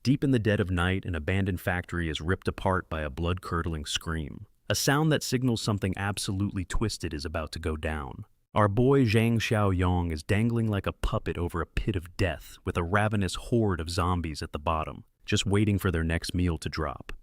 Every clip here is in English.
Deep in the dead of night, an abandoned factory is ripped apart by a blood-curdling scream. A sound that signals something absolutely twisted is about to go down. Our boy Zhang Xiaoyong is dangling like a puppet over a pit of death with a ravenous horde of zombies at the bottom, just waiting for their next meal to drop.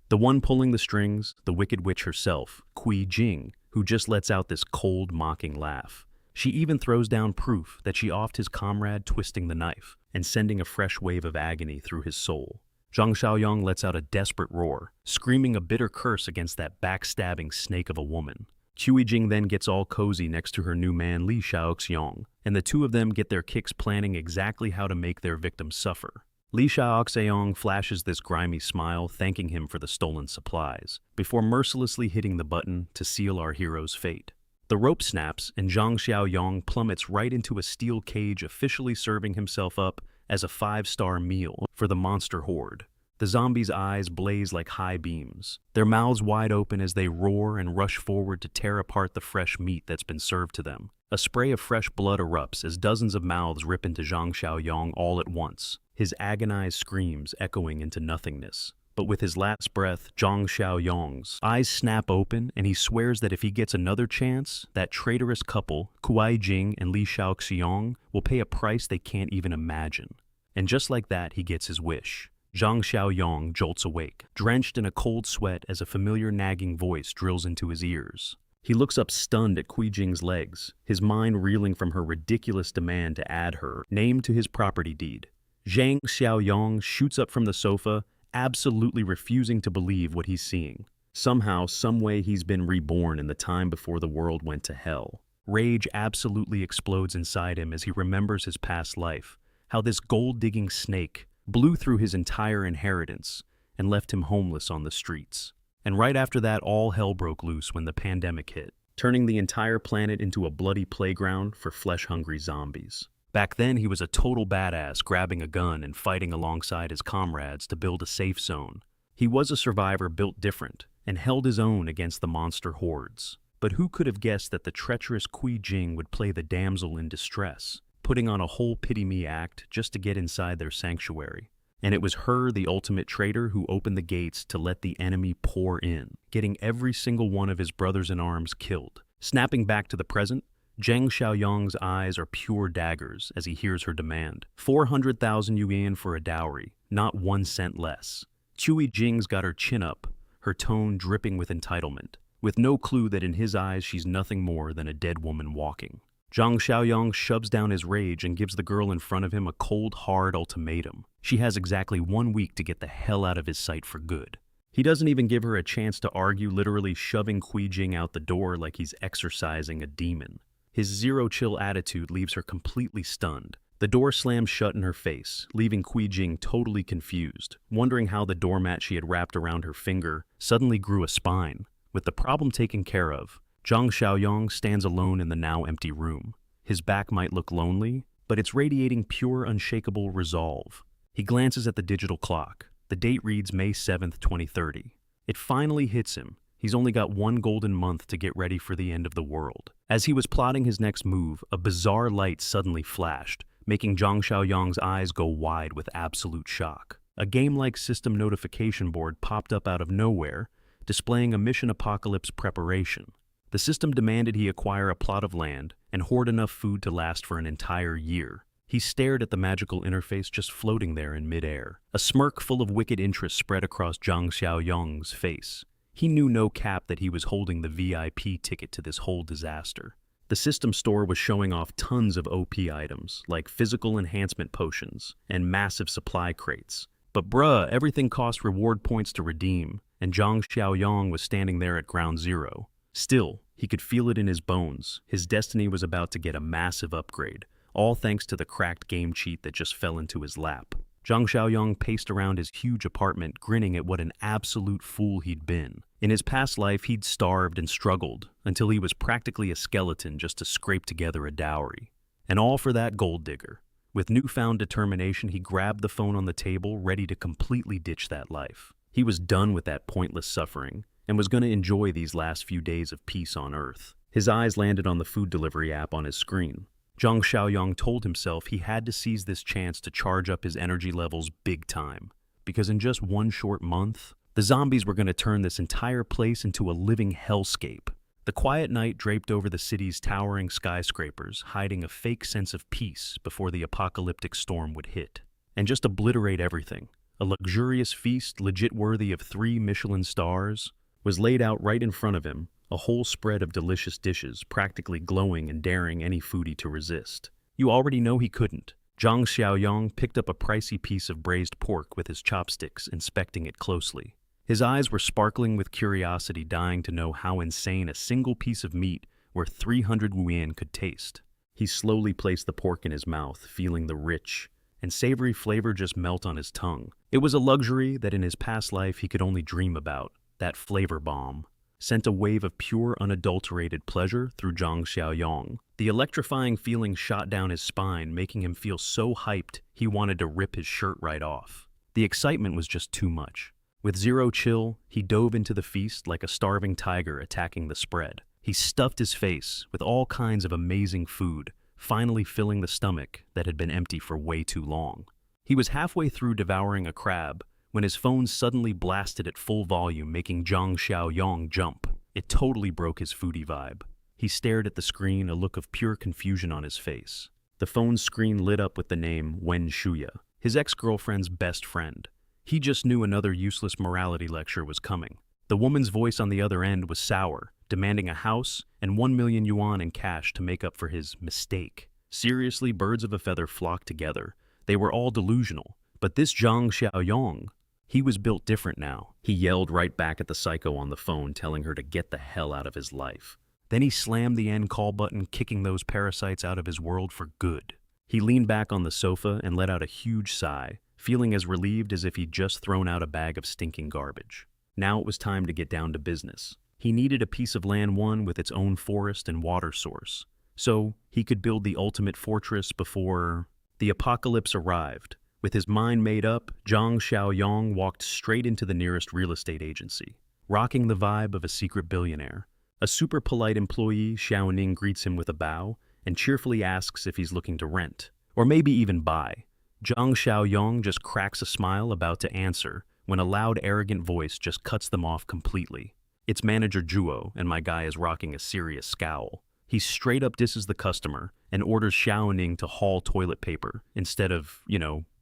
The one pulling the strings, the Wicked Witch herself, Kui Jing, who just lets out this cold, mocking laugh. She even throws down proof that she offed his comrade twisting the knife and sending a fresh wave of agony through his soul. Zhang Xiaoyong lets out a desperate roar, screaming a bitter curse against that backstabbing snake of a woman. Kui Jing then gets all cozy next to her new man Li Xiaoxiong, and the two of them get their kicks planning exactly how to make their victim suffer. Li Xiaoxiong flashes this grimy smile, thanking him for the stolen supplies, before mercilessly hitting the button to seal our hero's fate. The rope snaps, and Zhang Xiaoyong plummets right into a steel cage, officially serving himself up as a 5-star meal for the monster horde. The zombies' eyes blaze like high beams, their mouths wide open as they roar and rush forward to tear apart the fresh meat that's been served to them. A spray of fresh blood erupts as dozens of mouths rip into Zhang Xiaoyong all at once, his agonized screams echoing into nothingness. But with his last breath, Zhang Xiaoyong's eyes snap open, and he swears that if he gets another chance, that traitorous couple, Kui Jing and Li Xiaoxiong, will pay a price they can't even imagine. And just like that, he gets his wish. Zhang Xiaoyong jolts awake, drenched in a cold sweat as a familiar nagging voice drills into his ears. He looks up stunned at Kui Jing's legs, his mind reeling from her ridiculous demand to add her name to his property deed. Zhang Xiaoyong shoots up from the sofa, absolutely refusing to believe what he's seeing. Somehow, someway, he's been reborn in the time before the world went to hell. Rage absolutely explodes inside him as he remembers his past life, how this gold-digging snake blew through his entire inheritance and left him homeless on the streets. And right after that, all hell broke loose when the pandemic hit, turning the entire planet into a bloody playground for flesh-hungry zombies. Back then, he was a total badass, grabbing a gun and fighting alongside his comrades to build a safe zone. He was a survivor built different and held his own against the monster hordes. But who could have guessed that the treacherous Kui Jing would play the damsel in distress, putting on a whole pity-me act just to get inside their sanctuary? And it was her, the ultimate traitor, who opened the gates to let the enemy pour in, getting every single one of his brothers-in-arms killed. Snapping back to the present, Zhang Xiaoyong's eyes are pure daggers as he hears her demand. 400,000 yuan for a dowry, not 1 cent less. Kui Jing's got her chin up, her tone dripping with entitlement, with no clue that in his eyes she's nothing more than a dead woman walking. Zhang Xiaoyong shoves down his rage and gives the girl in front of him a cold, hard ultimatum. She has exactly 1 week to get the hell out of his sight for good. He doesn't even give her a chance to argue, literally shoving Kui Jing out the door like he's exorcising a demon. His zero-chill attitude leaves her completely stunned. The door slams shut in her face, leaving Kui Jing totally confused, wondering how the doormat she had wrapped around her finger suddenly grew a spine. With the problem taken care of, Zhang Xiaoyong stands alone in the now empty room. His back might look lonely, but it's radiating pure, unshakable resolve. He glances at the digital clock. The date reads May 7th, 2030. It finally hits him. He's only got 1 golden month to get ready for the end of the world. As he was plotting his next move, a bizarre light suddenly flashed, making Zhang Xiaoyong's eyes go wide with absolute shock. A game-like system notification board popped up out of nowhere, displaying a mission apocalypse preparation. The system demanded he acquire a plot of land and hoard enough food to last for an entire year. He stared at the magical interface just floating there in midair. A smirk full of wicked interest spread across Zhang Xiaoyong's face. He knew no cap that he was holding the VIP ticket to this whole disaster. The system store was showing off tons of OP items, like physical enhancement potions and massive supply crates. But bruh, everything cost reward points to redeem, and Zhang Xiaoyong was standing there at ground zero. Still, he could feel it in his bones. His destiny was about to get a massive upgrade, all thanks to the cracked game cheat that just fell into his lap. Zhang Xiaoyong paced around his huge apartment, grinning at what an absolute fool he'd been. In his past life, he'd starved and struggled until he was practically a skeleton just to scrape together a dowry. And all for that gold digger. With newfound determination, he grabbed the phone on the table, ready to completely ditch that life. He was done with that pointless suffering and was going to enjoy these last few days of peace on Earth. His eyes landed on the food delivery app on his screen. Zhang Xiaoyong told himself he had to seize this chance to charge up his energy levels big time. because in just one short month, the zombies were going to turn this entire place into a living hellscape. The quiet night draped over the city's towering skyscrapers, hiding a fake sense of peace before the apocalyptic storm would hit and just obliterate everything. A luxurious feast, legit worthy of 3 Michelin stars, was laid out right in front of him, a whole spread of delicious dishes, practically glowing and daring any foodie to resist. You already know he couldn't. Zhang Xiaoyong picked up a pricey piece of braised pork with his chopsticks, inspecting it closely. His eyes were sparkling with curiosity, dying to know how insane a single piece of meat worth 300 yuan could taste. He slowly placed the pork in his mouth, feeling the rich and savory flavor just melt on his tongue. It was a luxury that in his past life he could only dream about. That flavor bomb sent a wave of pure, unadulterated pleasure through Zhang Xiaoyong. The electrifying feeling shot down his spine, making him feel so hyped he wanted to rip his shirt right off. The excitement was just too much. With zero chill, he dove into the feast like a starving tiger attacking the spread. He stuffed his face with all kinds of amazing food, finally filling the stomach that had been empty for way too long. He was halfway through devouring a crab when his phone suddenly blasted at full volume, making Zhang Xiaoyong jump. It totally broke his foodie vibe. He stared at the screen, a look of pure confusion on his face. The phone's screen lit up with the name Wen Shuya, his ex-girlfriend's best friend. He just knew another useless morality lecture was coming. The woman's voice on the other end was sour, demanding a house and 1 million yuan in cash to make up for his mistake. Seriously, birds of a feather flocked together. They were all delusional. But this Zhang Xiaoyong, he was built different now. He yelled right back at the psycho on the phone, telling her to get the hell out of his life. Then he slammed the end call button, kicking those parasites out of his world for good. He leaned back on the sofa and let out a huge sigh, feeling as relieved as if he'd just thrown out a bag of stinking garbage. Now it was time to get down to business. He needed a piece of land, one with its own forest and water source, so he could build the ultimate fortress before the apocalypse arrived. With his mind made up, Zhang Xiaoyong walked straight into the nearest real estate agency, rocking the vibe of a secret billionaire. A super polite employee, Xiaoning, greets him with a bow and cheerfully asks if he's looking to rent, or maybe even buy. Zhang Xiaoyong just cracks a smile, about to answer, when a loud, arrogant voice just cuts them off completely. It's Manager Zhuo, and my guy is rocking a serious scowl. He straight up disses the customer and orders Xiaoning to haul toilet paper instead of,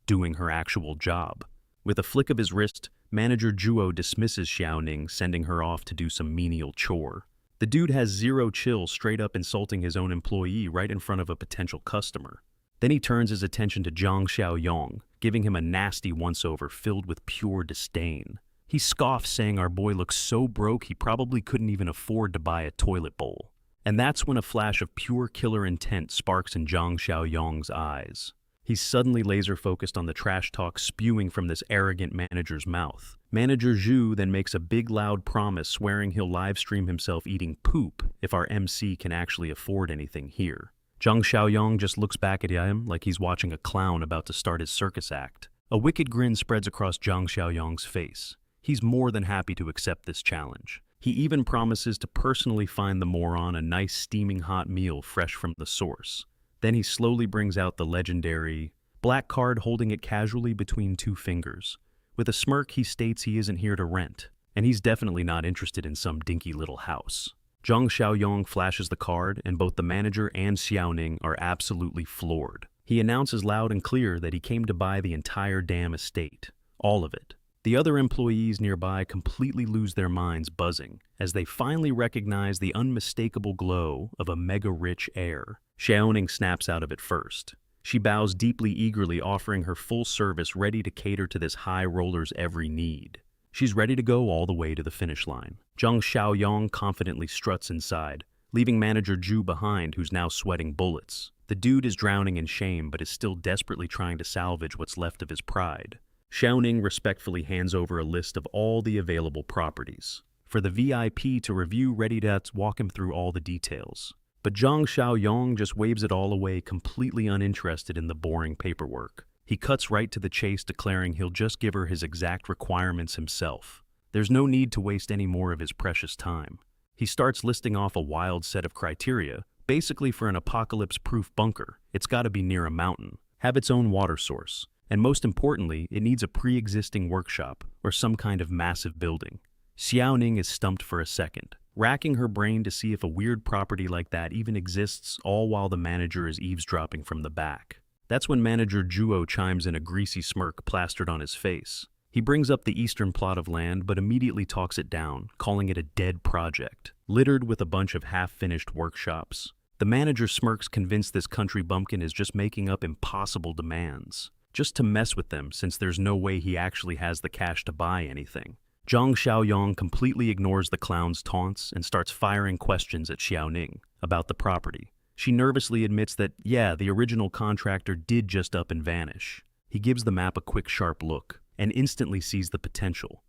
doing her actual job. With a flick of his wrist, Manager Zhuo dismisses Xiaoning, sending her off to do some menial chore. The dude has zero chill, straight up insulting his own employee right in front of a potential customer. Then he turns his attention to Zhang Xiaoyong, giving him a nasty once-over filled with pure disdain. He scoffs, saying our boy looks so broke he probably couldn't even afford to buy a toilet bowl. And that's when a flash of pure killer intent sparks in Zhang Xiaoyong's eyes. He's suddenly laser-focused on the trash talk spewing from this arrogant manager's mouth. Manager Zhu then makes a big loud promise, swearing he'll live-stream himself eating poop if our MC can actually afford anything here. Zhang Xiaoyong just looks back at him like he's watching a clown about to start his circus act. A wicked grin spreads across Zhang Xiaoyong's face. He's more than happy to accept this challenge. He even promises to personally find the moron a nice steaming hot meal fresh from the source. Then he slowly brings out the legendary black card, holding it casually between 2 fingers. With a smirk, he states he isn't here to rent, and he's definitely not interested in some dinky little house. Zhang Xiaoyong flashes the card, and both the manager and Xiaoning are absolutely floored. He announces loud and clear that he came to buy the entire damn estate. All of it. The other employees nearby completely lose their minds, buzzing, as they finally recognize the unmistakable glow of a mega-rich heir. Xiaoning snaps out of it first. She bows deeply, eagerly, offering her full service, ready to cater to this high roller's every need. She's ready to go all the way to the finish line. Zhang Xiaoyong confidently struts inside, leaving Manager Zhu behind, who's now sweating bullets. The dude is drowning in shame, but is still desperately trying to salvage what's left of his pride. Xiaoning respectfully hands over a list of all the available properties for the VIP to review, ready to walk him through all the details. But Zhang Xiaoyong just waves it all away, completely uninterested in the boring paperwork. He cuts right to the chase, declaring he'll just give her his exact requirements himself. There's no need to waste any more of his precious time. He starts listing off a wild set of criteria, basically for an apocalypse-proof bunker. It's got to be near a mountain, have its own water source, And most importantly, it needs a pre-existing workshop or some kind of massive building. Xiaoning is stumped for a second, racking her brain to see if a weird property like that even exists, all while the manager is eavesdropping from the back. That's when manager Juo chimes in, a greasy smirk plastered on his face. He brings up the eastern plot of land, but immediately talks it down, calling it a dead project, littered with a bunch of half-finished workshops. The manager smirks, convinced this country bumpkin is just making up impossible demands, just to mess with them, since there's no way he actually has the cash to buy anything. Zhang Xiaoyong completely ignores the clown's taunts and starts firing questions at Xiaoning about the property. She nervously admits that, yeah, the original contractor did just up and vanish. He gives the map a quick, sharp look and instantly sees the potential.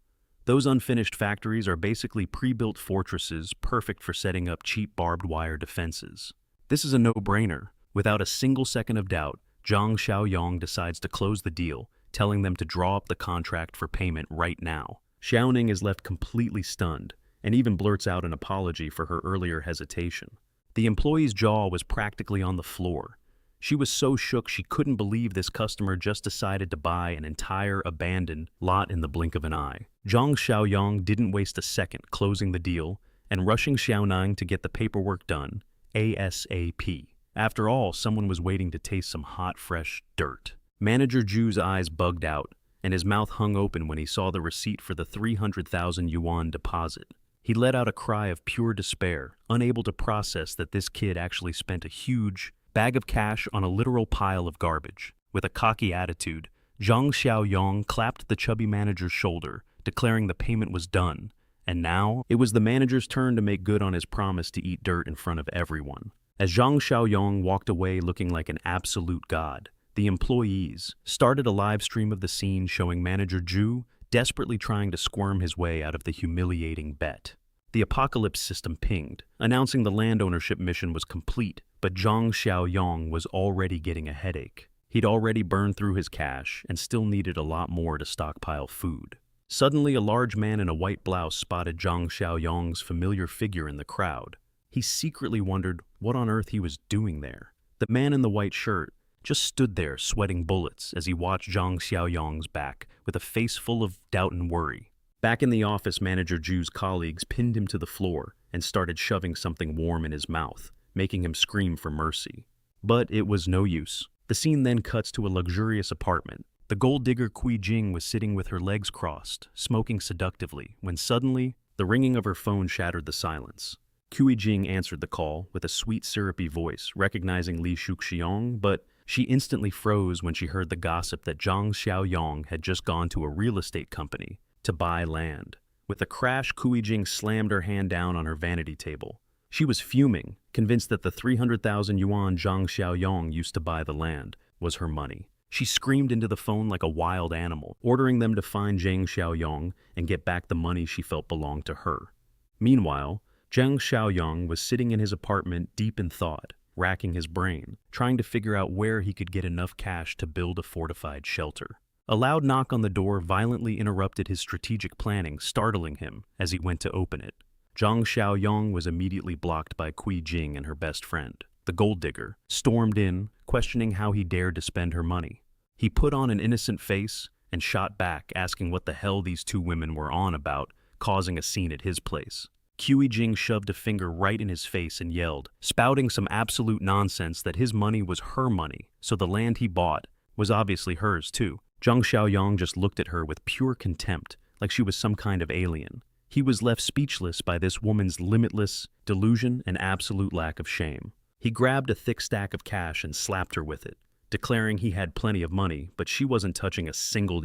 Those unfinished factories are basically pre-built fortresses, perfect for setting up cheap barbed wire defenses. This is a no-brainer. Without a single second of doubt, Zhang Xiaoyong decides to close the deal, telling them to draw up the contract for payment right now. Xiaoning is left completely stunned, and even blurts out an apology for her earlier hesitation. The employee's jaw was practically on the floor. She was so shook she couldn't believe this customer just decided to buy an entire abandoned lot in the blink of an eye. Zhang Xiaoyong didn't waste a second closing the deal and rushing Xiaoning to get the paperwork done ASAP. After all, someone was waiting to taste some hot, fresh dirt. Manager Ju's eyes bugged out, and his mouth hung open when he saw the receipt for the 300,000 yuan deposit. He let out a cry of pure despair, unable to process that this kid actually spent a huge bag of cash on a literal pile of garbage. With a cocky attitude, Zhang Xiaoyong clapped the chubby manager's shoulder, declaring the payment was done, and now it was the manager's turn to make good on his promise to eat dirt in front of everyone. As Zhang Xiaoyong walked away looking like an absolute god, the employees started a live stream of the scene showing manager Ju desperately trying to squirm his way out of the humiliating bet. The apocalypse system pinged, announcing the land ownership mission was complete, but Zhang Xiaoyong was already getting a headache. He'd already burned through his cash and still needed a lot more to stockpile food. Suddenly, a large man in a white blouse spotted Zhang Xiaoyong's familiar figure in the crowd. He secretly wondered what on earth he was doing there. The man in the white shirt just stood there sweating bullets as he watched Zhang Xiaoyong's back with a face full of doubt and worry. Back in the office, manager Ju's colleagues pinned him to the floor and started shoving something warm in his mouth, making him scream for mercy. But it was no use. The scene then cuts to a luxurious apartment. The gold digger Kui Jing was sitting with her legs crossed, smoking seductively, when suddenly, the ringing of her phone shattered the silence. Kui Jing answered the call with a sweet, syrupy voice, recognizing Li Shuxiong, but she instantly froze when she heard the gossip that Zhang Xiaoyong had just gone to a real estate company to buy land. With a crash, Kui Jing slammed her hand down on her vanity table. She was fuming, convinced that the 300,000 yuan Zhang Xiaoyong used to buy the land was her money. She screamed into the phone like a wild animal, ordering them to find Zhang Xiaoyong and get back the money she felt belonged to her. Meanwhile, Zhang Xiaoyong was sitting in his apartment deep in thought, racking his brain, trying to figure out where he could get enough cash to build a fortified shelter. A loud knock on the door violently interrupted his strategic planning, startling him as he went to open it. Zhang Xiaoyong was immediately blocked by Kui Jing and her best friend. The gold digger stormed in, questioning how he dared to spend her money. He put on an innocent face and shot back, asking what the hell these two women were on about, causing a scene at his place. Kui Jing shoved a finger right in his face and yelled, spouting some absolute nonsense that his money was her money, so the land he bought was obviously hers too. Zhang Xiaoyong just looked at her with pure contempt, like she was some kind of alien. He was left speechless by this woman's limitless delusion and absolute lack of shame. He grabbed a thick stack of cash and slapped her with it, declaring he had plenty of money, but she wasn't touching a single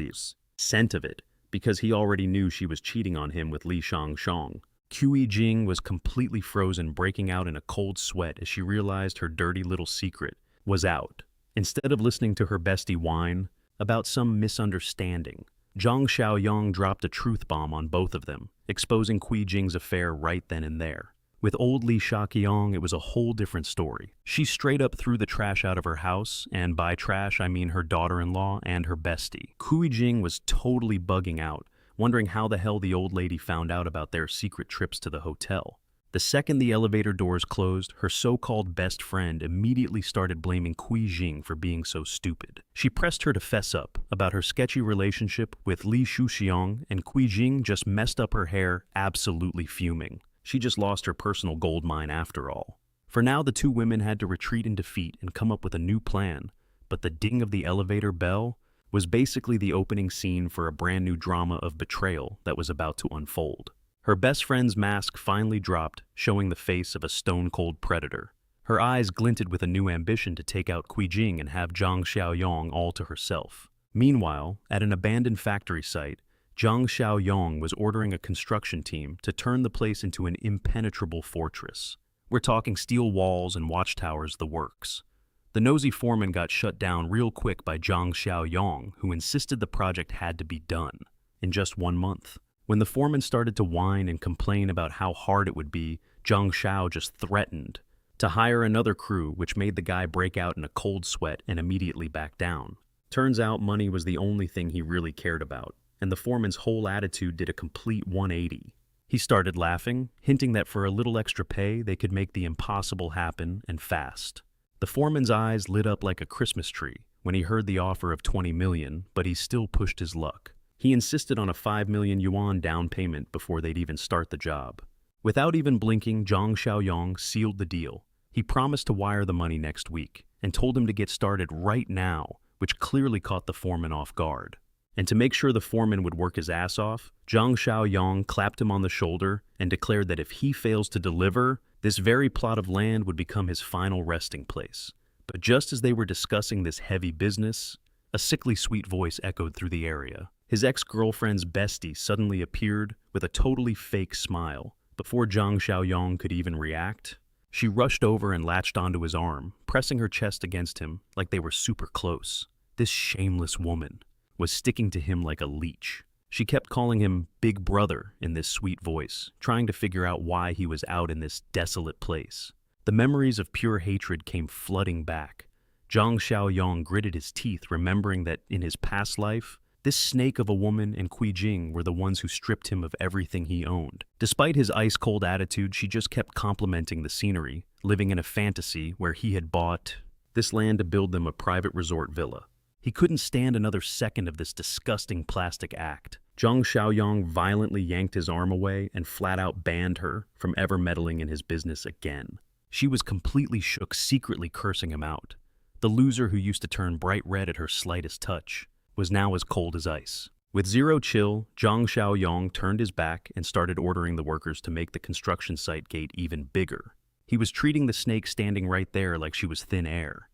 cent of it, because he already knew she was cheating on him with Li Shangshong. Kui Jing was completely frozen, breaking out in a cold sweat as she realized her dirty little secret was out. Instead of listening to her bestie whine about some misunderstanding, Zhang Xiaoyong dropped a truth bomb on both of them, exposing Kui Jing's affair right then and there. With old Li Shaqiong, it was a whole different story. She straight up threw the trash out of her house, and by trash I mean her daughter-in-law and her bestie. Kui Jing was totally bugging out, wondering how the hell the old lady found out about their secret trips to the hotel. The second the elevator doors closed, her so-called best friend immediately started blaming Kui Jing for being so stupid. She pressed her to fess up about her sketchy relationship with Li Shuxiang, and Kui Jing just messed up her hair, absolutely fuming. She just lost her personal gold mine after all. For now, the two women had to retreat in defeat and come up with a new plan, but the ding of the elevator bell was basically the opening scene for a brand new drama of betrayal that was about to unfold. Her best friend's mask finally dropped, showing the face of a stone-cold predator. Her eyes glinted with a new ambition to take out Kui Jing and have Zhang Xiaoyong all to herself. Meanwhile, at an abandoned factory site, Zhang Xiaoyong was ordering a construction team to turn the place into an impenetrable fortress. We're talking steel walls and watchtowers, the works. The nosy foreman got shut down real quick by Zhang Xiaoyong, who insisted the project had to be done in just 1 month. When the foreman started to whine and complain about how hard it would be, Zhang Xiao just threatened to hire another crew, which made the guy break out in a cold sweat and immediately back down. Turns out money was the only thing he really cared about, and the foreman's whole attitude did a complete 180. He started laughing, hinting that for a little extra pay, they could make the impossible happen, and fast. The foreman's eyes lit up like a Christmas tree when he heard the offer of 20 million, but he still pushed his luck. He insisted on a 5 million yuan down payment before they'd even start the job. Without even blinking, Zhang Xiaoyong sealed the deal. He promised to wire the money next week and told him to get started right now, which clearly caught the foreman off guard. And to make sure the foreman would work his ass off, Zhang Xiaoyong clapped him on the shoulder and declared that if he fails to deliver, this very plot of land would become his final resting place. But just as they were discussing this heavy business, a sickly sweet voice echoed through the area. His ex-girlfriend's bestie suddenly appeared with a totally fake smile. Before Zhang Xiaoyong could even react, she rushed over and latched onto his arm, pressing her chest against him like they were super close. This shameless woman was sticking to him like a leech. She kept calling him Big Brother in this sweet voice, trying to figure out why he was out in this desolate place. The memories of pure hatred came flooding back. Zhang Xiaoyong gritted his teeth, remembering that in his past life, this snake of a woman and Kui Jing were the ones who stripped him of everything he owned. Despite his ice-cold attitude, she just kept complimenting the scenery, living in a fantasy where he had bought this land to build them a private resort villa. He couldn't stand another second of this disgusting plastic act. Zhang Xiaoyong violently yanked his arm away and flat-out banned her from ever meddling in his business again. She was completely shook, secretly cursing him out. The loser who used to turn bright red at her slightest touch was now as cold as ice. With zero chill, Zhang Xiaoyong turned his back and started ordering the workers to make the construction site gate even bigger. He was treating the snake standing right there like she was thin air.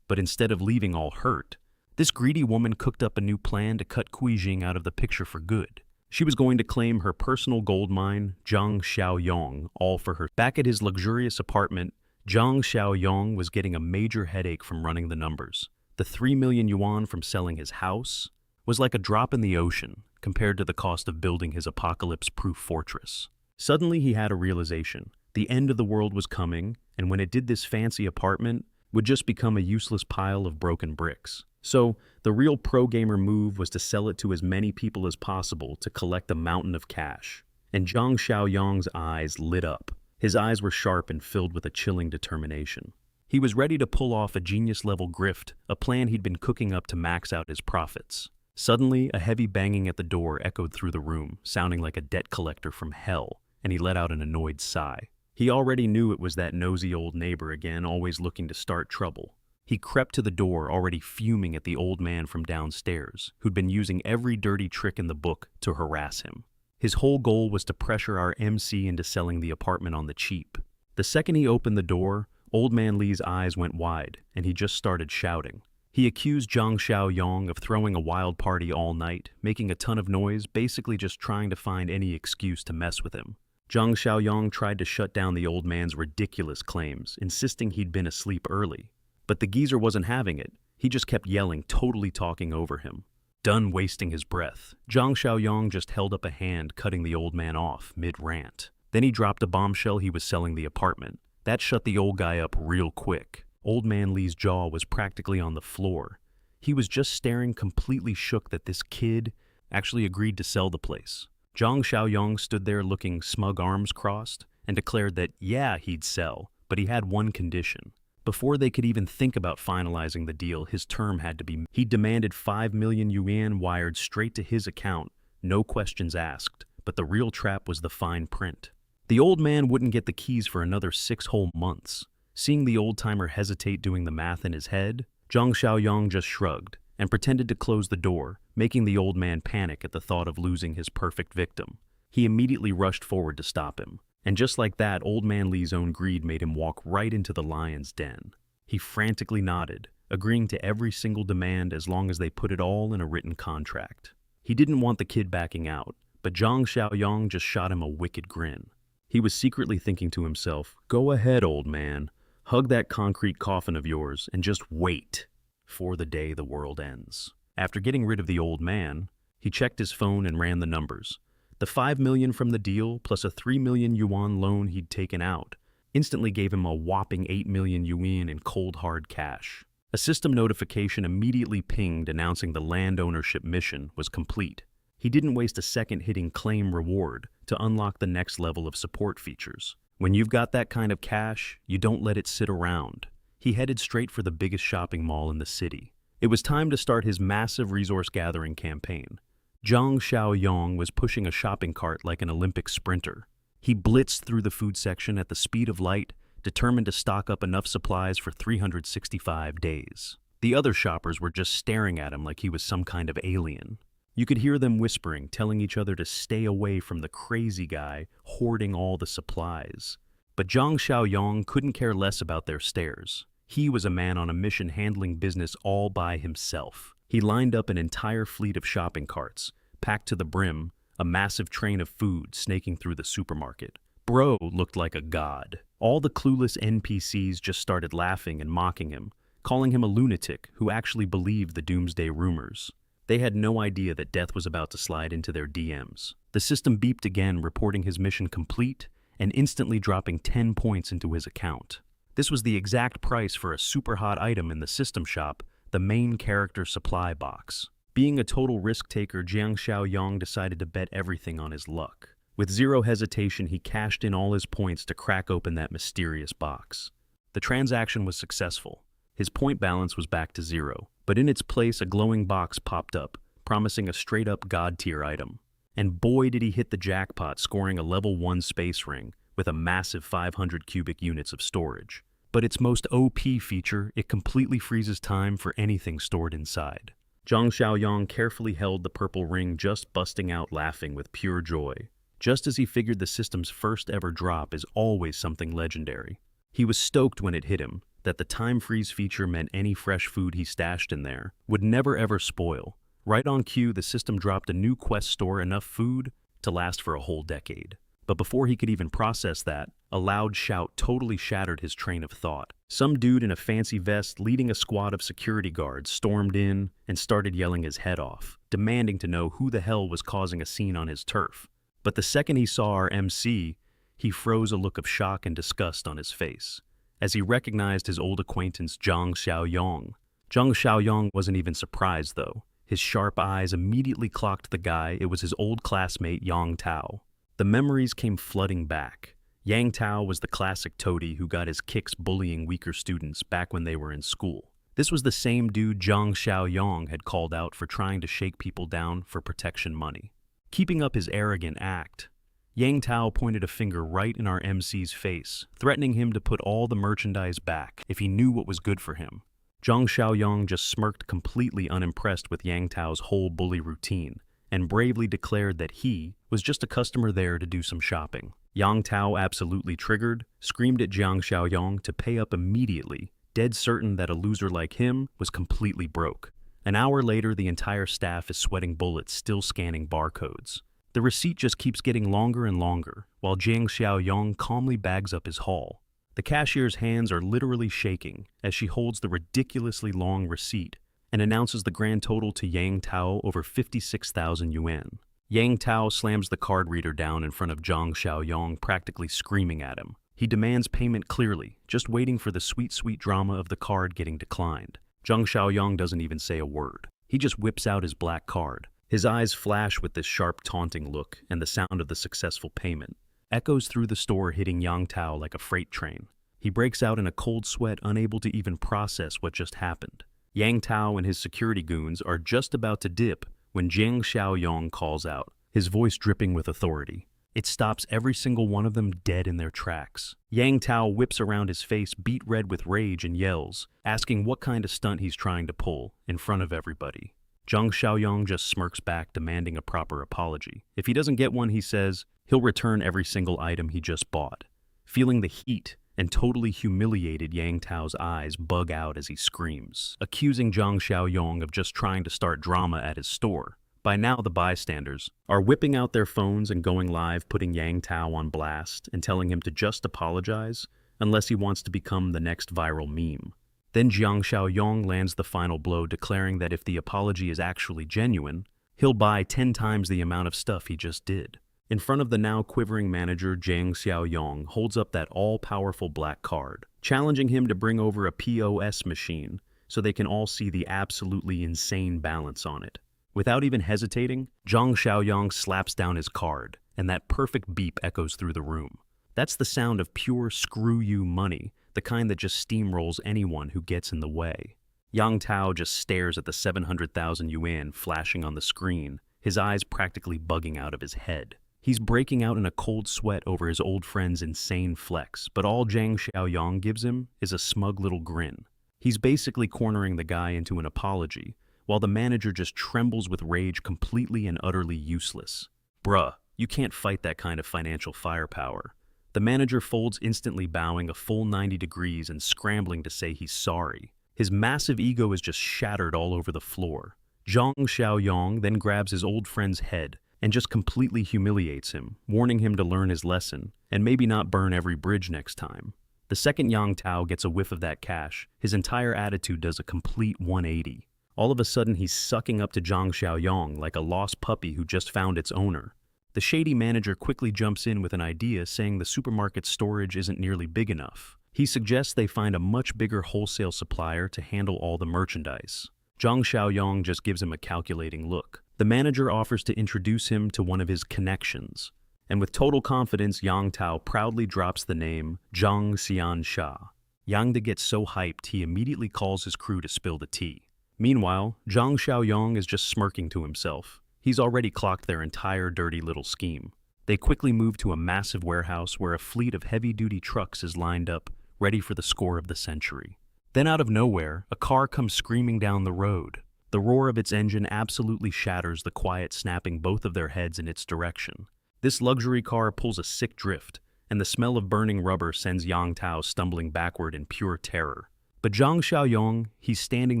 But instead of leaving all hurt, this greedy woman cooked up a new plan to cut Kui Jing out of the picture for good. She was going to claim her personal gold mine, Zhang Xiaoyong, all for her. Back at his luxurious apartment, Zhang Xiaoyong was getting a major headache from running the numbers. The 3 million yuan from selling his house was like a drop in the ocean compared to the cost of building his apocalypse-proof fortress. Suddenly he had a realization. The end of the world was coming, and when it did, this fancy apartment would just become a useless pile of broken bricks. So the real pro-gamer move was to sell it to as many people as possible to collect a mountain of cash. And Zhang Xiaoyong's eyes lit up. His eyes were sharp and filled with a chilling determination. He was ready to pull off a genius-level grift, a plan he'd been cooking up to max out his profits. Suddenly, a heavy banging at the door echoed through the room, sounding like a debt collector from hell, and he let out an annoyed sigh. He already knew it was that nosy old neighbor again, always looking to start trouble. He crept to the door, already fuming at the old man from downstairs, who'd been using every dirty trick in the book to harass him. His whole goal was to pressure our MC into selling the apartment on the cheap. The second he opened the door, Old Man Lee's eyes went wide, and he just started shouting. He accused Zhang Xiaoyong of throwing a wild party all night, making a ton of noise, basically just trying to find any excuse to mess with him. Zhang Xiaoyong tried to shut down the old man's ridiculous claims, insisting he'd been asleep early. But the geezer wasn't having it. He just kept yelling, totally talking over him. Done wasting his breath, Zhang Xiaoyong just held up a hand, cutting the old man off mid-rant. Then he dropped a bombshell he was selling the apartment. That shut the old guy up real quick. Old Man Lee's jaw was practically on the floor. He was just staring, completely shook that this kid actually agreed to sell the place. Zhang Xiaoyong stood there looking smug, arms crossed, and declared that, yeah, he'd sell, but he had one condition. Before they could even think about finalizing the deal, his term had to be met. He demanded 5 million yuan wired straight to his account, no questions asked, but the real trap was the fine print. The old man wouldn't get the keys for another 6 whole months. Seeing the old-timer hesitate doing the math in his head, Zhang Xiaoyang just shrugged and pretended to close the door, making the old man panic at the thought of losing his perfect victim. He immediately rushed forward to stop him. And just like that, old man Li's own greed made him walk right into the lion's den. He frantically nodded, agreeing to every single demand as long as they put it all in a written contract. He didn't want the kid backing out, but Zhang Xiaoyang just shot him a wicked grin. He was secretly thinking to himself, "Go ahead, old man. Hug that concrete coffin of yours and just wait for the day the world ends." After getting rid of the old man, he checked his phone and ran the numbers. The 5 million from the deal plus a 3 million yuan loan he'd taken out instantly gave him a whopping 8 million yuan in cold hard cash. A system notification immediately pinged announcing the land ownership mission was complete. He didn't waste a second hitting claim reward to unlock the next level of support features. When you've got that kind of cash, you don't let it sit around. He headed straight for the biggest shopping mall in the city. It was time to start his massive resource gathering campaign. Zhang Xiaoyang was pushing a shopping cart like an Olympic sprinter. He blitzed through the food section at the speed of light, determined to stock up enough supplies for 365 days. The other shoppers were just staring at him like he was some kind of alien. You could hear them whispering, telling each other to stay away from the crazy guy hoarding all the supplies. But Zhang Xiaoyang couldn't care less about their stares. He was a man on a mission handling business all by himself. He lined up an entire fleet of shopping carts, packed to the brim, a massive train of food snaking through the supermarket. Bro looked like a god. All the clueless NPCs just started laughing and mocking him, calling him a lunatic who actually believed the doomsday rumors. They had no idea that death was about to slide into their DMs. The system beeped again, reporting his mission complete and instantly dropping 10 points into his account. This was the exact price for a super hot item in the system shop, the main character supply box. Being a total risk-taker, Zhang Xiaoyang decided to bet everything on his luck. With zero hesitation, he cashed in all his points to crack open that mysterious box. The transaction was successful. His point balance was back to 0, but in its place a glowing box popped up, promising a straight-up god-tier item. And boy did he hit the jackpot, scoring a level 1 space ring with a massive 500 cubic units of storage. But its most OP feature, it completely freezes time for anything stored inside. Zhang Xiaoyang carefully held the purple ring, just busting out laughing with pure joy. Just as he figured the system's first ever drop is always something legendary. He was stoked when it hit him that the time freeze feature meant any fresh food he stashed in there would never ever spoil. Right on cue, the system dropped a new quest store enough food to last for a whole decade. But before he could even process that, a loud shout totally shattered his train of thought. Some dude in a fancy vest leading a squad of security guards stormed in and started yelling his head off, demanding to know who the hell was causing a scene on his turf. But the second he saw our MC, he froze, a look of shock and disgust on his face, as he recognized his old acquaintance Zhang Xiaoyang. Zhang Xiaoyang wasn't even surprised, though. His sharp eyes immediately clocked the guy. It was his old classmate Yang Tao. The memories came flooding back. Yang Tao was the classic toady who got his kicks bullying weaker students back when they were in school. This was the same dude Zhang Xiaoyang had called out for trying to shake people down for protection money. Keeping up his arrogant act, Yang Tao pointed a finger right in our MC's face, threatening him to put all the merchandise back if he knew what was good for him. Zhang Xiaoyang just smirked, completely unimpressed with Yang Tao's whole bully routine, and bravely declared that he was just a customer there to do some shopping. Yang Tao, absolutely triggered, screamed at Zhang Xiaoyang to pay up immediately, dead certain that a loser like him was completely broke. An hour later, the entire staff is sweating bullets, still scanning barcodes. The receipt just keeps getting longer and longer, while Zhang Xiaoyang calmly bags up his haul. The cashier's hands are literally shaking as she holds the ridiculously long receipt and announces the grand total to Yang Tao, over 56,000 yuan. Yang Tao slams the card reader down in front of Zhang Xiaoyang, practically screaming at him. He demands payment clearly, just waiting for the sweet, sweet drama of the card getting declined. Zhang Xiaoyang doesn't even say a word. He just whips out his black card. His eyes flash with this sharp, taunting look and the sound of the successful payment. echoes through the store, hitting Yang Tao like a freight train. He breaks out in a cold sweat, unable to even process what just happened. Yang Tao and his security goons are just about to dip when Jiang Xiaoyong calls out, his voice dripping with authority. It stops every single one of them dead in their tracks. Yang Tao whips around his face, beet red with rage, and yells, asking what kind of stunt he's trying to pull in front of everybody. Jiang Xiaoyong just smirks back, demanding a proper apology. If he doesn't get one, he says he'll return every single item he just bought. Feeling the heat and totally humiliated, Yang Tao's eyes bug out as he screams, accusing Jiang Xiaoyong of just trying to start drama at his store. By now, the bystanders are whipping out their phones and going live, putting Yang Tao on blast and telling him to just apologize unless he wants to become the next viral meme. Then Jiang Xiaoyong lands the final blow, declaring that if the apology is actually genuine, he'll buy 10 times the amount of stuff he just did. In front of the now quivering manager, Jiang Xiaoyong holds up that all-powerful black card, challenging him to bring over a POS machine so they can all see the absolutely insane balance on it. Without even hesitating, Jiang Xiaoyong slaps down his card, and that perfect beep echoes through the room. That's the sound of pure screw-you money, the kind that just steamrolls anyone who gets in the way. Yang Tao just stares at the 700,000 yuan flashing on the screen, his eyes practically bugging out of his head. He's breaking out in a cold sweat over his old friend's insane flex, but all Jiang Xiaoyong gives him is a smug little grin. He's basically cornering the guy into an apology, while the manager just trembles with rage, completely and utterly useless. Bruh, you can't fight that kind of financial firepower. The manager folds, instantly bowing a full 90 degrees and scrambling to say he's sorry. His massive ego is just shattered all over the floor. Jiang Xiaoyong then grabs his old friend's head and just completely humiliates him, warning him to learn his lesson and maybe not burn every bridge next time. The second Yang Tao gets a whiff of that cash, his entire attitude does a complete 180. All of a sudden, he's sucking up to Jiang Xiaoyong like a lost puppy who just found its owner. The shady manager quickly jumps in with an idea, saying the supermarket's storage isn't nearly big enough. He suggests they find a much bigger wholesale supplier to handle all the merchandise. Jiang Xiaoyong just gives him a calculating look. The manager offers to introduce him to one of his connections, and with total confidence, Yang Tao proudly drops the name Zhang Xiansha. Yang Da gets so hyped, he immediately calls his crew to spill the tea. Meanwhile, Jiang Xiaoyong is just smirking to himself. He's already clocked their entire dirty little scheme. They quickly move to a massive warehouse where a fleet of heavy-duty trucks is lined up, ready for the score of the century. Then out of nowhere, a car comes screaming down the road. The roar of its engine absolutely shatters the quiet, snapping both of their heads in its direction. This luxury car pulls a sick drift, and the smell of burning rubber sends Yang Tao stumbling backward in pure terror. But Jiang Xiaoyong, he's standing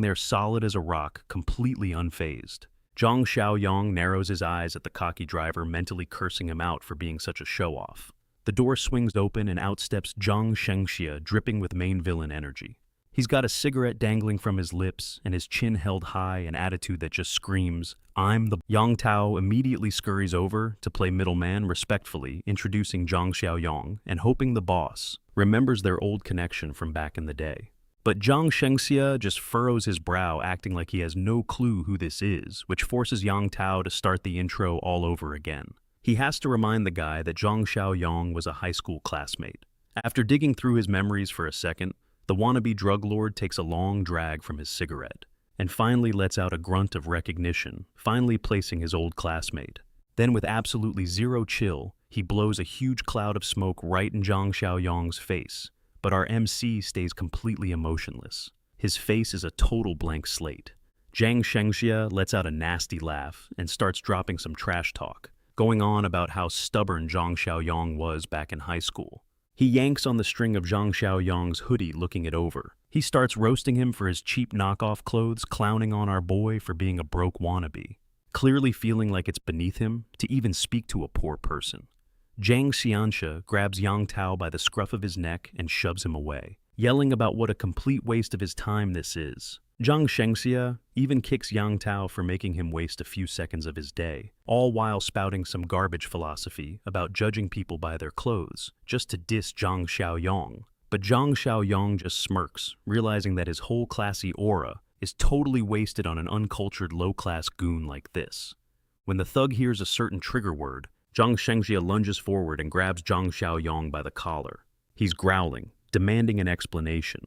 there solid as a rock, completely unfazed. Jiang Xiaoyong narrows his eyes at the cocky driver, mentally cursing him out for being such a show-off. The door swings open and out steps Zhang Shengxia, dripping with main villain energy. He's got a cigarette dangling from his lips and his chin held high, an attitude that just screams, "I'm the..." Yang Tao immediately scurries over to play middleman, respectfully introducing Jiang Xiaoyong and hoping the boss remembers their old connection from back in the day. But Zhang Shengxia just furrows his brow, acting like he has no clue who this is, which forces Yang Tao to start the intro all over again. He has to remind the guy that Zhang Xiaoyong was a high school classmate. After digging through his memories for a second, the wannabe drug lord takes a long drag from his cigarette, and finally lets out a grunt of recognition, finally placing his old classmate. Then with absolutely zero chill, he blows a huge cloud of smoke right in Zhang Xiaoyong's face, but our MC stays completely emotionless. His face is a total blank slate. Zhang Shengxia lets out a nasty laugh and starts dropping some trash talk, going on about how stubborn Zhang Xiaoyong was back in high school. He yanks on the string of Zhang Xiaoyong's hoodie, looking it over. He starts roasting him for his cheap knockoff clothes, clowning on our boy for being a broke wannabe, clearly feeling like it's beneath him to even speak to a poor person. Jiang Xiansha grabs Yang Tao by the scruff of his neck and shoves him away, yelling about what a complete waste of his time this is. Zhang Shengxia even kicks Yang Tao for making him waste a few seconds of his day, all while spouting some garbage philosophy about judging people by their clothes, just to diss Zhang Xiaoyong. But Zhang Xiaoyong just smirks, realizing that his whole classy aura is totally wasted on an uncultured low-class goon like this. When the thug hears a certain trigger word, Zhang Shengjie lunges forward and grabs Zhang Xiaoyong by the collar. He's growling, demanding an explanation.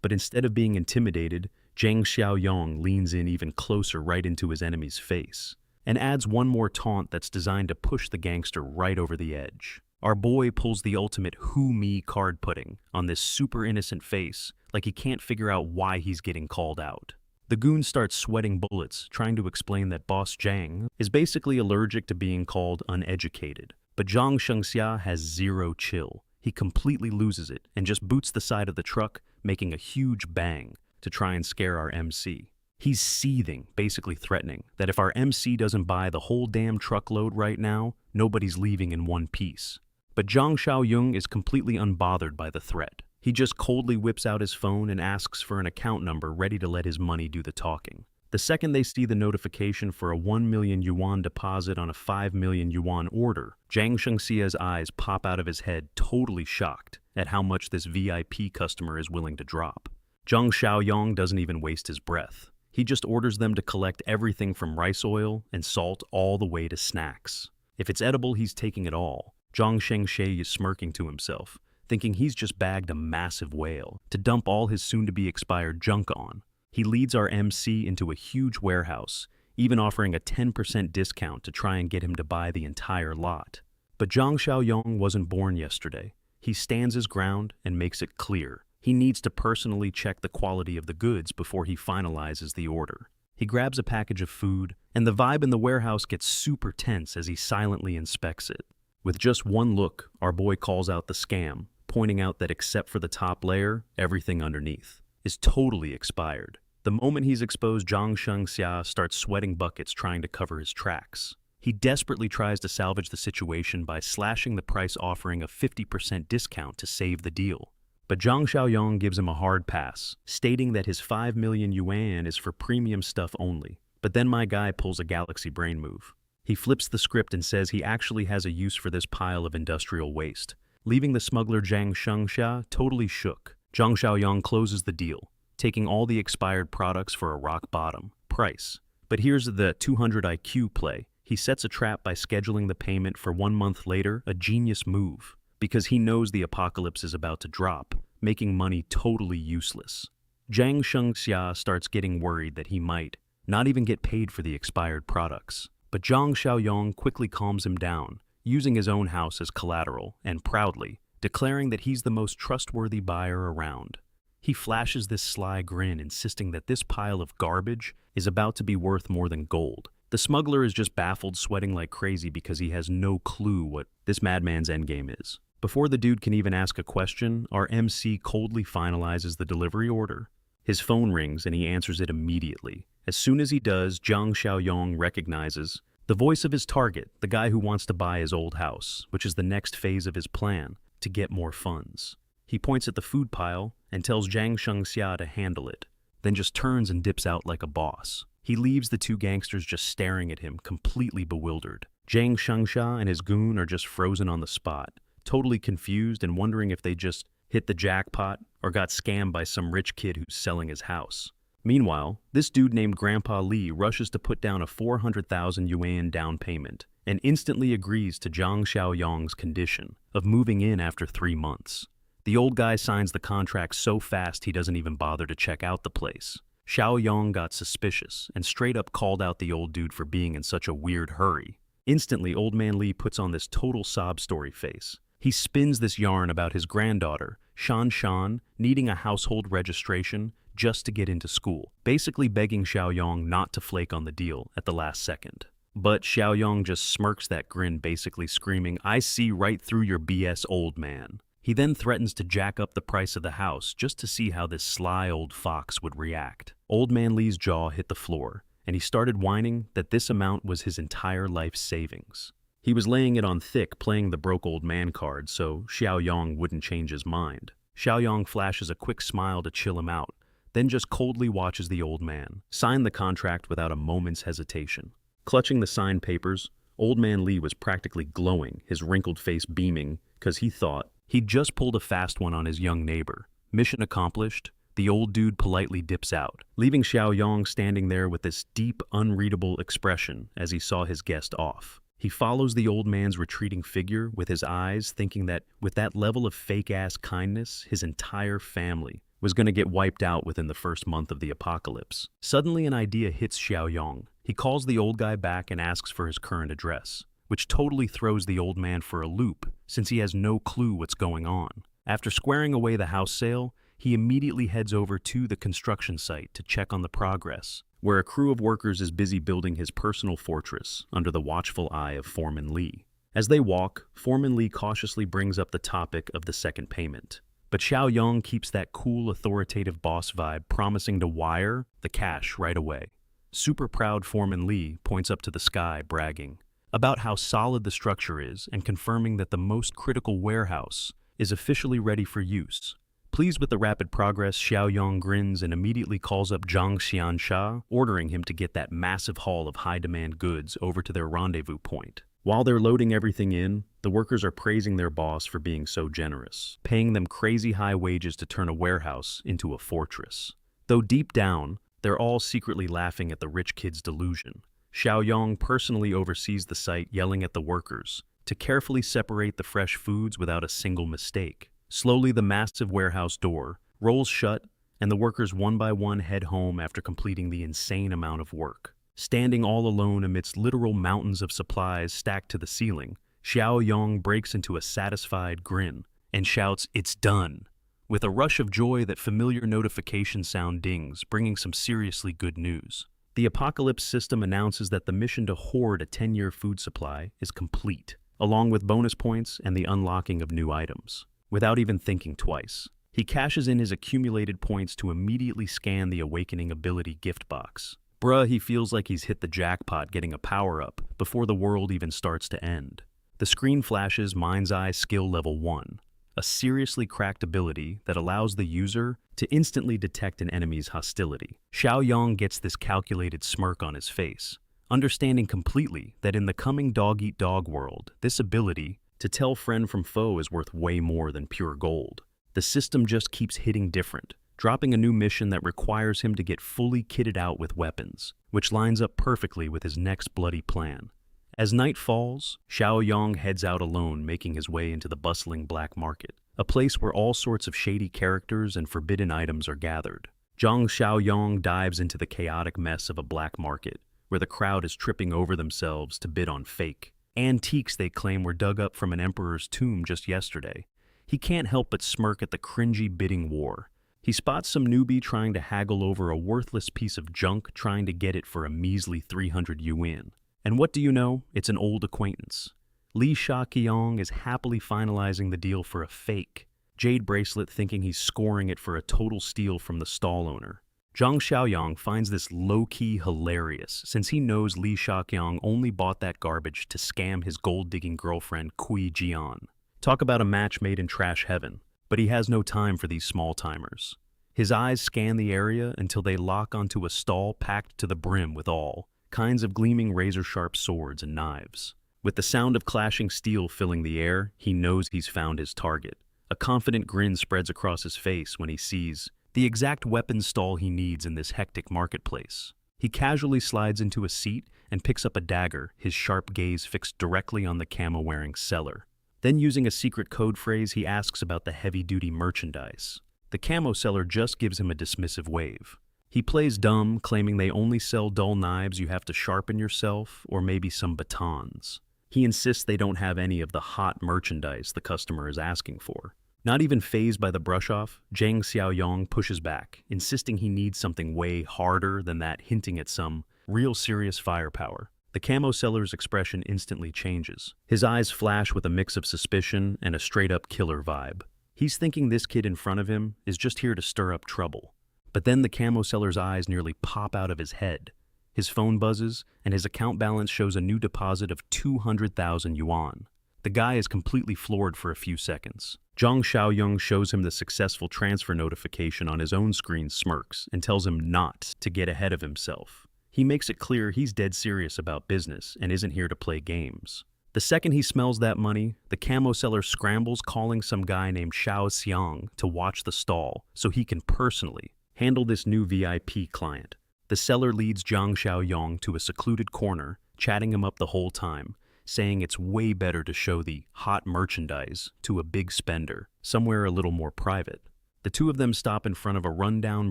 But instead of being intimidated, Zhang Xiaoyong leans in even closer right into his enemy's face and adds one more taunt that's designed to push the gangster right over the edge. Our boy pulls the ultimate who me card putting on this super innocent face, like he can't figure out why he's getting called out. The goon starts sweating bullets, trying to explain that Boss Zhang is basically allergic to being called uneducated. But Zhang Shengxia has zero chill. He completely loses it and just boots the side of the truck, making a huge bang to try and scare our MC. He's seething, basically threatening that if our MC doesn't buy the whole damn truckload right now, nobody's leaving in one piece. But Zhang Xiaoyong is completely unbothered by the threat. He just coldly whips out his phone and asks for an account number ready to let his money do the talking. The second they see the notification for a 1 million yuan deposit on a 5 million yuan order, Zhang Shengxia's eyes pop out of his head, totally shocked at how much this VIP customer is willing to drop. Zhang Xiaoyong doesn't even waste his breath. He just orders them to collect everything from rice oil and salt all the way to snacks. If it's edible, he's taking it all. Zhang Shengxie is smirking to himself, thinking he's just bagged a massive whale to dump all his soon-to-be expired junk on. He leads our MC into a huge warehouse, even offering a 10% discount to try and get him to buy the entire lot. But Zhang Xiaoyong wasn't born yesterday. He stands his ground and makes it clear. He needs to personally check the quality of the goods before he finalizes the order. He grabs a package of food, and the vibe in the warehouse gets super tense as he silently inspects it. With just one look, our boy calls out the scam, pointing out that except for the top layer, everything underneath is totally expired. The moment he's exposed, Zhang Shengxia starts sweating buckets trying to cover his tracks. He desperately tries to salvage the situation by slashing the price, offering a 50% discount to save the deal. But Zhang Xiaoyong gives him a hard pass, stating that his 5 million yuan is for premium stuff only. But then my guy pulls a galaxy brain move. He flips the script and says he actually has a use for this pile of industrial waste, leaving the smuggler Zhang Shengxia totally shook. Zhang Xiaoyong closes the deal, taking all the expired products for a rock-bottom price. But here's the 200 IQ play. He sets a trap by scheduling the payment for 1 month later, a genius move, because he knows the apocalypse is about to drop, making money totally useless. Zhang Shengxia starts getting worried that he might not even get paid for the expired products. But Zhang Xiaoyong quickly calms him down, using his own house as collateral, and proudly declaring that he's the most trustworthy buyer around. He flashes this sly grin, insisting that this pile of garbage is about to be worth more than gold. The smuggler is just baffled, sweating like crazy because he has no clue what this madman's endgame is. Before the dude can even ask a question, our MC coldly finalizes the delivery order. His phone rings and he answers it immediately. As soon as he does, Zhang Xiaoyong recognizes the voice of his target, the guy who wants to buy his old house, which is the next phase of his plan to get more funds. He points at the food pile and tells Zhang Shengxia to handle it, then just turns and dips out like a boss. He leaves the two gangsters just staring at him, completely bewildered. Zhang Shengxia and his goon are just frozen on the spot, totally confused and wondering if they just hit the jackpot or got scammed by some rich kid who's selling his house. Meanwhile, this dude named Grandpa Li rushes to put down a 400,000 yuan down payment and instantly agrees to Zhang Xiaoyong's condition of moving in after 3 months. The old guy signs the contract so fast he doesn't even bother to check out the place. Xiaoyong got suspicious and straight up called out the old dude for being in such a weird hurry. Instantly, old man Li puts on this total sob story face. He spins this yarn about his granddaughter, Shan, needing a household registration just to get into school, basically begging Xiaoyong not to flake on the deal at the last second. But Xiaoyong just smirks that grin, basically screaming, "I see right through your BS, old man." He then threatens to jack up the price of the house just to see how this sly old fox would react. Old man Li's jaw hit the floor, and he started whining that this amount was his entire life savings. He was laying it on thick, playing the broke old man card so Xiaoyong wouldn't change his mind. Xiaoyong flashes a quick smile to chill him out, then just coldly watches the old man sign the contract without a moment's hesitation. Clutching the signed papers, old man Li was practically glowing, his wrinkled face beaming, because he thought he'd just pulled a fast one on his young neighbor. Mission accomplished, the old dude politely dips out, leaving Xiaoyong standing there with this deep, unreadable expression as he saw his guest off. He follows the old man's retreating figure with his eyes, thinking that with that level of fake-ass kindness, his entire family was going to get wiped out within the first month of the apocalypse. Suddenly, an idea hits Xiaoyong. He calls the old guy back and asks for his current address, which totally throws the old man for a loop since he has no clue what's going on. After squaring away the house sale, he immediately heads over to the construction site to check on the progress, where a crew of workers is busy building his personal fortress under the watchful eye of Foreman Lee. As they walk, Foreman Lee cautiously brings up the topic of the second payment. But Xiaoyong keeps that cool, authoritative boss vibe, promising to wire the cash right away. Super proud Foreman Lee points up to the sky, bragging about how solid the structure is and confirming that the most critical warehouse is officially ready for use. Pleased with the rapid progress, Xiaoyong grins and immediately calls up Zhang Xiansha, ordering him to get that massive haul of high-demand goods over to their rendezvous point. While they're loading everything in, the workers are praising their boss for being so generous, paying them crazy high wages to turn a warehouse into a fortress. Though deep down, they're all secretly laughing at the rich kid's delusion. Xiaoyong personally oversees the site, yelling at the workers to carefully separate the fresh foods without a single mistake. Slowly, the massive warehouse door rolls shut, and the workers one by one head home after completing the insane amount of work. Standing all alone amidst literal mountains of supplies stacked to the ceiling, Xiaoyong breaks into a satisfied grin and shouts, "It's done!" with a rush of joy that familiar notification sound dings, bringing some seriously good news. The Apocalypse system announces that the mission to hoard a 10-year food supply is complete, along with bonus points and the unlocking of new items. Without even thinking twice, he cashes in his accumulated points to immediately scan the Awakening Ability gift box. Bruh, he feels like he's hit the jackpot getting a power-up before the world even starts to end. The screen flashes Mind's Eye Skill Level 1, a seriously cracked ability that allows the user to instantly detect an enemy's hostility. Xiaoyong gets this calculated smirk on his face, understanding completely that in the coming dog-eat-dog world, this ability to tell friend from foe is worth way more than pure gold. The system just keeps hitting different, dropping a new mission that requires him to get fully kitted out with weapons, which lines up perfectly with his next bloody plan. As night falls, Xiaoyong heads out alone, making his way into the bustling black market, a place where all sorts of shady characters and forbidden items are gathered. Zhang Xiaoyong dives into the chaotic mess of a black market, where the crowd is tripping over themselves to bid on fake antiques they claim were dug up from an emperor's tomb just yesterday. He can't help but smirk at the cringy bidding war. He spots some newbie trying to haggle over a worthless piece of junk, trying to get it for a measly 300 yuan. And what do you know? It's an old acquaintance. Li Shaqiang is happily finalizing the deal for a fake jade bracelet, thinking he's scoring it for a total steal from the stall owner. Zhang Xiaoyong finds this low-key hilarious, since he knows Li Shaqiang only bought that garbage to scam his gold-digging girlfriend Kui Jian. Talk about a match made in trash heaven, but he has no time for these small-timers. His eyes scan the area until they lock onto a stall packed to the brim with all kinds of gleaming razor-sharp swords and knives. With the sound of clashing steel filling the air, he knows he's found his target. A confident grin spreads across his face when he sees the exact weapon stall he needs in this hectic marketplace. He casually slides into a seat and picks up a dagger, his sharp gaze fixed directly on the camo-wearing seller. Then, using a secret code phrase, he asks about the heavy-duty merchandise. The camo seller just gives him a dismissive wave. He plays dumb, claiming they only sell dull knives you have to sharpen yourself, or maybe some batons. He insists they don't have any of the hot merchandise the customer is asking for. Not even fazed by the brush-off, Zhang Xiaoyong pushes back, insisting he needs something way harder than that, hinting at some real serious firepower. The camo seller's expression instantly changes. His eyes flash with a mix of suspicion and a straight-up killer vibe. He's thinking this kid in front of him is just here to stir up trouble. But then the camo seller's eyes nearly pop out of his head. His phone buzzes, and his account balance shows a new deposit of 200,000 yuan. The guy is completely floored for a few seconds. Zhang Xiaoyong shows him the successful transfer notification on his own screen, smirks, and tells him not to get ahead of himself. He makes it clear he's dead serious about business and isn't here to play games. The second he smells that money, the camo seller scrambles, calling some guy named Xiao Xiang to watch the stall so he can personally handle this new VIP client. The seller leads Zhang Xiaoyong to a secluded corner, chatting him up the whole time, saying it's way better to show the hot merchandise to a big spender, somewhere a little more private. The two of them stop in front of a rundown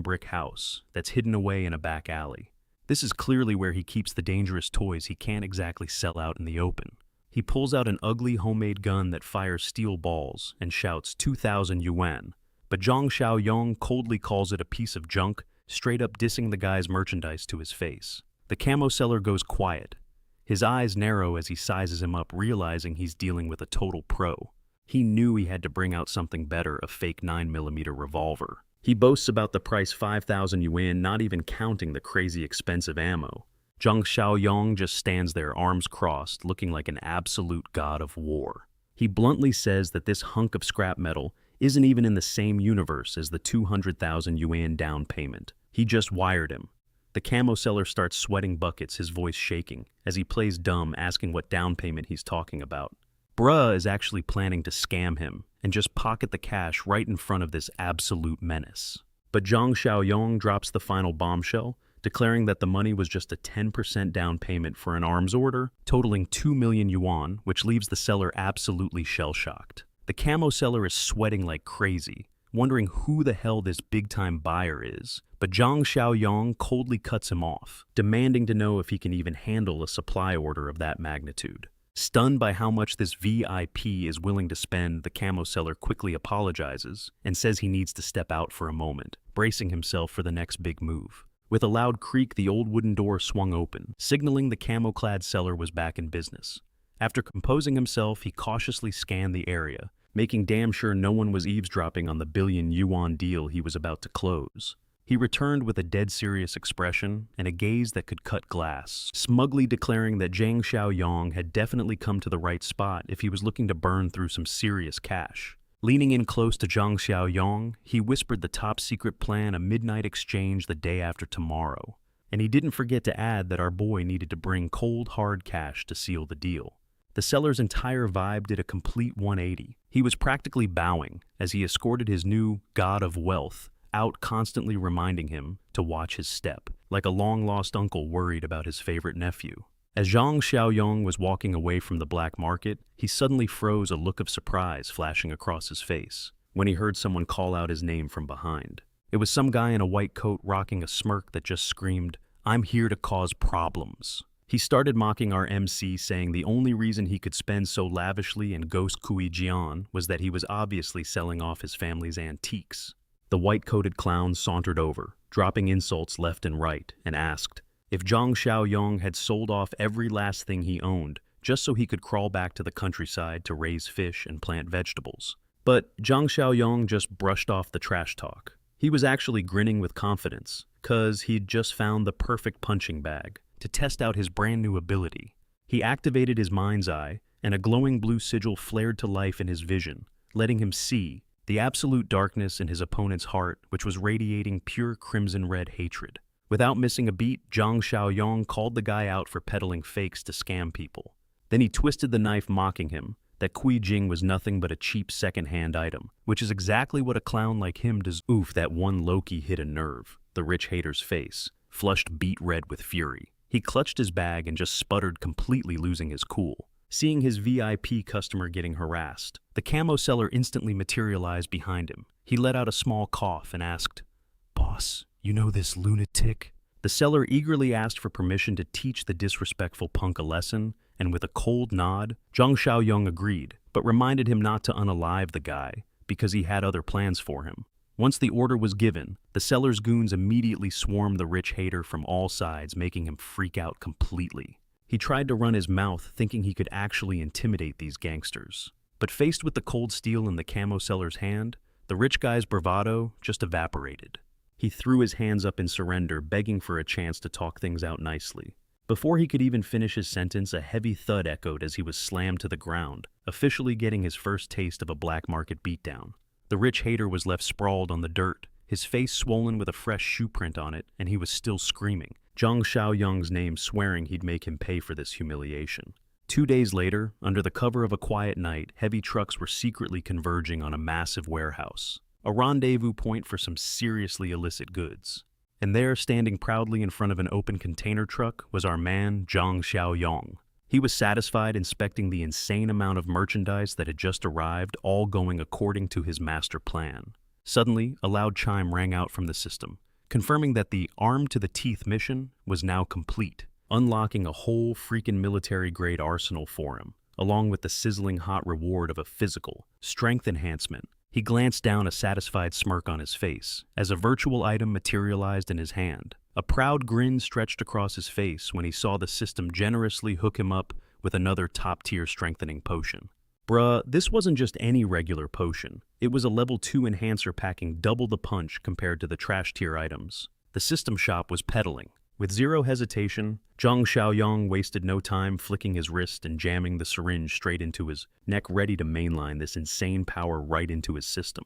brick house that's hidden away in a back alley. This is clearly where he keeps the dangerous toys he can't exactly sell out in the open. He pulls out an ugly homemade gun that fires steel balls and shouts 2,000 yuan, but Zhang Xiaoyong coldly calls it a piece of junk, straight up dissing the guy's merchandise to his face. The camo seller goes quiet. His eyes narrow as he sizes him up, realizing he's dealing with a total pro. He knew he had to bring out something better, a fake 9mm revolver. He boasts about the price 5,000 yuan, not even counting the crazy expensive ammo. Zhang Xiaoyong just stands there, arms crossed, looking like an absolute god of war. He bluntly says that this hunk of scrap metal isn't even in the same universe as the 200,000 yuan down payment. He just wired him. The camo seller starts sweating buckets, his voice shaking, as he plays dumb, asking what down payment he's talking about. Bruh is actually planning to scam him and just pocket the cash right in front of this absolute menace. But Zhang Xiaoyong drops the final bombshell, declaring that the money was just a 10% down payment for an arms order, totaling 2 million yuan, which leaves the seller absolutely shell-shocked. The camo seller is sweating like crazy, wondering who the hell this big-time buyer is, but Zhang Xiaoyong coldly cuts him off, demanding to know if he can even handle a supply order of that magnitude. Stunned by how much this VIP is willing to spend, the camo seller quickly apologizes and says he needs to step out for a moment, bracing himself for the next big move. With a loud creak, the old wooden door swung open, signaling the camo-clad seller was back in business. After composing himself, he cautiously scanned the area, making damn sure no one was eavesdropping on the billion yuan deal he was about to close. He returned with a dead serious expression and a gaze that could cut glass, smugly declaring that Zhang Xiaoyong had definitely come to the right spot if he was looking to burn through some serious cash. Leaning in close to Zhang Xiaoyong, he whispered the top-secret plan, a midnight exchange the day after tomorrow. And he didn't forget to add that our boy needed to bring cold, hard cash to seal the deal. The seller's entire vibe did a complete 180. He was practically bowing as he escorted his new god of wealth out, constantly reminding him to watch his step, like a long-lost uncle worried about his favorite nephew. As Zhang Xiaoyong was walking away from the black market, he suddenly froze, a look of surprise flashing across his face when he heard someone call out his name from behind. It was some guy in a white coat rocking a smirk that just screamed, "I'm here to cause problems." He started mocking our MC, saying the only reason he could spend so lavishly in Ghost Kui Jian was that he was obviously selling off his family's antiques. The white-coated clown sauntered over, dropping insults left and right, and asked if Zhang Xiaoyong had sold off every last thing he owned just so he could crawl back to the countryside to raise fish and plant vegetables. But Zhang Xiaoyong just brushed off the trash talk. He was actually grinning with confidence, 'cause he'd just found the perfect punching bag to test out his brand new ability. He activated his mind's eye, and a glowing blue sigil flared to life in his vision, letting him see the absolute darkness in his opponent's heart, which was radiating pure crimson-red hatred. Without missing a beat, Zhang Xiaoyong called the guy out for peddling fakes to scam people. Then he twisted the knife, mocking him that Kui Jing was nothing but a cheap second-hand item, which is exactly what a clown like him does. Oof, that one Loki hit a nerve. The rich hater's face flushed beet red with fury. He clutched his bag and just sputtered, completely losing his cool. Seeing his VIP customer getting harassed, the camo seller instantly materialized behind him. He let out a small cough and asked, "Boss, you know this lunatic?" The seller eagerly asked for permission to teach the disrespectful punk a lesson, and with a cold nod, Zhang Xiaoyong agreed, but reminded him not to unalive the guy because he had other plans for him. Once the order was given, the seller's goons immediately swarmed the rich hater from all sides, making him freak out completely. He tried to run his mouth, thinking he could actually intimidate these gangsters. But faced with the cold steel in the camo seller's hand, the rich guy's bravado just evaporated. He threw his hands up in surrender, begging for a chance to talk things out nicely. Before he could even finish his sentence, a heavy thud echoed as he was slammed to the ground, officially getting his first taste of a black market beatdown. The rich hater was left sprawled on the dirt, his face swollen with a fresh shoe print on it, and he was still screaming Zhang Xiaoyong's name, swearing he'd make him pay for this humiliation. 2 days later, under the cover of a quiet night, heavy trucks were secretly converging on a massive warehouse, a rendezvous point for some seriously illicit goods. And there, standing proudly in front of an open container truck, was our man, Zhang Xiaoyong. He was satisfied inspecting the insane amount of merchandise that had just arrived, all going according to his master plan. Suddenly, a loud chime rang out from the system, confirming that the armed-to-the-teeth mission was now complete, unlocking a whole freaking military-grade arsenal for him, along with the sizzling hot reward of a physical strength enhancement. He glanced down, a satisfied smirk on his face, as a virtual item materialized in his hand. A proud grin stretched across his face when he saw the system generously hook him up with another top-tier strengthening potion. Bruh, this wasn't just any regular potion. It was a level 2 enhancer packing double the punch compared to the trash-tier items. The system shop was peddling. With zero hesitation, Zhang Xiaoyong wasted no time flicking his wrist and jamming the syringe straight into his neck, ready to mainline this insane power right into his system.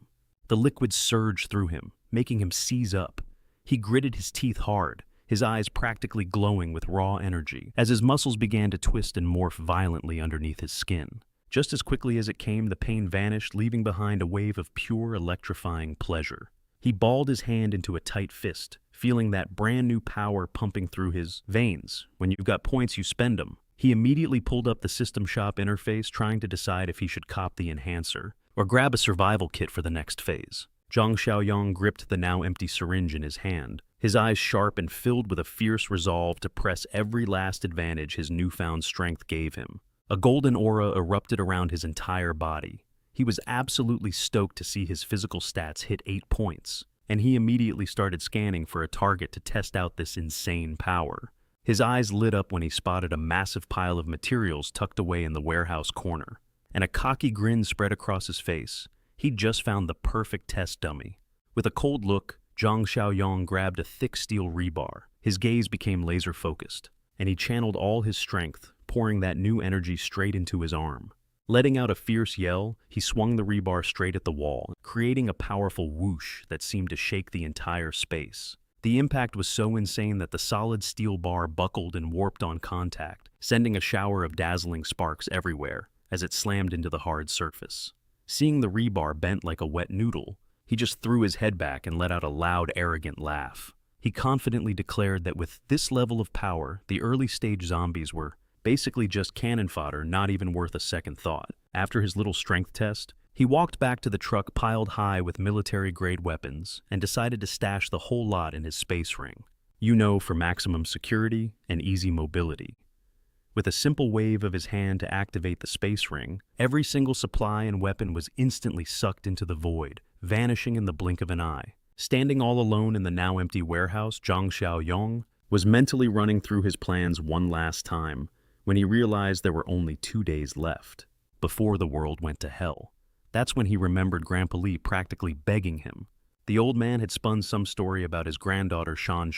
The liquid surged through him, making him seize up. He gritted his teeth hard, his eyes practically glowing with raw energy, as his muscles began to twist and morph violently underneath his skin. Just as quickly as it came, the pain vanished, leaving behind a wave of pure, electrifying pleasure. He balled his hand into a tight fist, feeling that brand new power pumping through his veins. When you've got points, you spend them. He immediately pulled up the system shop interface, trying to decide if he should cop the enhancer or grab a survival kit for the next phase. Zhang Xiaoyong gripped the now empty syringe in his hand, his eyes sharp and filled with a fierce resolve to press every last advantage his newfound strength gave him. A golden aura erupted around his entire body. He was absolutely stoked to see his physical stats hit 8 points, and he immediately started scanning for a target to test out this insane power. His eyes lit up when he spotted a massive pile of materials tucked away in the warehouse corner, and a cocky grin spread across his face. He'd just found the perfect test dummy. With a cold look, Zhang Xiaoyong grabbed a thick steel rebar. His gaze became laser-focused, and he channeled all his strength, pouring that new energy straight into his arm. Letting out a fierce yell, he swung the rebar straight at the wall, creating a powerful whoosh that seemed to shake the entire space. The impact was so insane that the solid steel bar buckled and warped on contact, sending a shower of dazzling sparks everywhere as it slammed into the hard surface. Seeing the rebar bent like a wet noodle, he just threw his head back and let out a loud, arrogant laugh. He confidently declared that with this level of power, the early-stage zombies were basically just cannon fodder, not even worth a second thought. After his little strength test, he walked back to the truck piled high with military-grade weapons and decided to stash the whole lot in his space ring. You know, for maximum security and easy mobility. With a simple wave of his hand to activate the space ring, every single supply and weapon was instantly sucked into the void, vanishing in the blink of an eye. Standing all alone in the now empty warehouse, Zhang Xiaoyong was mentally running through his plans one last time when he realized there were only 2 days left, before the world went to hell. That's when he remembered Grandpa Lee practically begging him. The old man had spun some story about his granddaughter Shan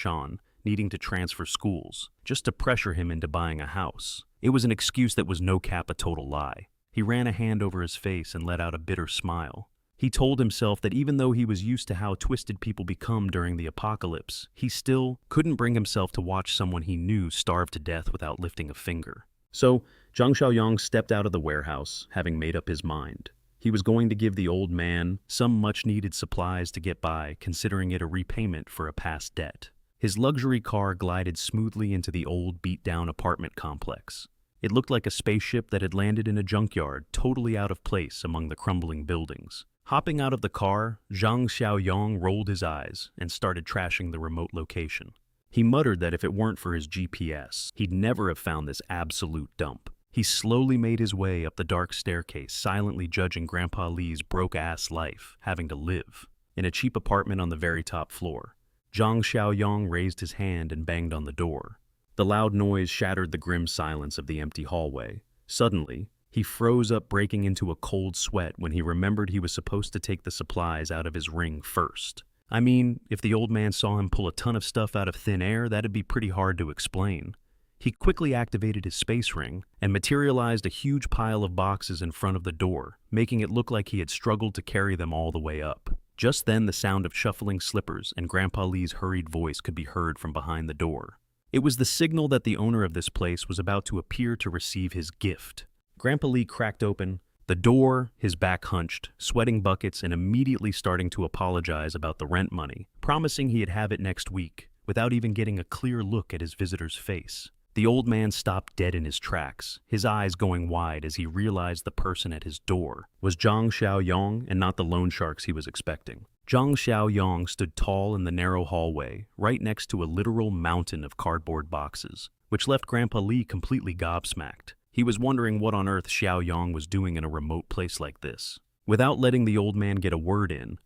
needing to transfer schools, just to pressure him into buying a house. It was an excuse that was no cap a total lie. He ran a hand over his face and let out a bitter smile. He told himself that even though he was used to how twisted people become during the apocalypse, he still couldn't bring himself to watch someone he knew starve to death without lifting a finger. So, Zhang Xiaoyong stepped out of the warehouse, having made up his mind. He was going to give the old man some much-needed supplies to get by, considering it a repayment for a past debt. His luxury car glided smoothly into the old, beat-down apartment complex. It looked like a spaceship that had landed in a junkyard, totally out of place among the crumbling buildings. Hopping out of the car, Zhang Xiaoyong rolled his eyes and started trashing the remote location. He muttered that if it weren't for his GPS, he'd never have found this absolute dump. He slowly made his way up the dark staircase, silently judging Grandpa Lee's broke-ass life, having to live in a cheap apartment on the very top floor. Zhang Xiaoyong raised his hand and banged on the door. The loud noise shattered the grim silence of the empty hallway. Suddenly, he froze up, breaking into a cold sweat when he remembered he was supposed to take the supplies out of his ring first. I mean, if the old man saw him pull a ton of stuff out of thin air, that'd be pretty hard to explain. He quickly activated his space ring and materialized a huge pile of boxes in front of the door, making it look like he had struggled to carry them all the way up. Just then, the sound of shuffling slippers and Grandpa Lee's hurried voice could be heard from behind the door. It was the signal that the owner of this place was about to appear to receive his gift. Grandpa Lee cracked open the door, his back hunched, sweating buckets, and immediately starting to apologize about the rent money, promising he'd have it next week, without even getting a clear look at his visitor's face. The old man stopped dead in his tracks, his eyes going wide as he realized the person at his door was Zhang Xiaoyong and not the loan sharks he was expecting. Zhang Xiaoyong stood tall in the narrow hallway, right next to a literal mountain of cardboard boxes, which left Grandpa Li completely gobsmacked. He was wondering what on earth Xiaoyong was doing in a remote place like this. Without letting the old man get a word in,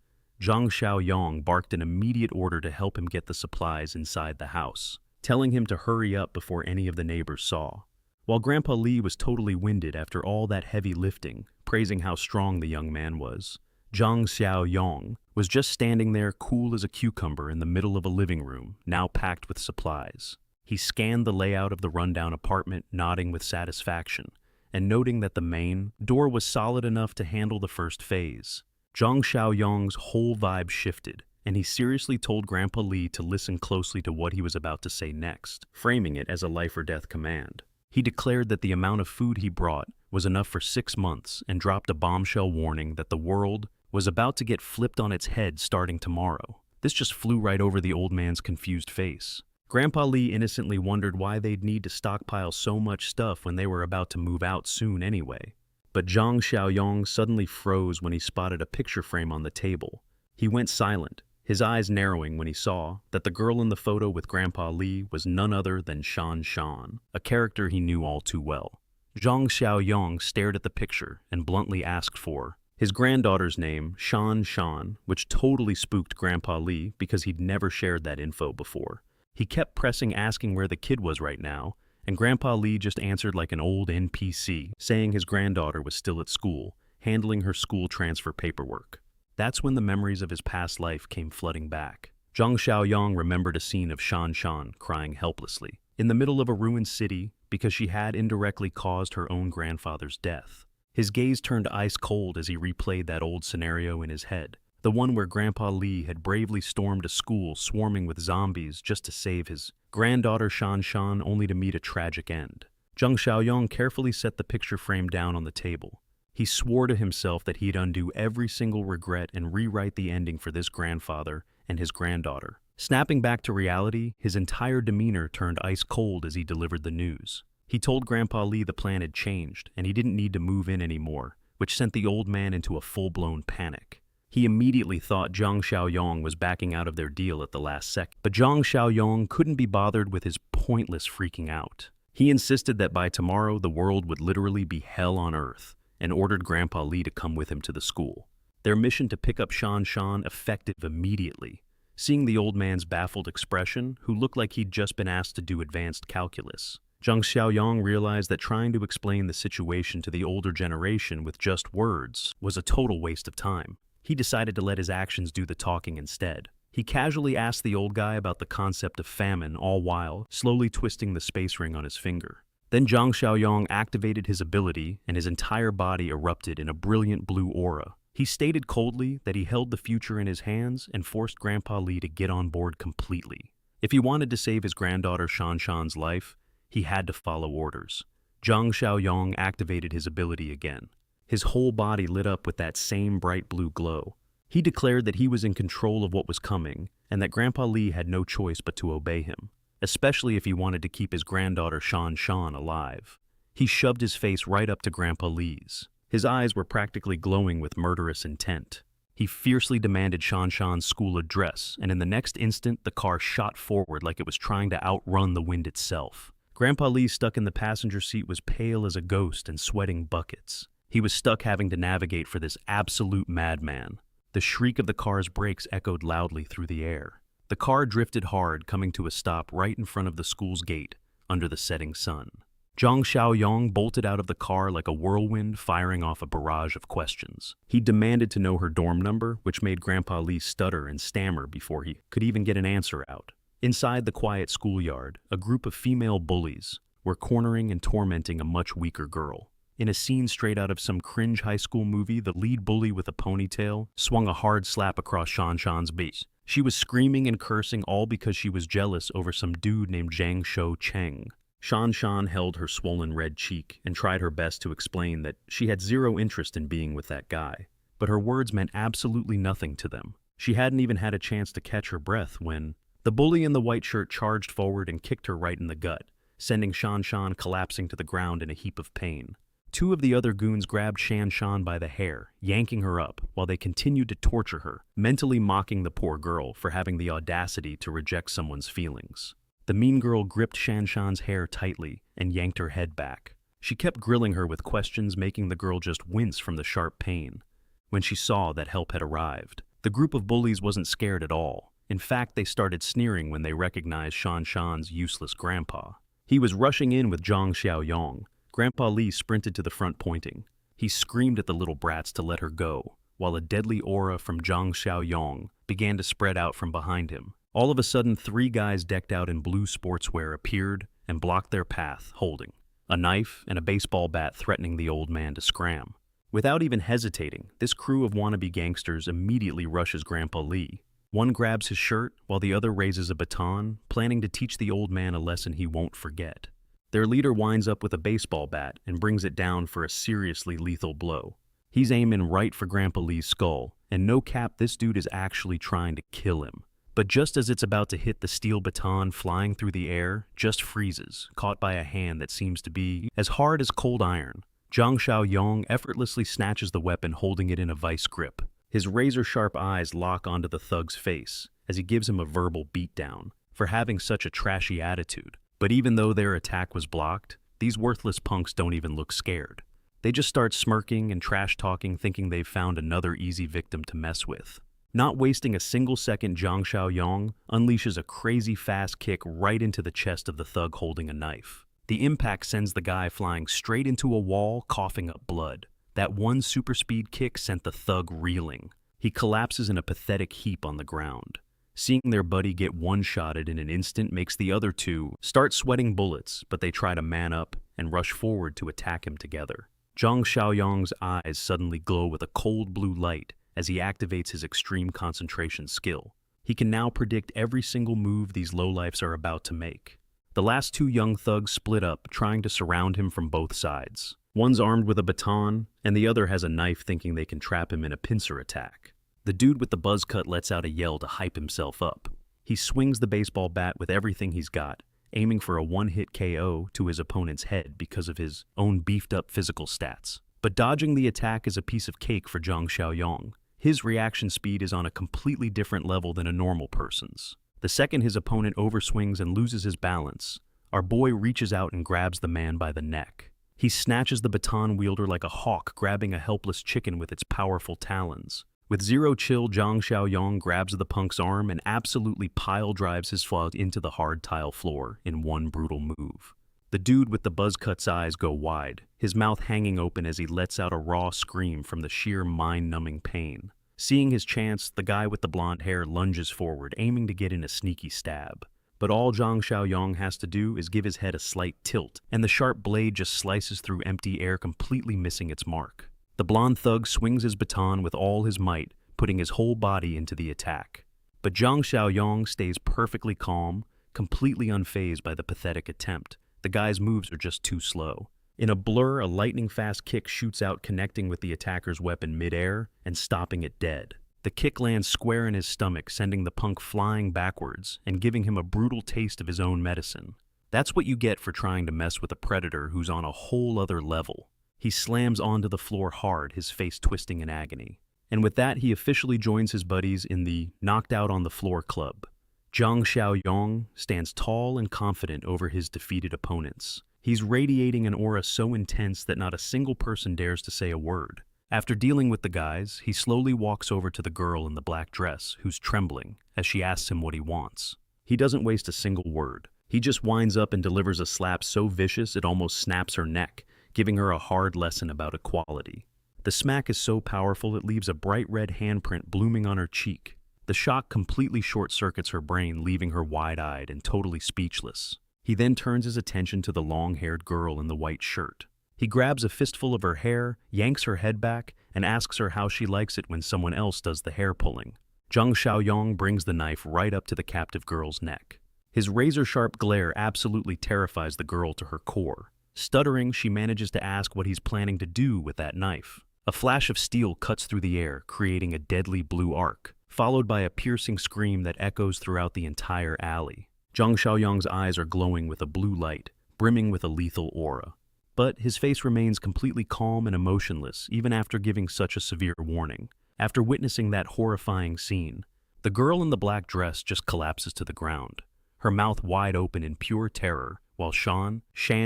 Zhang Xiaoyong barked an immediate order to help him get the supplies inside the house, telling him to hurry up before any of the neighbors saw. While Grandpa Li was totally winded after all that heavy lifting, praising how strong the young man was, Zhang Xiaoyong was just standing there cool as a cucumber in the middle of a living room, now packed with supplies. He scanned the layout of the rundown apartment, nodding with satisfaction, and noting that the main door was solid enough to handle the first phase. Zhang Xiaoyong's whole vibe shifted, and he seriously told Grandpa Li to listen closely to what he was about to say next, framing it as a life-or-death command. He declared that the amount of food he brought was enough for 6 months and dropped a bombshell warning that the world was about to get flipped on its head starting tomorrow. This just flew right over the old man's confused face. Grandpa Li innocently wondered why they'd need to stockpile so much stuff when they were about to move out soon anyway. But Zhang Xiaoyong suddenly froze when he spotted a picture frame on the table. He went silent, his eyes narrowing when he saw that the girl in the photo with Grandpa Li was none other than Shan Shan, a character he knew all too well. Zhang Xiaoyong stared at the picture and bluntly asked for his granddaughter's name, Shan Shan, which totally spooked Grandpa Li because he'd never shared that info before. He kept pressing asking where the kid was right now, and Grandpa Li just answered like an old NPC, saying his granddaughter was still at school, handling her school transfer paperwork. That's when the memories of his past life came flooding back. Zhang Xiaoyong remembered a scene of Shan Shan crying helplessly, in the middle of a ruined city because she had indirectly caused her own grandfather's death. His gaze turned ice cold as he replayed that old scenario in his head. The one where Grandpa Li had bravely stormed a school swarming with zombies just to save his granddaughter Shan Shan, only to meet a tragic end. Zhang Xiaoyong carefully set the picture frame down on the table. He swore to himself that he'd undo every single regret and rewrite the ending for this grandfather and his granddaughter. Snapping back to reality, his entire demeanor turned ice cold as he delivered the news. He told Grandpa Li the plan had changed and he didn't need to move in anymore, which sent the old man into a full-blown panic. He immediately thought Zhang Xiaoyong was backing out of their deal at the last second, but Zhang Xiaoyong couldn't be bothered with his pointless freaking out. He insisted that by tomorrow the world would literally be hell on earth, and ordered Grandpa Li to come with him to the school. Their mission to pick up Shan Shan effective immediately. Seeing the old man's baffled expression, who looked like he'd just been asked to do advanced calculus, Zhang Xiaoyong realized that trying to explain the situation to the older generation with just words was a total waste of time. He decided to let his actions do the talking instead. He casually asked the old guy about the concept of famine, all while slowly twisting the space ring on his finger. Then Zhang Xiaoyong activated his ability, and his entire body erupted in a brilliant blue aura. He stated coldly that he held the future in his hands and forced Grandpa Li to get on board completely. If he wanted to save his granddaughter Shan Shan's life, he had to follow orders. Zhang Xiaoyong activated his ability again. His whole body lit up with that same bright blue glow. He declared that he was in control of what was coming, and that Grandpa Li had no choice but to obey him, especially if he wanted to keep his granddaughter Shan Shan alive. He shoved his face right up to Grandpa Li's. His eyes were practically glowing with murderous intent. He fiercely demanded Shan Shan's school address, and in the next instant, the car shot forward like it was trying to outrun the wind itself. Grandpa Li, stuck in the passenger seat, was pale as a ghost and sweating buckets. He was stuck having to navigate for this absolute madman. The shriek of the car's brakes echoed loudly through the air. The car drifted hard, coming to a stop right in front of the school's gate, under the setting sun. Zhang Xiaoyong bolted out of the car like a whirlwind, firing off a barrage of questions. He demanded to know her dorm number, which made Grandpa Li stutter and stammer before he could even get an answer out. Inside the quiet schoolyard, a group of female bullies were cornering and tormenting a much weaker girl. In a scene straight out of some cringe high school movie, the lead bully with a ponytail swung a hard slap across Shan Shan's face. She was screaming and cursing, all because she was jealous over some dude named Zhang Shou Cheng. Shan Shan held her swollen red cheek and tried her best to explain that she had zero interest in being with that guy. But her words meant absolutely nothing to them. She hadn't even had a chance to catch her breath when the bully in the white shirt charged forward and kicked her right in the gut, sending Shan Shan collapsing to the ground in a heap of pain. Two of the other goons grabbed Shan Shan by the hair, yanking her up, while they continued to torture her, mentally mocking the poor girl for having the audacity to reject someone's feelings. The mean girl gripped Shan Shan's hair tightly and yanked her head back. She kept grilling her with questions, making the girl just wince from the sharp pain. When she saw that help had arrived, the group of bullies wasn't scared at all. In fact, they started sneering when they recognized Shan Shan's useless grandpa. He was rushing in with Zhang Xiaoyong. Grandpa Li sprinted to the front pointing. He screamed at the little brats to let her go, while a deadly aura from Zhang Xiaoyong began to spread out from behind him. All of a sudden, three guys decked out in blue sportswear appeared and blocked their path, holding a knife and a baseball bat, threatening the old man to scram. Without even hesitating, this crew of wannabe gangsters immediately rushes Grandpa Li. One grabs his shirt, while the other raises a baton, planning to teach the old man a lesson he won't forget. Their leader winds up with a baseball bat and brings it down for a seriously lethal blow. He's aiming right for Grandpa Li's skull, and no cap, this dude is actually trying to kill him. But just as it's about to hit, the steel baton flying through the air just freezes, caught by a hand that seems to be as hard as cold iron. Zhang Xiaoyong effortlessly snatches the weapon, holding it in a vice grip. His razor-sharp eyes lock onto the thug's face as he gives him a verbal beatdown for having such a trashy attitude. But even though their attack was blocked, these worthless punks don't even look scared. They just start smirking and trash-talking, thinking they've found another easy victim to mess with. Not wasting a single second, Zhang Xiaoyong unleashes a crazy fast kick right into the chest of the thug holding a knife. The impact sends the guy flying straight into a wall, coughing up blood. That one super speed kick sent the thug reeling. He collapses in a pathetic heap on the ground. Seeing their buddy get one-shotted in an instant makes the other two start sweating bullets, but they try to man up and rush forward to attack him together. Zhang Xiaoyong's eyes suddenly glow with a cold blue light as he activates his extreme concentration skill. He can now predict every single move these lowlifes are about to make. The last two young thugs split up, trying to surround him from both sides. One's armed with a baton, and the other has a knife, thinking they can trap him in a pincer attack. The dude with the buzz cut lets out a yell to hype himself up. He swings the baseball bat with everything he's got, aiming for a one-hit KO to his opponent's head because of his own beefed-up physical stats. But dodging the attack is a piece of cake for Zhang Xiaoyong. His reaction speed is on a completely different level than a normal person's. The second his opponent overswings and loses his balance, our boy reaches out and grabs the man by the neck. He snatches the baton wielder like a hawk grabbing a helpless chicken with its powerful talons. With zero chill, Zhang Xiaoyong grabs the punk's arm and absolutely pile drives his foot into the hard tile floor in one brutal move. The dude with the buzz cut's eyes go wide, his mouth hanging open as he lets out a raw scream from the sheer mind-numbing pain. Seeing his chance, the guy with the blonde hair lunges forward, aiming to get in a sneaky stab. But all Zhang Xiaoyong has to do is give his head a slight tilt, and the sharp blade just slices through empty air, completely missing its mark. The blonde thug swings his baton with all his might, putting his whole body into the attack. But Zhang Xiaoyong stays perfectly calm, completely unfazed by the pathetic attempt. The guy's moves are just too slow. In a blur, a lightning-fast kick shoots out, connecting with the attacker's weapon mid-air and stopping it dead. The kick lands square in his stomach, sending the punk flying backwards and giving him a brutal taste of his own medicine. That's what you get for trying to mess with a predator who's on a whole other level. He slams onto the floor hard, his face twisting in agony. And with that, he officially joins his buddies in the Knocked Out on the Floor Club. Zhang Xiaoyong stands tall and confident over his defeated opponents. He's radiating an aura so intense that not a single person dares to say a word. After dealing with the guys, he slowly walks over to the girl in the black dress, who's trembling, as she asks him what he wants. He doesn't waste a single word. He just winds up and delivers a slap so vicious it almost snaps her neck, giving her a hard lesson about equality. The smack is so powerful it leaves a bright red handprint blooming on her cheek. The shock completely short-circuits her brain, leaving her wide-eyed and totally speechless. He then turns his attention to the long-haired girl in the white shirt. He grabs a fistful of her hair, yanks her head back, and asks her how she likes it when someone else does the hair pulling. Zhang Xiaoyong brings the knife right up to the captive girl's neck. His razor-sharp glare absolutely terrifies the girl to her core. Stuttering, she manages to ask what he's planning to do with that knife. A flash of steel cuts through the air, creating a deadly blue arc, followed by a piercing scream that echoes throughout the entire alley. Zhang Xiaoyong's eyes are glowing with a blue light, brimming with a lethal aura. But his face remains completely calm and emotionless even after giving such a severe warning. After witnessing that horrifying scene, the girl in the black dress just collapses to the ground, her mouth wide open in pure terror, while Shan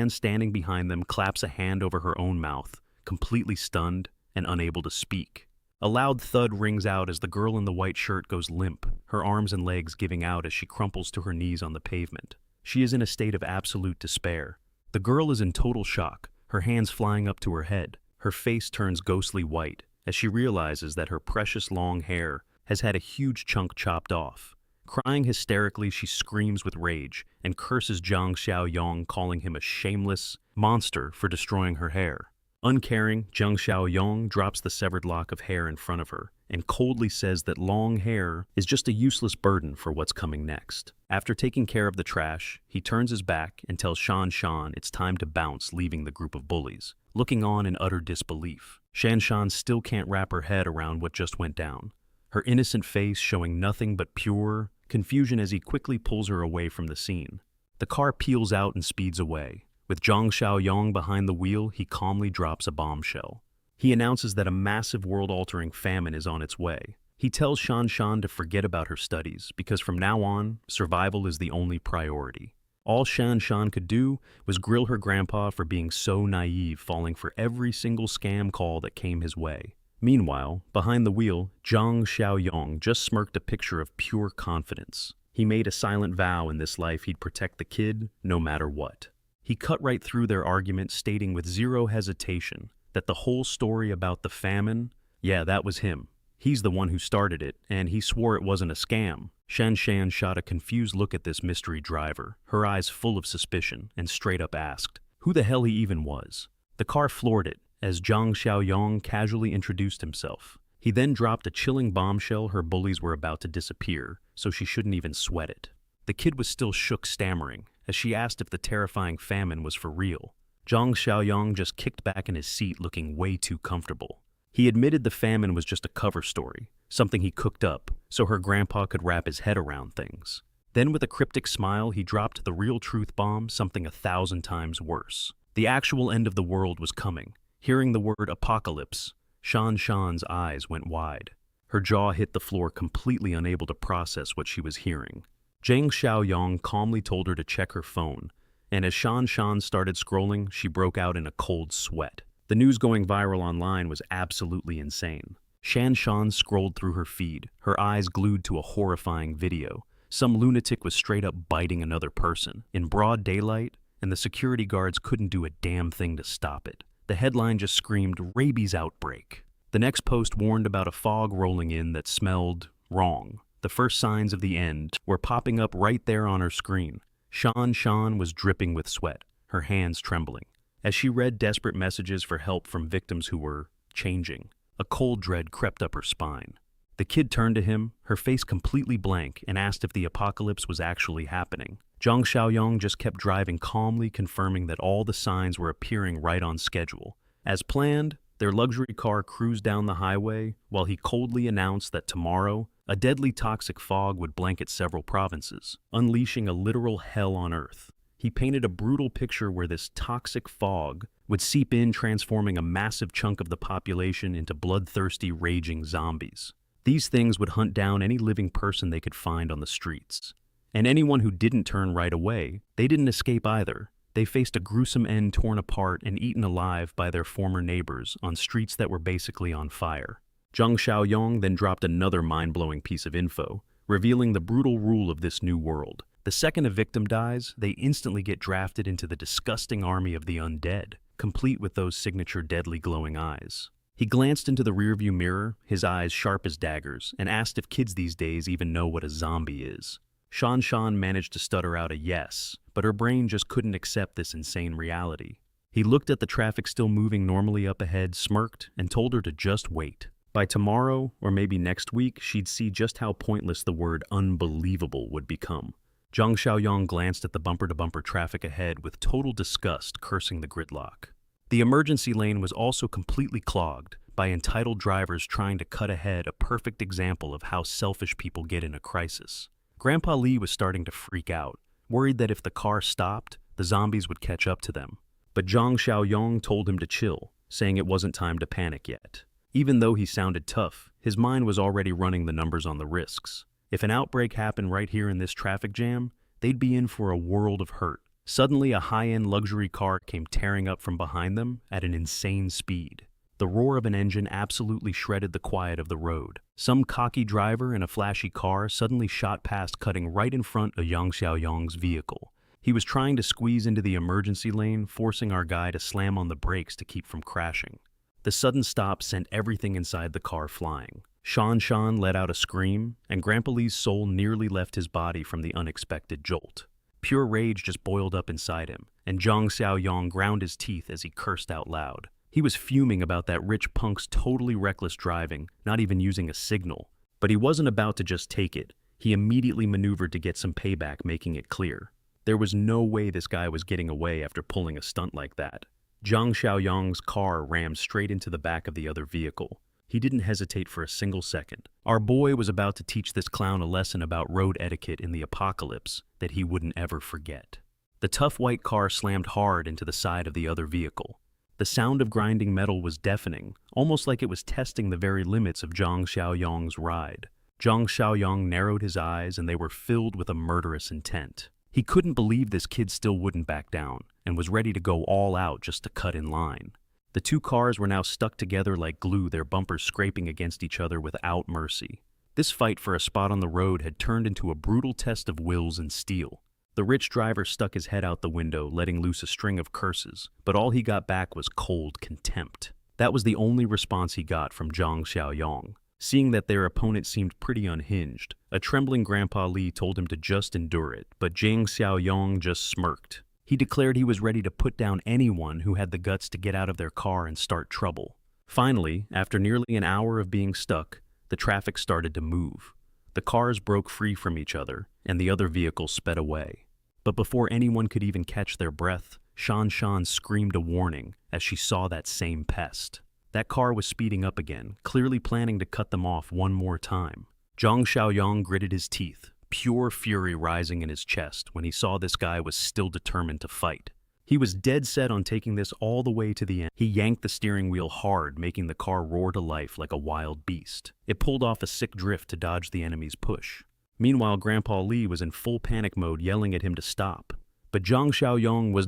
standing behind them claps a hand over her own mouth, completely stunned and unable to speak. A loud thud rings out as the girl in the white shirt goes limp, her arms and legs giving out as she crumples to her knees on the pavement. She is in a state of absolute despair. The girl is in total shock, her hands flying up to her head. Her face turns ghostly white as she realizes that her precious long hair has had a huge chunk chopped off. Crying hysterically, she screams with rage and curses Zhang Xiaoyong, calling him a shameless monster for destroying her hair. Uncaring, Zhang Xiaoyong drops the severed lock of hair in front of her and coldly says that long hair is just a useless burden for what's coming next. After taking care of the trash, he turns his back and tells Shan it's time to bounce, leaving the group of bullies. Looking on in utter disbelief, Shan still can't wrap her head around what just went down, her innocent face showing nothing but pure confusion as he quickly pulls her away from the scene. The car peels out and speeds away. With Zhang Xiaoyong behind the wheel, he calmly drops a bombshell. He announces that a massive world-altering famine is on its way. He tells Shan to forget about her studies, because from now on, survival is the only priority. All Shan could do was grill her grandpa for being so naive, falling for every single scam call that came his way. Meanwhile, behind the wheel, Zhang Xiaoyong just smirked a picture of pure confidence. He made a silent vow in this life he'd protect the kid no matter what. He cut right through their argument, stating with zero hesitation that the whole story about the famine, yeah, that was him. He's the one who started it, and he swore it wasn't a scam. Shan shot a confused look at this mystery driver, her eyes full of suspicion, and straight up asked who the hell he even was. The car floored it as Zhang Xiaoyong casually introduced himself. He then dropped a chilling bombshell her bullies were about to disappear, so she shouldn't even sweat it. The kid was still shook, stammering, as she asked if the terrifying famine was for real. Zhang Xiaoyong just kicked back in his seat, looking way too comfortable. He admitted the famine was just a cover story, something he cooked up so her grandpa could wrap his head around things. Then with a cryptic smile, he dropped the real truth bomb, something 1,000 times worse. The actual end of the world was coming. Hearing the word apocalypse, Shan's eyes went wide. Her jaw hit the floor, completely unable to process what she was hearing. Zhang Xiaoyong calmly told her to check her phone, and as Shan started scrolling, she broke out in a cold sweat. The news going viral online was absolutely insane. Shan scrolled through her feed, her eyes glued to a horrifying video. Some lunatic was straight up biting another person in broad daylight, and the security guards couldn't do a damn thing to stop it. The headline just screamed, "Rabies outbreak." The next post warned about a fog rolling in that smelled wrong. The first signs of the end were popping up right there on her screen. Shan was dripping with sweat, her hands trembling. As she read desperate messages for help from victims who were changing, a cold dread crept up her spine. The kid turned to him, her face completely blank, and asked if the apocalypse was actually happening. Zhang Xiaoyong just kept driving calmly, confirming that all the signs were appearing right on schedule. As planned, their luxury car cruised down the highway while he coldly announced that tomorrow, a deadly toxic fog would blanket several provinces, unleashing a literal hell on Earth. He painted a brutal picture where this toxic fog would seep in, transforming a massive chunk of the population into bloodthirsty, raging zombies. These things would hunt down any living person they could find on the streets. And anyone who didn't turn right away, they didn't escape either. They faced a gruesome end, torn apart and eaten alive by their former neighbors on streets that were basically on fire. Zhang Xiaoyong then dropped another mind-blowing piece of info, revealing the brutal rule of this new world. The second a victim dies, they instantly get drafted into the disgusting army of the undead, complete with those signature deadly glowing eyes. He glanced into the rearview mirror, his eyes sharp as daggers, and asked if kids these days even know what a zombie is. Shan managed to stutter out a yes, but her brain just couldn't accept this insane reality. He looked at the traffic still moving normally up ahead, smirked, and told her to just wait. By tomorrow, or maybe next week, she'd see just how pointless the word unbelievable would become. Zhang Xiaoyong glanced at the bumper-to-bumper traffic ahead with total disgust, cursing the gridlock. The emergency lane was also completely clogged by entitled drivers trying to cut ahead, a perfect example of how selfish people get in a crisis. Grandpa Lee was starting to freak out, worried that if the car stopped, the zombies would catch up to them. But Zhang Xiaoyong told him to chill, saying it wasn't time to panic yet. Even though he sounded tough, his mind was already running the numbers on the risks. If an outbreak happened right here in this traffic jam, they'd be in for a world of hurt. Suddenly, a high-end luxury car came tearing up from behind them at an insane speed. The roar of an engine absolutely shredded the quiet of the road. Some cocky driver in a flashy car suddenly shot past, cutting right in front of Yang Xiaoyong's vehicle. He was trying to squeeze into the emergency lane, forcing our guy to slam on the brakes to keep from crashing. The sudden stop sent everything inside the car flying. Shan let out a scream, and Grandpa Lee's soul nearly left his body from the unexpected jolt. Pure rage just boiled up inside him, and Zhang Xiaoyong ground his teeth as he cursed out loud. He was fuming about that rich punk's totally reckless driving, not even using a signal. But he wasn't about to just take it. He immediately maneuvered to get some payback, making it clear. There was no way this guy was getting away after pulling a stunt like that. Zhang Xiaoyong's car rammed straight into the back of the other vehicle. He didn't hesitate for a single second. Our boy was about to teach this clown a lesson about road etiquette in the apocalypse that he wouldn't ever forget. The tough white car slammed hard into the side of the other vehicle. The sound of grinding metal was deafening, almost like it was testing the very limits of Zhang Xiaoyong's ride. Zhang Xiaoyong narrowed his eyes, and they were filled with a murderous intent. He couldn't believe this kid still wouldn't back down, and was ready to go all out just to cut in line. The two cars were now stuck together like glue, their bumpers scraping against each other without mercy. This fight for a spot on the road had turned into a brutal test of wills and steel. The rich driver stuck his head out the window, letting loose a string of curses, but all he got back was cold contempt. That was the only response he got from Zhang Xiaoyong. Seeing that their opponent seemed pretty unhinged, a trembling Grandpa Lee told him to just endure it, but Zhang Xiaoyong just smirked. He declared he was ready to put down anyone who had the guts to get out of their car and start trouble. Finally, after nearly an hour of being stuck, the traffic started to move. The cars broke free from each other, and the other vehicles sped away. But before anyone could even catch their breath, Shan screamed a warning as she saw that same pest. That car was speeding up again, clearly planning to cut them off one more time. Zhang Xiaoyong gritted his teeth, pure fury rising in his chest when he saw this guy was still determined to fight. He was dead set on taking this all the way to the end. He yanked the steering wheel hard, making the car roar to life like a wild beast. It pulled off a sick drift to dodge the enemy's push. Meanwhile, Grandpa Lee was in full panic mode, yelling at him to stop. But Zhang Xiaoyong was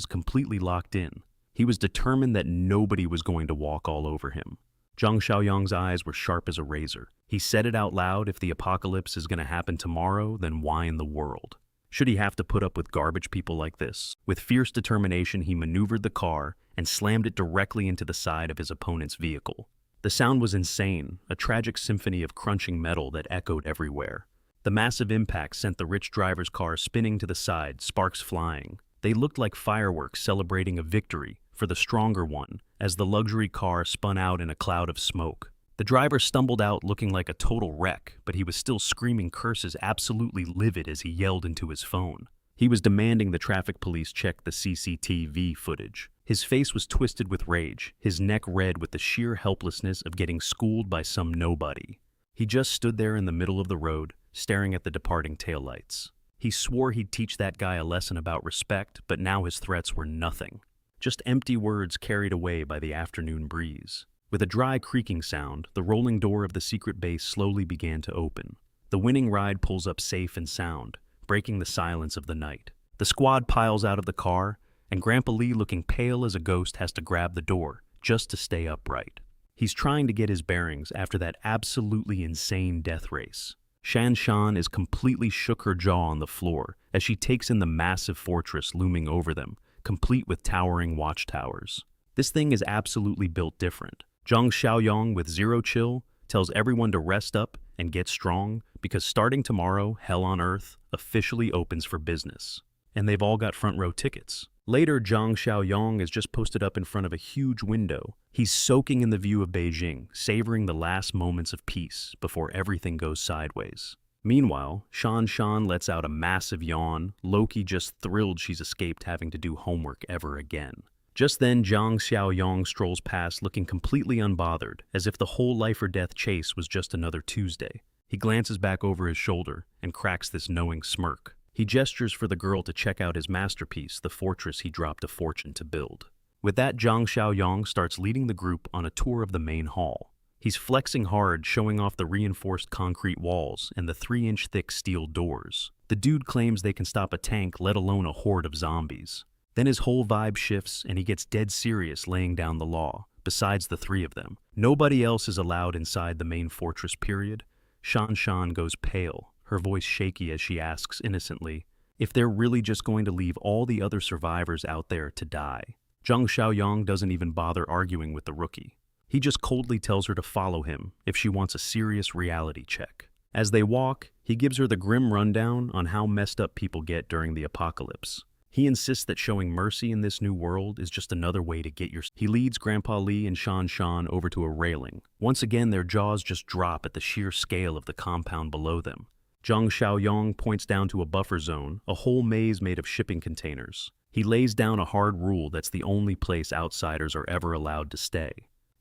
completely locked in. He was determined that nobody was going to walk all over him. Zhang Xiaoyong's eyes were sharp as a razor. He said it out loud: if the apocalypse is going to happen tomorrow, then why in the world? Should he have to put up with garbage people like this? With fierce determination, he maneuvered the car and slammed it directly into the side of his opponent's vehicle. The sound was insane, a tragic symphony of crunching metal that echoed everywhere. The massive impact sent the rich driver's car spinning to the side, sparks flying. They looked like fireworks celebrating a victory for the stronger one as the luxury car spun out in a cloud of smoke. The driver stumbled out looking like a total wreck, but he was still screaming curses, absolutely livid as he yelled into his phone. He was demanding the traffic police check the CCTV footage. His face was twisted with rage, his neck red with the sheer helplessness of getting schooled by some nobody. He just stood there in the middle of the road, staring at the departing taillights. He swore he'd teach that guy a lesson about respect, but now his threats were nothing. Just empty words carried away by the afternoon breeze. With a dry creaking sound, the rolling door of the secret base slowly began to open. The winning ride pulls up safe and sound, breaking the silence of the night. The squad piles out of the car, and Grandpa Lee, looking pale as a ghost, has to grab the door just to stay upright. He's trying to get his bearings after that absolutely insane death race. Shan is completely shook her jaw on the floor as she takes in the massive fortress looming over them, complete with towering watchtowers. This thing is absolutely built different. Zhang Xiaoyong, with zero chill, tells everyone to rest up and get strong because starting tomorrow, Hell on Earth officially opens for business. And they've all got front row tickets. Later, Zhang Xiaoyong is just posted up in front of a huge window. He's soaking in the view of Beijing, savoring the last moments of peace before everything goes sideways. Meanwhile, Shan lets out a massive yawn, Loki just thrilled she's escaped having to do homework ever again. Just then, Zhang Xiaoyong strolls past looking completely unbothered, as if the whole life or death chase was just another Tuesday. He glances back over his shoulder and cracks this knowing smirk. He gestures for the girl to check out his masterpiece, the fortress he dropped a fortune to build. With that, Zhang Xiaoyang starts leading the group on a tour of the main hall. He's flexing hard, showing off the reinforced concrete walls and the 3-inch thick steel doors. The dude claims they can stop a tank, let alone a horde of zombies. Then his whole vibe shifts and he gets dead serious, laying down the law. Besides the three of them, nobody else is allowed inside the main fortress, period. Shan Shan goes pale, her voice shaky as she asks innocently if they're really just going to leave all the other survivors out there to die. Zhang Xiaoyang doesn't even bother arguing with the rookie. He just coldly tells her to follow him if she wants a serious reality check. As they walk, he gives her the grim rundown on how messed up people get during the apocalypse. He insists that showing mercy in this new world is just another way to get your... He leads Grandpa Li and Shan Shan over to a railing. Once again, their jaws just drop at the sheer scale of the compound below them. Zhang Xiaoyang points down to a buffer zone, a whole maze made of shipping containers. He lays down a hard rule that's the only place outsiders are ever allowed to stay.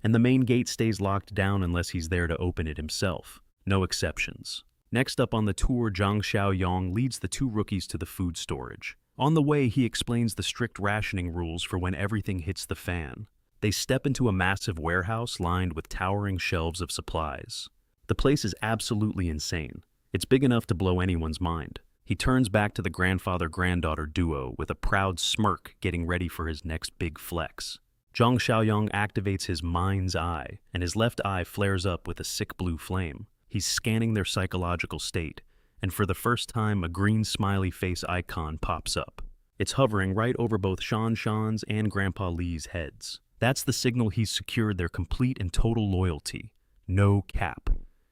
And the main gate stays locked down unless he's there to open it himself. No exceptions. Next up on the tour, Zhang Xiaoyang leads the two rookies to the food storage. On the way, he explains the strict rationing rules for when everything hits the fan. They step into a massive warehouse lined with towering shelves of supplies. The place is absolutely insane. It's big enough to blow anyone's mind. He turns back to the grandfather-granddaughter duo with a proud smirk, getting ready for his next big flex. Zhang Xiaoyang activates his mind's eye, and his left eye flares up with a sick blue flame. He's scanning their psychological state, and for the first time, a green smiley face icon pops up. It's hovering right over both Shan Shan's and Grandpa Li's heads. That's the signal he's secured their complete and total loyalty. No cap.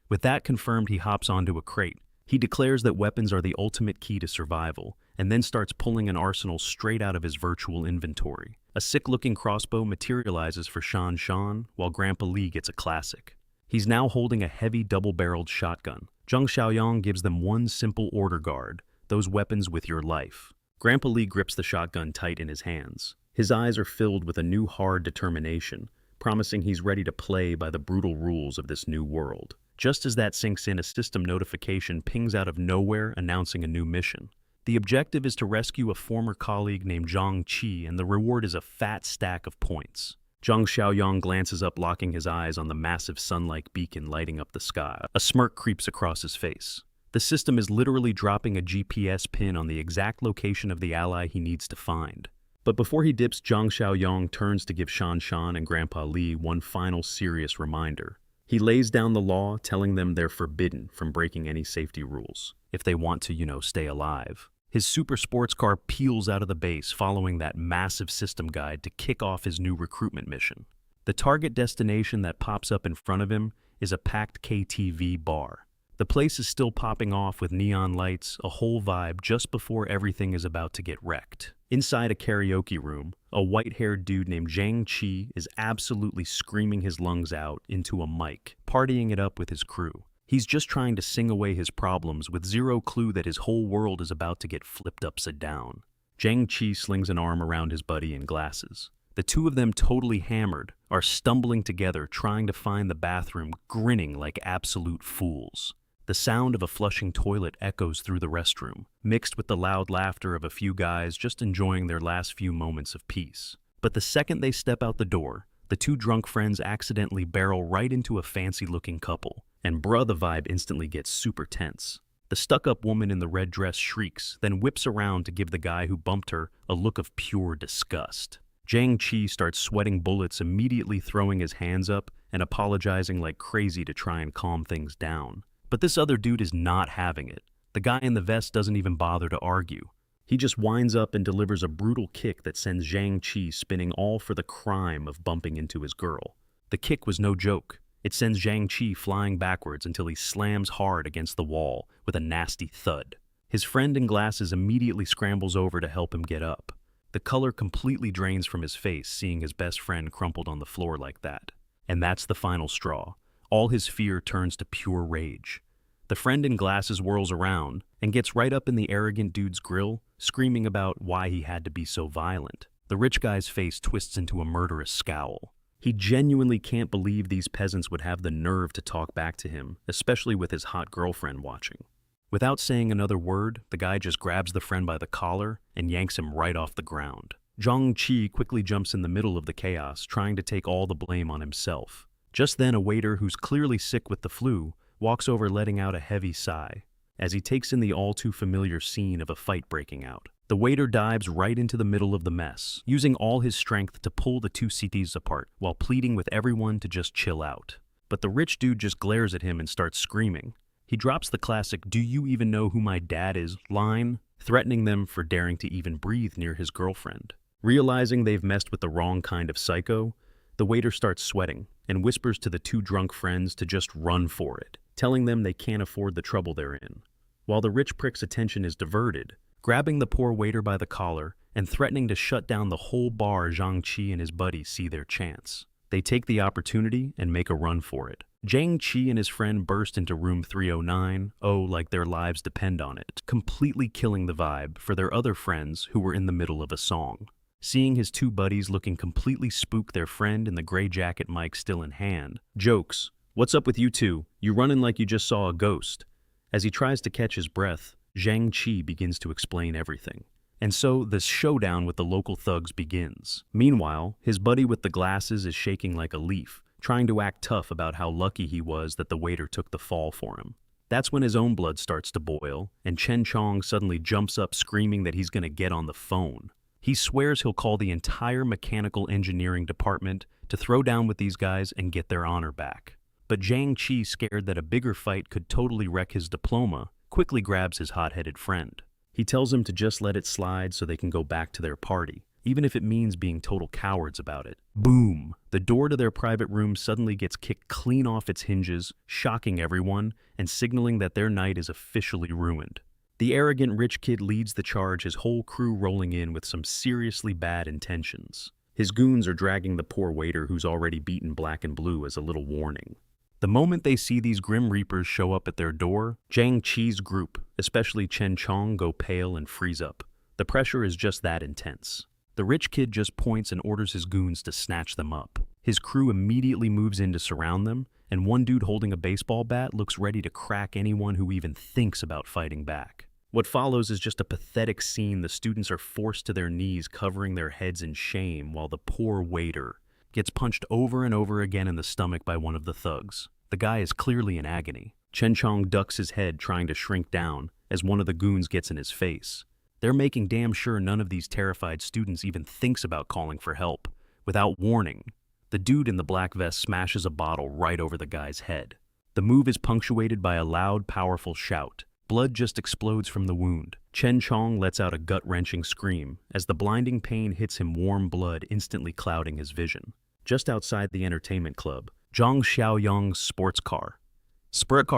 With that confirmed, he hops onto a crate. He declares that weapons are the ultimate key to survival, and then starts pulling an arsenal straight out of his virtual inventory. A sick-looking crossbow materializes for Shan Shan, while Grandpa Li gets a classic. He's now holding a heavy double-barreled shotgun. Zhang Xiaoyang gives them one simple order guard: those weapons with your life. Grandpa Li grips the shotgun tight in his hands. His eyes are filled with a new hard determination, promising he's ready to play by the brutal rules of this new world. Just as that sinks in, a system notification pings out of nowhere announcing a new mission. The objective is to rescue a former colleague named Zhang Qi, and the reward is a fat stack of points. Zhang Xiaoyang glances up, locking his eyes on the massive sun-like beacon lighting up the sky. A smirk creeps across his face. The system is literally dropping a GPS pin on the exact location of the ally he needs to find. But before he dips, Zhang Xiaoyang turns to give Shan Shan and Grandpa Li one final serious reminder. He lays down the law, telling them they're forbidden from breaking any safety rules if they want to, stay alive. His super sports car peels out of the base, following that massive system guide to kick off his new recruitment mission. The target destination that pops up in front of him is a packed KTV bar. The place is still popping off with neon lights, a whole vibe just before everything is about to get wrecked. Inside a karaoke room, a white-haired dude named Zhang Qi is absolutely screaming his lungs out into a mic, partying it up with his crew. He's just trying to sing away his problems with zero clue that his whole world is about to get flipped upside down. Zhang Qi slings an arm around his buddy in glasses. The two of them, totally hammered, are stumbling together trying to find the bathroom, grinning like absolute fools. The sound of a flushing toilet echoes through the restroom, mixed with the loud laughter of a few guys just enjoying their last few moments of peace. But the second they step out the door, the two drunk friends accidentally barrel right into a fancy-looking couple, and the vibe instantly gets super tense. The stuck-up woman in the red dress shrieks, then whips around to give the guy who bumped her a look of pure disgust. Zhang Qi starts sweating bullets, immediately throwing his hands up and apologizing like crazy to try and calm things down. But this other dude is not having it. The guy in the vest doesn't even bother to argue. He just winds up and delivers a brutal kick that sends Zhang Qi spinning, all for the crime of bumping into his girl. The kick was no joke. It sends Zhang Qi flying backwards until he slams hard against the wall with a nasty thud. His friend in glasses immediately scrambles over to help him get up. The color completely drains from his face, seeing his best friend crumpled on the floor like that. And that's the final straw. All his fear turns to pure rage. The friend in glasses whirls around and gets right up in the arrogant dude's grill, screaming about why he had to be so violent. The rich guy's face twists into a murderous scowl. He genuinely can't believe these peasants would have the nerve to talk back to him, especially with his hot girlfriend watching. Without saying another word, the guy just grabs the friend by the collar and yanks him right off the ground. Zhang Qi quickly jumps in the middle of the chaos, trying to take all the blame on himself. Just then, a waiter who's clearly sick with the flu walks over, letting out a heavy sigh as he takes in the all-too-familiar scene of a fight breaking out. The waiter dives right into the middle of the mess, using all his strength to pull the two cities apart while pleading with everyone to just chill out. But the rich dude just glares at him and starts screaming. He drops the classic "Do you even know who my dad is?" line, threatening them for daring to even breathe near his girlfriend. Realizing they've messed with the wrong kind of psycho, the waiter starts sweating and whispers to the two drunk friends to just run for it, telling them they can't afford the trouble they're in. While the rich prick's attention is diverted, grabbing the poor waiter by the collar and threatening to shut down the whole bar, Zhang Qi and his buddy see their chance. They take the opportunity and make a run for it. Zhang Qi and his friend burst into room 309, like their lives depend on it, completely killing the vibe for their other friends who were in the middle of a song. Seeing his two buddies looking completely spooked, their friend in the gray jacket mic still in hand, jokes, "What's up with you two? You running like you just saw a ghost?" As he tries to catch his breath, Zhang Qi begins to explain everything. And so this showdown with the local thugs begins. Meanwhile, his buddy with the glasses is shaking like a leaf, trying to act tough about how lucky he was that the waiter took the fall for him. That's when his own blood starts to boil, and Chen Chong suddenly jumps up screaming that he's gonna get on the phone. He swears he'll call the entire mechanical engineering department to throw down with these guys and get their honor back. But Zhang Qi, scared that a bigger fight could totally wreck his diploma, quickly grabs his hot-headed friend. He tells him to just let it slide so they can go back to their party, even if it means being total cowards about it. Boom! The door to their private room suddenly gets kicked clean off its hinges, shocking everyone and signaling that their night is officially ruined. The arrogant rich kid leads the charge, his whole crew rolling in with some seriously bad intentions. His goons are dragging the poor waiter who's already beaten black and blue as a little warning. The moment they see these grim reapers show up at their door, Zhang Qi's group, especially Chen Chong, go pale and freeze up. The pressure is just that intense. The rich kid just points and orders his goons to snatch them up. His crew immediately moves in to surround them, and one dude holding a baseball bat looks ready to crack anyone who even thinks about fighting back. What follows is just a pathetic scene. The students are forced to their knees, covering their heads in shame, while the poor waiter gets punched over and over again in the stomach by one of the thugs. The guy is clearly in agony. Chen Chong ducks his head, trying to shrink down, as one of the goons gets in his face. They're making damn sure none of these terrified students even thinks about calling for help. Without warning, the dude in the black vest smashes a bottle right over the guy's head. The move is punctuated by a loud, powerful shout. Blood just explodes from the wound. Chen Chong lets out a gut-wrenching scream as the blinding pain hits him, warm blood instantly clouding his vision. Just outside the entertainment club, Zhang Xiaoyang's sports car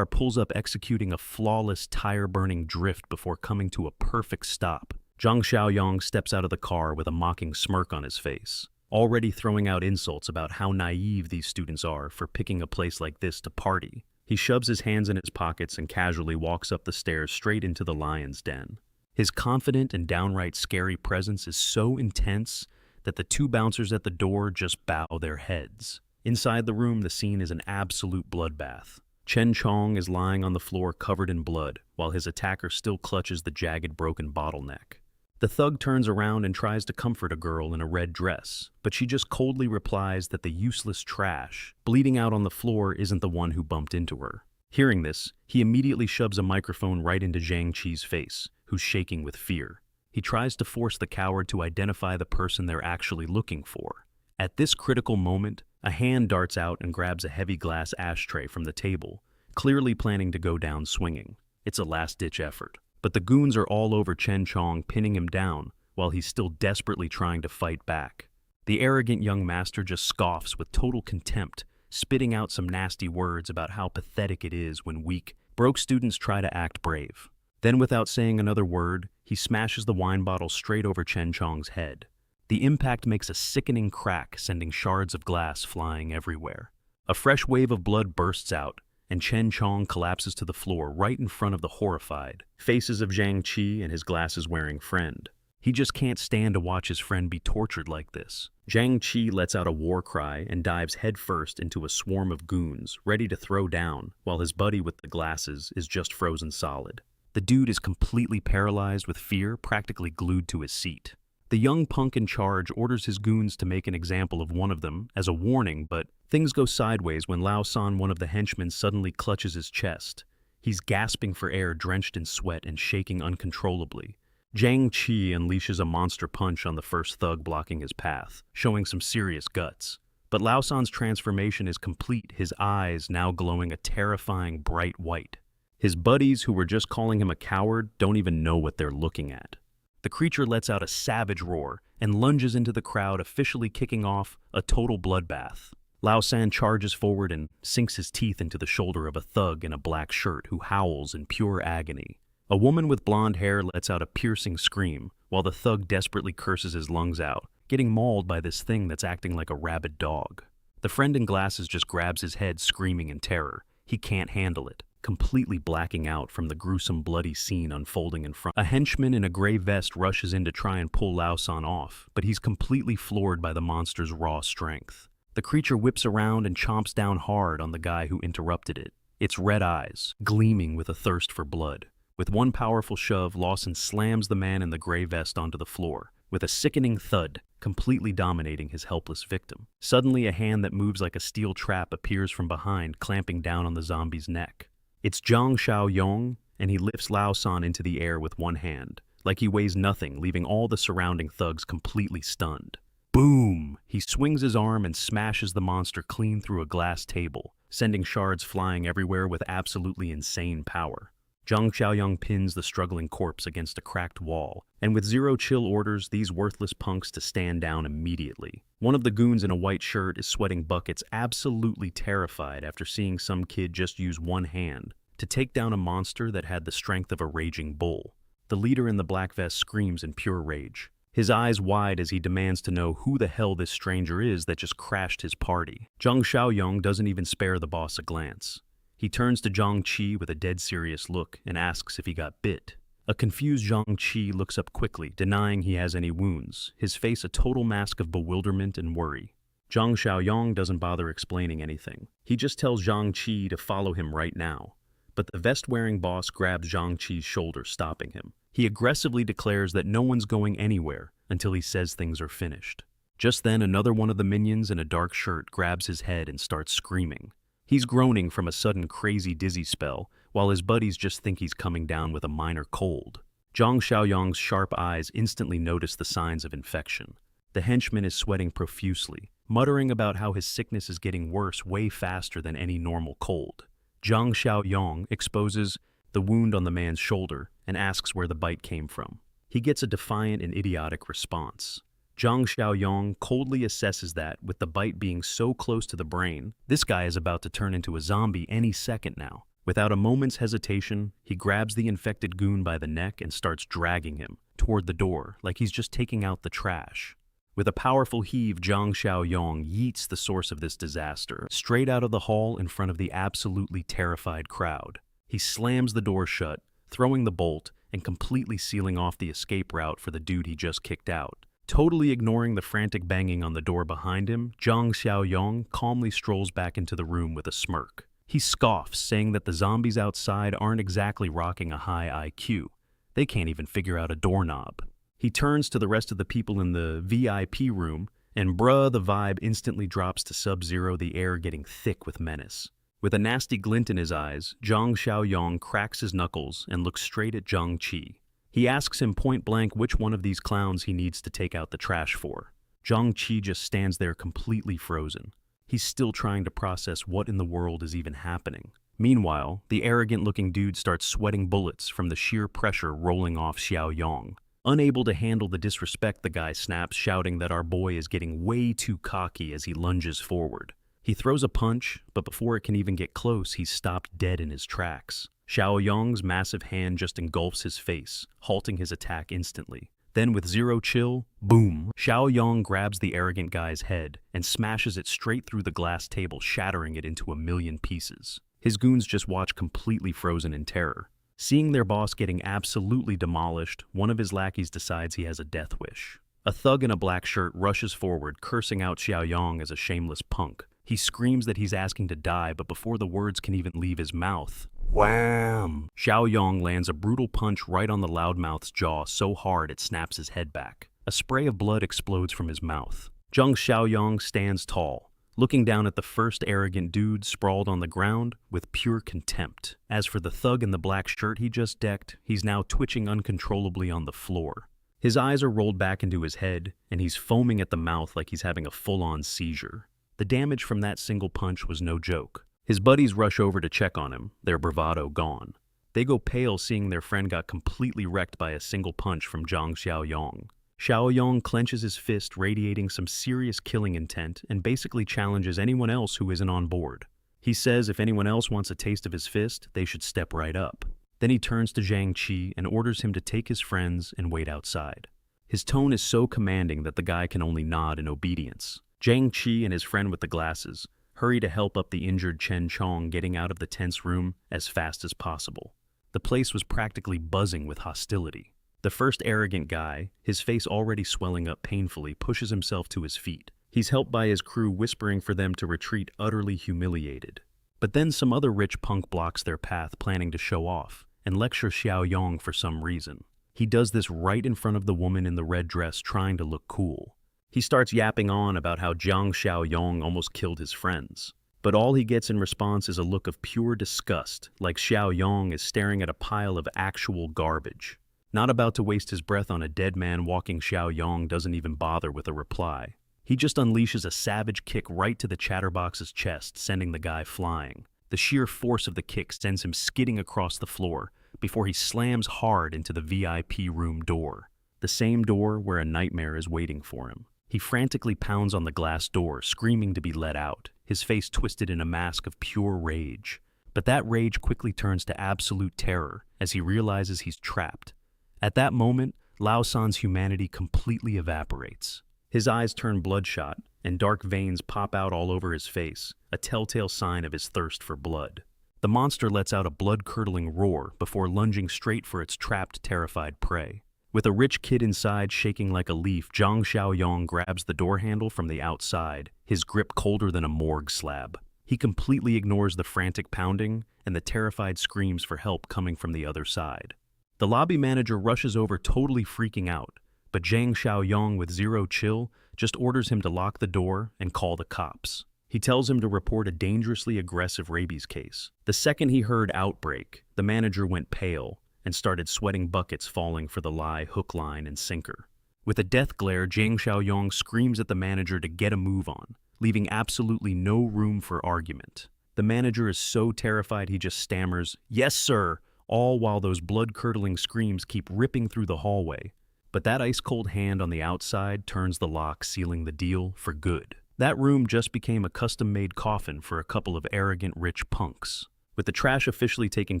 pulls up, executing a flawless tire-burning drift before coming to a perfect stop. Zhang Xiaoyang steps out of the car with a mocking smirk on his face, already throwing out insults about how naive these students are for picking a place like this to party. He shoves his hands in his pockets and casually walks up the stairs straight into the lion's den. His confident and downright scary presence is so intense that the two bouncers at the door just bow their heads. Inside the room, the scene is an absolute bloodbath. Chen Chong is lying on the floor covered in blood, while his attacker still clutches the jagged, broken bottleneck. The thug turns around and tries to comfort a girl in a red dress, but she just coldly replies that the useless trash bleeding out on the floor isn't the one who bumped into her. Hearing this, he immediately shoves a microphone right into Zhang Qi's face, who's shaking with fear. He tries to force the coward to identify the person they're actually looking for. At this critical moment, a hand darts out and grabs a heavy glass ashtray from the table, clearly planning to go down swinging. It's a last-ditch effort. But the goons are all over Chen Chong, pinning him down, while he's still desperately trying to fight back. The arrogant young master just scoffs with total contempt, spitting out some nasty words about how pathetic it is when weak, broke students try to act brave. Then, without saying another word, he smashes the wine bottle straight over Chen Chong's head. The impact makes a sickening crack, sending shards of glass flying everywhere. A fresh wave of blood bursts out, and Chen Chong collapses to the floor right in front of the horrified faces of Zhang Qi and his glasses-wearing friend. He just can't stand to watch his friend be tortured like this. Zhang Qi lets out a war cry and dives headfirst into a swarm of goons, ready to throw down, while his buddy with the glasses is just frozen solid. The dude is completely paralyzed with fear, practically glued to his seat. The young punk in charge orders his goons to make an example of one of them as a warning, but things go sideways when Lao-san, one of the henchmen, suddenly clutches his chest. He's gasping for air, drenched in sweat and shaking uncontrollably. Zhang Qi unleashes a monster punch on the first thug blocking his path, showing some serious guts. But Lao-san's transformation is complete, his eyes now glowing a terrifying bright white. His buddies, who were just calling him a coward, don't even know what they're looking at. The creature lets out a savage roar and lunges into the crowd, officially kicking off a total bloodbath. Lao-san charges forward and sinks his teeth into the shoulder of a thug in a black shirt who howls in pure agony. A woman with blonde hair lets out a piercing scream, while the thug desperately curses his lungs out, getting mauled by this thing that's acting like a rabid dog. The friend in glasses just grabs his head, screaming in terror. He can't handle it, completely blacking out from the gruesome bloody scene unfolding in front. A henchman in a gray vest rushes in to try and pull Lao-san off, but he's completely floored by the monster's raw strength. The creature whips around and chomps down hard on the guy who interrupted it, its red eyes gleaming with a thirst for blood. With one powerful shove, Lawson slams the man in the gray vest onto the floor, with a sickening thud, completely dominating his helpless victim. Suddenly, a hand that moves like a steel trap appears from behind, clamping down on the zombie's neck. It's Zhang Xiaoyong, and he lifts Lao-san into the air with one hand, like he weighs nothing, leaving all the surrounding thugs completely stunned. Boom! He swings his arm and smashes the monster clean through a glass table, sending shards flying everywhere with absolutely insane power. Zhang Xiaoyong pins the struggling corpse against a cracked wall, and with zero chill orders these worthless punks to stand down immediately. One of the goons in a white shirt is sweating buckets, absolutely terrified after seeing some kid just use one hand to take down a monster that had the strength of a raging bull. The leader in the black vest screams in pure rage, his eyes wide as he demands to know who the hell this stranger is that just crashed his party. Zhang Xiaoyong doesn't even spare the boss a glance. He turns to Zhang Qi with a dead serious look and asks if he got bit. A confused Zhang Qi looks up quickly, denying he has any wounds, his face a total mask of bewilderment and worry. Zhang Xiaoyong doesn't bother explaining anything. He just tells Zhang Qi to follow him right now. But the vest-wearing boss grabs Zhang Qi's shoulder, stopping him. He aggressively declares that no one's going anywhere until he says things are finished. Just then, another one of the minions in a dark shirt grabs his head and starts screaming. He's groaning from a sudden crazy dizzy spell, while his buddies just think he's coming down with a minor cold. Zhang Xiaoyong's sharp eyes instantly notice the signs of infection. The henchman is sweating profusely, muttering about how his sickness is getting worse way faster than any normal cold. Zhang Xiaoyong exposes the wound on the man's shoulder and asks where the bite came from. He gets a defiant and idiotic response. Zhang Xiaoyong coldly assesses that, with the bite being so close to the brain, this guy is about to turn into a zombie any second now. Without a moment's hesitation, he grabs the infected goon by the neck and starts dragging him toward the door like he's just taking out the trash. With a powerful heave, Zhang Xiaoyong yeets the source of this disaster straight out of the hall in front of the absolutely terrified crowd. He slams the door shut, throwing the bolt and completely sealing off the escape route for the dude he just kicked out. Totally ignoring the frantic banging on the door behind him, Zhang Xiaoyong calmly strolls back into the room with a smirk. He scoffs, saying that the zombies outside aren't exactly rocking a high IQ. They can't even figure out a doorknob. He turns to the rest of the people in the VIP room, and bruh, the vibe instantly drops to sub-zero, the air getting thick with menace. With a nasty glint in his eyes, Zhang Xiaoyong cracks his knuckles and looks straight at Zhang Qi. He asks him point-blank which one of these clowns he needs to take out the trash for. Zhang Qi just stands there completely frozen. He's still trying to process what in the world is even happening. Meanwhile, the arrogant-looking dude starts sweating bullets from the sheer pressure rolling off Xiaoyong. Unable to handle the disrespect, the guy snaps, shouting that our boy is getting way too cocky as he lunges forward. He throws a punch, but before it can even get close, he's stopped dead in his tracks. Xiaoyong's massive hand just engulfs his face, halting his attack instantly. Then with zero chill, boom, Xiaoyong grabs the arrogant guy's head and smashes it straight through the glass table, shattering it into a million pieces. His goons just watch completely frozen in terror. Seeing their boss getting absolutely demolished, one of his lackeys decides he has a death wish. A thug in a black shirt rushes forward, cursing out Xiaoyong as a shameless punk. He screams that he's asking to die, but before the words can even leave his mouth, Wham! Xiaoyong lands a brutal punch right on the loudmouth's jaw so hard it snaps his head back. A spray of blood explodes from his mouth. Zhang Xiaoyong stands tall, looking down at the first arrogant dude sprawled on the ground with pure contempt. As for the thug in the black shirt he just decked, he's now twitching uncontrollably on the floor. His eyes are rolled back into his head, and he's foaming at the mouth like he's having a full-on seizure. The damage from that single punch was no joke. His buddies rush over to check on him, their bravado gone. They go pale seeing their friend got completely wrecked by a single punch from Zhang Xiaoyong. Xiaoyong clenches his fist, radiating some serious killing intent, and basically challenges anyone else who isn't on board. He says if anyone else wants a taste of his fist, they should step right up. Then he turns to Zhang Qi and orders him to take his friends and wait outside. His tone is so commanding that the guy can only nod in obedience. Zhang Qi and his friend with the glasses hurry to help up the injured Chen Chong getting out of the tense room as fast as possible. The place was practically buzzing with hostility. The first arrogant guy, his face already swelling up painfully, pushes himself to his feet. He's helped by his crew whispering for them to retreat utterly humiliated. But then some other rich punk blocks their path planning to show off and lecture Xiaoyong for some reason. He does this right in front of the woman in the red dress trying to look cool. He starts yapping on about how Zhang Xiaoyong almost killed his friends. But all he gets in response is a look of pure disgust, like Xiaoyong is staring at a pile of actual garbage. Not about to waste his breath on a dead man walking, Xiaoyong doesn't even bother with a reply. He just unleashes a savage kick right to the chatterbox's chest, sending the guy flying. The sheer force of the kick sends him skidding across the floor before he slams hard into the VIP room door, the same door where a nightmare is waiting for him. He frantically pounds on the glass door, screaming to be let out, his face twisted in a mask of pure rage. But that rage quickly turns to absolute terror as he realizes he's trapped. At that moment, Lao San's humanity completely evaporates. His eyes turn bloodshot, and dark veins pop out all over his face, a telltale sign of his thirst for blood. The monster lets out a blood-curdling roar before lunging straight for its trapped, terrified prey. With a rich kid inside shaking like a leaf, Zhang Xiaoyong grabs the door handle from the outside, his grip colder than a morgue slab. He completely ignores the frantic pounding and the terrified screams for help coming from the other side. The lobby manager rushes over, totally freaking out, but Zhang Xiaoyong, with zero chill, just orders him to lock the door and call the cops. He tells him to report a dangerously aggressive rabies case. The second he heard outbreak, the manager went pale and started sweating buckets falling for the lie, hook, line, and sinker. With a death glare, Zhang Xiaoyong screams at the manager to get a move on, leaving absolutely no room for argument. The manager is so terrified he just stammers, "Yes, sir," all while those blood-curdling screams keep ripping through the hallway. But that ice-cold hand on the outside turns the lock, sealing the deal for good. That room just became a custom-made coffin for a couple of arrogant rich punks. With the trash officially taken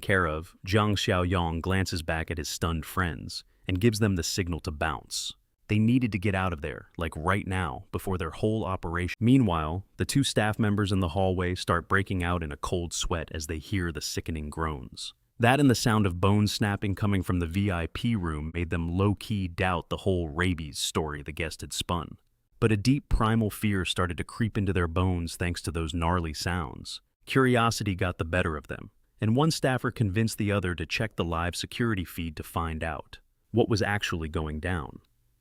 care of, Zhang Xiaoyong glances back at his stunned friends and gives them the signal to bounce. They needed to get out of there, like right now, before their whole operation. Meanwhile, the two staff members in the hallway start breaking out in a cold sweat as they hear the sickening groans. That and the sound of bones snapping coming from the VIP room made them low-key doubt the whole rabies story the guest had spun. But a deep primal fear started to creep into their bones thanks to those gnarly sounds. Curiosity got the better of them, and one staffer convinced the other to check the live security feed to find out what was actually going down.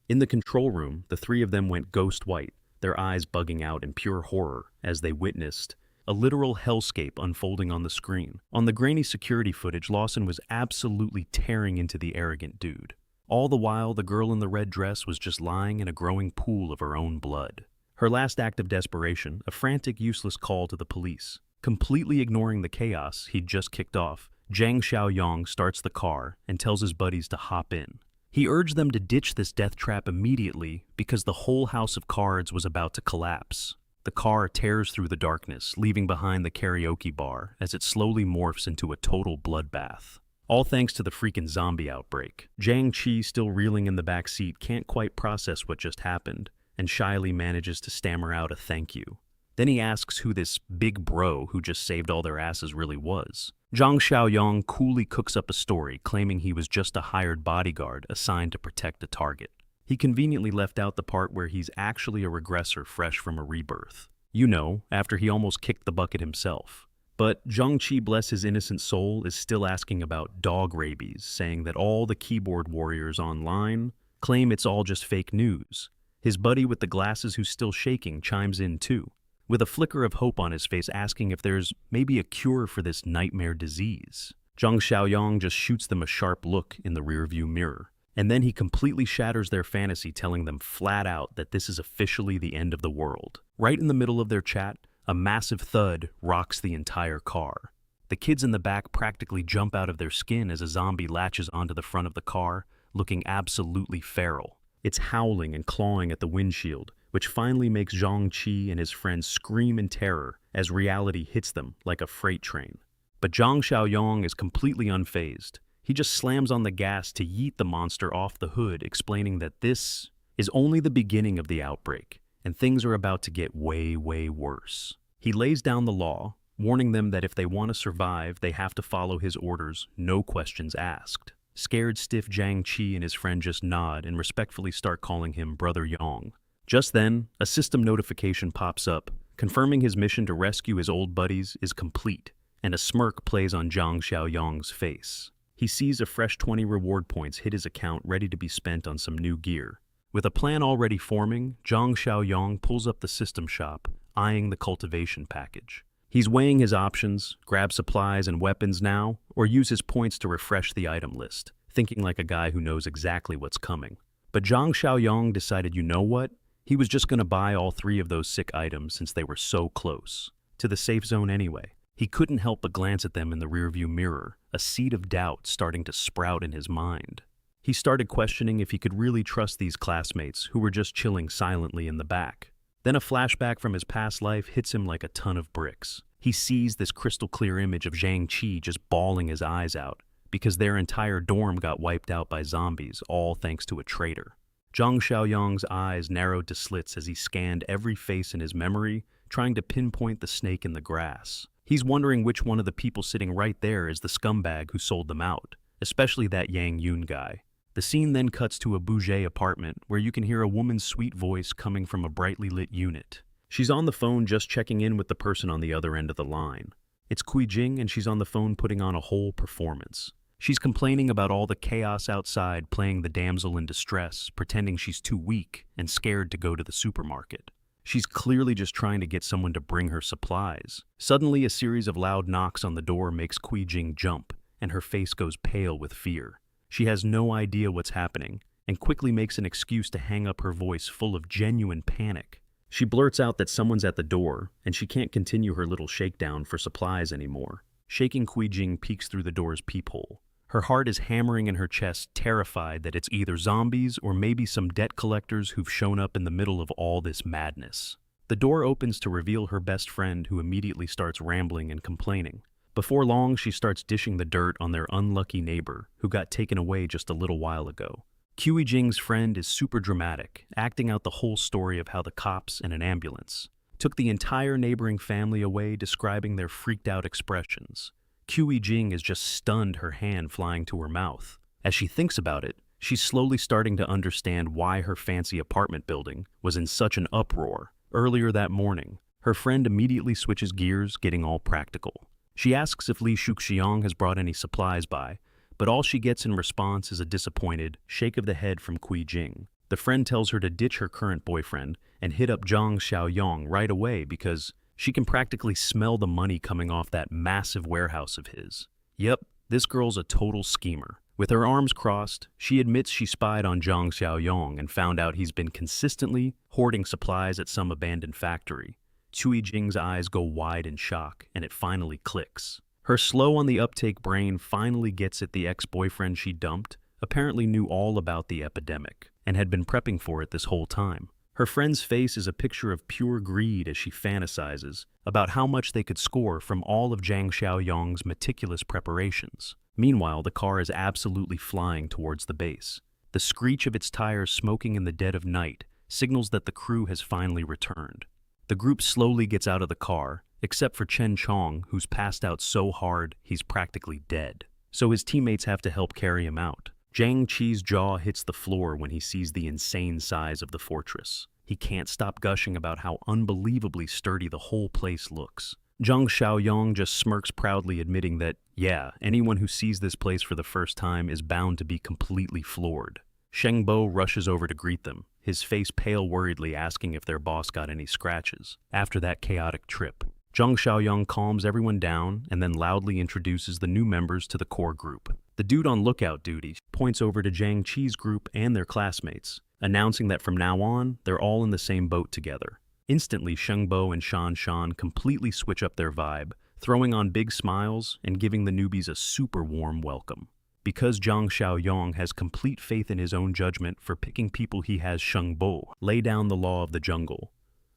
In the control room, the three of them went ghost white, their eyes bugging out in pure horror as they witnessed a literal hellscape unfolding on the screen. On the grainy security footage, Lawson was absolutely tearing into the arrogant dude. All the while, the girl in the red dress was just lying in a growing pool of her own blood. Her last act of desperation, a frantic, useless call to the police. Completely ignoring the chaos he'd just kicked off, Zhang Xiaoyong starts the car and tells his buddies to hop in. He urged them to ditch this death trap immediately because the whole house of cards was about to collapse. The car tears through the darkness, leaving behind the karaoke bar as it slowly morphs into a total bloodbath. All thanks to the freaking zombie outbreak. Zhang Qi, still reeling in the back seat, can't quite process what just happened, and shyly manages to stammer out a thank you. Then he asks who this big bro who just saved all their asses really was. Zhang Xiaoyong coolly cooks up a story, claiming he was just a hired bodyguard assigned to protect a target. He conveniently left out the part where he's actually a regressor fresh from a rebirth. You know, after he almost kicked the bucket himself. But Zhangqi, bless his innocent soul, is still asking about dog rabies, saying that all the keyboard warriors online claim it's all just fake news. His buddy with the glasses, who's still shaking, chimes in too, with a flicker of hope on his face, asking if there's maybe a cure for this nightmare disease. Zhang Xiaoyang just shoots them a sharp look in the rearview mirror, and then he completely shatters their fantasy, telling them flat out that this is officially the end of the world. Right in the middle of their chat, a massive thud rocks the entire car. The kids in the back practically jump out of their skin as a zombie latches onto the front of the car, looking absolutely feral. It's howling and clawing at the windshield, which finally makes Zhangqi and his friends scream in terror as reality hits them like a freight train. But Zhang Xiaoyang is completely unfazed. He just slams on the gas to yeet the monster off the hood, explaining that this is only the beginning of the outbreak, and things are about to get way, way worse. He lays down the law, warning them that if they want to survive, they have to follow his orders, no questions asked. Scared stiff Zhang Qi and his friend just nod and respectfully start calling him Brother Yang. Just then, a system notification pops up, confirming his mission to rescue his old buddies is complete, and a smirk plays on Zhang Xiaoyang's face. He sees a fresh 20 reward points hit his account, ready to be spent on some new gear. With a plan already forming, Zhang Xiaoyang pulls up the system shop, eyeing the cultivation package. He's weighing his options, grab supplies and weapons now, or use his points to refresh the item list, thinking like a guy who knows exactly what's coming. But Zhang Xiaoyang decided, you know what? He was just going to buy all 3 of those sick items since they were so close to the safe zone anyway. He couldn't help but glance at them in the rearview mirror, a seed of doubt starting to sprout in his mind. He started questioning if he could really trust these classmates who were just chilling silently in the back. Then a flashback from his past life hits him like a ton of bricks. He sees this crystal clear image of Zhang Qi just bawling his eyes out because their entire dorm got wiped out by zombies, all thanks to a traitor. Zhang Xiaoyang's eyes narrowed to slits as he scanned every face in his memory, trying to pinpoint the snake in the grass. He's wondering which one of the people sitting right there is the scumbag who sold them out, especially that Yang Yun guy. The scene then cuts to a bougie apartment where you can hear a woman's sweet voice coming from a brightly lit unit. She's on the phone just checking in with the person on the other end of the line. It's Kui Jing, and she's on the phone putting on a whole performance. She's complaining about all the chaos outside, playing the damsel in distress, pretending she's too weak and scared to go to the supermarket. She's clearly just trying to get someone to bring her supplies. Suddenly, a series of loud knocks on the door makes Kui Jing jump, and her face goes pale with fear. She has no idea what's happening, and quickly makes an excuse to hang up her voice full of genuine panic. She blurts out that someone's at the door, and she can't continue her little shakedown for supplies anymore. Shaking, Kui Jing peeks through the door's peephole. Her heart is hammering in her chest, terrified that it's either zombies or maybe some debt collectors who've shown up in the middle of all this madness. The door opens to reveal her best friend, who immediately starts rambling and complaining. Before long, she starts dishing the dirt on their unlucky neighbor, who got taken away just a little while ago. Kui Jing's friend is super dramatic, acting out the whole story of how the cops and an ambulance took the entire neighboring family away, describing their freaked out expressions. Kui Jing is just stunned, her hand flying to her mouth. As she thinks about it, she's slowly starting to understand why her fancy apartment building was in such an uproar. Earlier that morning, her friend immediately switches gears, getting all practical. She asks if Li Shuxiang has brought any supplies by, but all she gets in response is a disappointed shake of the head from Kui Jing. The friend tells her to ditch her current boyfriend and hit up Zhang Xiaoyang right away because she can practically smell the money coming off that massive warehouse of his. Yep, this girl's a total schemer. With her arms crossed, she admits she spied on Zhang Xiaoyang and found out he's been consistently hoarding supplies at some abandoned factory. Kui Jing's eyes go wide in shock, and it finally clicks. Her slow-on-the-uptake brain finally gets it. The ex-boyfriend she dumped apparently knew all about the epidemic and had been prepping for it this whole time. Her friend's face is a picture of pure greed as she fantasizes about how much they could score from all of Zhang Xiaoyang's meticulous preparations. Meanwhile, the car is absolutely flying towards the base. The screech of its tires smoking in the dead of night signals that the crew has finally returned. The group slowly gets out of the car, except for Chen Chong, who's passed out so hard he's practically dead. So his teammates have to help carry him out. Zhang Qi's jaw hits the floor when he sees the insane size of the fortress. He can't stop gushing about how unbelievably sturdy the whole place looks. Zhang Xiaoyong just smirks proudly, admitting that, yeah, anyone who sees this place for the first time is bound to be completely floored. Sheng Bo rushes over to greet them, his face pale worriedly, asking if their boss got any scratches after that chaotic trip. Zhang Xiaoyong calms everyone down and then loudly introduces the new members to the core group. The dude on lookout duty points over to Zhang Qi's group and their classmates, announcing that from now on, they're all in the same boat together. Instantly, Sheng Bo and Shan Shan completely switch up their vibe, throwing on big smiles and giving the newbies a super warm welcome. Because Zhang Xiaoyong has complete faith in his own judgment for picking people, he has Sheng Bo lay down the law of the jungle.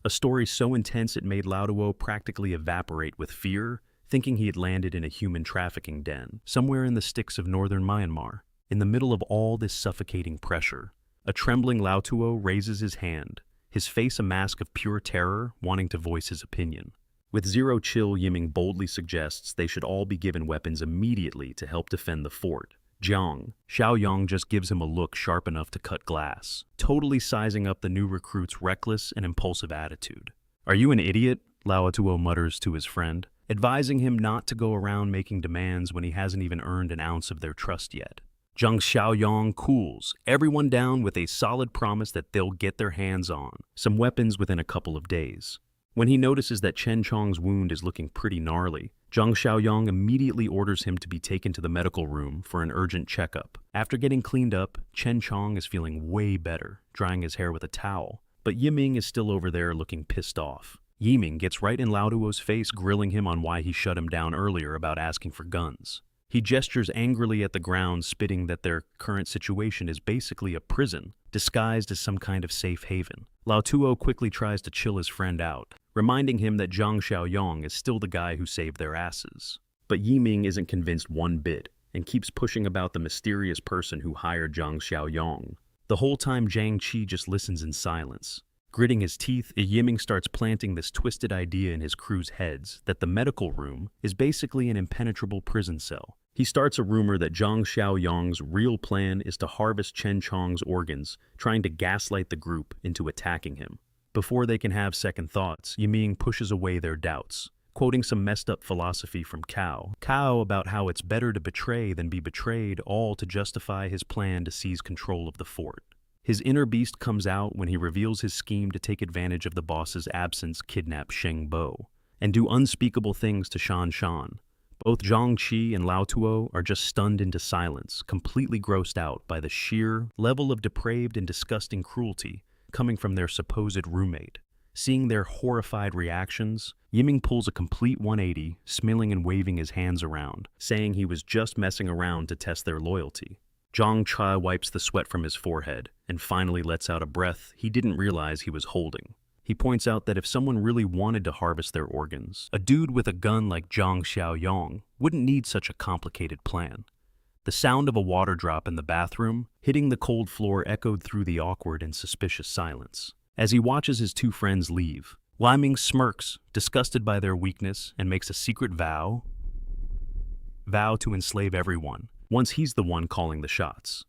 A story so intense it made Lao Duo practically evaporate with fear, thinking he had landed in a human trafficking den, somewhere in the sticks of northern Myanmar. In the middle of all this suffocating pressure, a trembling Lao Tuo raises his hand, his face a mask of pure terror, wanting to voice his opinion. With zero chill, Yiming boldly suggests they should all be given weapons immediately to help defend the fort. Jiang Xiaoyong just gives him a look sharp enough to cut glass, totally sizing up the new recruit's reckless and impulsive attitude. "Are you an idiot?" Lao Tuo mutters to his friend, advising him not to go around making demands when he hasn't even earned an ounce of their trust yet. Zhang Xiaoyong cools everyone down with a solid promise that they'll get their hands on some weapons within a couple of days. When he notices that Chen Chong's wound is looking pretty gnarly, Zhang Xiaoyong immediately orders him to be taken to the medical room for an urgent checkup. After getting cleaned up, Chen Chong is feeling way better, drying his hair with a towel, but Yiming is still over there looking pissed off. Yiming gets right in Lao Duo's face, grilling him on why he shut him down earlier about asking for guns. He gestures angrily at the ground, spitting that their current situation is basically a prison, disguised as some kind of safe haven. Lao Tuo quickly tries to chill his friend out, reminding him that Zhang Xiaoyong is still the guy who saved their asses. But Yiming isn't convinced one bit, and keeps pushing about the mysterious person who hired Zhang Xiaoyong. The whole time Zhang Qi just listens in silence. Gritting his teeth, Yiming starts planting this twisted idea in his crew's heads that the medical room is basically an impenetrable prison cell. He starts a rumor that Zhang Xiaoyong's real plan is to harvest Chen Chong's organs, trying to gaslight the group into attacking him. Before they can have second thoughts, Yiming pushes away their doubts, quoting some messed up philosophy from Cao about how it's better to betray than be betrayed, all to justify his plan to seize control of the fort. His inner beast comes out when he reveals his scheme to take advantage of the boss's absence, kidnap Sheng Bo, and do unspeakable things to Shan Shan. Both Zhang Qi and Lao Tuo are just stunned into silence, completely grossed out by the sheer level of depraved and disgusting cruelty coming from their supposed roommate. Seeing their horrified reactions, Yiming pulls a complete 180, smiling and waving his hands around, saying he was just messing around to test their loyalty. Zhang Chai wipes the sweat from his forehead and finally lets out a breath he didn't realize he was holding. He points out that if someone really wanted to harvest their organs, a dude with a gun like Zhang Xiaoyong wouldn't need such a complicated plan. The sound of a water drop in the bathroom hitting the cold floor echoed through the awkward and suspicious silence. As he watches his two friends leave, Yiming smirks, disgusted by their weakness, and makes a secret vow to enslave everyone, once he's the one calling the shots.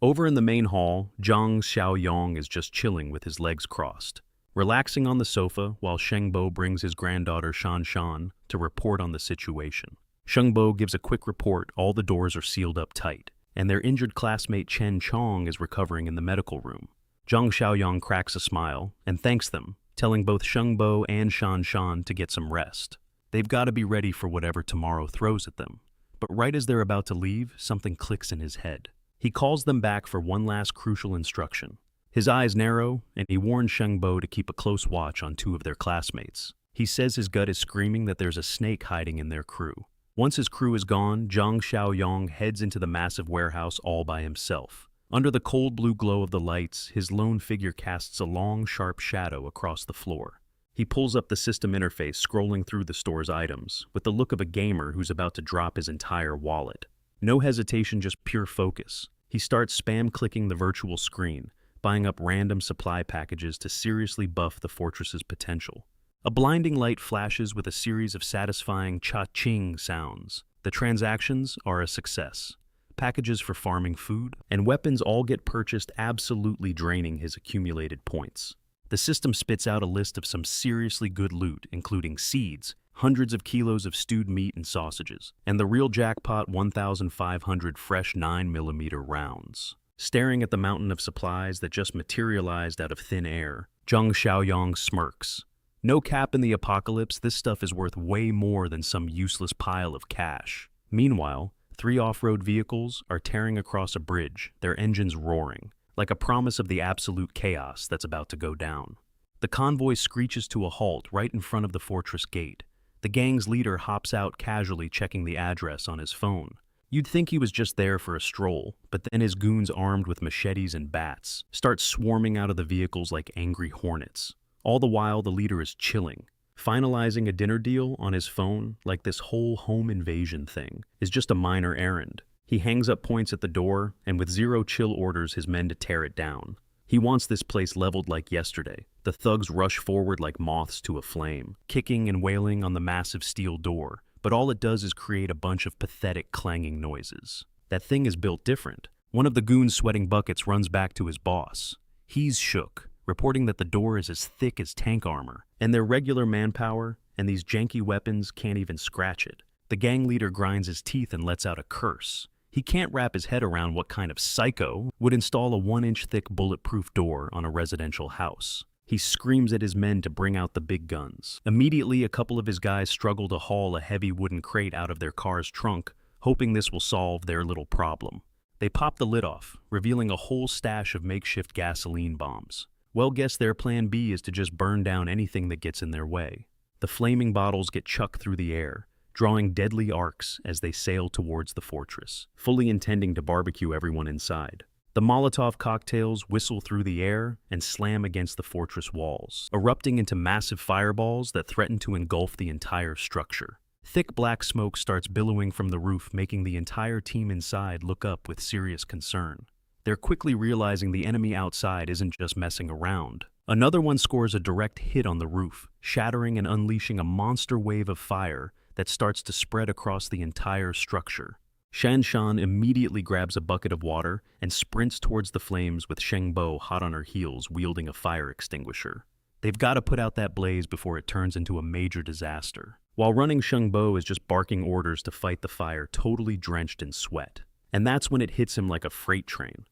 Over in the main hall, Zhang Xiaoyong is just chilling with his legs crossed, relaxing on the sofa while Sheng Bo brings his granddaughter Shan Shan to report on the situation. Sheng Bo gives a quick report. All the doors are sealed up tight, and their injured classmate Chen Chong is recovering in the medical room. Zhang Xiaoyong cracks a smile and thanks them, telling both Sheng Bo and Shan Shan to get some rest. They've got to be ready for whatever tomorrow throws at them. But right as they're about to leave, something clicks in his head. He calls them back for one last crucial instruction. His eyes narrow, and he warns Sheng Bo to keep a close watch on two of their classmates. He says his gut is screaming that there's a snake hiding in their crew. Once his crew is gone, Zhang Xiaoyong heads into the massive warehouse all by himself. Under the cold blue glow of the lights, his lone figure casts a long, sharp shadow across the floor. He pulls up the system interface, scrolling through the store's items, with the look of a gamer who's about to drop his entire wallet. No hesitation, just pure focus. He starts spam-clicking the virtual screen, buying up random supply packages to seriously buff the fortress's potential. A blinding light flashes with a series of satisfying cha-ching sounds. The transactions are a success. Packages for farming food and weapons all get purchased, absolutely draining his accumulated points. The system spits out a list of some seriously good loot, including seeds, hundreds of kilos of stewed meat and sausages, and the real jackpot 1,500 fresh 9mm rounds. Staring at the mountain of supplies that just materialized out of thin air, Zhang Xiaoyong smirks. No cap in the apocalypse, this stuff is worth way more than some useless pile of cash. Meanwhile, 3 off-road vehicles are tearing across a bridge, their engines roaring, like a promise of the absolute chaos that's about to go down. The convoy screeches to a halt right in front of the fortress gate. The gang's leader hops out casually checking the address on his phone. You'd think he was just there for a stroll, but then his goons armed with machetes and bats start swarming out of the vehicles like angry hornets. All the while, the leader is chilling, finalizing a dinner deal on his phone like this whole home invasion thing is just a minor errand. He hangs up points at the door, and with zero chill orders his men to tear it down. He wants this place leveled like yesterday. The thugs rush forward like moths to a flame, kicking and wailing on the massive steel door, but all it does is create a bunch of pathetic clanging noises. That thing is built different. One of the goons sweating buckets runs back to his boss. He's shook, reporting that the door is as thick as tank armor, and their regular manpower and these janky weapons can't even scratch it. The gang leader grinds his teeth and lets out a curse. He can't wrap his head around what kind of psycho would install a 1-inch thick bulletproof door on a residential house. He screams at his men to bring out the big guns. Immediately, a couple of his guys struggle to haul a heavy wooden crate out of their car's trunk, hoping this will solve their little problem. They pop the lid off, revealing a whole stash of makeshift gasoline bombs. Well, guess their plan B is to just burn down anything that gets in their way. The flaming bottles get chucked through the air, drawing deadly arcs as they sail towards the fortress, fully intending to barbecue everyone inside. The Molotov cocktails whistle through the air and slam against the fortress walls, erupting into massive fireballs that threaten to engulf the entire structure. Thick black smoke starts billowing from the roof, making the entire team inside look up with serious concern. They're quickly realizing the enemy outside isn't just messing around. Another one scores a direct hit on the roof, shattering and unleashing a monster wave of fire that starts to spread across the entire structure. Shan Shan immediately grabs a bucket of water and sprints towards the flames with Sheng Bo hot on her heels wielding a fire extinguisher. They've got to put out that blaze before it turns into a major disaster. While running, Sheng Bo is just barking orders to fight the fire, totally drenched in sweat. And that's when it hits him like a freight train.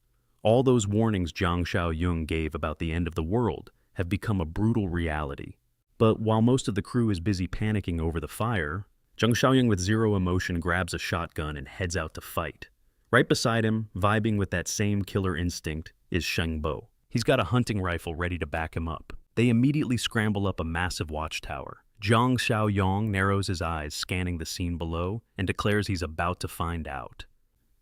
All those warnings Zhang Xiaoyong gave about the end of the world have become a brutal reality. But while most of the crew is busy panicking over the fire, Zhang Xiaoyong with zero emotion grabs a shotgun and heads out to fight. Right beside him, vibing with that same killer instinct, is Sheng Bo. He's got a hunting rifle ready to back him up. They immediately scramble up a massive watchtower. Zhang Xiaoyong narrows his eyes, scanning the scene below, and declares he's about to find out.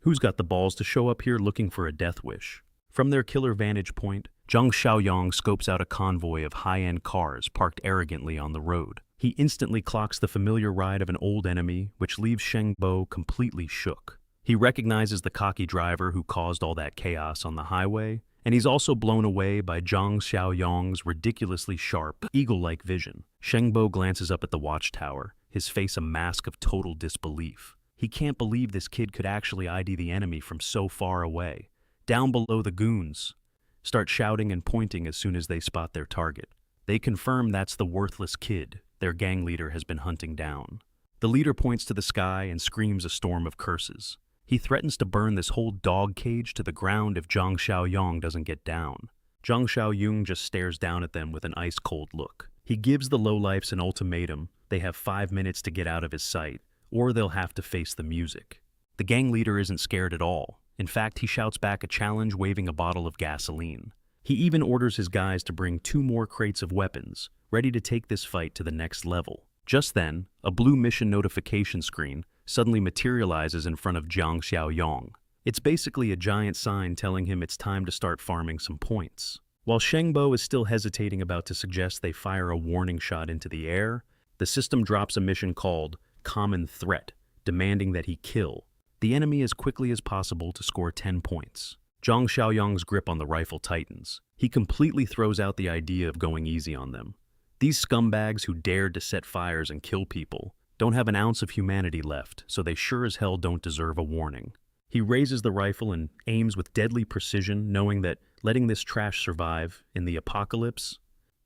Who's got the balls to show up here looking for a death wish? From their killer vantage point, Zhang Xiaoyong scopes out a convoy of high-end cars parked arrogantly on the road. He instantly clocks the familiar ride of an old enemy, which leaves Sheng Bo completely shook. He recognizes the cocky driver who caused all that chaos on the highway, and he's also blown away by Zhang Xiaoyong's ridiculously sharp, eagle-like vision. Sheng Bo glances up at the watchtower, his face a mask of total disbelief. He can't believe this kid could actually ID the enemy from so far away. Down below, the goons start shouting and pointing as soon as they spot their target. They confirm that's the worthless kid their gang leader has been hunting down. The leader points to the sky and screams a storm of curses. He threatens to burn this whole dog cage to the ground if Zhang Xiaoyong doesn't get down. Zhang Xiaoyong just stares down at them with an ice-cold look. He gives the lowlifes an ultimatum. They have 5 minutes to get out of his sight, or they'll have to face the music. The gang leader isn't scared at all. In fact, he shouts back a challenge, waving a bottle of gasoline. He even orders his guys to bring 2 more crates of weapons, ready to take this fight to the next level. Just then, a blue mission notification screen suddenly materializes in front of Zhang Xiaoyong. It's basically a giant sign telling him it's time to start farming some points. While Sheng Bo is still hesitating about to suggest they fire a warning shot into the air, the system drops a mission called Common Threat, demanding that he kill the enemy as quickly as possible to score 10 points. Zhang Xiaoyong's grip on the rifle tightens. He completely throws out the idea of going easy on them. These scumbags who dared to set fires and kill people don't have an ounce of humanity left, so they sure as hell don't deserve a warning. He raises the rifle and aims with deadly precision, knowing that letting this trash survive in the apocalypse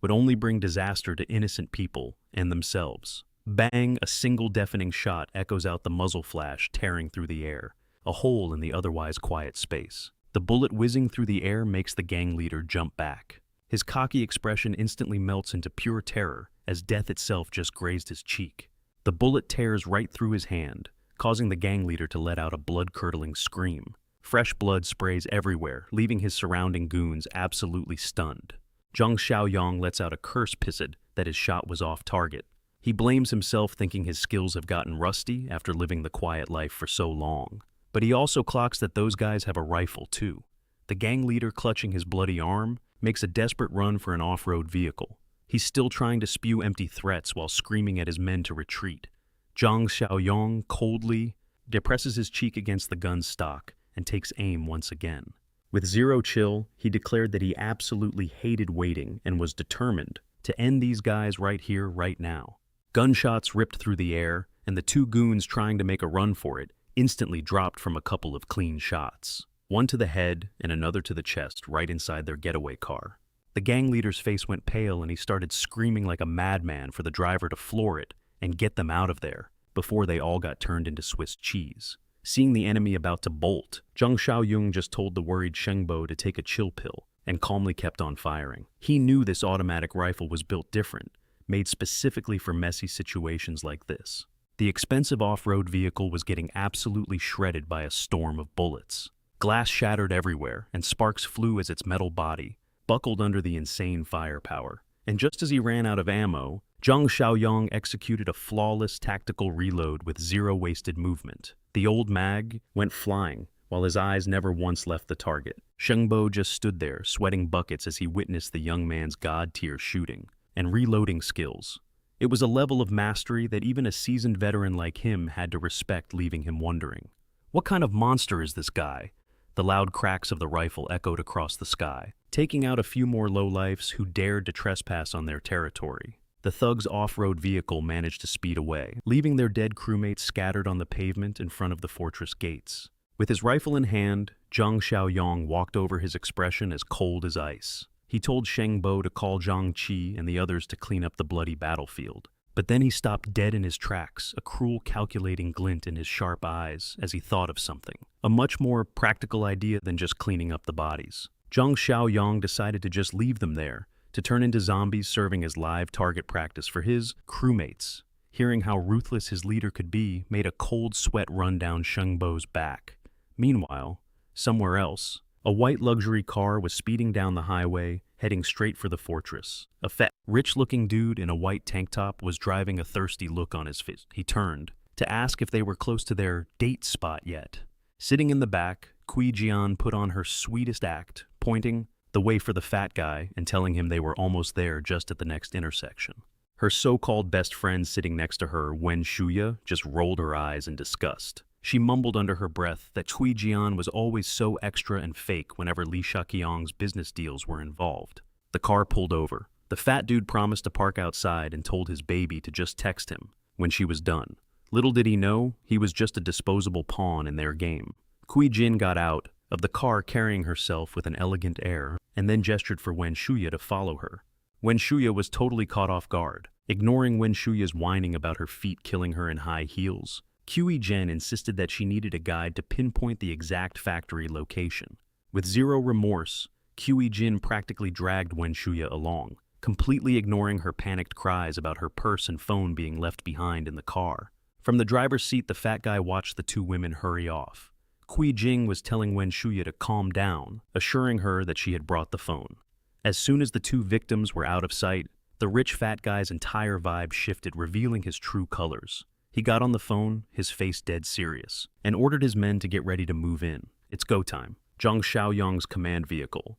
would only bring disaster to innocent people and themselves. Bang, a single deafening shot echoes out the muzzle flash, tearing through the air, a hole in the otherwise quiet space. The bullet whizzing through the air makes the gang leader jump back. His cocky expression instantly melts into pure terror as death itself just grazed his cheek. The bullet tears right through his hand, causing the gang leader to let out a blood-curdling scream. Fresh blood sprays everywhere, leaving his surrounding goons absolutely stunned. Zhang Xiaoyang lets out a curse pissed that his shot was off target. He blames himself, thinking his skills have gotten rusty after living the quiet life for so long. But he also clocks that those guys have a rifle too. The gang leader, clutching his bloody arm, makes a desperate run for an off-road vehicle. He's still trying to spew empty threats while screaming at his men to retreat. Zhang Xiaoyang coldly depresses his cheek against the gun's stock and takes aim once again. With zero chill, he declared that he absolutely hated waiting and was determined to end these guys right here, right now. Gunshots ripped through the air, and the two goons trying to make a run for it instantly dropped from a couple of clean shots. One to the head and another to the chest, right inside their getaway car. The gang leader's face went pale and he started screaming like a madman for the driver to floor it and get them out of there before they all got turned into Swiss cheese. Seeing the enemy about to bolt, Zhang Xiaoyang just told the worried Shengbo to take a chill pill and calmly kept on firing. He knew this automatic rifle was built different, made specifically for messy situations like this. The expensive off-road vehicle was getting absolutely shredded by a storm of bullets. Glass shattered everywhere, and sparks flew as its metal body buckled under the insane firepower. And just as he ran out of ammo, Zhang Xiaoyang executed a flawless tactical reload with zero wasted movement. The old mag went flying, while his eyes never once left the target. Shengbo just stood there, sweating buckets as he witnessed the young man's god-tier shooting and reloading skills. It was a level of mastery that even a seasoned veteran like him had to respect, leaving him wondering. What kind of monster is this guy? The loud cracks of the rifle echoed across the sky, taking out a few more lowlifes who dared to trespass on their territory. The thug's off-road vehicle managed to speed away, leaving their dead crewmates scattered on the pavement in front of the fortress gates. With his rifle in hand, Zhang Xiaoyang walked over, his expression as cold as ice. He told Shengbo to call Zhang Qi and the others to clean up the bloody battlefield. But then he stopped dead in his tracks, a cruel, calculating glint in his sharp eyes as he thought of something. A much more practical idea than just cleaning up the bodies. Zhang Xiaoyang decided to just leave them there, to turn into zombies, serving as live target practice for his crewmates. Hearing how ruthless his leader could be made a cold sweat run down Shengbo's back. Meanwhile, somewhere else, a white luxury car was speeding down the highway, heading straight for the fortress. A fat, rich-looking dude in a white tank top was driving, a thirsty look on his face. He turned to ask if they were close to their date spot yet. Sitting in the back, Kui Jian put on her sweetest act, pointing the way for the fat guy and telling him they were almost there, just at the next intersection. Her so-called best friend sitting next to her, Wen Shuya, just rolled her eyes in disgust. She mumbled under her breath that Cui Jian was always so extra and fake whenever Li Shaqiang's business deals were involved. The car pulled over. The fat dude promised to park outside and told his baby to just text him when she was done. Little did he know, he was just a disposable pawn in their game. Kui Jin got out of the car carrying herself with an elegant air and then gestured for Wen Shuya to follow her. Wen Shuya was totally caught off guard, ignoring Wen Shuya's whining about her feet killing her in high heels. Kui Jen insisted that she needed a guide to pinpoint the exact factory location. With zero remorse, Kui Jin practically dragged Wen Shuya along, completely ignoring her panicked cries about her purse and phone being left behind in the car. From the driver's seat, the fat guy watched the two women hurry off. Kui Jing was telling Wen Shuya to calm down, assuring her that she had brought the phone. As soon as the two victims were out of sight, the rich fat guy's entire vibe shifted, revealing his true colors. He got on the phone, his face dead serious, and ordered his men to get ready to move in. It's go time. Zhang Xiaoyang's command vehicle,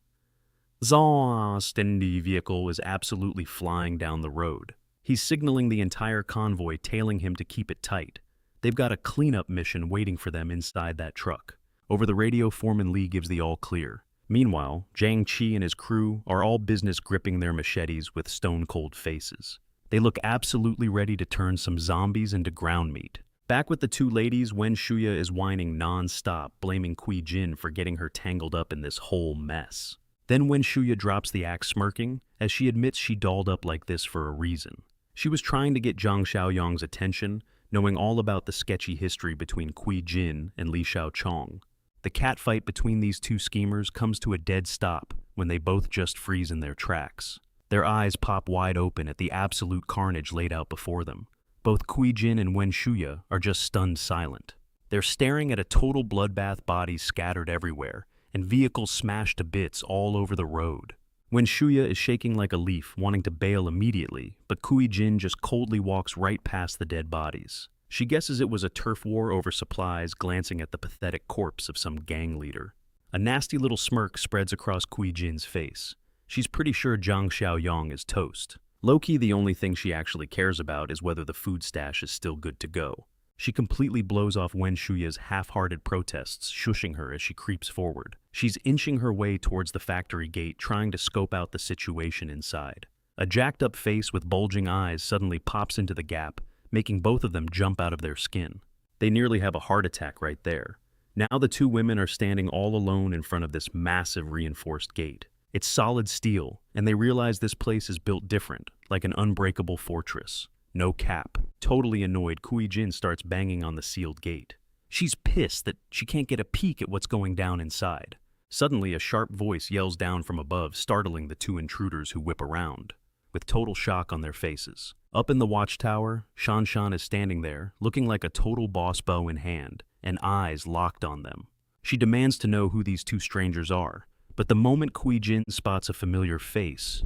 Zhang vehicle, was absolutely flying down the road. He's signaling the entire convoy, tailing him to keep it tight. They've got a cleanup mission waiting for them inside that truck. Over the radio, Foreman Li gives the all clear. Meanwhile, Zhang Qi and his crew are all business, gripping their machetes with stone-cold faces. They look absolutely ready to turn some zombies into ground meat. Back with the two ladies, Wen Shuya is whining non-stop, blaming Kui Jin for getting her tangled up in this whole mess. Then Wen Shuya drops the axe, smirking, as she admits she dolled up like this for a reason. She was trying to get Zhang Xiaoyang's attention, knowing all about the sketchy history between Kui Jin and Li Xiaochong. The catfight between these two schemers comes to a dead stop when they both just freeze in their tracks. Their eyes pop wide open at the absolute carnage laid out before them. Both Kui Jin and Wen Shuya are just stunned silent. They're staring at a total bloodbath, bodies scattered everywhere, and vehicles smashed to bits all over the road. Wen Shuya is shaking like a leaf, wanting to bail immediately, but Kui Jin just coldly walks right past the dead bodies. She guesses it was a turf war over supplies, glancing at the pathetic corpse of some gang leader. A nasty little smirk spreads across Kui Jin's face. She's pretty sure Zhang Xiaoyang is toast. Low-key, the only thing she actually cares about is whether the food stash is still good to go. She completely blows off Wen Shuya's half-hearted protests, shushing her as she creeps forward. She's inching her way towards the factory gate, trying to scope out the situation inside. A jacked-up face with bulging eyes suddenly pops into the gap, making both of them jump out of their skin. They nearly have a heart attack right there. Now the two women are standing all alone in front of this massive reinforced gate. It's solid steel, and they realize this place is built different, like an unbreakable fortress. No cap. Totally annoyed, Kui Jin starts banging on the sealed gate. She's pissed that she can't get a peek at what's going down inside. Suddenly, a sharp voice yells down from above, startling the two intruders who whip around, with total shock on their faces. Up in the watchtower, Shan Shan is standing there, looking like a total boss, bow in hand, and eyes locked on them. She demands to know who these two strangers are, but the moment Kui Jin spots a familiar face,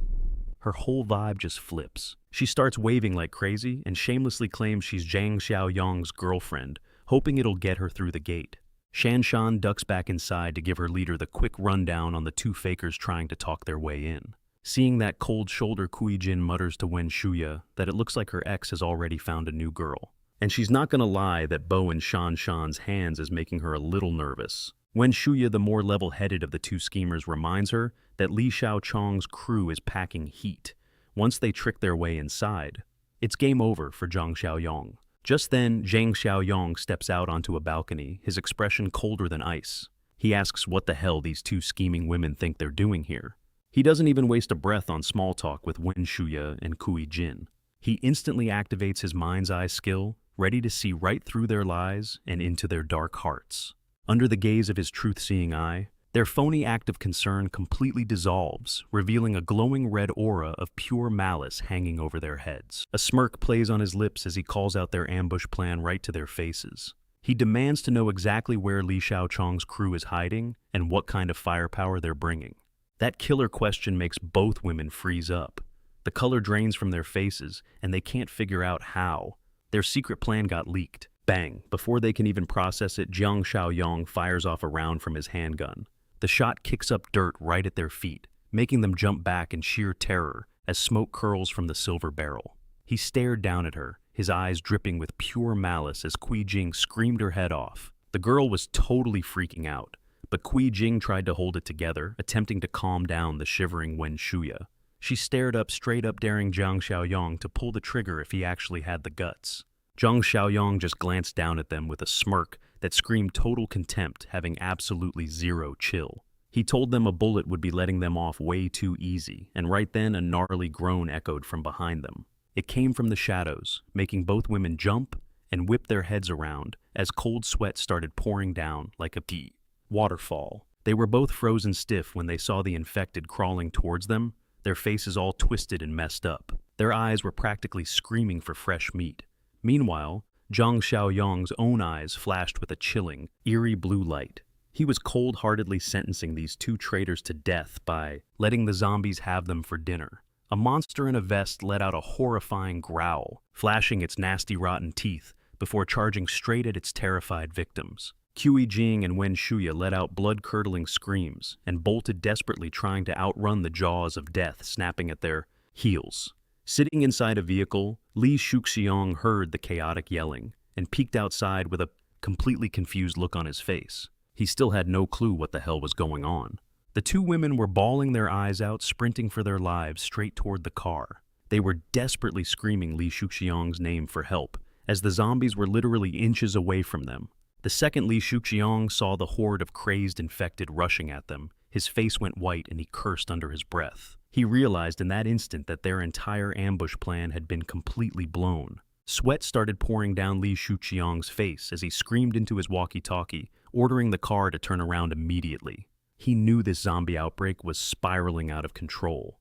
her whole vibe just flips. She starts waving like crazy and shamelessly claims she's Zhang Xiaoyang's girlfriend, hoping it'll get her through the gate. Shan Shan ducks back inside to give her leader the quick rundown on the two fakers trying to talk their way in. Seeing that cold shoulder, Kui Jin mutters to Wen Shuya that it looks like her ex has already found a new girl. And she's not gonna lie that Bo in Shan Shan's hands is making her a little nervous. Wen Shuya, the more level-headed of the two schemers, reminds her that Li Xiaochong's crew is packing heat. Once they trick their way inside, it's game over for Zhang Xiaoyang. Just then, Zhang Xiaoyang steps out onto a balcony, his expression colder than ice. He asks what the hell these two scheming women think they're doing here. He doesn't even waste a breath on small talk with Wen Shuya and Kui Jin. He instantly activates his mind's eye skill, ready to see right through their lies and into their dark hearts. Under the gaze of his truth-seeing eye, their phony act of concern completely dissolves, revealing a glowing red aura of pure malice hanging over their heads. A smirk plays on his lips as he calls out their ambush plan right to their faces. He demands to know exactly where Li Xiaochong's crew is hiding and what kind of firepower they're bringing. That killer question makes both women freeze up. The color drains from their faces, and they can't figure out how. Their secret plan got leaked. Bang! Before they can even process it, Zhang Xiaoyang fires off a round from his handgun. The shot kicks up dirt right at their feet, making them jump back in sheer terror as smoke curls from the silver barrel. He stared down at her, his eyes dripping with pure malice as Kui Jing screamed her head off. The girl was totally freaking out, but Kui Jing tried to hold it together, attempting to calm down the shivering Wen Shuya. She stared up straight up, daring Zhang Xiaoyang to pull the trigger if he actually had the guts. Zhang Xiaoyang just glanced down at them with a smirk that screamed total contempt, having absolutely zero chill. He told them a bullet would be letting them off way too easy, and right then a gnarly groan echoed from behind them. It came from the shadows, making both women jump and whip their heads around as cold sweat started pouring down like a waterfall. They were both frozen stiff when they saw the infected crawling towards them, their faces all twisted and messed up. Their eyes were practically screaming for fresh meat. Meanwhile, Zhang Xiaoyang's own eyes flashed with a chilling, eerie blue light. He was cold-heartedly sentencing these two traitors to death by letting the zombies have them for dinner. A monster in a vest let out a horrifying growl, flashing its nasty rotten teeth before charging straight at its terrified victims. Kui Jing and Wen Shuya let out blood-curdling screams and bolted desperately, trying to outrun the jaws of death snapping at their heels. Sitting inside a vehicle, Li Shuxiong heard the chaotic yelling and peeked outside with a completely confused look on his face. He still had no clue what the hell was going on. The two women were bawling their eyes out, sprinting for their lives straight toward the car. They were desperately screaming Li Shuxiong's name for help, as the zombies were literally inches away from them. The second Li Shuxiong saw the horde of crazed infected rushing at them, His face went white and he cursed under his breath. He realized in that instant that their entire ambush plan had been completely blown. Sweat started pouring down Li Shuqiang's face as he screamed into his walkie-talkie, ordering the car to turn around immediately. He knew this zombie outbreak was spiraling out of control.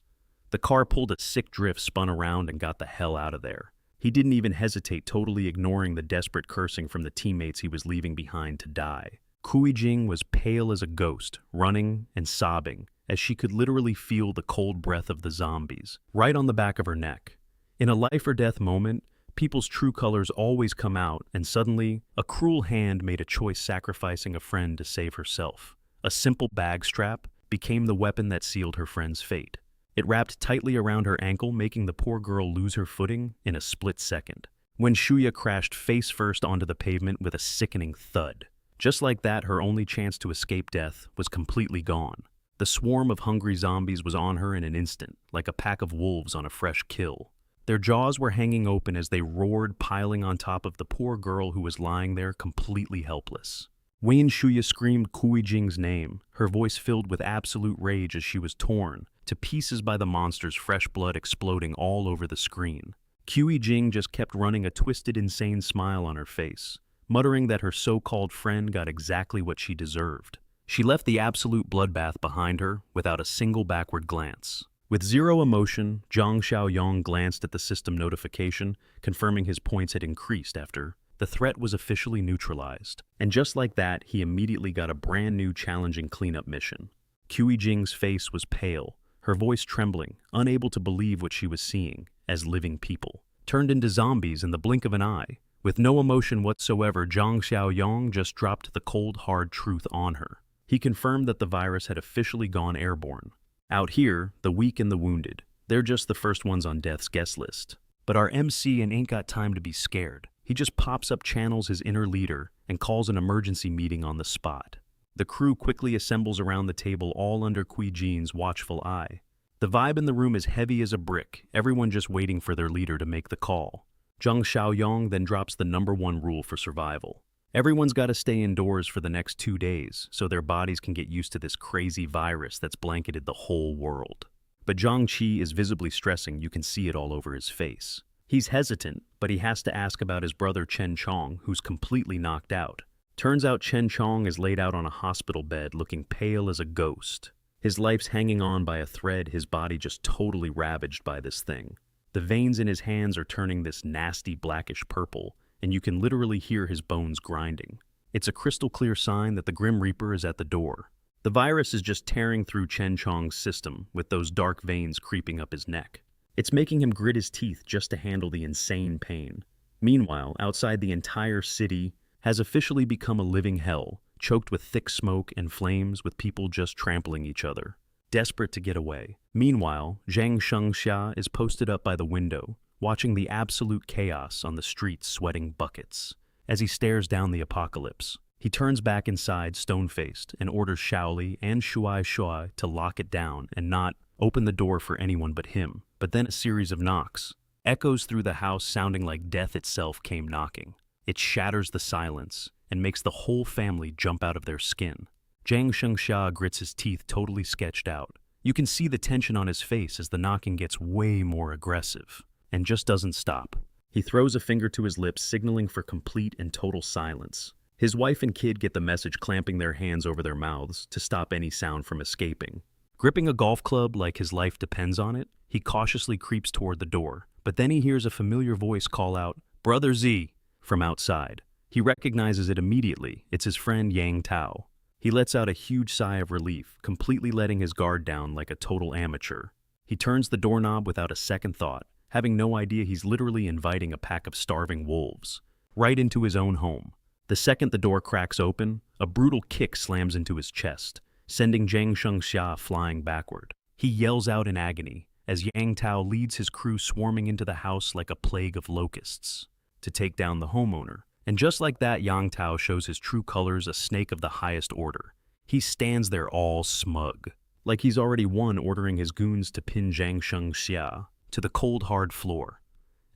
The car pulled a sick drift, spun around, and got the hell out of there. He didn't even hesitate, totally ignoring the desperate cursing from the teammates he was leaving behind to die. Kui Jing was pale as a ghost, running and sobbing, as she could literally feel the cold breath of the zombies, right on the back of her neck. In a life-or-death moment, people's true colors always come out, and suddenly, a cruel hand made a choice, sacrificing a friend to save herself. A simple bag strap became the weapon that sealed her friend's fate. It wrapped tightly around her ankle, making the poor girl lose her footing in a split second, when Shuya crashed face first onto the pavement with a sickening thud. Just like that, her only chance to escape death was completely gone. The swarm of hungry zombies was on her in an instant, like a pack of wolves on a fresh kill. Their jaws were hanging open as they roared, piling on top of the poor girl who was lying there completely helpless. Wayne Shuya screamed Kui Jing's name, her voice filled with absolute rage as she was torn to pieces by the monster's fresh blood exploding all over the screen. Kui Jing just kept running, a twisted, insane smile on her face, muttering that her so-called friend got exactly what she deserved. She left the absolute bloodbath behind her without a single backward glance. With zero emotion, Zhang Xiaoyong glanced at the system notification, confirming his points had increased after the threat was officially neutralized. And just like that, he immediately got a brand new challenging cleanup mission. Kui Jing's face was pale, her voice trembling, unable to believe what she was seeing, as living people turned into zombies in the blink of an eye. With no emotion whatsoever, Zhang Xiaoyong just dropped the cold, hard truth on her. He confirmed that the virus had officially gone airborne. Out here, the weak and the wounded, they're just the first ones on death's guest list. But our MC ain't got time to be scared. He just pops up, channels his inner leader, and calls an emergency meeting on the spot. The crew quickly assembles around the table, all under Kui Jing's watchful eye. The vibe in the room is heavy as a brick, everyone just waiting for their leader to make the call. Zhang Xiaoyong then drops the #1 rule for survival. Everyone's got to stay indoors for the next 2 days so their bodies can get used to this crazy virus that's blanketed the whole world. But Zhang Qi is visibly stressing, you can see it all over his face. He's hesitant, but he has to ask about his brother Chen Chong, who's completely knocked out. Turns out Chen Chong is laid out on a hospital bed, looking pale as a ghost. His life's hanging on by a thread, his body just totally ravaged by this thing. The veins in his hands are turning this nasty blackish purple, and you can literally hear his bones grinding. It's a crystal clear sign that the Grim Reaper is at the door. The virus is just tearing through Chen Chong's system, with those dark veins creeping up his neck. It's making him grit his teeth just to handle the insane pain. Meanwhile, outside, the entire city has officially become a living hell, choked with thick smoke and flames, with people just trampling each other, desperate to get away. Meanwhile, Zhang Shengxia is posted up by the window, watching the absolute chaos on the streets, sweating buckets. As he stares down the apocalypse, he turns back inside, stone-faced, and orders Shaoli and Shuai to lock it down and not open the door for anyone but him. But then a series of knocks echoes through the house, sounding like death itself came knocking. It shatters the silence and makes the whole family jump out of their skin. Zhang Shengxia grits his teeth, totally sketched out. You can see the tension on his face as the knocking gets way more aggressive, and just doesn't stop. He throws a finger to his lips, signaling for complete and total silence. His wife and kid get the message, clamping their hands over their mouths to stop any sound from escaping. Gripping a golf club like his life depends on it, he cautiously creeps toward the door, but then he hears a familiar voice call out, "Brother Z," from outside. He recognizes it immediately. It's his friend Yang Tao. He lets out a huge sigh of relief, completely letting his guard down like a total amateur. He turns the doorknob without a second thought, having no idea he's literally inviting a pack of starving wolves right into his own home. The second the door cracks open, a brutal kick slams into his chest, sending Zhang Shengxia flying backward. He yells out in agony as Yang Tao leads his crew swarming into the house like a plague of locusts to take down the homeowner. And just like that, Yang Tao shows his true colors, a snake of the highest order. He stands there all smug, like he's already won, ordering his goons to pin Zhang Shengxia to the cold, hard floor.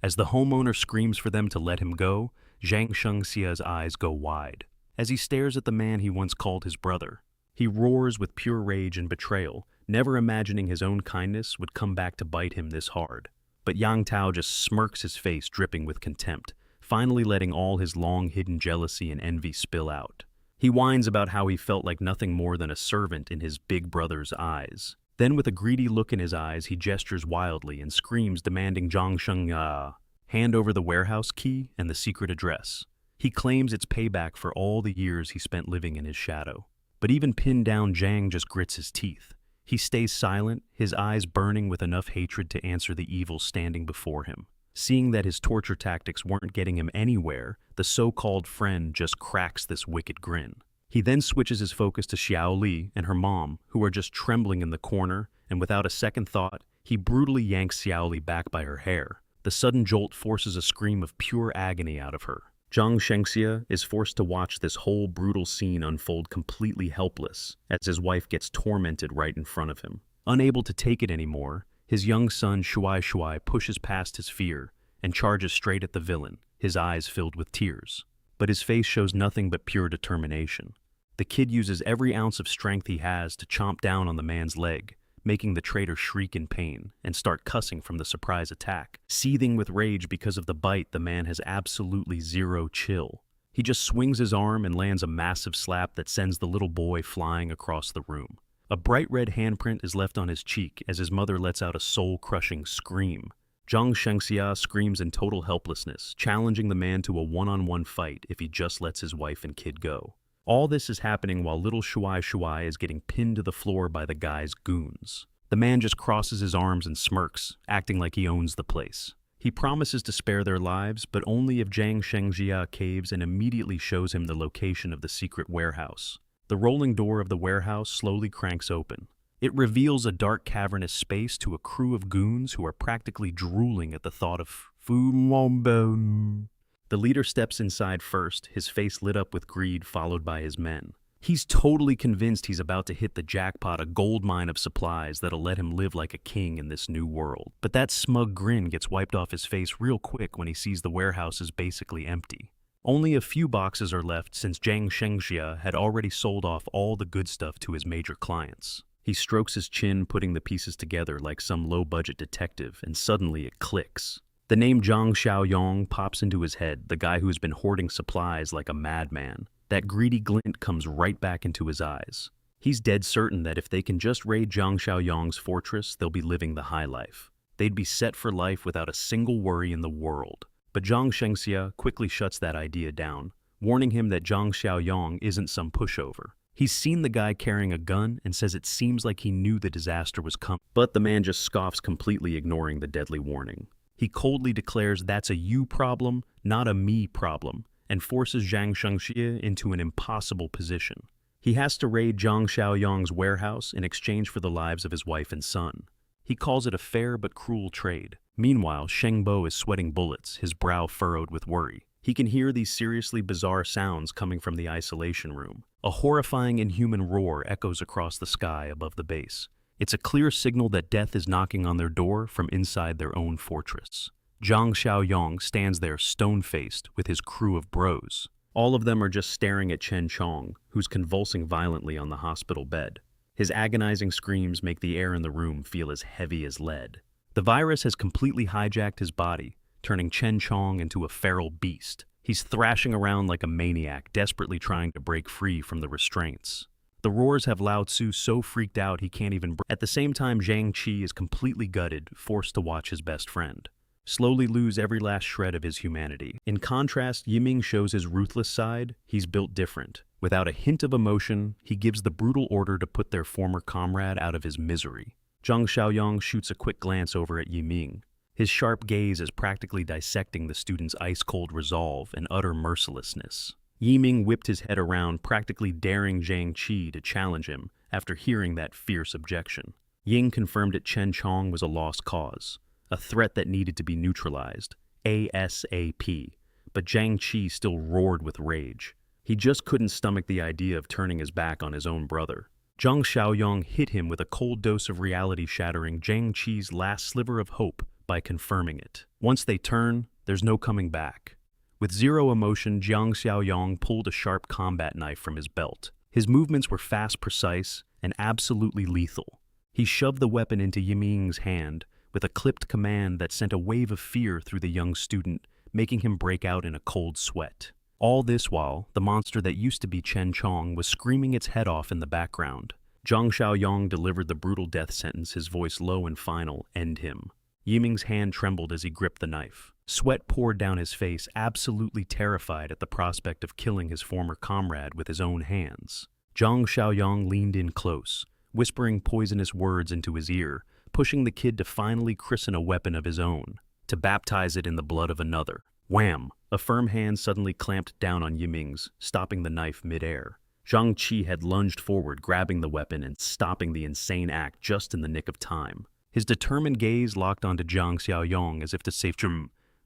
As the homeowner screams for them to let him go, Zhang Shengxia's eyes go wide as he stares at the man he once called his brother. He roars with pure rage and betrayal, never imagining his own kindness would come back to bite him this hard. But Yang Tao just smirks, his face dripping with contempt, finally letting all his long-hidden jealousy and envy spill out. He whines about how he felt like nothing more than a servant in his big brother's eyes. Then with a greedy look in his eyes, he gestures wildly and screams, demanding Zhang Shengya hand over the warehouse key and the secret address. He claims it's payback for all the years he spent living in his shadow. But even pinned down, Zhang just grits his teeth. He stays silent, his eyes burning with enough hatred to answer the evil standing before him. Seeing that his torture tactics weren't getting him anywhere, the so-called friend just cracks this wicked grin. He then switches his focus to Xiao Li and her mom, who are just trembling in the corner, and without a second thought, he brutally yanks Xiao Li back by her hair. The sudden jolt forces a scream of pure agony out of her. Zhang Shengxia is forced to watch this whole brutal scene unfold completely helpless, as his wife gets tormented right in front of him. Unable to take it anymore, his young son Shuai Shuai pushes past his fear and charges straight at the villain, his eyes filled with tears. But his face shows nothing but pure determination. The kid uses every ounce of strength he has to chomp down on the man's leg, making the traitor shriek in pain and start cussing from the surprise attack. Seething with rage because of the bite, the man has absolutely zero chill. He just swings his arm and lands a massive slap that sends the little boy flying across the room. A bright red handprint is left on his cheek as his mother lets out a soul-crushing scream. Zhang Shengxia screams in total helplessness, challenging the man to a one-on-one fight if he just lets his wife and kid go. All this is happening while little Shuai Shuai is getting pinned to the floor by the guy's goons. The man just crosses his arms and smirks, acting like he owns the place. He promises to spare their lives, but only if Zhang Shengxia caves and immediately shows him the location of the secret warehouse. The rolling door of the warehouse slowly cranks open. It reveals a dark cavernous space to a crew of goons who are practically drooling at the thought of food. The leader steps inside first, his face lit up with greed, followed by his men. He's totally convinced he's about to hit the jackpot, a gold mine of supplies that'll let him live like a king in this new world. But that smug grin gets wiped off his face real quick when he sees the warehouse is basically empty. Only a few boxes are left since Zhang Shengxia had already sold off all the good stuff to his major clients. He strokes his chin, putting the pieces together like some low-budget detective, and suddenly it clicks. The name Zhang Xiaoyong pops into his head, the guy who's been hoarding supplies like a madman. That greedy glint comes right back into his eyes. He's dead certain that if they can just raid Zhang Xiaoyong's fortress, they'll be living the high life. They'd be set for life without a single worry in the world. But Zhang Shengxia quickly shuts that idea down, warning him that Zhang Xiaoyong isn't some pushover. He's seen the guy carrying a gun and says it seems like he knew the disaster was coming. But the man just scoffs, completely ignoring the deadly warning. He coldly declares that's a you problem, not a me problem, and forces Zhang Shengxia into an impossible position. He has to raid Zhang Xiaoyong's warehouse in exchange for the lives of his wife and son. He calls it a fair but cruel trade. Meanwhile, Sheng Bo is sweating bullets, his brow furrowed with worry. He can hear these seriously bizarre sounds coming from the isolation room. A horrifying inhuman roar echoes across the sky above the base. It's a clear signal that death is knocking on their door from inside their own fortress. Zhang Xiaoyong stands there stone-faced with his crew of bros. All of them are just staring at Chen Chong, who's convulsing violently on the hospital bed. His agonizing screams make the air in the room feel as heavy as lead. The virus has completely hijacked his body, turning Chen Chong into a feral beast. He's thrashing around like a maniac, desperately trying to break free from the restraints. The roars have Lao Tzu so freaked out he can't even breathe. At the same time, Zhang Qi is completely gutted, forced to watch his best friend slowly lose every last shred of his humanity. In contrast, Yiming shows his ruthless side. He's built different. Without a hint of emotion, he gives the brutal order to put their former comrade out of his misery. Zhang Xiaoyong shoots a quick glance over at Yiming. His sharp gaze is practically dissecting the student's ice-cold resolve and utter mercilessness. Yiming whipped his head around, practically daring Zhang Qi to challenge him after hearing that fierce objection. Ying confirmed that Chen Chong was a lost cause, a threat that needed to be neutralized, ASAP, but Zhang Qi still roared with rage. He just couldn't stomach the idea of turning his back on his own brother. Zhang Xiaoyong hit him with a cold dose of reality, shattering Zhang Qi's last sliver of hope by confirming it. Once they turn, there's no coming back. With zero emotion, Zhang Xiaoyong pulled a sharp combat knife from his belt. His movements were fast, precise, and absolutely lethal. He shoved the weapon into Yiming's hand with a clipped command that sent a wave of fear through the young student, making him break out in a cold sweat. All this while, the monster that used to be Chen Chong was screaming its head off in the background. Zhang Xiaoyong delivered the brutal death sentence, his voice low and final, "End him." Yiming's hand trembled as he gripped the knife. Sweat poured down his face, absolutely terrified at the prospect of killing his former comrade with his own hands. Zhang Xiaoyong leaned in close, whispering poisonous words into his ear, pushing the kid to finally christen a weapon of his own, to baptize it in the blood of another. Wham! A firm hand suddenly clamped down on Yiming's, stopping the knife mid-air. Zhang Qi had lunged forward, grabbing the weapon and stopping the insane act just in the nick of time. His determined gaze locked onto Zhang Xiaoyong as if to say,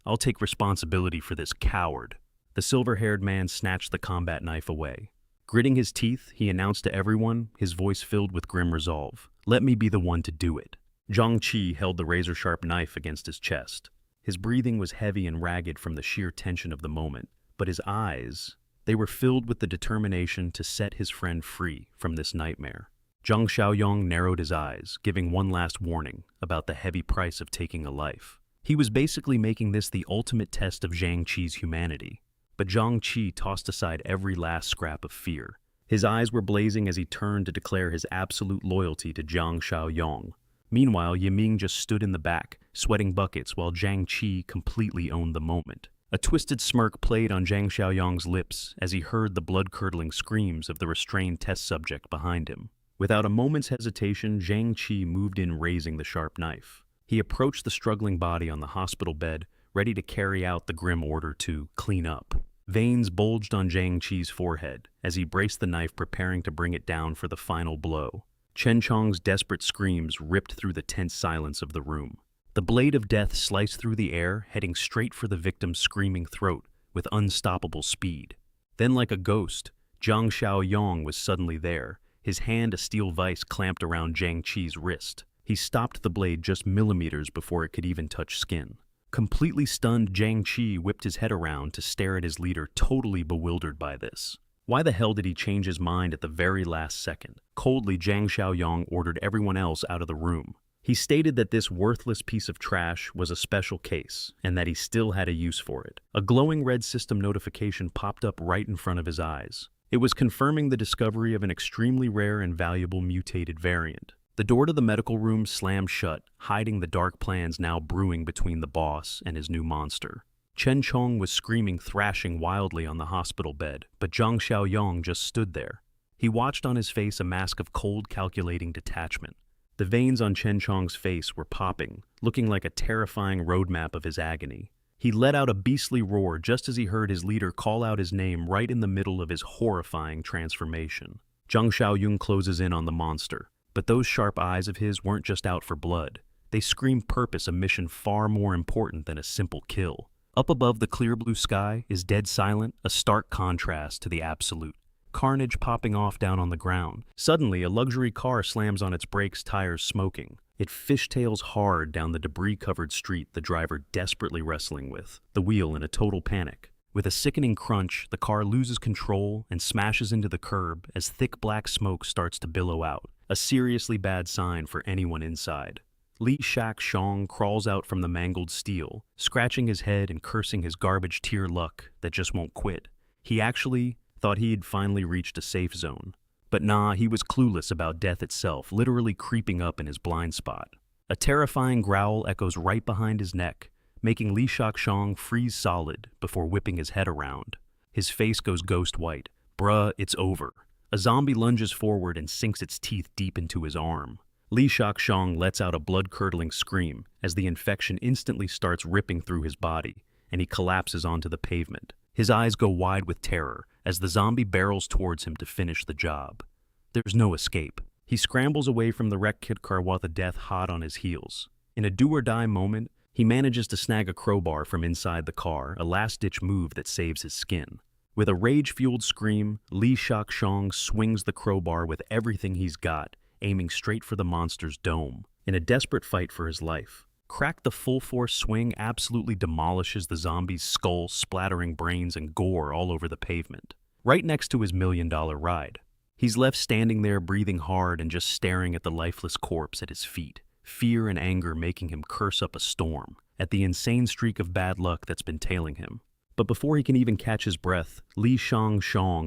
"I'll take responsibility for this coward." The silver-haired man snatched the combat knife away. Gritting his teeth, he announced to everyone, his voice filled with grim resolve, "Let me be the one to do it." Zhang Qi held the razor-sharp knife against his chest. His breathing was heavy and ragged from the sheer tension of the moment, but his eyes, they were filled with the determination to set his friend free from this nightmare. Zhang Xiaoyong narrowed his eyes, giving one last warning about the heavy price of taking a life. He was basically making this the ultimate test of Zhang Qi's humanity. But Zhang Qi tossed aside every last scrap of fear. His eyes were blazing as he turned to declare his absolute loyalty to Zhang Xiaoyong. Meanwhile, Yiming just stood in the back, sweating buckets while Zhang Qi completely owned the moment. A twisted smirk played on Zhang Xiaoyong's lips as he heard the blood-curdling screams of the restrained test subject behind him. Without a moment's hesitation, Zhang Qi moved in, raising the sharp knife. He approached the struggling body on the hospital bed, ready to carry out the grim order to clean up. Veins bulged on Zhang Qi's forehead as he braced the knife, preparing to bring it down for the final blow. Chen Chong's desperate screams ripped through the tense silence of the room. The blade of death sliced through the air, heading straight for the victim's screaming throat with unstoppable speed. Then, like a ghost, Zhang Xiaoyong was suddenly there, his hand a steel vise clamped around Zhang Qi's wrist. He stopped the blade just millimeters before it could even touch skin. Completely stunned, Zhang Qi whipped his head around to stare at his leader, totally bewildered by this. Why the hell did he change his mind at the very last second? Coldly, Zhang Xiaoyong ordered everyone else out of the room. He stated that this worthless piece of trash was a special case, and that he still had a use for it. A glowing red system notification popped up right in front of his eyes. It was confirming the discovery of an extremely rare and valuable mutated variant. The door to the medical room slammed shut, hiding the dark plans now brewing between the boss and his new monster. Chen Chong was screaming, thrashing wildly on the hospital bed, but Zhang Xiaoyong just stood there. He watched, on his face a mask of cold, calculating detachment. The veins on Chen Chong's face were popping, looking like a terrifying roadmap of his agony. He let out a beastly roar just as he heard his leader call out his name right in the middle of his horrifying transformation. Zhang Xiaoyong closes in on the monster, but those sharp eyes of his weren't just out for blood. They screamed purpose, a mission far more important than a simple kill. Up above the clear blue sky is dead silent, a stark contrast to the absolute. Carnage popping off down on the ground. Suddenly, a luxury car slams on its brakes, tires smoking. It fishtails hard down the debris-covered street, the driver desperately wrestling with the wheel in a total panic. With a sickening crunch, the car loses control and smashes into the curb as thick black smoke starts to billow out, a seriously bad sign for anyone inside. Li Shak-shong crawls out from the mangled steel, scratching his head and cursing his garbage tier luck that just won't quit. He actually thought he'd finally reached a safe zone. But nah, he was clueless about death itself, literally creeping up in his blind spot. A terrifying growl echoes right behind his neck, making Li Shak-shong freeze solid before whipping his head around. His face goes ghost white. Bruh, it's over. A zombie lunges forward and sinks its teeth deep into his arm. Li Shak-shong lets out a blood-curdling scream as the infection instantly starts ripping through his body, and he collapses onto the pavement. His eyes go wide with terror as the zombie barrels towards him to finish the job. There's no escape. He scrambles away from the wrecked car with the death hot on his heels. In a do-or-die moment, he manages to snag a crowbar from inside the car, a last-ditch move that saves his skin. With a rage-fueled scream, Li Shak-shong swings the crowbar with everything he's got, aiming straight for the monster's dome. In a desperate fight for his life, Crack the full-force swing absolutely demolishes the zombie's skull, splattering brains and gore all over the pavement, right next to his $1 million ride. He's left standing there breathing hard and just staring at the lifeless corpse at his feet, fear and anger making him curse up a storm at the insane streak of bad luck that's been tailing him. But before he can even catch his breath, Li Shang,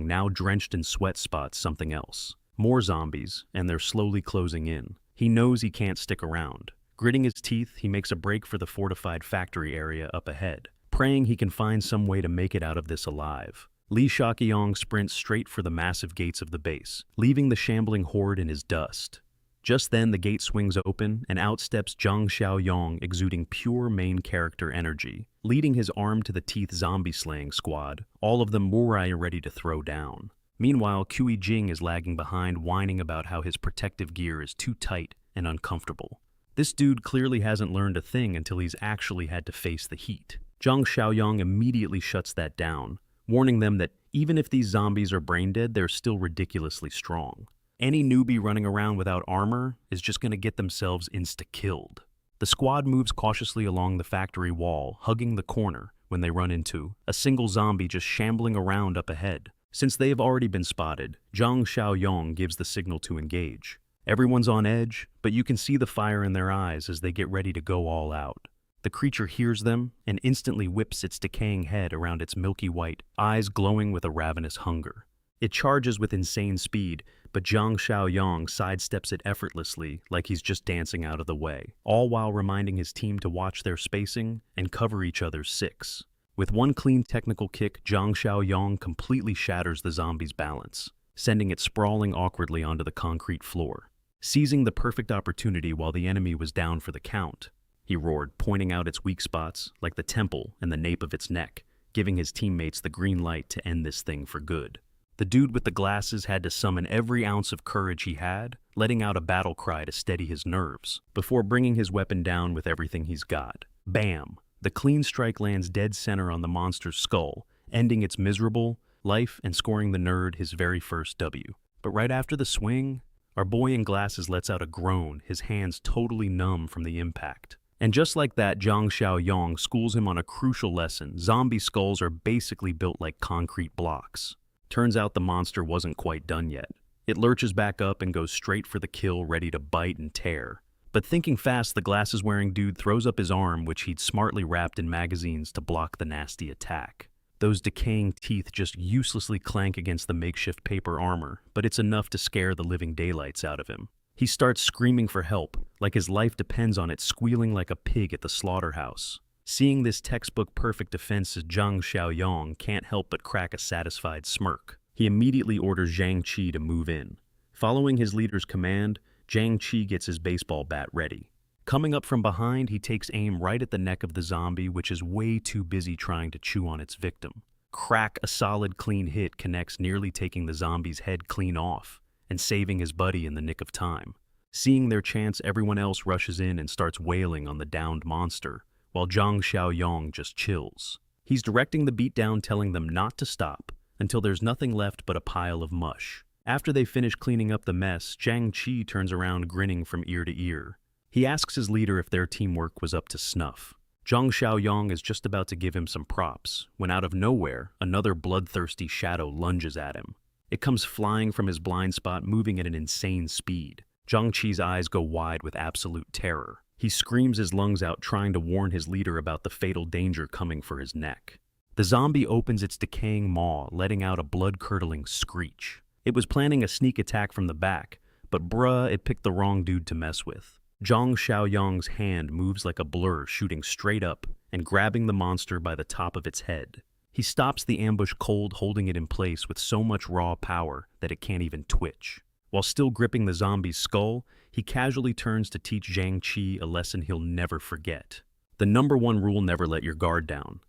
now drenched in sweat, spots something else. More zombies, and they're slowly closing in. He knows he can't stick around. Gritting his teeth, he makes a break for the fortified factory area up ahead, praying he can find some way to make it out of this alive. Li Shaoqiang sprints straight for the massive gates of the base, leaving the shambling horde in his dust. Just then, the gate swings open, and out steps Zhang Xiaoyong, exuding pure main character energy, leading his armed-to-the-teeth zombie-slaying squad, all of them Murai ready to throw down. Meanwhile, Kui Jing is lagging behind, whining about how his protective gear is too tight and uncomfortable. This dude clearly hasn't learned a thing until he's actually had to face the heat. Zhang Xiaoyong immediately shuts that down, warning them that even if these zombies are brain-dead, they're still ridiculously strong. Any newbie running around without armor is just going to get themselves insta-killed. The squad moves cautiously along the factory wall, hugging the corner when they run into a single zombie just shambling around up ahead. Since they have already been spotted, Zhang Xiaoyong gives the signal to engage. Everyone's on edge, but you can see the fire in their eyes as they get ready to go all out. The creature hears them and instantly whips its decaying head around its milky white, eyes glowing with a ravenous hunger. It charges with insane speed, but Zhang Xiaoyong sidesteps it effortlessly like he's just dancing out of the way, all while reminding his team to watch their spacing and cover each other's six. With one clean technical kick, Zhang Xiaoyong completely shatters the zombie's balance, sending it sprawling awkwardly onto the concrete floor. Seizing the perfect opportunity while the enemy was down for the count, he roared, pointing out its weak spots, like the temple and the nape of its neck, giving his teammates the green light to end this thing for good. The dude with the glasses had to summon every ounce of courage he had, letting out a battle cry to steady his nerves, before bringing his weapon down with everything he's got. Bam! The clean strike lands dead center on the monster's skull, ending its miserable life and scoring the nerd his very first W. But right after the swing, our boy in glasses lets out a groan, his hands totally numb from the impact. And just like that, Zhang Xiaoyong schools him on a crucial lesson. Zombie skulls are basically built like concrete blocks. Turns out the monster wasn't quite done yet. It lurches back up and goes straight for the kill, ready to bite and tear. But thinking fast, the glasses-wearing dude throws up his arm, which he'd smartly wrapped in magazines to block the nasty attack. Those decaying teeth just uselessly clank against the makeshift paper armor, but it's enough to scare the living daylights out of him. He starts screaming for help, like his life depends on it, squealing like a pig at the slaughterhouse. Seeing this textbook perfect defense, Zhang Xiaoyong can't help but crack a satisfied smirk. He immediately orders Zhang Qi to move in. Following his leader's command, Zhang Qi gets his baseball bat ready. Coming up from behind, he takes aim right at the neck of the zombie, which is way too busy trying to chew on its victim. Crack! A solid clean hit connects, nearly taking the zombie's head clean off and saving his buddy in the nick of time. Seeing their chance, everyone else rushes in and starts wailing on the downed monster, while Zhang Xiaoyong just chills. He's directing the beatdown, telling them not to stop until there's nothing left but a pile of mush. After they finish cleaning up the mess, Zhang Qi turns around grinning from ear to ear. He asks his leader if their teamwork was up to snuff. Zhang Xiaoyong is just about to give him some props, when out of nowhere, another bloodthirsty shadow lunges at him. It comes flying from his blind spot, moving at an insane speed. Zhang Qi's eyes go wide with absolute terror. He screams his lungs out, trying to warn his leader about the fatal danger coming for his neck. The zombie opens its decaying maw, letting out a blood-curdling screech. It was planning a sneak attack from the back, but it picked the wrong dude to mess with. Zhang Xiaoyong's hand moves like a blur, shooting straight up and grabbing the monster by the top of its head. He stops the ambush cold, holding it in place with so much raw power that it can't even twitch. While still gripping the zombie's skull, he casually turns to teach Zhang Qi a lesson he'll never forget. The #1 rule: never let your guard down.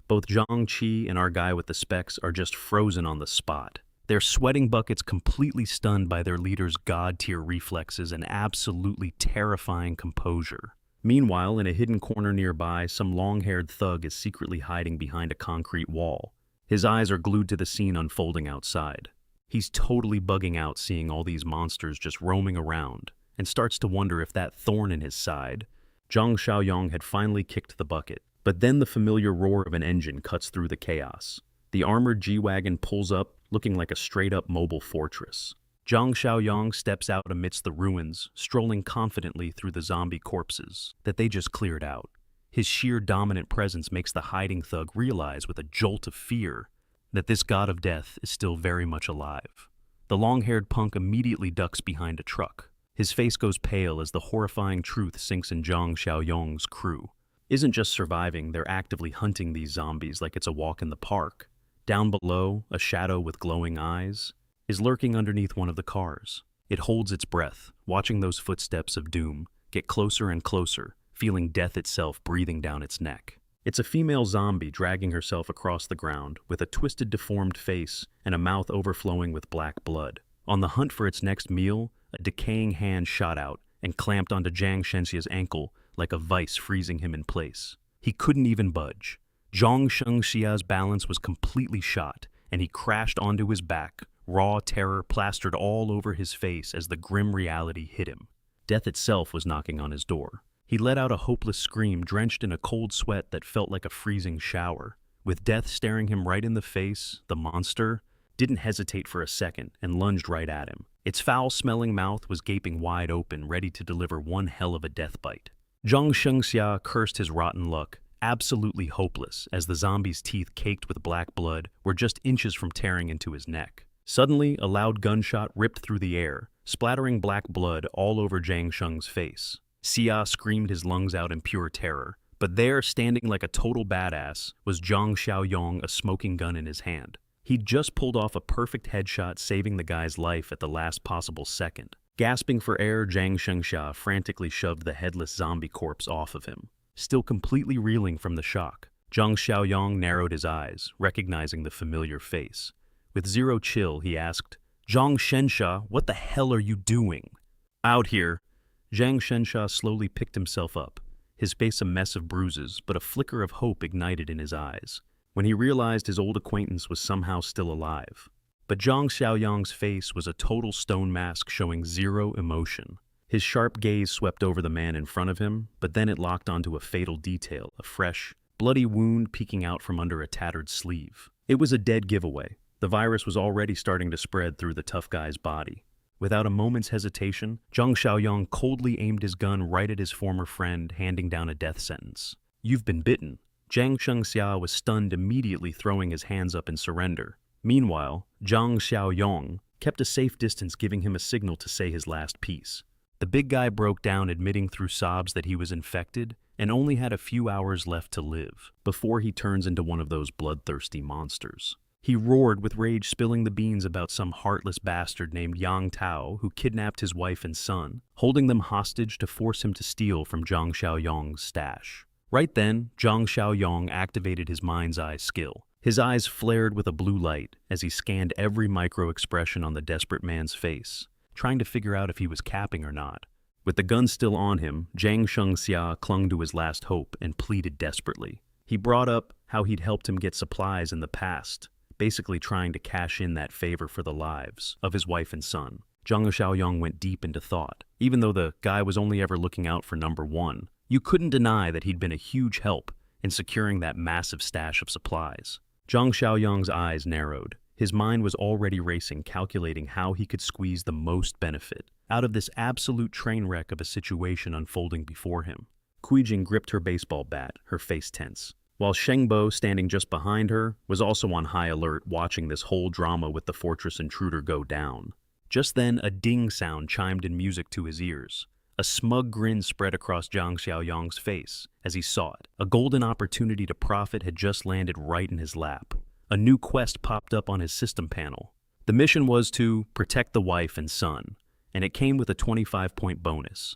Both Zhang Qi and our guy with the specs are just frozen on the spot. Their sweating buckets completely stunned by their leader's god-tier reflexes and absolutely terrifying composure. Meanwhile, in a hidden corner nearby, some long-haired thug is secretly hiding behind a concrete wall. His eyes are glued to the scene unfolding outside. He's totally bugging out seeing all these monsters just roaming around, and starts to wonder if that thorn in his side, Zhang Xiaoyong, had finally kicked the bucket. But then the familiar roar of an engine cuts through the chaos. The armored G-Wagon pulls up, looking like a straight-up mobile fortress. Zhang Xiaoyang steps out amidst the ruins, strolling confidently through the zombie corpses that they just cleared out. His sheer dominant presence makes the hiding thug realize with a jolt of fear that this god of death is still very much alive. The long-haired punk immediately ducks behind a truck. His face goes pale as the horrifying truth sinks in Zhang Xiaoyang's crew isn't just surviving, they're actively hunting these zombies like it's a walk in the park. Down below, a shadow with glowing eyes is lurking underneath one of the cars. It holds its breath, watching those footsteps of doom get closer and closer, feeling death itself breathing down its neck. It's a female zombie dragging herself across the ground with a twisted, deformed face and a mouth overflowing with black blood. On the hunt for its next meal, a decaying hand shot out and clamped onto Zhang Shenxia's ankle like a vice, freezing him in place. He couldn't even budge. Zhang Shenxia's balance was completely shot, and he crashed onto his back, raw terror plastered all over his face as the grim reality hit him. Death itself was knocking on his door. He let out a hopeless scream, drenched in a cold sweat that felt like a freezing shower. With death staring him right in the face, the monster didn't hesitate for a second and lunged right at him. Its foul-smelling mouth was gaping wide open, ready to deliver one hell of a death bite. Zhang Shenxia cursed his rotten luck, absolutely hopeless, as the zombie's teeth caked with black blood were just inches from tearing into his neck. Suddenly, a loud gunshot ripped through the air, splattering black blood all over Zhang Sheng's face. Xia screamed his lungs out in pure terror, but there, standing like a total badass, was Zhang Xiaoyang, a smoking gun in his hand. He'd just pulled off a perfect headshot, saving the guy's life at the last possible second. Gasping for air, Zhang Shenxia frantically shoved the headless zombie corpse off of him. Still completely reeling from the shock, Zhang Xiaoyang narrowed his eyes, recognizing the familiar face. With zero chill, he asked, "Zhang Shenxia, what the hell are you doing?" "Out here." Zhang Shenxia slowly picked himself up, his face a mess of bruises, but a flicker of hope ignited in his eyes, when he realized his old acquaintance was somehow still alive. But Zhang Xiaoyang's face was a total stone mask showing zero emotion. His sharp gaze swept over the man in front of him, but then it locked onto a fatal detail, a fresh, bloody wound peeking out from under a tattered sleeve. It was a dead giveaway. The virus was already starting to spread through the tough guy's body. Without a moment's hesitation, Zhang Xiaoyang coldly aimed his gun right at his former friend, handing down a death sentence. "You've been bitten." Zhang Shenxia was stunned, immediately throwing his hands up in surrender. Meanwhile, Zhang Xiaoyang kept a safe distance, giving him a signal to say his last piece. The big guy broke down, admitting through sobs that he was infected and only had a few hours left to live before he turns into one of those bloodthirsty monsters. He roared with rage, spilling the beans about some heartless bastard named Yang Tao who kidnapped his wife and son, holding them hostage to force him to steal from Zhang Xiaoyang's stash. Right then, Zhang Xiaoyang activated his mind's eye skill. His eyes flared with a blue light as he scanned every micro-expression on the desperate man's face, trying to figure out if he was capping or not. With the gun still on him, Zhang Shenxia clung to his last hope and pleaded desperately. He brought up how he'd helped him get supplies in the past, basically trying to cash in that favor for the lives of his wife and son. Zhang Xiaoyang went deep into thought. Even though the guy was only ever looking out for number one, you couldn't deny that he'd been a huge help in securing that massive stash of supplies. Zhang Xiaoyang's eyes narrowed. His mind was already racing, calculating how he could squeeze the most benefit out of this absolute train wreck of a situation unfolding before him. Kuijing gripped her baseball bat, her face tense, while Shengbo, standing just behind her, was also on high alert, watching this whole drama with the fortress intruder go down. Just then, a ding sound chimed in music to his ears. A smug grin spread across Zhang Xiaoyang's face as he saw it. A golden opportunity to profit had just landed right in his lap. A new quest popped up on his system panel. The mission was to protect the wife and son, and it came with a 25-point bonus.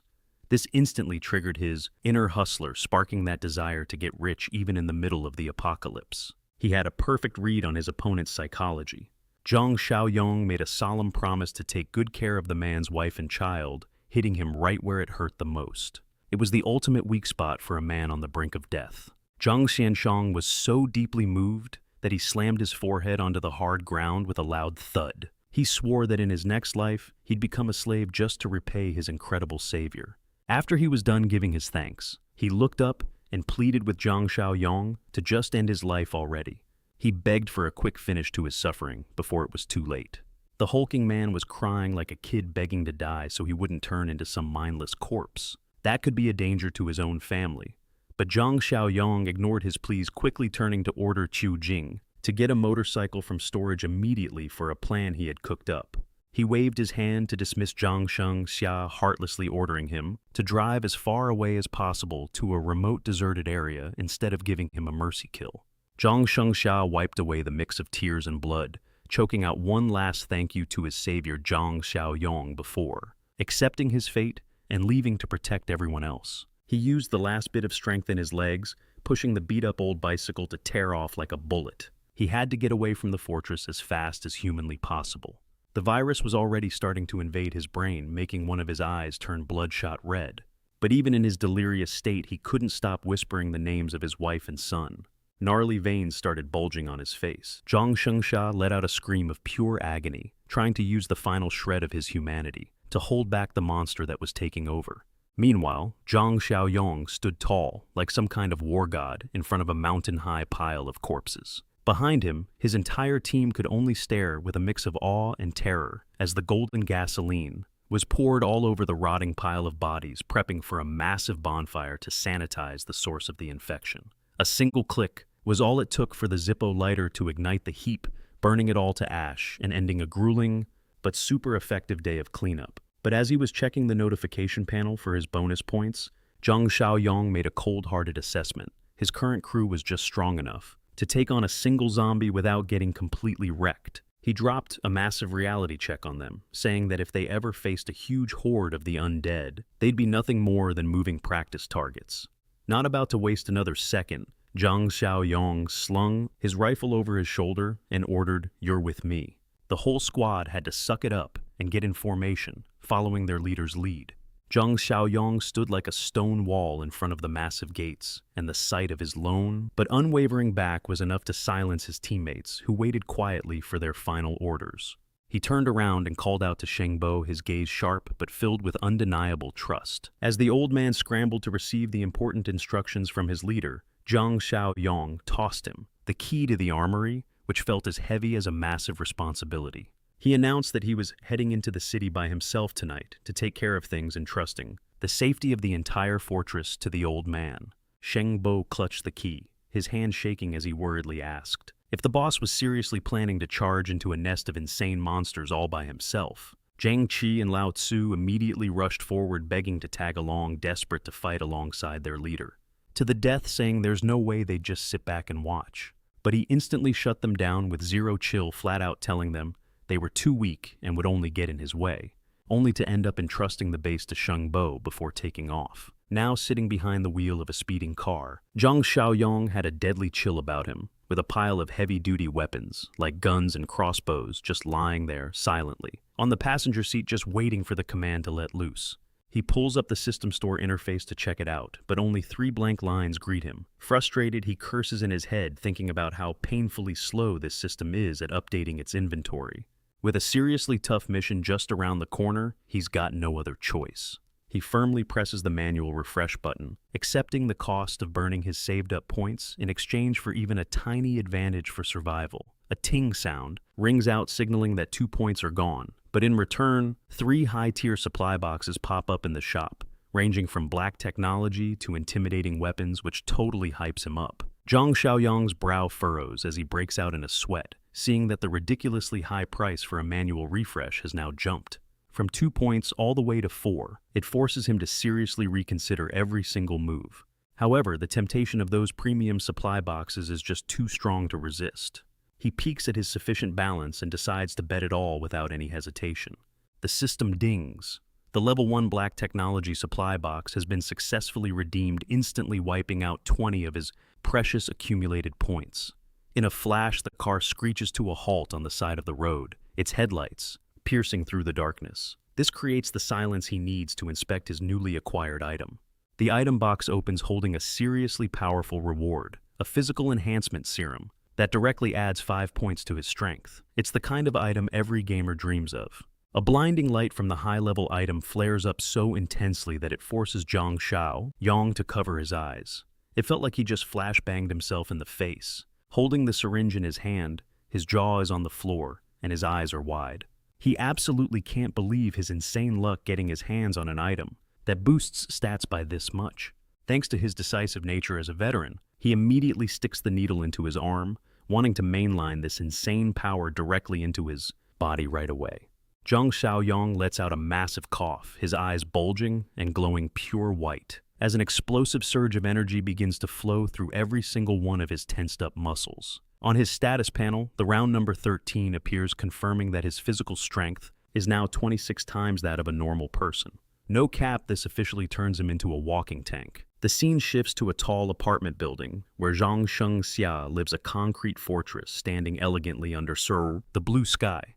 This instantly triggered his inner hustler, sparking that desire to get rich even in the middle of the apocalypse. He had a perfect read on his opponent's psychology. Zhang Xiaoyang made a solemn promise to take good care of the man's wife and child, hitting him right where it hurt the most. It was the ultimate weak spot for a man on the brink of death. Zhang Xianshang was so deeply moved that he slammed his forehead onto the hard ground with a loud thud. He swore that in his next life, he'd become a slave just to repay his incredible savior. After he was done giving his thanks, he looked up and pleaded with Zhang Xiaoyang to just end his life already. He begged for a quick finish to his suffering before it was too late. The hulking man was crying like a kid begging to die so he wouldn't turn into some mindless corpse. That could be a danger to his own family. But Zhang Xiaoyong ignored his pleas, quickly turning to order Qiu Jing to get a motorcycle from storage immediately for a plan he had cooked up. He waved his hand to dismiss Zhang Shengxia, heartlessly ordering him to drive as far away as possible to a remote deserted area instead of giving him a mercy kill. Zhang Shengxia wiped away the mix of tears and blood, choking out one last thank you to his savior Zhang Xiaoyong before accepting his fate and leaving to protect everyone else. He used the last bit of strength in his legs, pushing the beat-up old bicycle to tear off like a bullet. He had to get away from the fortress as fast as humanly possible. The virus was already starting to invade his brain, making one of his eyes turn bloodshot red. But even in his delirious state, he couldn't stop whispering the names of his wife and son. Gnarly veins started bulging on his face. Zhang Shengxia let out a scream of pure agony, trying to use the final shred of his humanity to hold back the monster that was taking over. Meanwhile, Zhang Xiaoyong stood tall, like some kind of war god, in front of a mountain-high pile of corpses. Behind him, his entire team could only stare with a mix of awe and terror as the golden gasoline was poured all over the rotting pile of bodies, prepping for a massive bonfire to sanitize the source of the infection. A single click was all it took for the Zippo lighter to ignite the heap, burning it all to ash and ending a grueling but super effective day of cleanup. But as he was checking the notification panel for his bonus points, Zhang Xiaoyong made a cold-hearted assessment. His current crew was just strong enough to take on a single zombie without getting completely wrecked. He dropped a massive reality check on them, saying that if they ever faced a huge horde of the undead, they'd be nothing more than moving practice targets. Not about to waste another second, Zhang Xiaoyong slung his rifle over his shoulder and ordered, "You're with me." The whole squad had to suck it up and get in formation, following their leader's lead. Zhang Xiaoyong stood like a stone wall in front of the massive gates, and the sight of his lone but unwavering back was enough to silence his teammates, who waited quietly for their final orders. He turned around and called out to Shengbo, his gaze sharp but filled with undeniable trust. As the old man scrambled to receive the important instructions from his leader, Zhang Xiaoyong tossed him the key to the armory, which felt as heavy as a massive responsibility. He announced that he was heading into the city by himself tonight to take care of things, entrusting the safety of the entire fortress to the old man. Shengbo clutched the key, his hand shaking as he worriedly asked if the boss was seriously planning to charge into a nest of insane monsters all by himself. Zhang Qi and Lao Tzu immediately rushed forward, begging to tag along, desperate to fight alongside their leader, to the death, saying there's no way they'd just sit back and watch. But he instantly shut them down with zero chill, flat out telling them they were too weak and would only get in his way, only to end up entrusting the base to Shengbo before taking off. Now sitting behind the wheel of a speeding car, Zhang Xiaoyong had a deadly chill about him, with a pile of heavy-duty weapons, like guns and crossbows, just lying there silently, on the passenger seat, just waiting for the command to let loose. He pulls up the system store interface to check it out, but only 3 blank lines greet him. Frustrated, he curses in his head, thinking about how painfully slow this system is at updating its inventory. With a seriously tough mission just around the corner, he's got no other choice. He firmly presses the manual refresh button, accepting the cost of burning his saved-up points in exchange for even a tiny advantage for survival. A ting sound rings out, signaling that 2 points are gone, but in return, 3 high-tier supply boxes pop up in the shop, ranging from black technology to intimidating weapons, which totally hypes him up. Zhang Xiaoyong's brow furrows as he breaks out in a sweat, seeing that the ridiculously high price for a manual refresh has now jumped. From 2 points all the way to 4, it forces him to seriously reconsider every single move. However, the temptation of those premium supply boxes is just too strong to resist. He peeks at his sufficient balance and decides to bet it all without any hesitation. The system dings. The level 1 black technology supply box has been successfully redeemed, instantly wiping out 20 of his precious accumulated points. In a flash, the car screeches to a halt on the side of the road, its headlights piercing through the darkness. This creates the silence he needs to inspect his newly acquired item. The item box opens, holding a seriously powerful reward, a physical enhancement serum that directly adds 5 points to his strength. It's the kind of item every gamer dreams of. A blinding light from the high-level item flares up so intensely that it forces Zhang Xiaoyong to cover his eyes. It felt like he just flashbanged himself in the face. Holding the syringe in his hand, his jaw is on the floor and his eyes are wide. He absolutely can't believe his insane luck getting his hands on an item that boosts stats by this much. Thanks to his decisive nature as a veteran, he immediately sticks the needle into his arm, wanting to mainline this insane power directly into his body right away. Zhang Xiaoyong lets out a massive cough, his eyes bulging and glowing pure white, as an explosive surge of energy begins to flow through every single one of his tensed-up muscles. On his status panel, the round number 13 appears, confirming that his physical strength is now 26 times that of a normal person. No cap, this officially turns him into a walking tank. The scene shifts to a tall apartment building where Zhang Shengxia lives, a concrete fortress standing elegantly under the blue sky.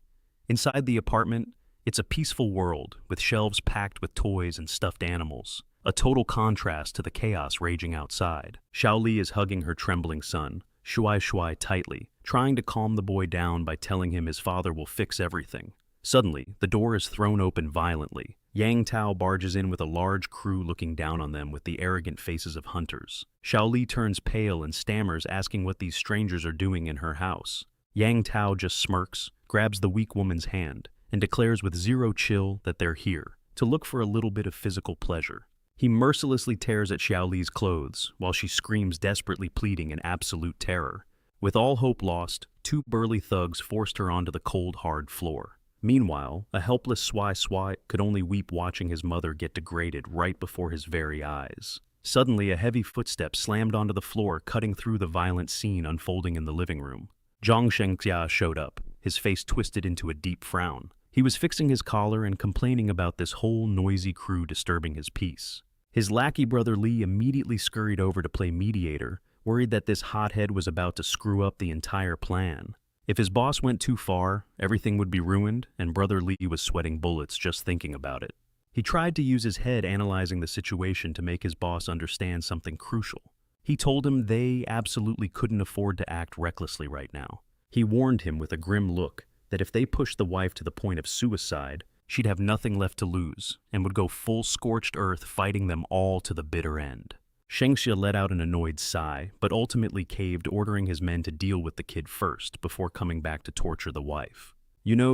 Inside the apartment, it's a peaceful world with shelves packed with toys and stuffed animals, a total contrast to the chaos raging outside. Xiaoli is hugging her trembling son, Shuai tightly, trying to calm the boy down by telling him his father will fix everything. Suddenly, the door is thrown open violently. Yang Tao barges in with a large crew looking down on them with the arrogant faces of hunters. Xiaoli turns pale and stammers, asking what these strangers are doing in her house. Yang Tao just smirks, grabs the weak woman's hand, and declares with zero chill that they're here to look for a little bit of physical pleasure. He mercilessly tears at Xiaoli's clothes while she screams, desperately pleading in absolute terror. With all hope lost, two burly thugs forced her onto the cold, hard floor. Meanwhile, a helpless Swai could only weep watching his mother get degraded right before his very eyes. Suddenly, a heavy footstep slammed onto the floor, cutting through the violent scene unfolding in the living room. Zhang Shengxia showed up, his face twisted into a deep frown. He was fixing his collar and complaining about this whole noisy crew disturbing his peace. His lackey brother Li immediately scurried over to play mediator, worried that this hothead was about to screw up the entire plan. If his boss went too far, everything would be ruined, and brother Li was sweating bullets just thinking about it. He tried to use his head analyzing the situation to make his boss understand something crucial. He told him they absolutely couldn't afford to act recklessly right now. He warned him with a grim look that if they pushed the wife to the point of suicide, she'd have nothing left to lose and would go full scorched earth, fighting them all to the bitter end. Shengxia let out an annoyed sigh, but ultimately caved, ordering his men to deal with the kid first before coming back to torture the wife.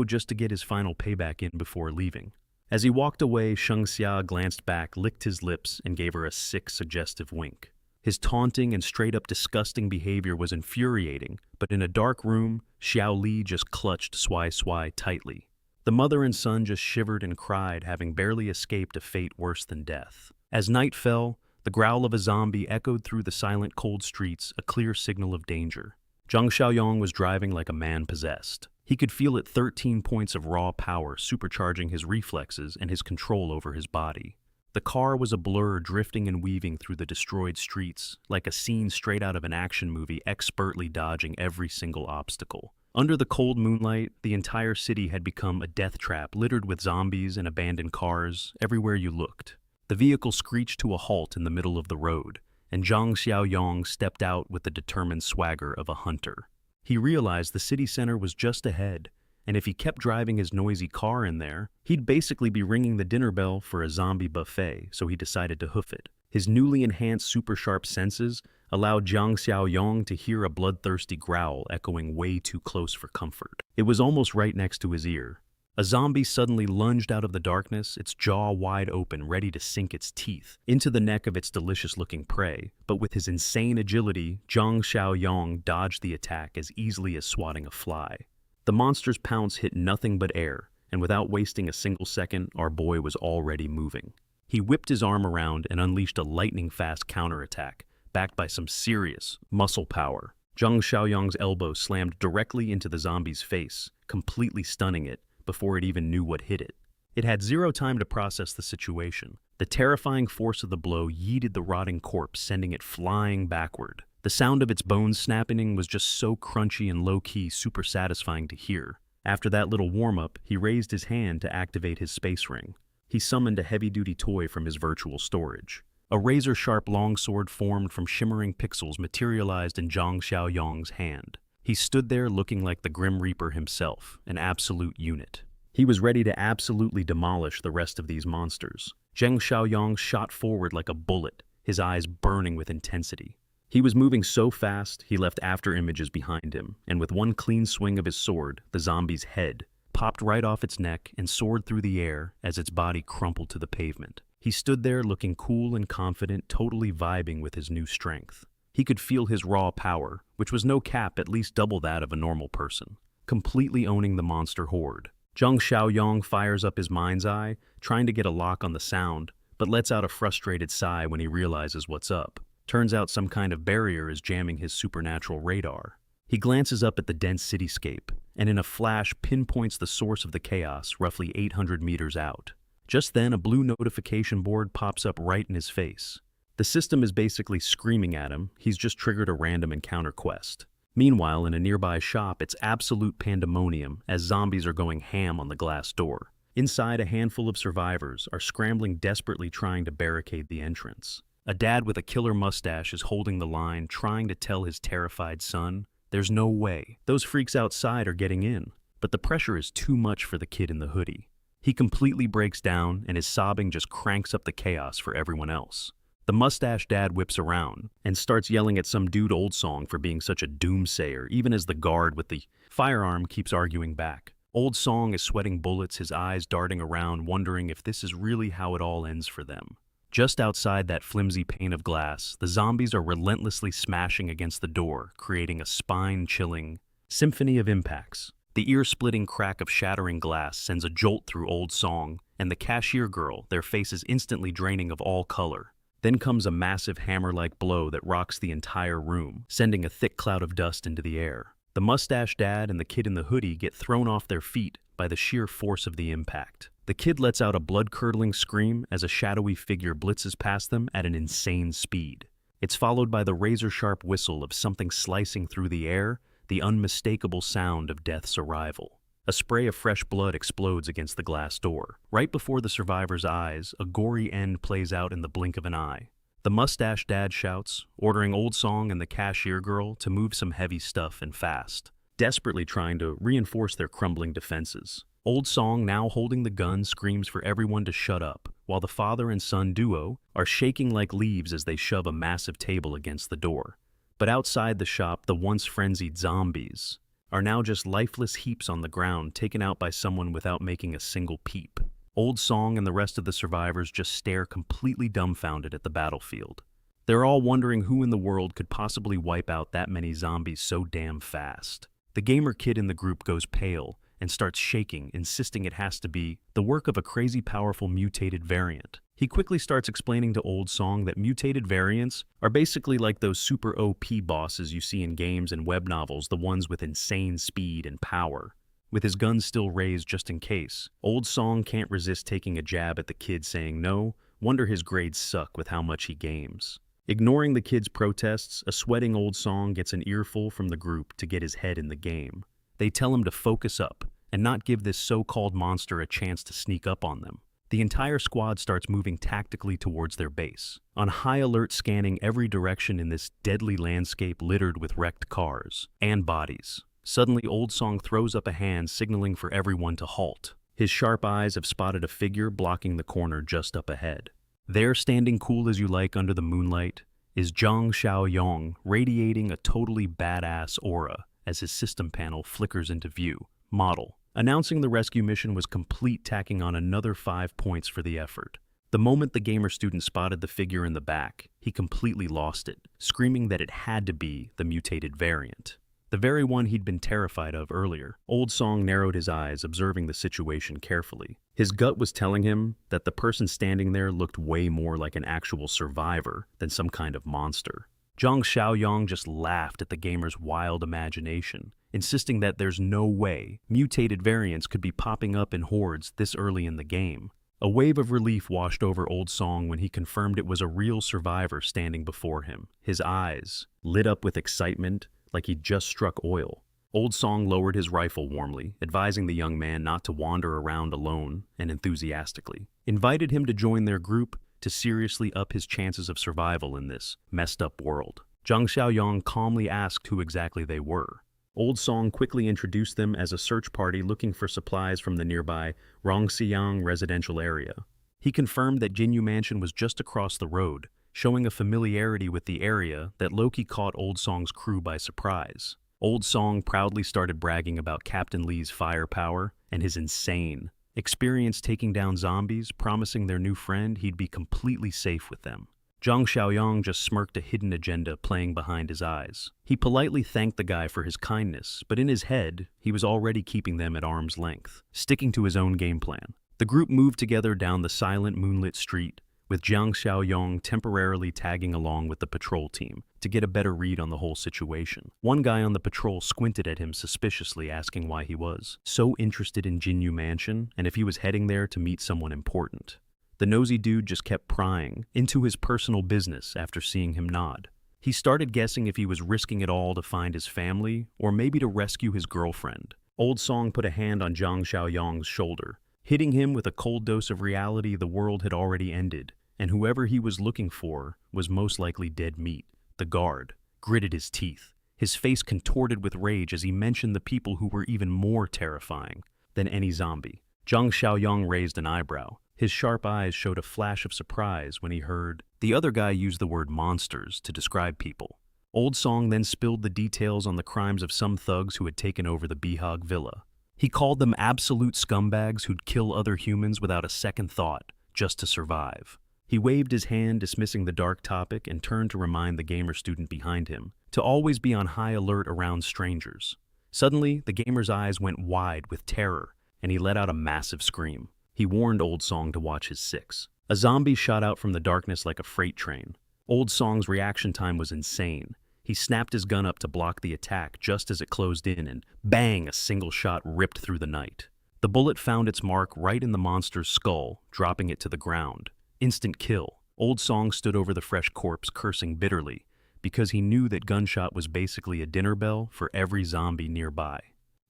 Just to get his final payback in before leaving. As he walked away, Shengxia glanced back, licked his lips, and gave her a sick, suggestive wink. His taunting and straight-up disgusting behavior was infuriating, but in a dark room, Xiaoli just clutched Swai tightly. The mother and son just shivered and cried, having barely escaped a fate worse than death. As night fell, the growl of a zombie echoed through the silent, cold streets, a clear signal of danger. Zhang Xiaoyong was driving like a man possessed. He could feel 13 points of raw power supercharging his reflexes and his control over his body. The car was a blur, drifting and weaving through the destroyed streets, like a scene straight out of an action movie, expertly dodging every single obstacle. Under the cold moonlight, the entire city had become a death trap, littered with zombies and abandoned cars everywhere you looked. The vehicle screeched to a halt in the middle of the road, and Zhang Xiaoyong stepped out with the determined swagger of a hunter. He realized the city center was just ahead, and if he kept driving his noisy car in there, he'd basically be ringing the dinner bell for a zombie buffet, so he decided to hoof it. His newly enhanced super-sharp senses allowed Zhang Xiaoyong to hear a bloodthirsty growl echoing way too close for comfort. It was almost right next to his ear. A zombie suddenly lunged out of the darkness, its jaw wide open, ready to sink its teeth into the neck of its delicious-looking prey. But with his insane agility, Zhang Xiaoyong dodged the attack as easily as swatting a fly. The monster's pounce hit nothing but air, and without wasting a single second, our boy was already moving. He whipped his arm around and unleashed a lightning-fast counterattack, backed by some serious muscle power. Zhang Xiaoyong's elbow slammed directly into the zombie's face, completely stunning it before it even knew what hit it. It had zero time to process the situation. The terrifying force of the blow yeeted the rotting corpse, sending it flying backward. The sound of its bones snapping was just so crunchy and low-key, super satisfying to hear. After that little warm-up, he raised his hand to activate his space ring. He summoned a heavy-duty toy from his virtual storage. A razor-sharp longsword formed from shimmering pixels materialized in Zhang Xiaoyong's hand. He stood there looking like the Grim Reaper himself, an absolute unit. He was ready to absolutely demolish the rest of these monsters. Zhang Xiaoyong shot forward like a bullet, his eyes burning with intensity. He was moving so fast, he left after images behind him, and with one clean swing of his sword, the zombie's head popped right off its neck and soared through the air as its body crumpled to the pavement. He stood there looking cool and confident, totally vibing with his new strength. He could feel his raw power, which was no cap at least double that of a normal person, completely owning the monster horde. Zhang Xiaoyong fires up his mind's eye, trying to get a lock on the sound, but lets out a frustrated sigh when he realizes what's up. Turns out some kind of barrier is jamming his supernatural radar. He glances up at the dense cityscape, and in a flash pinpoints the source of the chaos roughly 800 meters out. Just then, a blue notification board pops up right in his face. The system is basically screaming at him he's just triggered a random encounter quest. Meanwhile, in a nearby shop, it's absolute pandemonium as zombies are going ham on the glass door. Inside, a handful of survivors are scrambling desperately trying to barricade the entrance. A dad with a killer mustache is holding the line, trying to tell his terrified son, "There's no way. Those freaks outside are getting in." But the pressure is too much for the kid in the hoodie. He completely breaks down, and his sobbing just cranks up the chaos for everyone else. The mustache dad whips around and starts yelling at some dude Old Song for being such a doomsayer, even as the guard with the firearm keeps arguing back. Old Song is sweating bullets, his eyes darting around, wondering if this is really how it all ends for them. Just outside that flimsy pane of glass, the zombies are relentlessly smashing against the door, creating a spine-chilling symphony of impacts. The ear-splitting crack of shattering glass sends a jolt through Old Song, and the cashier girl, their faces instantly draining of all color. Then comes a massive hammer-like blow that rocks the entire room, sending a thick cloud of dust into the air. The mustache dad and the kid in the hoodie get thrown off their feet by the sheer force of the impact. The kid lets out a blood-curdling scream as a shadowy figure blitzes past them at an insane speed. It's followed by the razor-sharp whistle of something slicing through the air, the unmistakable sound of death's arrival. A spray of fresh blood explodes against the glass door. Right before the survivor's eyes, a gory end plays out in the blink of an eye. The mustache dad shouts, ordering Old Song and the cashier girl to move some heavy stuff and fast, desperately trying to reinforce their crumbling defenses. Old Song, now holding the gun, screams for everyone to shut up, while the father and son duo are shaking like leaves as they shove a massive table against the door. But outside the shop, the once frenzied zombies are now just lifeless heaps on the ground, taken out by someone without making a single peep. Old Song and the rest of the survivors just stare completely dumbfounded at the battlefield. They're all wondering who in the world could possibly wipe out that many zombies so damn fast. The gamer kid in the group goes pale and starts shaking, insisting it has to be the work of a crazy powerful mutated variant. He quickly starts explaining to Old Song that mutated variants are basically like those super OP bosses you see in games and web novels, the ones with insane speed and power. With his gun still raised just in case, Old Song can't resist taking a jab at the kid, saying no, wonder his grades suck with how much he games. Ignoring the kid's protests, a sweating Old Song gets an earful from the group to get his head in the game. They tell him to focus up and not give this so-called monster a chance to sneak up on them. The entire squad starts moving tactically towards their base, on high alert, scanning every direction in this deadly landscape littered with wrecked cars and bodies. Suddenly, Old Song throws up a hand, signaling for everyone to halt. His sharp eyes have spotted a figure blocking the corner just up ahead. There, standing cool as you like under the moonlight, is Zhang Xiaoyong, radiating a totally badass aura as his system panel flickers into view. Model. Announcing the rescue mission was complete, tacking on another 5 points for the effort. The moment the gamer student spotted the figure in the back, he completely lost it, screaming that it had to be the mutated variant. The very one he'd been terrified of earlier. Old Song narrowed his eyes, observing the situation carefully. His gut was telling him that the person standing there looked way more like an actual survivor than some kind of monster. Zhang Xiaoyong just laughed at the gamer's wild imagination, insisting that there's no way mutated variants could be popping up in hordes this early in the game. A wave of relief washed over Old Song when he confirmed it was a real survivor standing before him. His eyes lit up with excitement, like he'd just struck oil. Old Song lowered his rifle warmly, advising the young man not to wander around alone, and enthusiastically invited him to join their group to seriously up his chances of survival in this messed-up world. Zhang Xiaoyong calmly asked who exactly they were. Old Song quickly introduced them as a search party looking for supplies from the nearby Rongxiang residential area. He confirmed that Jinyu Mansion was just across the road, showing a familiarity with the area that low-key caught Old Song's crew by surprise. Old Song proudly started bragging about Captain Lee's firepower and his insane experience taking down zombies, promising their new friend he'd be completely safe with them. Zhang Xiaoyang just smirked a hidden agenda playing behind his eyes. He politely thanked the guy for his kindness, but in his head, he was already keeping them at arm's length, sticking to his own game plan. The group moved together down the silent moonlit street, with Zhang Xiaoyang temporarily tagging along with the patrol team to get a better read on the whole situation. One guy on the patrol squinted at him suspiciously, asking why he was so interested in Jinyu Mansion and if he was heading there to meet someone important. The nosy dude just kept prying into his personal business after seeing him nod. He started guessing if he was risking it all to find his family or maybe to rescue his girlfriend. Old Song put a hand on Zhang Xiaoyang's shoulder, hitting him with a cold dose of reality. The world had already ended, and whoever he was looking for was most likely dead meat. The guard gritted his teeth, his face contorted with rage as he mentioned the people who were even more terrifying than any zombie. Zhang Xiaoyang raised an eyebrow. His sharp eyes showed a flash of surprise when he heard the other guy use the word monsters to describe people. Old Song then spilled the details on the crimes of some thugs who had taken over the Bihag villa. He called them absolute scumbags who'd kill other humans without a second thought, just to survive. He waved his hand, dismissing the dark topic, and turned to remind the gamer student behind him to always be on high alert around strangers. Suddenly, the gamer's eyes went wide with terror, and he let out a massive scream. He warned Old Song to watch his six. A zombie shot out from the darkness like a freight train. Old Song's reaction time was insane. He snapped his gun up to block the attack just as it closed in, and bang, a single shot ripped through the night. The bullet found its mark right in the monster's skull, dropping it to the ground. Instant kill. Old Song stood over the fresh corpse, cursing bitterly, because he knew that gunshot was basically a dinner bell for every zombie nearby.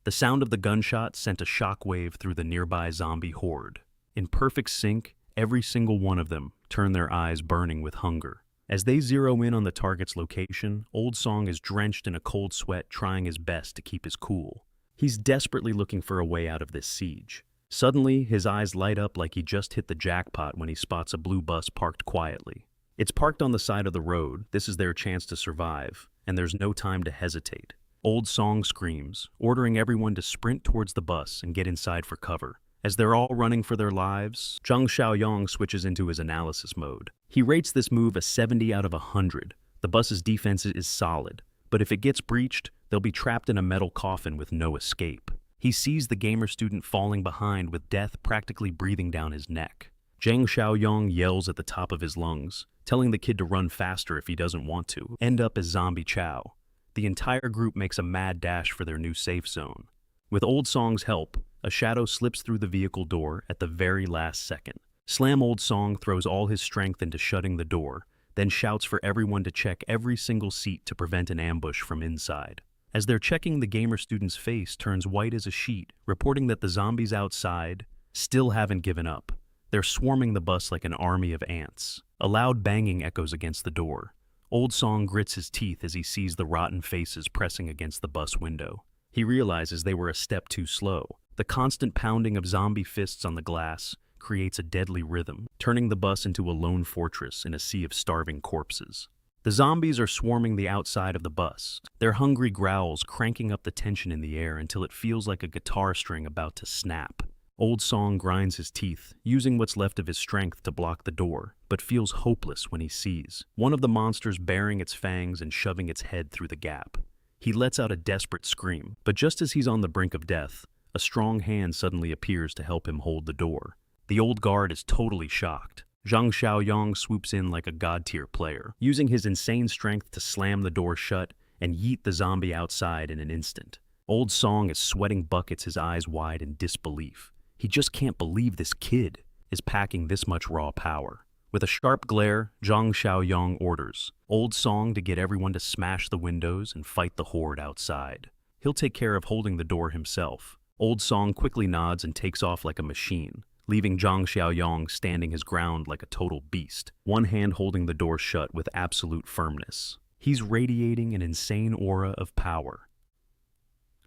The sound of the gunshot sent a shockwave through the nearby zombie horde. In perfect sync, every single one of them turned their eyes burning with hunger. As they zero in on the target's location, Old Song is drenched in a cold sweat, trying his best to keep his cool. He's desperately looking for a way out of this siege. Suddenly, his eyes light up like he just hit the jackpot when he spots a blue bus parked quietly. It's parked on the side of the road. This is their chance to survive, and there's no time to hesitate. Old Song screams, ordering everyone to sprint towards the bus and get inside for cover. As they're all running for their lives, Zhang Xiaoyang switches into his analysis mode. He rates this move a 70 out of 100. The bus's defense is solid, but if it gets breached, they'll be trapped in a metal coffin with no escape. He sees the gamer student falling behind with death practically breathing down his neck. Zhang Xiaoyang yells at the top of his lungs, telling the kid to run faster if he doesn't want to end up as Zombie Chow. The entire group makes a mad dash for their new safe zone. With Old Song's help, a shadow slips through the vehicle door at the very last second. Slam Old Song throws all his strength into shutting the door, then shouts for everyone to check every single seat to prevent an ambush from inside. As they're checking, the gamer student's face turns white as a sheet, reporting that the zombies outside still haven't given up. They're swarming the bus like an army of ants. A loud banging echoes against the door. Old Song grits his teeth as he sees the rotten faces pressing against the bus window. He realizes they were a step too slow. The constant pounding of zombie fists on the glass creates a deadly rhythm, turning the bus into a lone fortress in a sea of starving corpses. The zombies are swarming the outside of the bus, their hungry growls cranking up the tension in the air until it feels like a guitar string about to snap. Old Song grinds his teeth, using what's left of his strength to block the door, but feels hopeless when he sees one of the monsters baring its fangs and shoving its head through the gap. He lets out a desperate scream, but just as he's on the brink of death, a strong hand suddenly appears to help him hold the door. The old guard is totally shocked. Zhang Xiaoyang swoops in like a god-tier player, using his insane strength to slam the door shut and yeet the zombie outside in an instant. Old Song is sweating buckets, his eyes wide in disbelief. He just can't believe this kid is packing this much raw power. With a sharp glare, Zhang Xiaoyang orders Old Song to get everyone to smash the windows and fight the horde outside. He'll take care of holding the door himself. Old Song quickly nods and takes off like a machine, leaving Zhang Xiaoyang standing his ground like a total beast, one hand holding the door shut with absolute firmness. He's radiating an insane aura of power.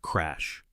Crash.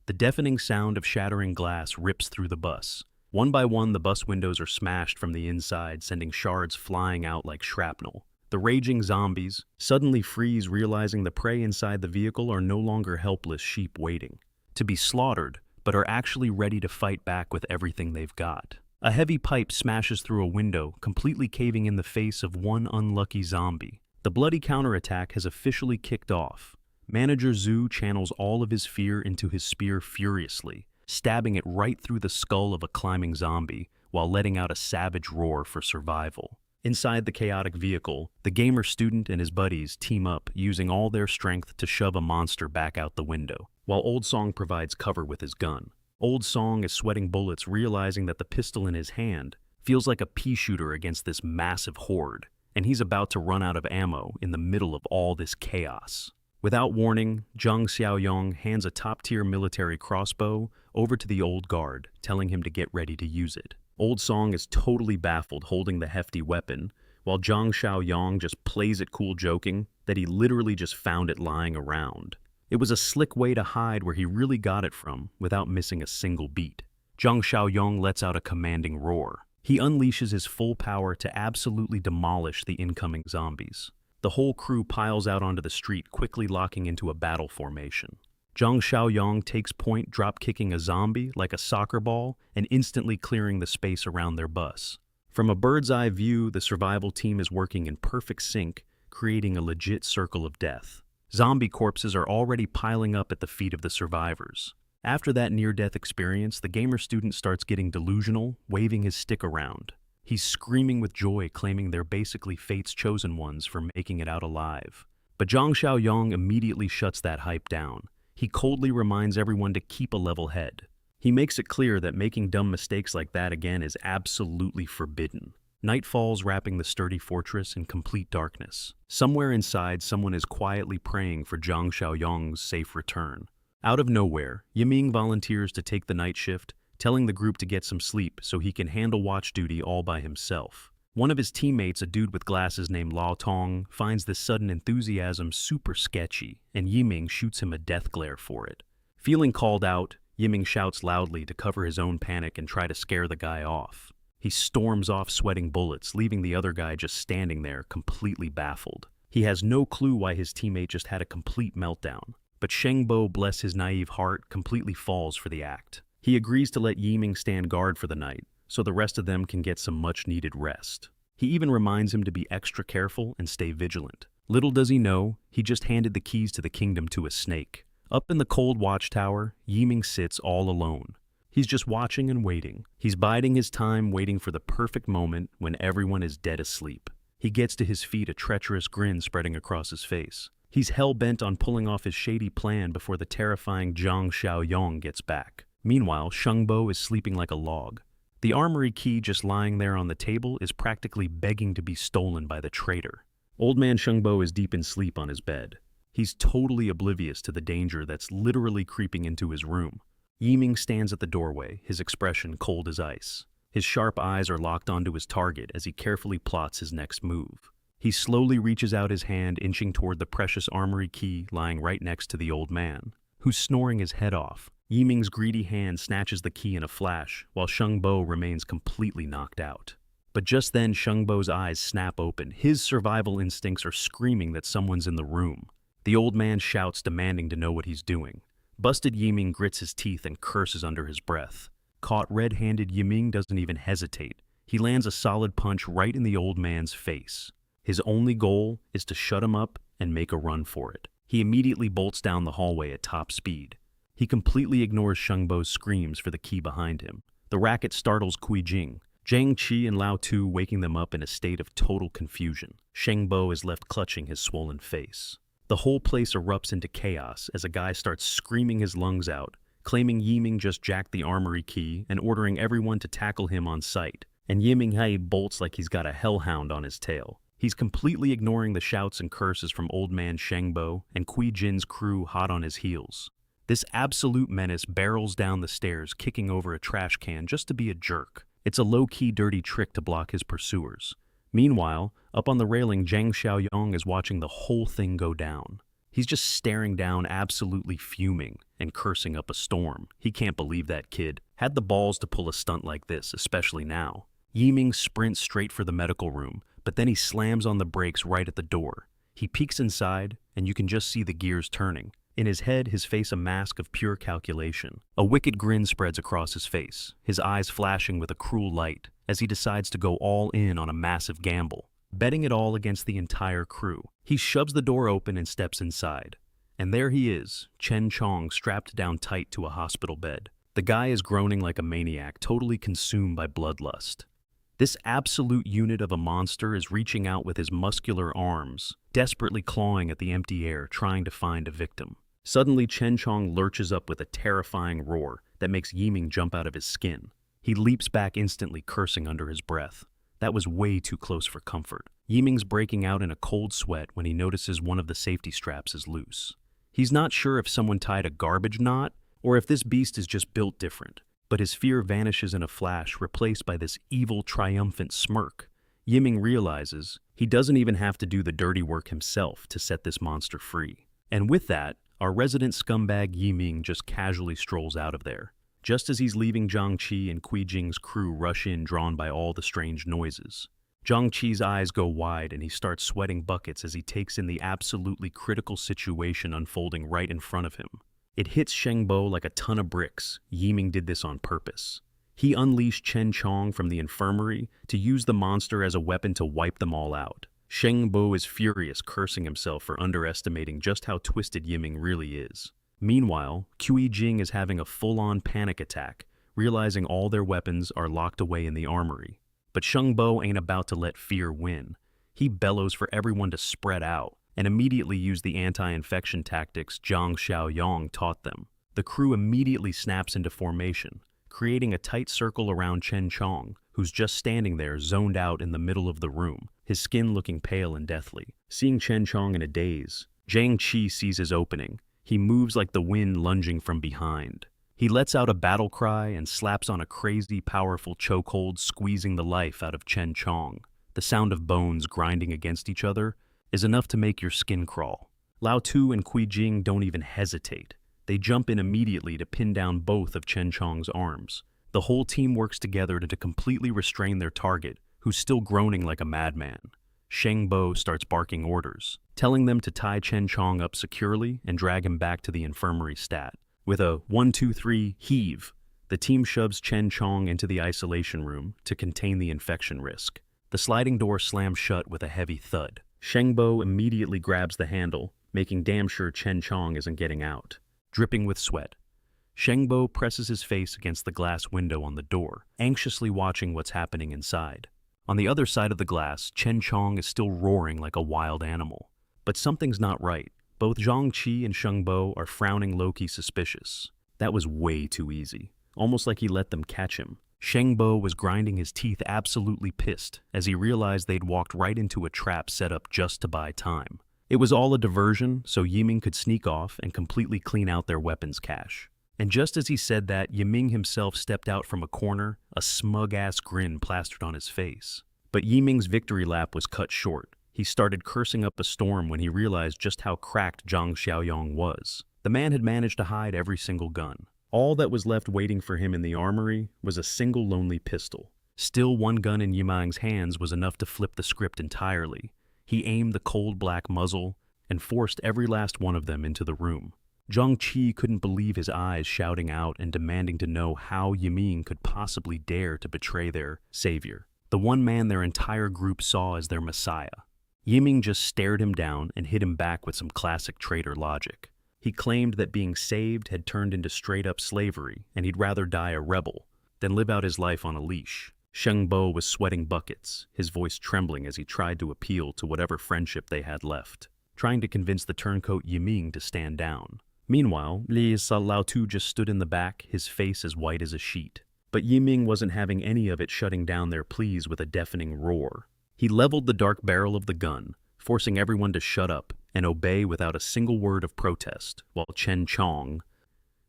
The deafening sound of shattering glass rips through the bus. One by one, the bus windows are smashed from the inside, sending shards flying out like shrapnel. The raging zombies suddenly freeze, realizing the prey inside the vehicle are no longer helpless sheep waiting to be slaughtered, but are actually ready to fight back with everything they've got. A heavy pipe smashes through a window, completely caving in the face of one unlucky zombie. The bloody counterattack has officially kicked off. Manager Zhu channels all of his fear into his spear furiously, stabbing it right through the skull of a climbing zombie while letting out a savage roar for survival. Inside the chaotic vehicle, the gamer student and his buddies team up, using all their strength to shove a monster back out the window, while Old Song provides cover with his gun. Old Song is sweating bullets, realizing that the pistol in his hand feels like a pea shooter against this massive horde, and he's about to run out of ammo in the middle of all this chaos. Without warning, Zhang Xiaoyong hands a top-tier military crossbow over to the old guard, telling him to get ready to use it. Old Song is totally baffled holding the hefty weapon, while Zhang Xiaoyong just plays it cool, joking that he literally just found it lying around. It was a slick way to hide where he really got it from without missing a single beat. Zhang Xiaoyong lets out a commanding roar. He unleashes his full power to absolutely demolish the incoming zombies. The whole crew piles out onto the street, quickly locking into a battle formation. Zhang Xiaoyong takes point, drop-kicking a zombie like a soccer ball and instantly clearing the space around their bus. From a bird's-eye view, the survival team is working in perfect sync, creating a legit circle of death. Zombie corpses are already piling up at the feet of the survivors. After that near-death experience, the gamer student starts getting delusional, waving his stick around. He's screaming with joy, claiming they're basically fate's chosen ones for making it out alive. But Zhang Xiaoyong immediately shuts that hype down. He coldly reminds everyone to keep a level head. He makes it clear that making dumb mistakes like that again is absolutely forbidden. Night falls, wrapping the sturdy fortress in complete darkness. Somewhere inside, someone is quietly praying for Zhang Xiaoyong's safe return. Out of nowhere, Yiming volunteers to take the night shift, telling the group to get some sleep so he can handle watch duty all by himself. One of his teammates, a dude with glasses named Lao Tong, finds this sudden enthusiasm super sketchy, and Yiming shoots him a death glare for it. Feeling called out, Yiming shouts loudly to cover his own panic and try to scare the guy off. He storms off sweating bullets, leaving the other guy just standing there, completely baffled. He has no clue why his teammate just had a complete meltdown. But Shengbo, bless his naive heart, completely falls for the act. He agrees to let Yiming stand guard for the night, so the rest of them can get some much-needed rest. He even reminds him to be extra careful and stay vigilant. Little does he know, he just handed the keys to the kingdom to a snake. Up in the cold watchtower, Yiming sits all alone. He's just watching and waiting. He's biding his time, waiting for the perfect moment when everyone is dead asleep. He gets to his feet, a treacherous grin spreading across his face. He's hell-bent on pulling off his shady plan before the terrifying Zhang Xiaoyong gets back. Meanwhile, Shengbo is sleeping like a log. The armory key just lying there on the table is practically begging to be stolen by the traitor. Old man Shengbo is deep in sleep on his bed. He's totally oblivious to the danger that's literally creeping into his room. Yiming stands at the doorway, his expression cold as ice. His sharp eyes are locked onto his target as he carefully plots his next move. He slowly reaches out his hand, inching toward the precious armory key lying right next to the old man, who's snoring his head off. Yiming's greedy hand snatches the key in a flash, while Shengbo remains completely knocked out. But just then, Shengbo's eyes snap open. His survival instincts are screaming that someone's in the room. The old man shouts, demanding to know what he's doing. Busted Yiming grits his teeth and curses under his breath. Caught red-handed, Yiming doesn't even hesitate. He lands a solid punch right in the old man's face. His only goal is to shut him up and make a run for it. He immediately bolts down the hallway at top speed. He completely ignores Shengbo's screams for the key behind him. The racket startles Kui Jing, Zhang Qi and Lao Tu, waking them up in a state of total confusion. Shengbo is left clutching his swollen face. The whole place erupts into chaos as a guy starts screaming his lungs out, claiming Yiming just jacked the armory key and ordering everyone to tackle him on sight. And Yiming Hai bolts like he's got a hellhound on his tail. He's completely ignoring the shouts and curses from old man Shengbo and Kui Jin's crew hot on his heels. This absolute menace barrels down the stairs, kicking over a trash can just to be a jerk. It's a low-key dirty trick to block his pursuers. Meanwhile, up on the railing, Zhang Xiaoyong is watching the whole thing go down. He's just staring down, absolutely fuming and cursing up a storm. He can't believe that kid had the balls to pull a stunt like this, especially now. Yiming sprints straight for the medical room, but then he slams on the brakes right at the door. He peeks inside, and you can just see the gears turning. In his head, his face a mask of pure calculation. A wicked grin spreads across his face, his eyes flashing with a cruel light, as he decides to go all in on a massive gamble, betting it all against the entire crew. He shoves the door open and steps inside. And there he is, Chen Chong strapped down tight to a hospital bed. The guy is groaning like a maniac, totally consumed by bloodlust. This absolute unit of a monster is reaching out with his muscular arms, desperately clawing at the empty air, trying to find a victim. Suddenly, Chen Chong lurches up with a terrifying roar that makes Yiming jump out of his skin. He leaps back instantly, cursing under his breath. That was way too close for comfort. Yiming's breaking out in a cold sweat when he notices one of the safety straps is loose. He's not sure if someone tied a garbage knot or if this beast is just built different, but his fear vanishes in a flash, replaced by this evil, triumphant smirk. Yiming realizes he doesn't even have to do the dirty work himself to set this monster free. And with that, our resident scumbag Yiming just casually strolls out of there. Just as he's leaving, Zhang Qi and Kui Jing's crew rush in, drawn by all the strange noises. Zhang Qi's eyes go wide and he starts sweating buckets as he takes in the absolutely critical situation unfolding right in front of him. It hits Shengbo like a ton of bricks. Yiming did this on purpose. He unleashed Chen Chong from the infirmary to use the monster as a weapon to wipe them all out. Shengbo is furious, cursing himself for underestimating just how twisted Yiming really is. Meanwhile, Kui Jing is having a full-on panic attack, realizing all their weapons are locked away in the armory. But Shengbo ain't about to let fear win. He bellows for everyone to spread out and immediately use the anti-infection tactics Zhang Xiaoyong taught them. The crew immediately snaps into formation, creating a tight circle around Chen Chong, who's just standing there zoned out in the middle of the room, his skin looking pale and deathly. Seeing Chen Chong in a daze, Zhang Qi sees his opening. He moves like the wind lunging from behind. He lets out a battle cry and slaps on a crazy, powerful chokehold, squeezing the life out of Chen Chong. The sound of bones grinding against each other is enough to make your skin crawl. Lao Tu and Kui Jing don't even hesitate. They jump in immediately to pin down both of Chen Chong's arms. The whole team works together to completely restrain their target, who's still groaning like a madman. Shengbo starts barking orders, telling them to tie Chen Chong up securely and drag him back to the infirmary stat. With a 1, 2, 3 heave, the team shoves Chen Chong into the isolation room to contain the infection risk. The sliding door slams shut with a heavy thud. Shengbo immediately grabs the handle, making damn sure Chen Chong isn't getting out. Dripping with sweat, Shengbo presses his face against the glass window on the door, anxiously watching what's happening inside. On the other side of the glass, Chen Chong is still roaring like a wild animal. But something's not right. Both Zhang Qi and Shengbo are frowning low-key suspicious. That was way too easy, almost like he let them catch him. Shengbo was grinding his teeth, absolutely pissed, as he realized they'd walked right into a trap set up just to buy time. It was all a diversion, so Yiming could sneak off and completely clean out their weapons cache. And just as he said that, Yiming himself stepped out from a corner, a smug-ass grin plastered on his face. But Yiming's victory lap was cut short. He started cursing up a storm when he realized just how cracked Zhang Xiaoyong was. The man had managed to hide every single gun. All that was left waiting for him in the armory was a single lonely pistol. Still, one gun in Yiming's hands was enough to flip the script entirely. He aimed the cold black muzzle and forced every last one of them into the room. Zhang Qi couldn't believe his eyes, shouting out and demanding to know how Yiming could possibly dare to betray their savior, the one man their entire group saw as their messiah. Yiming just stared him down and hit him back with some classic traitor logic. He claimed that being saved had turned into straight-up slavery, and he'd rather die a rebel than live out his life on a leash. Shengbo was sweating buckets, his voice trembling as he tried to appeal to whatever friendship they had left, trying to convince the turncoat Yiming to stand down. Meanwhile, Lao Tu just stood in the back, his face as white as a sheet. But Yiming wasn't having any of it, shutting down their pleas with a deafening roar. He leveled the dark barrel of the gun, forcing everyone to shut up and obey without a single word of protest, while Chen Chong,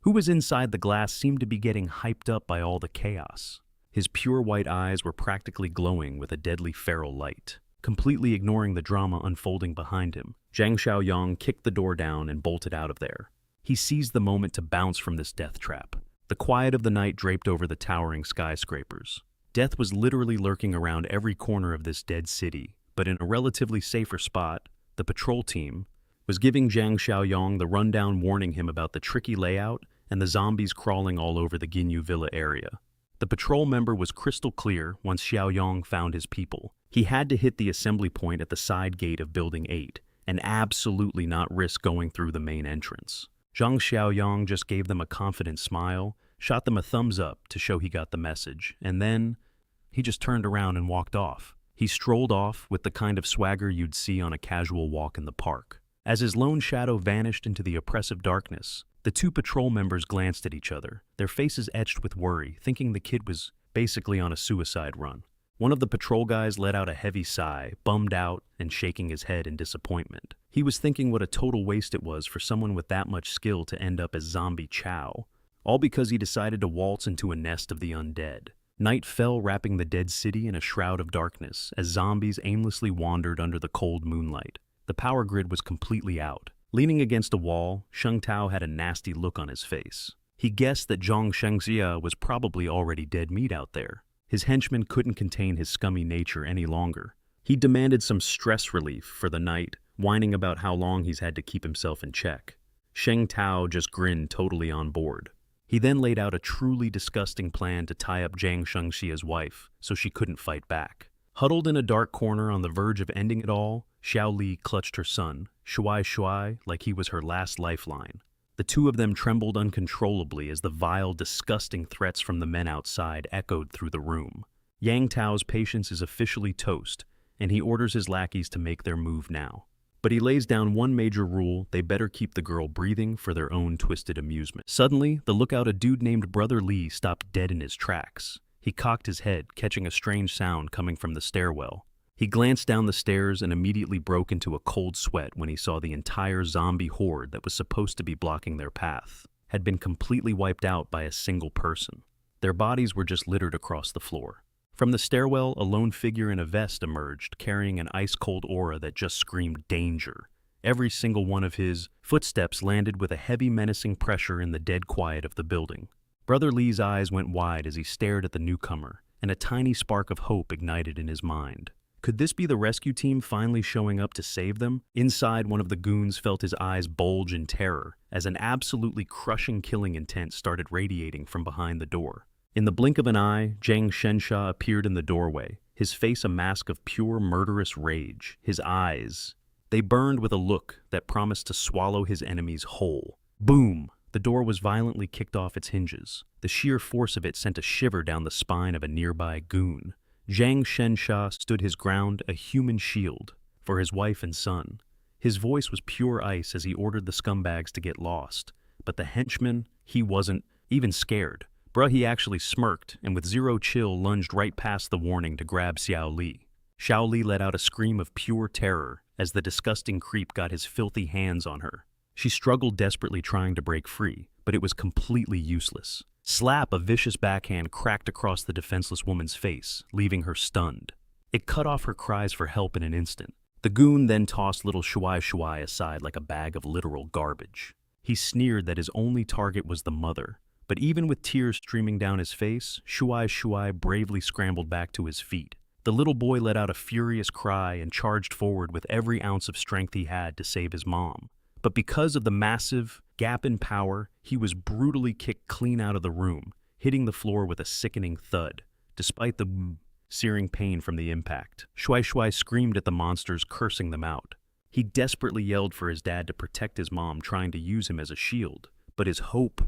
who was inside the glass, seemed to be getting hyped up by all the chaos. His pure white eyes were practically glowing with a deadly feral light. Completely ignoring the drama unfolding behind him, Zhang Xiaoyong kicked the door down and bolted out of there. He seized the moment to bounce from this death trap. The quiet of the night draped over the towering skyscrapers. Death was literally lurking around every corner of this dead city, but in a relatively safer spot, the patrol team was giving Zhang Xiaoyong the rundown, warning him about the tricky layout and the zombies crawling all over the Ginyu Villa area. The patrol member was crystal clear once Xiaoyong found his people. He had to hit the assembly point at the side gate of Building 8 and absolutely not risk going through the main entrance. Zhang Xiaoyong just gave them a confident smile, shot them a thumbs up to show he got the message, and then he just turned around and walked off. He strolled off with the kind of swagger you'd see on a casual walk in the park. As his lone shadow vanished into the oppressive darkness, the two patrol members glanced at each other, their faces etched with worry, thinking the kid was basically on a suicide run. One of the patrol guys let out a heavy sigh, bummed out and shaking his head in disappointment. He was thinking what a total waste it was for someone with that much skill to end up as zombie chow, all because he decided to waltz into a nest of the undead. Night fell, wrapping the dead city in a shroud of darkness as zombies aimlessly wandered under the cold moonlight. The power grid was completely out. Leaning against a wall, Sheng Tao had a nasty look on his face. He guessed that Zhang Shengxia was probably already dead meat out there. His henchman couldn't contain his scummy nature any longer. He demanded some stress relief for the night, whining about how long he's had to keep himself in check. Sheng Tao just grinned, totally on board. He then laid out a truly disgusting plan to tie up Zhang Shengxia's wife so she couldn't fight back. Huddled in a dark corner on the verge of ending it all, Xiao Li clutched her son, Shuai Shuai, like he was her last lifeline. The two of them trembled uncontrollably as the vile, disgusting threats from the men outside echoed through the room. Yang Tao's patience is officially toast, and he orders his lackeys to make their move now. But he lays down one major rule: they better keep the girl breathing for their own twisted amusement. Suddenly, the lookout, a dude named Brother Li, stopped dead in his tracks. He cocked his head, catching a strange sound coming from the stairwell. He glanced down the stairs and immediately broke into a cold sweat when he saw the entire zombie horde that was supposed to be blocking their path had been completely wiped out by a single person. Their bodies were just littered across the floor. From the stairwell, a lone figure in a vest emerged, carrying an ice-cold aura that just screamed danger. Every single one of his footsteps landed with a heavy, menacing pressure in the dead quiet of the building. Brother Li's eyes went wide as he stared at the newcomer, and a tiny spark of hope ignited in his mind. Could this be the rescue team finally showing up to save them? Inside, one of the goons felt his eyes bulge in terror as an absolutely crushing killing intent started radiating from behind the door. In the blink of an eye, Zhang Shensha appeared in the doorway, his face a mask of pure murderous rage. His eyes, they burned with a look that promised to swallow his enemies whole. Boom! The door was violently kicked off its hinges. The sheer force of it sent a shiver down the spine of a nearby goon. Zhang Shensha stood his ground, a human shield for his wife and son. His voice was pure ice as he ordered the scumbags to get lost. But the henchman, he wasn't even scared. Bruh, he actually smirked and with zero chill lunged right past the warning to grab Xiao Li. Xiao Li let out a scream of pure terror as the disgusting creep got his filthy hands on her. She struggled desperately trying to break free, but it was completely useless. Slap! A vicious backhand cracked across the defenseless woman's face, leaving her stunned. It cut off her cries for help in an instant. The goon then tossed little Shuai Shuai aside like a bag of literal garbage. He sneered that his only target was the mother, but even with tears streaming down his face, Shuai Shuai bravely scrambled back to his feet. The little boy let out a furious cry and charged forward with every ounce of strength he had to save his mom. But because of the massive gap in power, he was brutally kicked clean out of the room, hitting the floor with a sickening thud. Despite the searing pain from the impact, Shuai Shuai screamed at the monsters, cursing them out. He desperately yelled for his dad to protect his mom, trying to use him as a shield, but his hope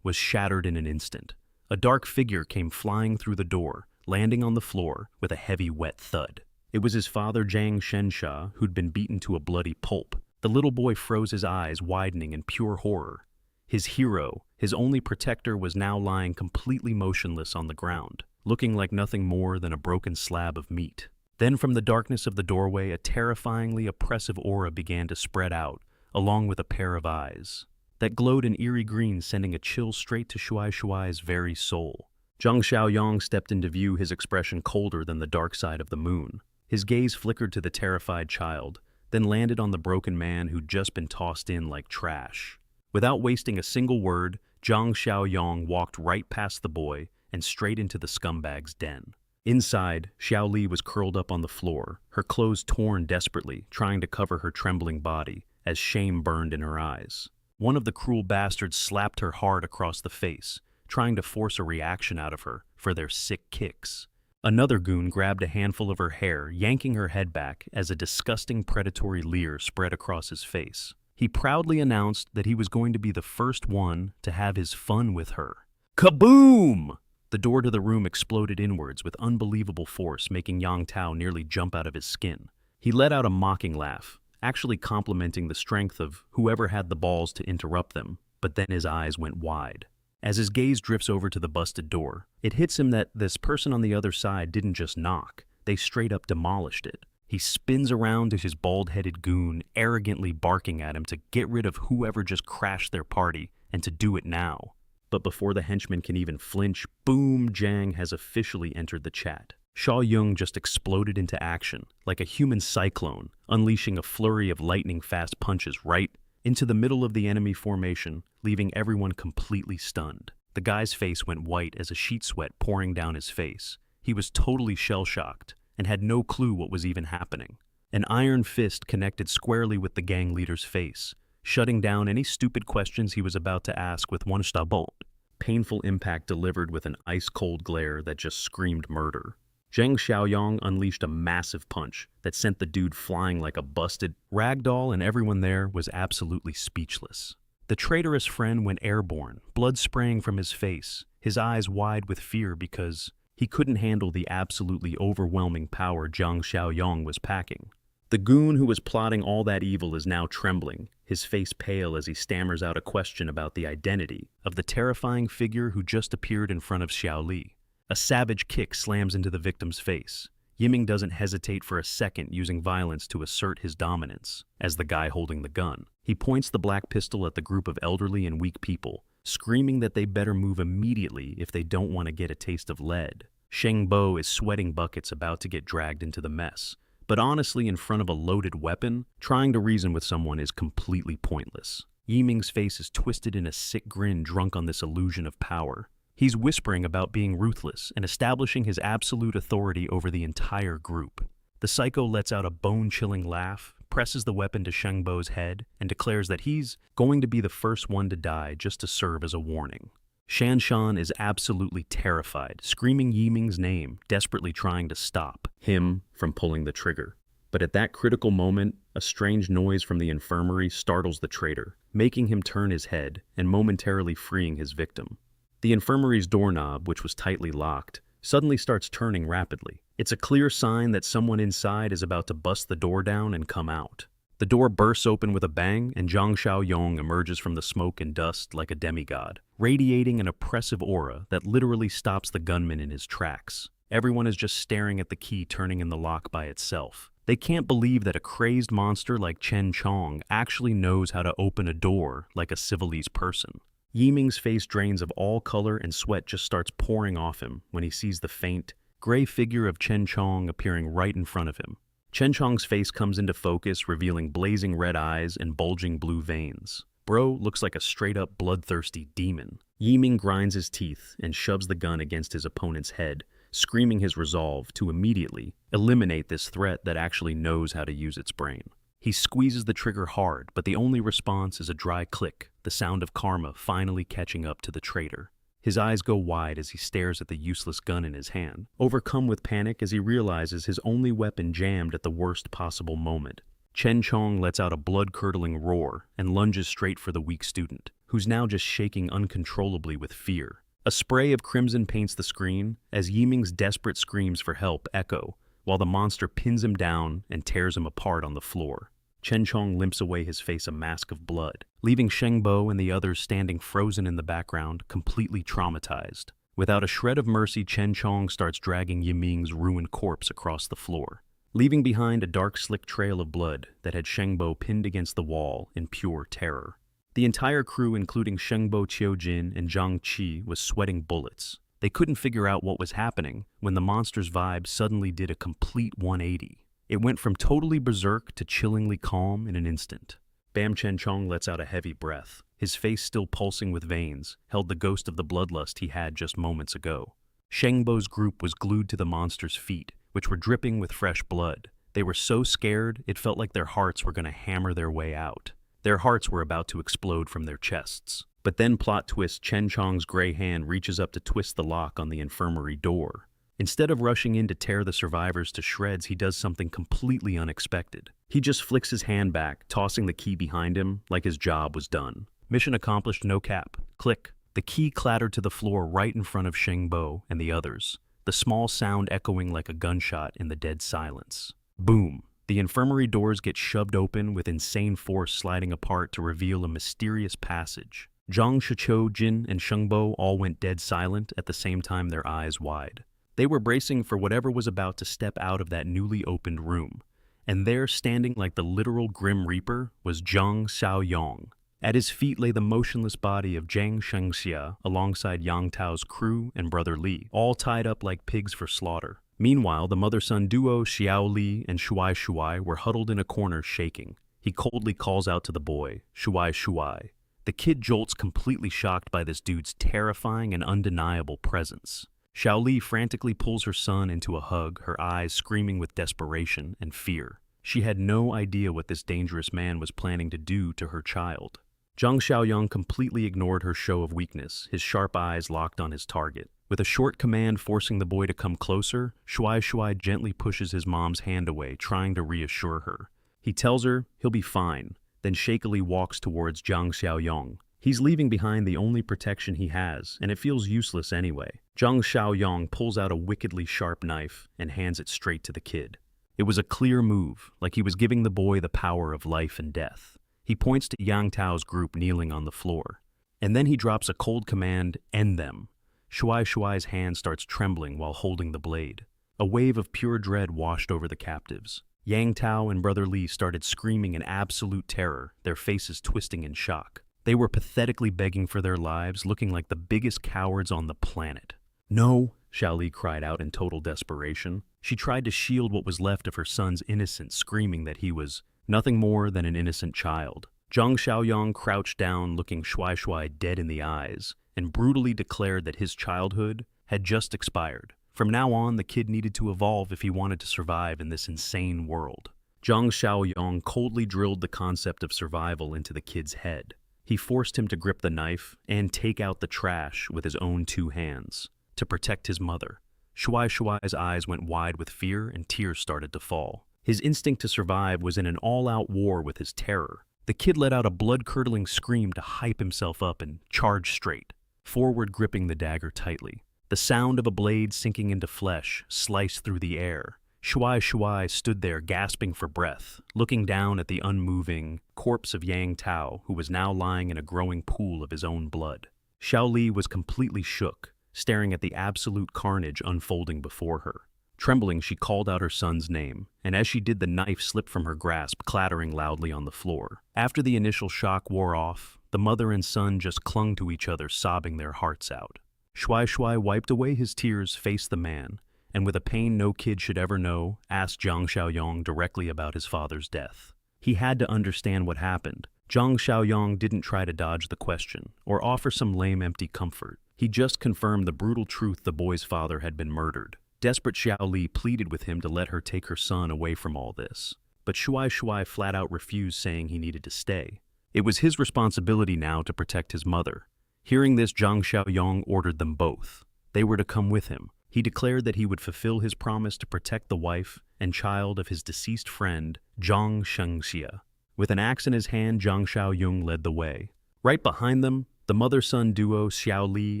was shattered in an instant. A dark figure came flying through the door, landing on the floor with a heavy, wet thud. It was his father, Zhang Shensha, who'd been beaten to a bloody pulp. The little boy froze his eyes, widening in pure horror. His hero, his only protector, was now lying completely motionless on the ground, looking like nothing more than a broken slab of meat. Then from the darkness of the doorway, a terrifyingly oppressive aura began to spread out, along with a pair of eyes that glowed an eerie green, sending a chill straight to Shuai Shuai's very soul. Zhang Xiaoyong stepped into view, his expression colder than the dark side of the moon. His gaze flickered to the terrified child, then landed on the broken man who'd just been tossed in like trash. Without wasting a single word, Zhang Xiaoyong walked right past the boy and straight into the scumbag's den. Inside, Xiao Li was curled up on the floor, her clothes torn desperately, trying to cover her trembling body, as shame burned in her eyes. One of the cruel bastards slapped her hard across the face, trying to force a reaction out of her for their sick kicks. Another goon grabbed a handful of her hair, yanking her head back as a disgusting predatory leer spread across his face. He proudly announced that he was going to be the first one to have his fun with her. Kaboom! The door to the room exploded inwards with unbelievable force, making Yang Tao nearly jump out of his skin. He let out a mocking laugh, actually complimenting the strength of whoever had the balls to interrupt them, but then his eyes went wide. As his gaze drifts over to the busted door, it hits him that this person on the other side didn't just knock, they straight up demolished it. He spins around to his bald-headed goon, arrogantly barking at him to get rid of whoever just crashed their party, and to do it now. But before the henchman can even flinch, boom, Jang has officially entered the chat. Sha Yung just exploded into action, like a human cyclone, unleashing a flurry of lightning-fast punches right into the middle of the enemy formation, leaving everyone completely stunned. The guy's face went white as a sheet sweat pouring down his face. He was totally shell-shocked and had no clue what was even happening. An iron fist connected squarely with the gang leader's face, shutting down any stupid questions he was about to ask with one stabot. Painful impact delivered with an ice-cold glare that just screamed murder. Zheng Xiaoyong unleashed a massive punch that sent the dude flying like a busted ragdoll, and everyone there was absolutely speechless. The traitorous friend went airborne, blood spraying from his face, his eyes wide with fear because he couldn't handle the absolutely overwhelming power Zhang Xiaoyong was packing. The goon who was plotting all that evil is now trembling, his face pale as he stammers out a question about the identity of the terrifying figure who just appeared in front of Xiao Li. A savage kick slams into the victim's face. Yiming doesn't hesitate for a second, using violence to assert his dominance. As the guy holding the gun, he points the black pistol at the group of elderly and weak people, screaming that they better move immediately if they don't want to get a taste of lead. Sheng Bo is sweating buckets, about to get dragged into the mess. But honestly, in front of a loaded weapon, trying to reason with someone is completely pointless. Yiming's face is twisted in a sick grin, drunk on this illusion of power. He's whispering about being ruthless and establishing his absolute authority over the entire group. The psycho lets out a bone-chilling laugh, presses the weapon to Sheng Bo's head, and declares that he's going to be the first one to die just to serve as a warning. Shan Shan is absolutely terrified, screaming Yiming's name, desperately trying to stop him from pulling the trigger. But at that critical moment, a strange noise from the infirmary startles the traitor, making him turn his head and momentarily freeing his victim. The infirmary's doorknob, which was tightly locked, suddenly starts turning rapidly. It's a clear sign that someone inside is about to bust the door down and come out. The door bursts open with a bang, and Zhang Xiaoyong emerges from the smoke and dust like a demigod, radiating an oppressive aura that literally stops the gunman in his tracks. Everyone is just staring at the key turning in the lock by itself. They can't believe that a crazed monster like Chen Chong actually knows how to open a door like a civilized person. Yiming's face drains of all color, and sweat just starts pouring off him when he sees the faint, gray figure of Chen Chong appearing right in front of him. Chen Chong's face comes into focus, revealing blazing red eyes and bulging blue veins. Bro looks like a straight-up bloodthirsty demon. Yiming grinds his teeth and shoves the gun against his opponent's head, screaming his resolve to immediately eliminate this threat that actually knows how to use its brain. He squeezes the trigger hard, but the only response is a dry click, the sound of karma finally catching up to the traitor. His eyes go wide as he stares at the useless gun in his hand, overcome with panic as he realizes his only weapon jammed at the worst possible moment. Chen Chong lets out a blood-curdling roar and lunges straight for the weak student, who's now just shaking uncontrollably with fear. A spray of crimson paints the screen as Yiming's desperate screams for help echo, while the monster pins him down and tears him apart on the floor. Chen Chong limps away, his face a mask of blood, leaving Sheng Bo and the others standing frozen in the background, completely traumatized. Without a shred of mercy, Chen Chong starts dragging Yiming's ruined corpse across the floor, leaving behind a dark, slick trail of blood that had Sheng Bo pinned against the wall in pure terror. The entire crew, including Sheng Bo Qiujin and Zhang Qi, was sweating bullets. They couldn't figure out what was happening when the monster's vibe suddenly did a complete 180. It went from totally berserk to chillingly calm in an instant. Bam Chen Chong lets out a heavy breath. His face still pulsing with veins, held the ghost of the bloodlust he had just moments ago. Sheng Bo's group was glued to the monster's feet, which were dripping with fresh blood, They were so scared, it felt like their hearts were going to hammer their way out. Their hearts were about to explode from their chests. But then plot twist, Chen Chong's gray hand reaches up to twist the lock on the infirmary door. Instead of rushing in to tear the survivors to shreds, he does something completely unexpected. He just flicks his hand back, tossing the key behind him like his job was done. Mission accomplished, no cap. Click. The key clattered to the floor right in front of Shengbo and the others, the small sound echoing like a gunshot in the dead silence. Boom. The infirmary doors get shoved open with insane force, sliding apart to reveal a mysterious passage. Zhang Shiqiu, Jin, and Shengbo all went dead silent, at the same time their eyes wide. They were bracing for whatever was about to step out of that newly opened room. And there, standing like the literal Grim Reaper, was Zhang Xiaoyong. At his feet lay the motionless body of Zhang Shengxia alongside Yang Tao's crew and brother Li, all tied up like pigs for slaughter. Meanwhile, the mother-son duo Xiao Li and Shuai Shuai were huddled in a corner shaking. He coldly calls out to the boy, Shuai Shuai. The kid jolts, completely shocked by this dude's terrifying and undeniable presence. Xiao Li frantically pulls her son into a hug, her eyes screaming with desperation and fear. She had no idea what this dangerous man was planning to do to her child. Zhang Xiaoyong completely ignored her show of weakness, his sharp eyes locked on his target. With a short command forcing the boy to come closer, Shuai Shuai gently pushes his mom's hand away, trying to reassure her. He tells her he'll be fine, then shakily walks towards Zhang Xiaoyong. He's leaving behind the only protection he has, and it feels useless anyway. Zhang Xiaoyong pulls out a wickedly sharp knife and hands it straight to the kid. It was a clear move, like he was giving the boy the power of life and death. He points to Yang Tao's group kneeling on the floor. And then he drops a cold command, end them. Shuai Shuai's hand starts trembling while holding the blade. A wave of pure dread washed over the captives. Yang Tao and brother Li started screaming in absolute terror, their faces twisting in shock. They were pathetically begging for their lives, looking like the biggest cowards on the planet. No, Xiao Li cried out in total desperation. She tried to shield what was left of her son's innocence, screaming that he was nothing more than an innocent child. Zhang Xiaoyong crouched down, looking Shuai Shuai dead in the eyes, and brutally declared that his childhood had just expired. From now on, the kid needed to evolve if he wanted to survive in this insane world. Zhang Xiaoyong coldly drilled the concept of survival into the kid's head. He forced him to grip the knife and take out the trash with his own 2 hands to protect his mother. Shuai Shuai's eyes went wide with fear and tears started to fall. His instinct to survive was in an all-out war with his terror. The kid let out a blood-curdling scream to hype himself up and charge straight, forward gripping the dagger tightly. The sound of a blade sinking into flesh sliced through the air. Shuai Shuai stood there gasping for breath, looking down at the unmoving corpse of Yang Tao, who was now lying in a growing pool of his own blood. Xiao Li was completely shook, staring at the absolute carnage unfolding before her. Trembling, she called out her son's name, and as she did, the knife slipped from her grasp, clattering loudly on the floor. After the initial shock wore off, the mother and son just clung to each other, sobbing their hearts out. Shuai Shuai wiped away his tears, faced the man, and with a pain no kid should ever know, asked Zhang Xiaoyong directly about his father's death. He had to understand what happened. Zhang Xiaoyong didn't try to dodge the question, or offer some lame empty comfort. He just confirmed the brutal truth: the boy's father had been murdered. Desperate, Xiao Li pleaded with him to let her take her son away from all this. But Shuai Shuai flat out refused, saying he needed to stay. It was his responsibility now to protect his mother. Hearing this, Zhang Xiaoyong ordered them both. They were to come with him. He declared that he would fulfill his promise to protect the wife and child of his deceased friend, Zhang Shengxia. With an axe in his hand, Zhang Xiaoyong led the way. Right behind them, the mother-son duo Xiao Li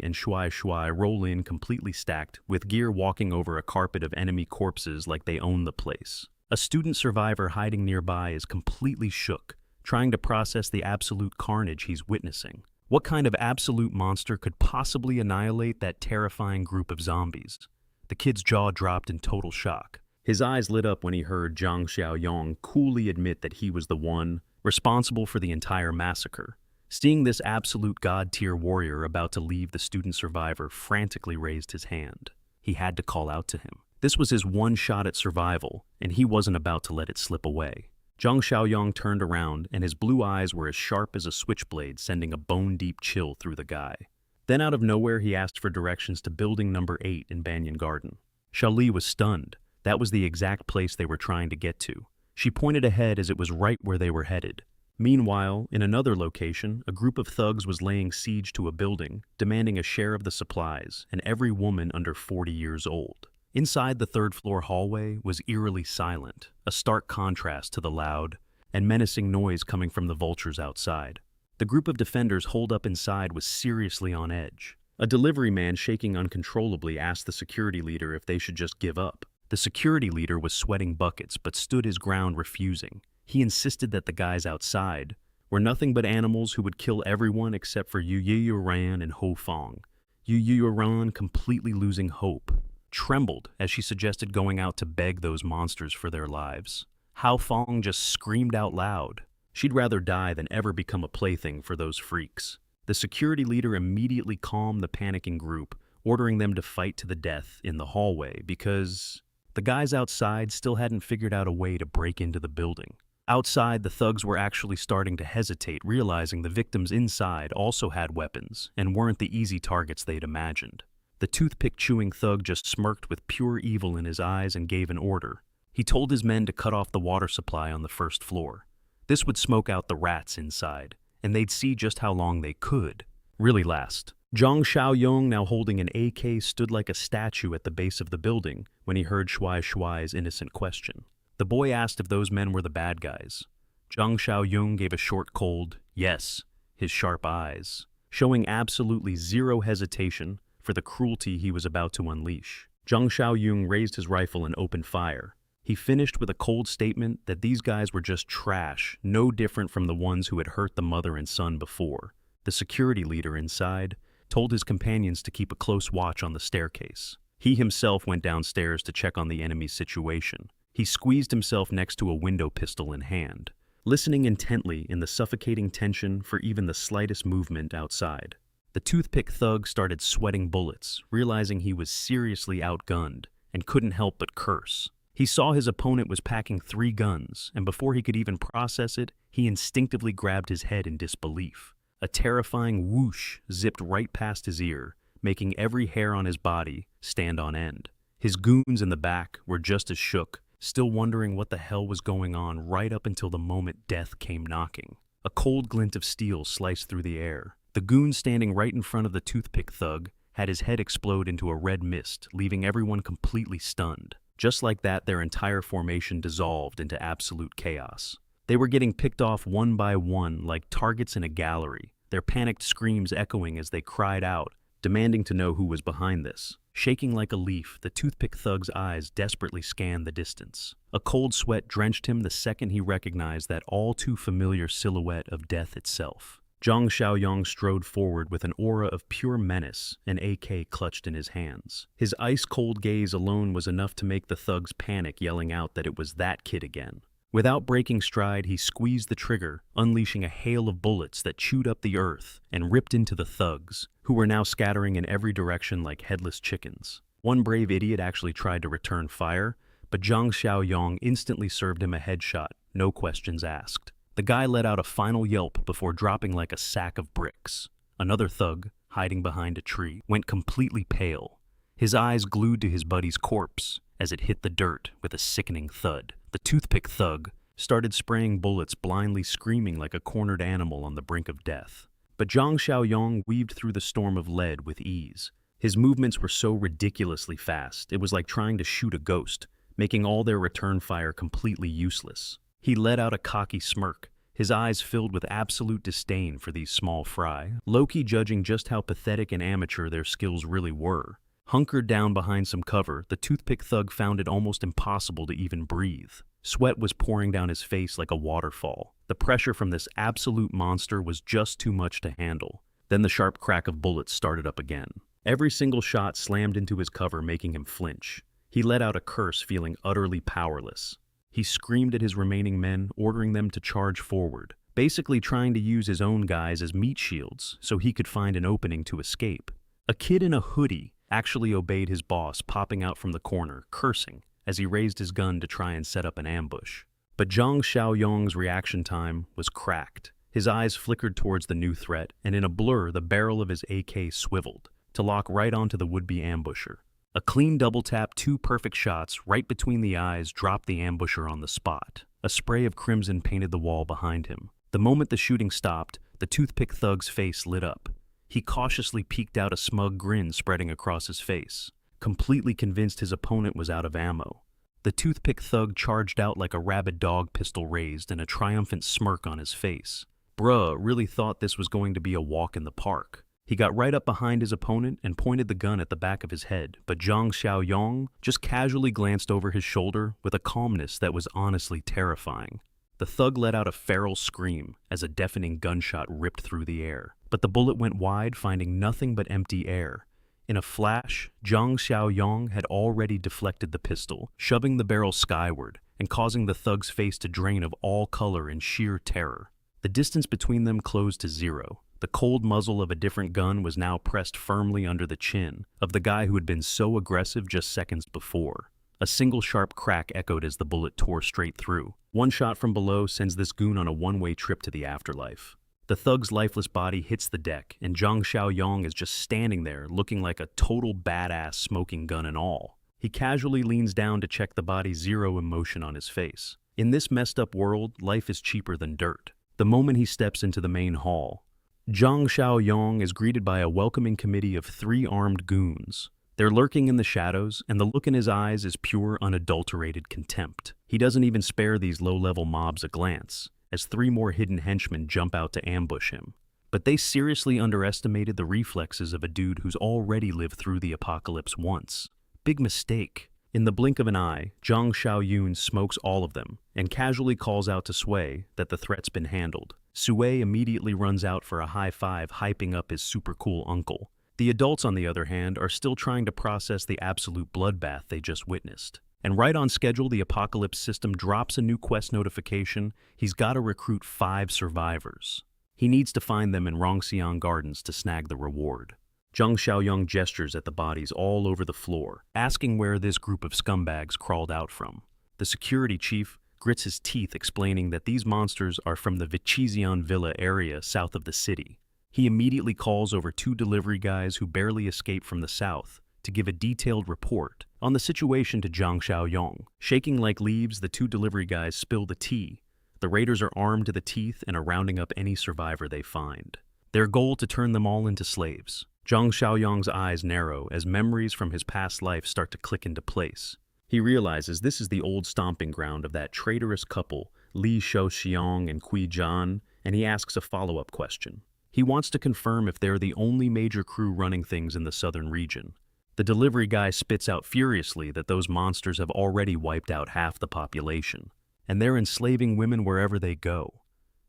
and Shuai Shuai roll in completely stacked, with gear walking over a carpet of enemy corpses like they own the place. A student survivor hiding nearby is completely shook, trying to process the absolute carnage he's witnessing. What kind of absolute monster could possibly annihilate that terrifying group of zombies? The kid's jaw dropped in total shock. His eyes lit up when he heard Zhang Xiaoyong coolly admit that he was the one responsible for the entire massacre. Seeing this absolute god-tier warrior about to leave, the student survivor frantically raised his hand. He had to call out to him. This was his one shot at survival, and he wasn't about to let it slip away. Zhang Xiaoyong turned around, and his blue eyes were as sharp as a switchblade, sending a bone-deep chill through the guy. Then out of nowhere, he asked for directions to building number 8 in Banyan Garden. Xiao Li was stunned. That was the exact place they were trying to get to. She pointed ahead as it was right where they were headed. Meanwhile, in another location, a group of thugs was laying siege to a building, demanding a share of the supplies, and every woman under 40 years old. Inside the third-floor hallway was eerily silent, a stark contrast to the loud and menacing noise coming from the vultures outside. The group of defenders holed up inside was seriously on edge. A delivery man shaking uncontrollably asked the security leader if they should just give up. The security leader was sweating buckets but stood his ground, refusing. He insisted that the guys outside were nothing but animals who would kill everyone except for Yu Ran and Ho Fong. Yu Ran, completely losing hope, trembled as she suggested going out to beg those monsters for their lives. Ho Fong just screamed out loud. She'd rather die than ever become a plaything for those freaks. The security leader immediately calmed the panicking group, ordering them to fight to the death in the hallway because the guys outside still hadn't figured out a way to break into the building. Outside, the thugs were actually starting to hesitate, realizing the victims inside also had weapons and weren't the easy targets they'd imagined. The toothpick-chewing thug just smirked with pure evil in his eyes and gave an order. He told his men to cut off the water supply on the first floor. This would smoke out the rats inside, and they'd see just how long they could really last. Zhang Xiaoyong, now holding an AK, stood like a statue at the base of the building when he heard Shuai Shuai's innocent question. The boy asked if those men were the bad guys. Zhang Xiaoyong gave a short, cold yes, his sharp eyes showing absolutely zero hesitation for the cruelty he was about to unleash. Zhang Xiaoyong raised his rifle and opened fire. He finished with a cold statement that these guys were just trash, no different from the ones who had hurt the mother and son before. The security leader inside told his companions to keep a close watch on the staircase. He himself went downstairs to check on the enemy's situation. He squeezed himself next to a window, pistol in hand, listening intently in the suffocating tension for even the slightest movement outside. The toothpick thug started sweating bullets, realizing he was seriously outgunned and couldn't help but curse. He saw his opponent was packing 3 guns, and before he could even process it, he instinctively grabbed his head in disbelief. A terrifying whoosh zipped right past his ear, making every hair on his body stand on end. His goons in the back were just as shook, still wondering what the hell was going on right up until the moment death came knocking. A cold glint of steel sliced through the air. The goon standing right in front of the toothpick thug had his head explode into a red mist, leaving everyone completely stunned. Just like that, their entire formation dissolved into absolute chaos. They were getting picked off one by one like targets in a gallery, their panicked screams echoing as they cried out, demanding to know who was behind this. Shaking like a leaf, the toothpick thug's eyes desperately scanned the distance. A cold sweat drenched him the second he recognized that all too familiar silhouette of death itself. Zhang Xiaoyong strode forward with an aura of pure menace, an AK clutched in his hands. His ice-cold gaze alone was enough to make the thugs panic, yelling out that it was that kid again. Without breaking stride, he squeezed the trigger, unleashing a hail of bullets that chewed up the earth and ripped into the thugs, who were now scattering in every direction like headless chickens. One brave idiot actually tried to return fire, but Zhang Xiaoyong instantly served him a headshot, no questions asked. The guy let out a final yelp before dropping like a sack of bricks. Another thug, hiding behind a tree, went completely pale, his eyes glued to his buddy's corpse as it hit the dirt with a sickening thud. The toothpick thug started spraying bullets, blindly screaming like a cornered animal on the brink of death. But Zhang Xiaoyong weaved through the storm of lead with ease. His movements were so ridiculously fast, it was like trying to shoot a ghost, making all their return fire completely useless. He let out a cocky smirk, his eyes filled with absolute disdain for these small fry, low-key judging just how pathetic and amateur their skills really were. Hunkered down behind some cover, the toothpick thug found it almost impossible to even breathe. Sweat was pouring down his face like a waterfall. The pressure from this absolute monster was just too much to handle. Then the sharp crack of bullets started up again. Every single shot slammed into his cover, making him flinch. He let out a curse, feeling utterly powerless. He screamed at his remaining men, ordering them to charge forward, basically trying to use his own guys as meat shields so he could find an opening to escape. A kid in a hoodie actually obeyed his boss, popping out from the corner, cursing, as he raised his gun to try and set up an ambush. But Zhang Xiaoyong's reaction time was cracked. His eyes flickered towards the new threat, and in a blur, the barrel of his AK swiveled, to lock right onto the would-be ambusher. A clean double tap, 2 perfect shots right between the eyes dropped the ambusher on the spot. A spray of crimson painted the wall behind him. The moment the shooting stopped, the toothpick thug's face lit up. He cautiously peeked out, a smug grin spreading across his face, completely convinced his opponent was out of ammo. The toothpick thug charged out like a rabid dog, pistol raised and a triumphant smirk on his face. Bruh really thought this was going to be a walk in the park. He got right up behind his opponent and pointed the gun at the back of his head, but Zhang Xiaoyong just casually glanced over his shoulder with a calmness that was honestly terrifying. The thug let out a feral scream as a deafening gunshot ripped through the air, but the bullet went wide, finding nothing but empty air. In a flash, Zhang Xiaoyong had already deflected the pistol, shoving the barrel skyward and causing the thug's face to drain of all color in sheer terror. The distance between them closed to 0. The cold muzzle of a different gun was now pressed firmly under the chin of the guy who had been so aggressive just seconds before. A single sharp crack echoed as the bullet tore straight through. One shot from below sends this goon on a one-way trip to the afterlife. The thug's lifeless body hits the deck, and Zhang Xiaoyong is just standing there looking like a total badass, smoking gun and all. He casually leans down to check the body, 0 emotion on his face. In this messed up world, life is cheaper than dirt. The moment he steps into the main hall, Zhang Xiaoyong is greeted by a welcoming committee of 3 armed goons. They're lurking in the shadows, and the look in his eyes is pure, unadulterated contempt. He doesn't even spare these low-level mobs a glance, as 3 more hidden henchmen jump out to ambush him. But they seriously underestimated the reflexes of a dude who's already lived through the apocalypse once. Big mistake. In the blink of an eye, Zhang Xiaoyun smokes all of them and casually calls out to Sui that the threat's been handled. Sui immediately runs out for a high five, hyping up his super cool uncle. The adults, on the other hand, are still trying to process the absolute bloodbath they just witnessed. And right on schedule, the apocalypse system drops a new quest notification. He's got to recruit 5 survivors. He needs to find them in Rongxiang Gardens to snag the reward. Zhang Xiaoyong gestures at the bodies all over the floor, asking where this group of scumbags crawled out from. The security chief grits his teeth, explaining that these monsters are from the Vichizian Villa area south of the city. He immediately calls over 2 delivery guys who barely escaped from the south to give a detailed report on the situation to Zhang Xiaoyong. Shaking like leaves, the 2 delivery guys spill the tea. The raiders are armed to the teeth and are rounding up any survivor they find. Their goal to turn them all into slaves. Zhang Xiaoyong's eyes narrow as memories from his past life start to click into place. He realizes this is the old stomping ground of that traitorous couple, Li Shouxiong and Kui Zhan, and he asks a follow-up question. He wants to confirm if they're the only major crew running things in the southern region. The delivery guy spits out furiously that those monsters have already wiped out half the population, and they're enslaving women wherever they go.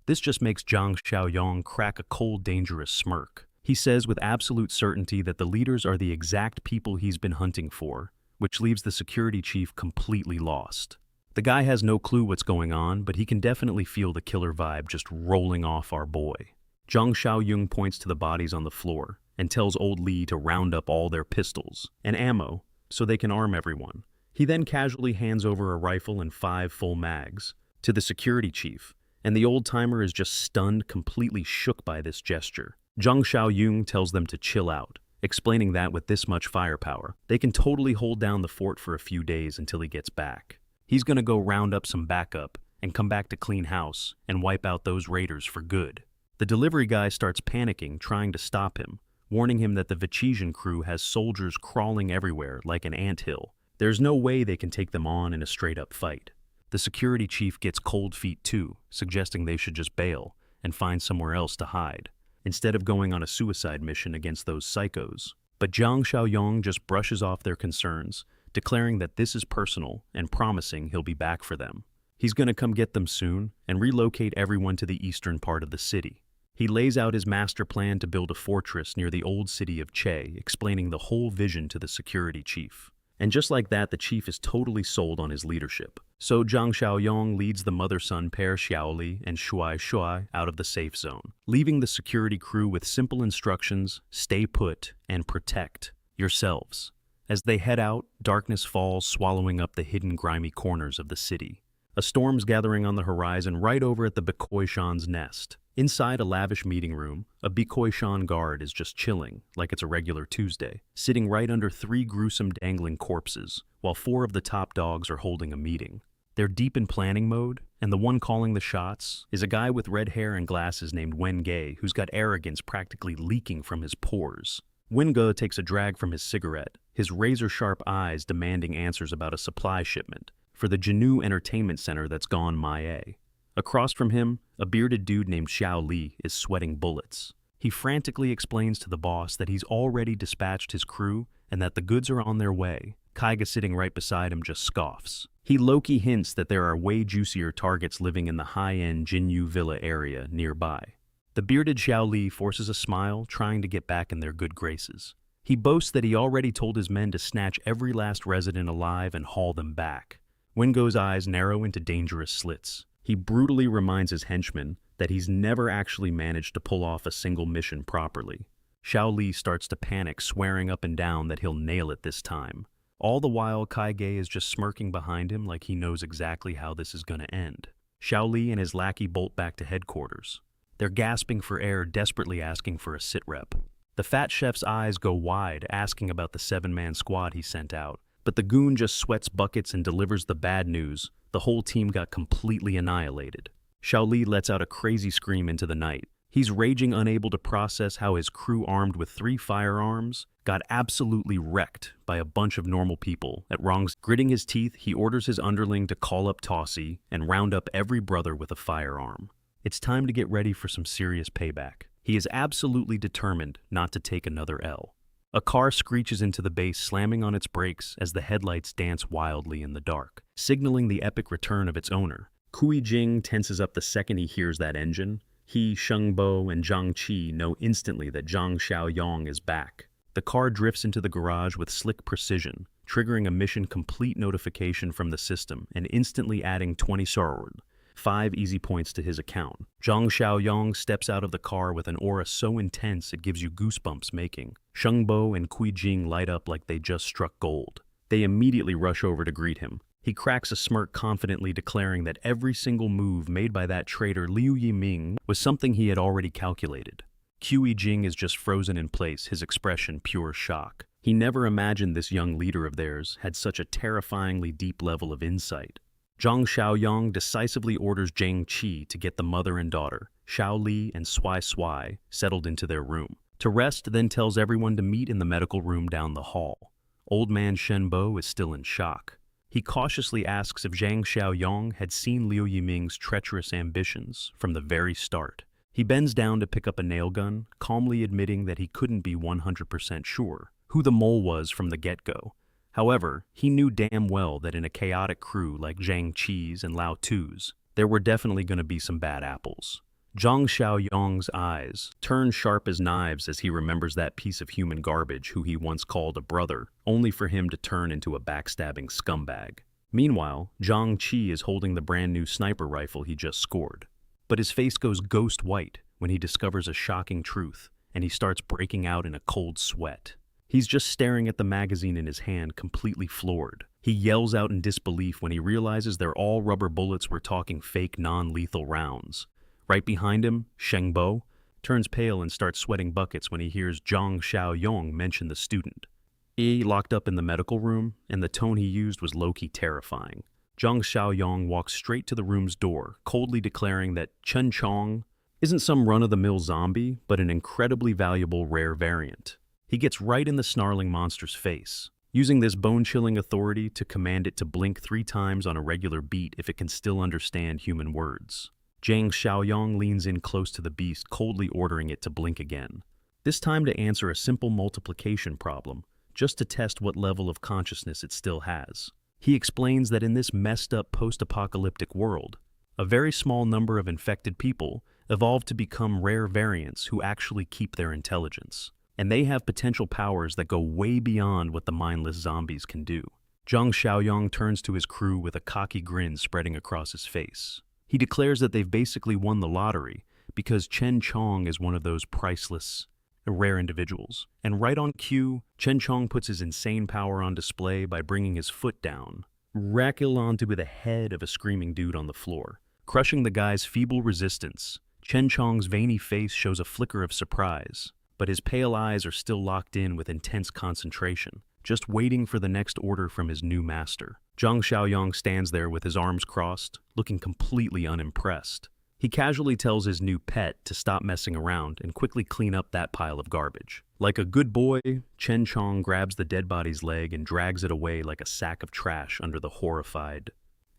This just makes Zhang Xiaoyong crack a cold, dangerous smirk. He says with absolute certainty that the leaders are the exact people he's been hunting for, which leaves the security chief completely lost. The guy has no clue what's going on, but he can definitely feel the killer vibe just rolling off our boy. Zhang Xiaoyong points to the bodies on the floor and tells old Li to round up all their pistols and ammo so they can arm everyone. He then casually hands over a rifle and 5 full mags to the security chief, and the old-timer is just stunned, completely shook by this gesture. Zhang Xiaoyong tells them to chill out, explaining that with this much firepower, they can totally hold down the fort for a few days until he gets back. He's gonna go round up some backup and come back to clean house and wipe out those raiders for good. The delivery guy starts panicking, trying to stop him, warning him that the Vichizian crew has soldiers crawling everywhere like an anthill. There's no way they can take them on in a straight-up fight. The security chief gets cold feet too, suggesting they should just bail and find somewhere else to hide, instead of going on a suicide mission against those psychos. But Zhang Xiaoyong just brushes off their concerns, declaring that this is personal and promising he'll be back for them. He's gonna come get them soon and relocate everyone to the eastern part of the city. He lays out his master plan to build a fortress near the old city of Che, explaining the whole vision to the security chief. And just like that, the chief is totally sold on his leadership. So Zhang Xiaoyong leads the mother-son pair Xiaoli and Shui out of the safe zone, leaving the security crew with simple instructions: stay put and protect yourselves. As they head out, darkness falls, swallowing up the hidden grimy corners of the city. A storm's gathering on the horizon right over at the Bekoishan's nest. Inside a lavish meeting room, a Bikoishan guard is just chilling, like it's a regular Tuesday, sitting right under 3 gruesome dangling corpses, while 4 of the top dogs are holding a meeting. They're deep in planning mode, and the one calling the shots is a guy with red hair and glasses named Wenge, who's got arrogance practically leaking from his pores. Wenge takes a drag from his cigarette, his razor-sharp eyes demanding answers about a supply shipment for the Janu Entertainment Center that's gone MIA. Across from him, a bearded dude named Xiao Li is sweating bullets. He frantically explains to the boss that he's already dispatched his crew and that the goods are on their way. Kaiga sitting right beside him just scoffs. He low-key hints that there are way juicier targets living in the high-end Jinyu Villa area nearby. The bearded Xiao Li forces a smile, trying to get back in their good graces. He boasts that he already told his men to snatch every last resident alive and haul them back. Wengo's eyes narrow into dangerous slits. He brutally reminds his henchmen that he's never actually managed to pull off a single mission properly. Xiao Li starts to panic, swearing up and down that he'll nail it this time. All the while, Kaige is just smirking behind him like he knows exactly how this is gonna end. Xiao Li and his lackey bolt back to headquarters. They're gasping for air, desperately asking for a sitrep. The fat chef's eyes go wide, asking about the 7-man squad he sent out. But the goon just sweats buckets and delivers the bad news. The whole team got completely annihilated. Xiao Li lets out a crazy scream into the night. He's raging, unable to process how his crew, armed with 3 firearms, got absolutely wrecked by a bunch of normal people at wrongs. Gritting his teeth, he orders his underling to call up Tossi and round up every brother with a firearm. It's time to get ready for some serious payback. He is absolutely determined not to take another L. A car screeches into the base, slamming on its brakes as the headlights dance wildly in the dark, signaling the epic return of its owner. Kui Jing tenses up the second he hears that engine. He, Sheng Bo, and Zhang Qi know instantly that Zhang Xiaoyong is back. The car drifts into the garage with slick precision, triggering a mission complete notification from the system and instantly adding 20 sword, 5 easy points to his account. Zhang Xiaoyong steps out of the car with an aura so intense it gives you goosebumps making. Sheng Bo and Kui Jing light up like they just struck gold. They immediately rush over to greet him. He cracks a smirk, confidently declaring that every single move made by that traitor Liu Yiming was something he had already calculated. Kui Jing is just frozen in place, his expression pure shock. He never imagined this young leader of theirs had such a terrifyingly deep level of insight. Zhang Xiaoyong decisively orders Zhang Qi to get the mother and daughter, Xiao Li and Sui, settled into their room. To rest, then tells everyone to meet in the medical room down the hall. Old man Shen Bo is still in shock. He cautiously asks if Zhang Xiaoyong had seen Liu Yiming's treacherous ambitions from the very start. He bends down to pick up a nail gun, calmly admitting that he couldn't be 100% sure who the mole was from the get-go. However, he knew damn well that in a chaotic crew like Zhang Qi's and Lao Tu's, there were definitely going to be some bad apples. Zhang Xiaoyong's eyes turn sharp as knives as he remembers that piece of human garbage who he once called a brother, only for him to turn into a backstabbing scumbag. Meanwhile, Zhang Qi is holding the brand new sniper rifle he just scored. But his face goes ghost white when he discovers a shocking truth, and he starts breaking out in a cold sweat. He's just staring at the magazine in his hand, completely floored. He yells out in disbelief when he realizes they're all rubber bullets. We're talking fake, non-lethal rounds. Right behind him, Sheng Bo turns pale and starts sweating buckets when he hears Zhang Xiaoyong mention the student. He locked up in the medical room, and the tone he used was low-key terrifying. Zhang Xiaoyong walks straight to the room's door, coldly declaring that Chen Chong isn't some run-of-the-mill zombie, but an incredibly valuable rare variant. He gets right in the snarling monster's face, using this bone-chilling authority to command it to blink 3 times on a regular beat if it can still understand human words. Zhang Xiaoyong leans in close to the beast, coldly ordering it to blink again. This time to answer a simple multiplication problem, just to test what level of consciousness it still has. He explains that in this messed-up post-apocalyptic world, a very small number of infected people evolved to become rare variants who actually keep their intelligence. And they have potential powers that go way beyond what the mindless zombies can do. Zhang Xiaoyong turns to his crew with a cocky grin spreading across his face. He declares that they've basically won the lottery because Chen Chong is one of those priceless, rare individuals. And right on cue, Chen Chong puts his insane power on display by bringing his foot down, racking onto the head of a screaming dude on the floor, crushing the guy's feeble resistance Chen Chong's veiny face shows a flicker of surprise, but his pale eyes are still locked in with intense concentration, just waiting for the next order from his new master. Zhang Xiaoyong stands there with his arms crossed, looking completely unimpressed. He casually tells his new pet to stop messing around and quickly clean up that pile of garbage. Like a good boy, Chen Chong grabs the dead body's leg and drags it away like a sack of trash under the horrified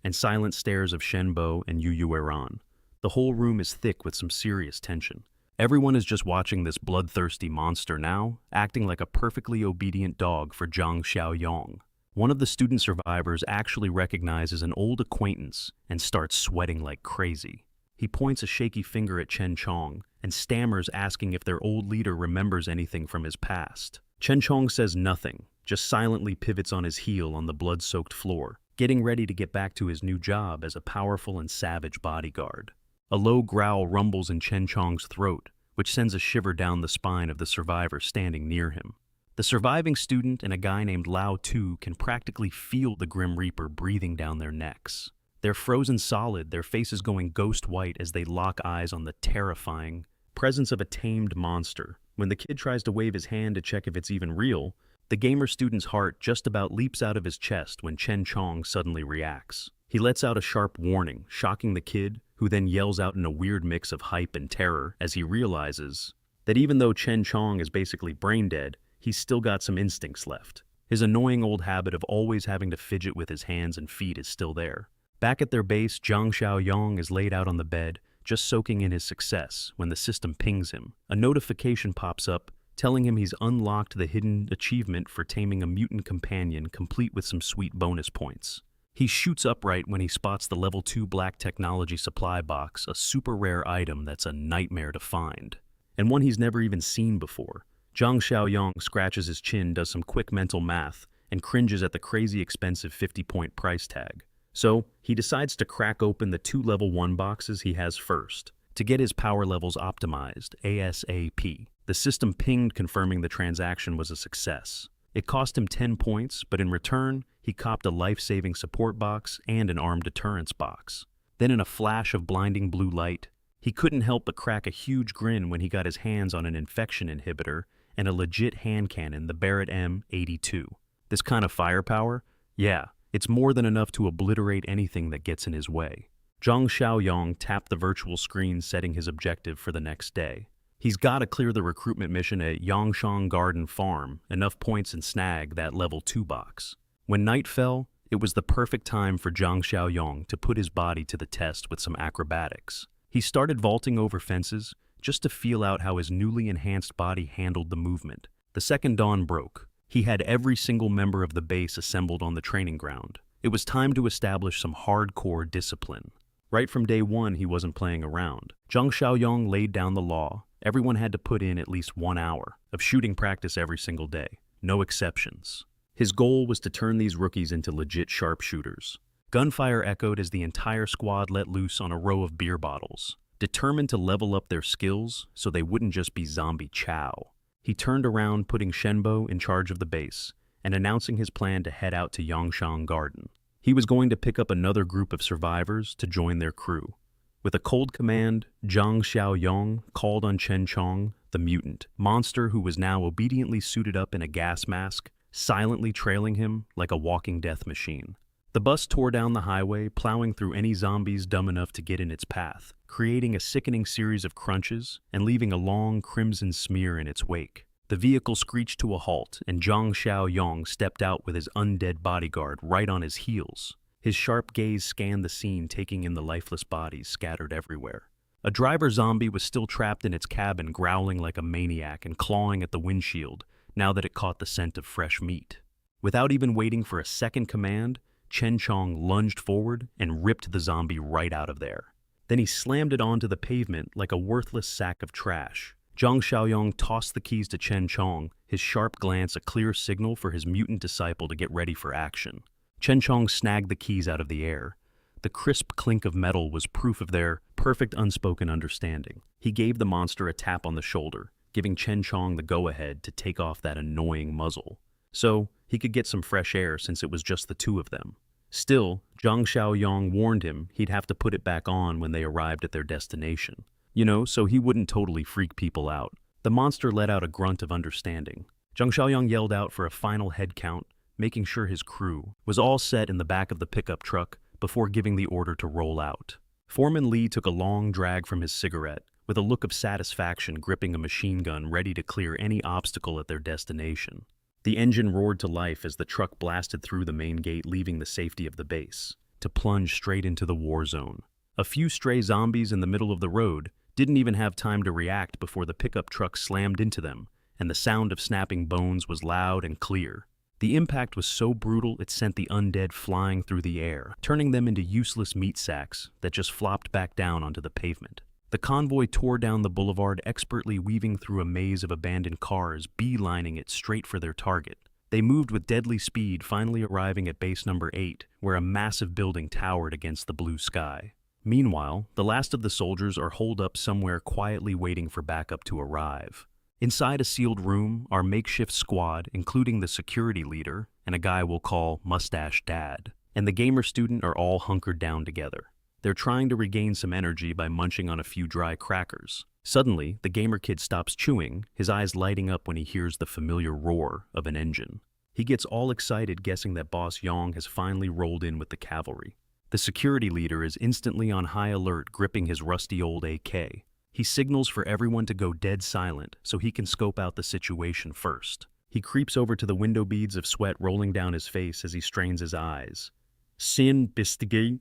and silent stares of Shenbo and Yu Yueran. The whole room is thick with some serious tension. Everyone is just watching this bloodthirsty monster now, acting like a perfectly obedient dog for Zhang Xiaoyong. One of the student survivors actually recognizes an old acquaintance and starts sweating like crazy. He points a shaky finger at Chen Chong and stammers, asking if their old leader remembers anything from his past. Chen Chong says nothing, just silently pivots on his heel on the blood-soaked floor, getting ready to get back to his new job as a powerful and savage bodyguard. A low growl rumbles in Chen Chong's throat, which sends a shiver down the spine of the survivor standing near him. The surviving student and a guy named Lao Tu can practically feel the Grim Reaper breathing down their necks. They're frozen solid, their faces going ghost white as they lock eyes on the terrifying presence of a tamed monster. When the kid tries to wave his hand to check if it's even real, the gamer student's heart just about leaps out of his chest when Chen Chong suddenly reacts. He lets out a sharp warning, shocking the kid, who then yells out in a weird mix of hype and terror as he realizes that even though Chen Chong is basically brain dead, he's still got some instincts left. His annoying old habit of always having to fidget with his hands and feet is still there. Back at their base, Zhang Xiaoyong is laid out on the bed, just soaking in his success when the system pings him. A notification pops up, telling him he's unlocked the hidden achievement for taming a mutant companion, complete with some sweet bonus points. He shoots upright when he spots the level 2 black technology supply box, a super rare item that's a nightmare to find, and one he's never even seen before. Zhang Xiaoyong scratches his chin, does some quick mental math, and cringes at the crazy expensive 50-point price tag. So, he decides to crack open the 2 level 1 boxes he has first, to get his power levels optimized, ASAP. The system pinged, confirming the transaction was a success. It cost him 10 points, but in return, he copped a life-saving support box and an armed deterrence box. Then in a flash of blinding blue light, he couldn't help but crack a huge grin when he got his hands on an infection inhibitor and a legit hand cannon, the Barrett M82. This kind of firepower? Yeah. It's more than enough to obliterate anything that gets in his way. Zhang Xiaoyong tapped the virtual screen, setting his objective for the next day. He's got to clear the recruitment mission at Yangshan Garden Farm, enough points and snag that level 2 box. When night fell, it was the perfect time for Zhang Xiaoyong to put his body to the test with some acrobatics. He started vaulting over fences just to feel out how his newly enhanced body handled the movement. The second dawn broke. He had every single member of the base assembled on the training ground. It was time to establish some hardcore discipline. Right from day one, he wasn't playing around. Zhang Xiaoyong laid down the law. Everyone had to put in at least 1 hour of shooting practice every single day. No exceptions. His goal was to turn these rookies into legit sharpshooters. Gunfire echoed as the entire squad let loose on a row of beer bottles, determined to level up their skills so they wouldn't just be zombie chow. He turned around, putting Shenbo in charge of the base, and announcing his plan to head out to Yangshan Garden. He was going to pick up another group of survivors to join their crew. With a cold command, Zhang Xiaoyong called on Chen Chong, the mutant monster who was now obediently suited up in a gas mask, silently trailing him like a walking death machine. The bus tore down the highway, plowing through any zombies dumb enough to get in its path, creating a sickening series of crunches and leaving a long crimson smear in its wake. The vehicle screeched to a halt, and Zhang Xiaoyong stepped out with his undead bodyguard right on his heels. His sharp gaze scanned the scene, taking in the lifeless bodies scattered everywhere. A driver zombie was still trapped in its cabin, growling like a maniac and clawing at the windshield, now that it caught the scent of fresh meat. Without even waiting for a second command, Chen Chong lunged forward and ripped the zombie right out of there. Then he slammed it onto the pavement like a worthless sack of trash. Zhang Xiaoyong tossed the keys to Chen Chong, his sharp glance a clear signal for his mutant disciple to get ready for action. Chen Chong snagged the keys out of the air. The crisp clink of metal was proof of their perfect unspoken understanding. He gave the monster a tap on the shoulder, giving Chen Chong the go-ahead to take off that annoying muzzle, so he could get some fresh air since it was just the two of them. Still, Zhang Xiaoyong warned him he'd have to put it back on when they arrived at their destination. so he wouldn't totally freak people out. The monster let out a grunt of understanding. Zhang Xiaoyang yelled out for a final head count, making sure his crew was all set in the back of the pickup truck before giving the order to roll out. Foreman Lee took a long drag from his cigarette, with a look of satisfaction gripping a machine gun ready to clear any obstacle at their destination. The engine roared to life as the truck blasted through the main gate, leaving the safety of the base, to plunge straight into the war zone. A few stray zombies in the middle of the road didn't even have time to react before the pickup truck slammed into them, and the sound of snapping bones was loud and clear. The impact was so brutal it sent the undead flying through the air, turning them into useless meat sacks that just flopped back down onto the pavement. The convoy tore down the boulevard, expertly weaving through a maze of abandoned cars, beelining it straight for their target. They moved with deadly speed, finally arriving at base number 8, where a massive building towered against the blue sky. Meanwhile, the last of the soldiers are holed up somewhere, quietly waiting for backup to arrive. Inside a sealed room, our makeshift squad, including the security leader and a guy we'll call Mustache Dad, and the gamer student are all hunkered down together. They're trying to regain some energy by munching on a few dry crackers. Suddenly, the gamer kid stops chewing, his eyes lighting up when he hears the familiar roar of an engine. He gets all excited, guessing that Boss Yong has finally rolled in with the cavalry. The security leader is instantly on high alert, gripping his rusty old AK. He signals for everyone to go dead silent so he can scope out the situation first. He creeps over to the window, beads of sweat rolling down his face as he strains his eyes. Sin bistige,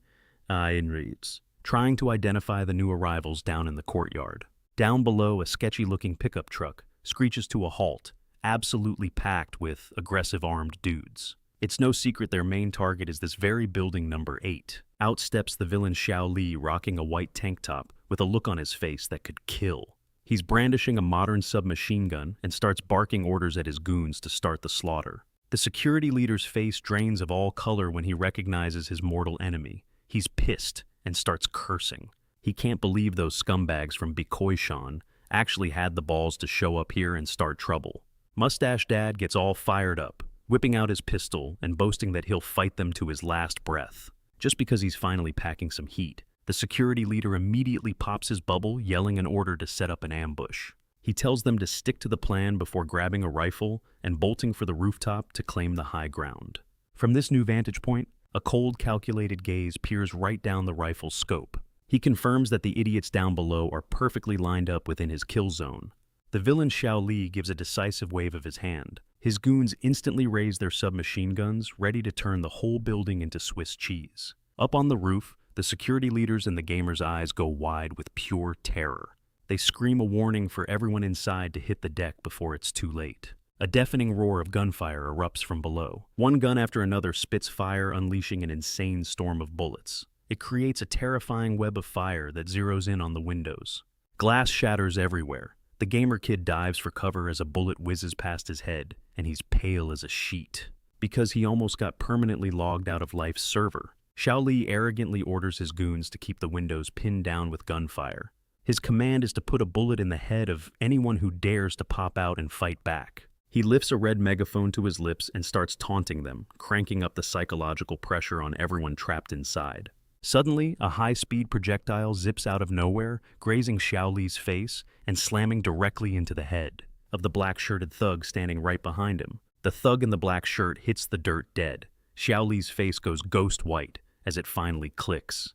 reads, trying to identify the new arrivals down in the courtyard. Down below, a sketchy-looking pickup truck screeches to a halt, absolutely packed with aggressive armed dudes. It's no secret their main target is this very building number 8. Out steps the villain Xiao Li, rocking a white tank top with a look on his face that could kill. He's brandishing a modern submachine gun and starts barking orders at his goons to start the slaughter. The security leader's face drains of all color when he recognizes his mortal enemy. He's pissed and starts cursing. He can't believe those scumbags from Bikoishan actually had the balls to show up here and start trouble. Mustache Dad gets all fired up, whipping out his pistol and boasting that he'll fight them to his last breath. Just because he's finally packing some heat, the security leader immediately pops his bubble, yelling an order to set up an ambush. He tells them to stick to the plan before grabbing a rifle and bolting for the rooftop to claim the high ground. From this new vantage point, a cold, calculated gaze peers right down the rifle's scope. He confirms that the idiots down below are perfectly lined up within his kill zone. The villain Xiao Li gives a decisive wave of his hand. His goons instantly raise their submachine guns, ready to turn the whole building into Swiss cheese. Up on the roof, the security leaders and the gamers' eyes go wide with pure terror. They scream a warning for everyone inside to hit the deck before it's too late. A deafening roar of gunfire erupts from below. One gun after another spits fire, unleashing an insane storm of bullets. It creates a terrifying web of fire that zeroes in on the windows. Glass shatters everywhere. The gamer kid dives for cover as a bullet whizzes past his head, and he's pale as a sheet. Because he almost got permanently logged out of life's server, Xiao Li arrogantly orders his goons to keep the windows pinned down with gunfire. His command is to put a bullet in the head of anyone who dares to pop out and fight back. He lifts a red megaphone to his lips and starts taunting them, cranking up the psychological pressure on everyone trapped inside. Suddenly, a high-speed projectile zips out of nowhere, grazing Xiao Li's face and slamming directly into the head of the black-shirted thug standing right behind him. The thug in the black shirt hits the dirt dead. Xiao Li's face goes ghost white as it finally clicks.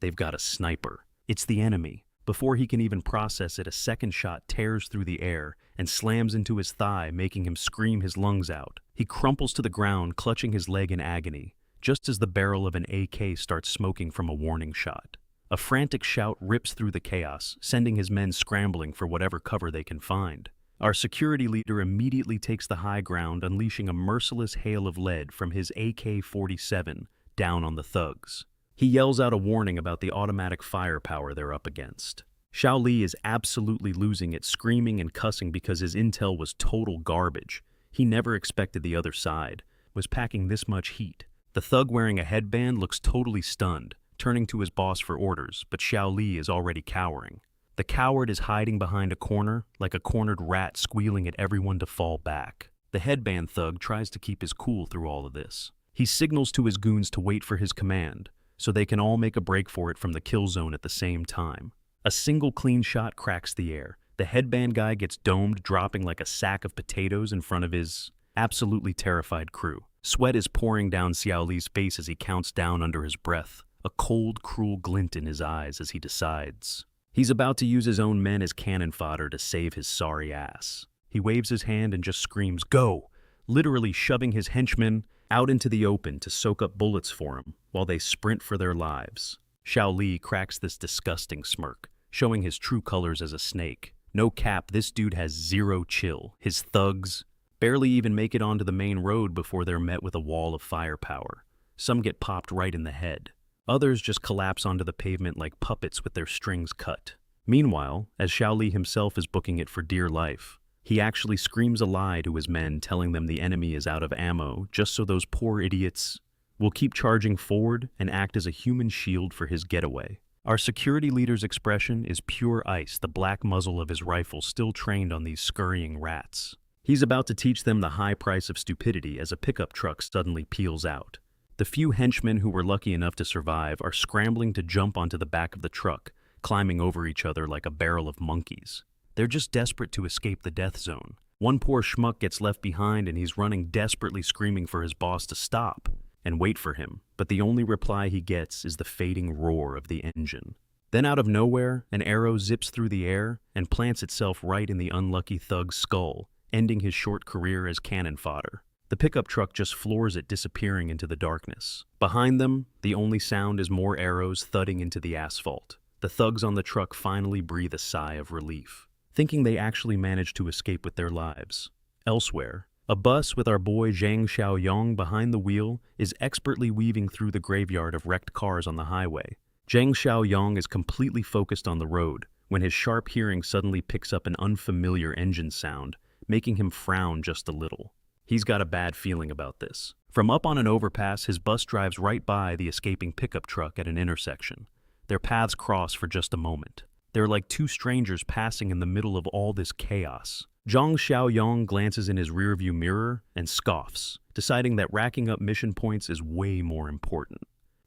They've got a sniper. It's the enemy. Before he can even process it, a second shot tears through the air and slams into his thigh, making him scream his lungs out. He crumples to the ground, clutching his leg in agony, just as the barrel of an AK starts smoking from a warning shot. A frantic shout rips through the chaos, sending his men scrambling for whatever cover they can find. Our security leader immediately takes the high ground, unleashing a merciless hail of lead from his AK-47 down on the thugs. He yells out a warning about the automatic firepower they're up against. Xiao Li is absolutely losing it, screaming and cussing because his intel was total garbage. He never expected the other side was packing this much heat. The thug wearing a headband looks totally stunned, turning to his boss for orders, but Xiao Li is already cowering. The coward is hiding behind a corner, like a cornered rat squealing at everyone to fall back. The headband thug tries to keep his cool through all of this. He signals to his goons to wait for his command, so they can all make a break for it from the kill zone at the same time. A single clean shot cracks the air. The headband guy gets domed, dropping like a sack of potatoes in front of his absolutely terrified crew. Sweat is pouring down Xiao Li's face as he counts down under his breath, a cold, cruel glint in his eyes as he decides he's about to use his own men as cannon fodder to save his sorry ass. He waves his hand and just screams, "Go!" literally shoving his henchmen out into the open to soak up bullets for him while they sprint for their lives. Xiao Li cracks this disgusting smirk, showing his true colors as a snake. No cap, this dude has zero chill. His thugs barely even make it onto the main road before they're met with a wall of firepower. Some get popped right in the head. Others just collapse onto the pavement like puppets with their strings cut. Meanwhile, as Xiao Li himself is booking it for dear life, he actually screams a lie to his men, telling them the enemy is out of ammo, just so those poor idiots will keep charging forward and act as a human shield for his getaway. Our security leader's expression is pure ice, the black muzzle of his rifle still trained on these scurrying rats. He's about to teach them the high price of stupidity as a pickup truck suddenly peels out. The few henchmen who were lucky enough to survive are scrambling to jump onto the back of the truck, climbing over each other like a barrel of monkeys. They're just desperate to escape the death zone. One poor schmuck gets left behind and he's running desperately, screaming for his boss to stop and wait for him, but the only reply he gets is the fading roar of the engine. Then out of nowhere, an arrow zips through the air and plants itself right in the unlucky thug's skull, ending his short career as cannon fodder. The pickup truck just floors it, disappearing into the darkness. Behind them, the only sound is more arrows thudding into the asphalt. The thugs on the truck finally breathe a sigh of relief, thinking they actually managed to escape with their lives. Elsewhere, a bus with our boy Zhang Xiaoyong behind the wheel is expertly weaving through the graveyard of wrecked cars on the highway. Zhang Xiaoyong is completely focused on the road when his sharp hearing suddenly picks up an unfamiliar engine sound, making him frown just a little. He's got a bad feeling about this. From up on an overpass, his bus drives right by the escaping pickup truck at an intersection. Their paths cross for just a moment. They're like two strangers passing in the middle of all this chaos. Zhang Xiaoyong glances in his rearview mirror and scoffs, deciding that racking up mission points is way more important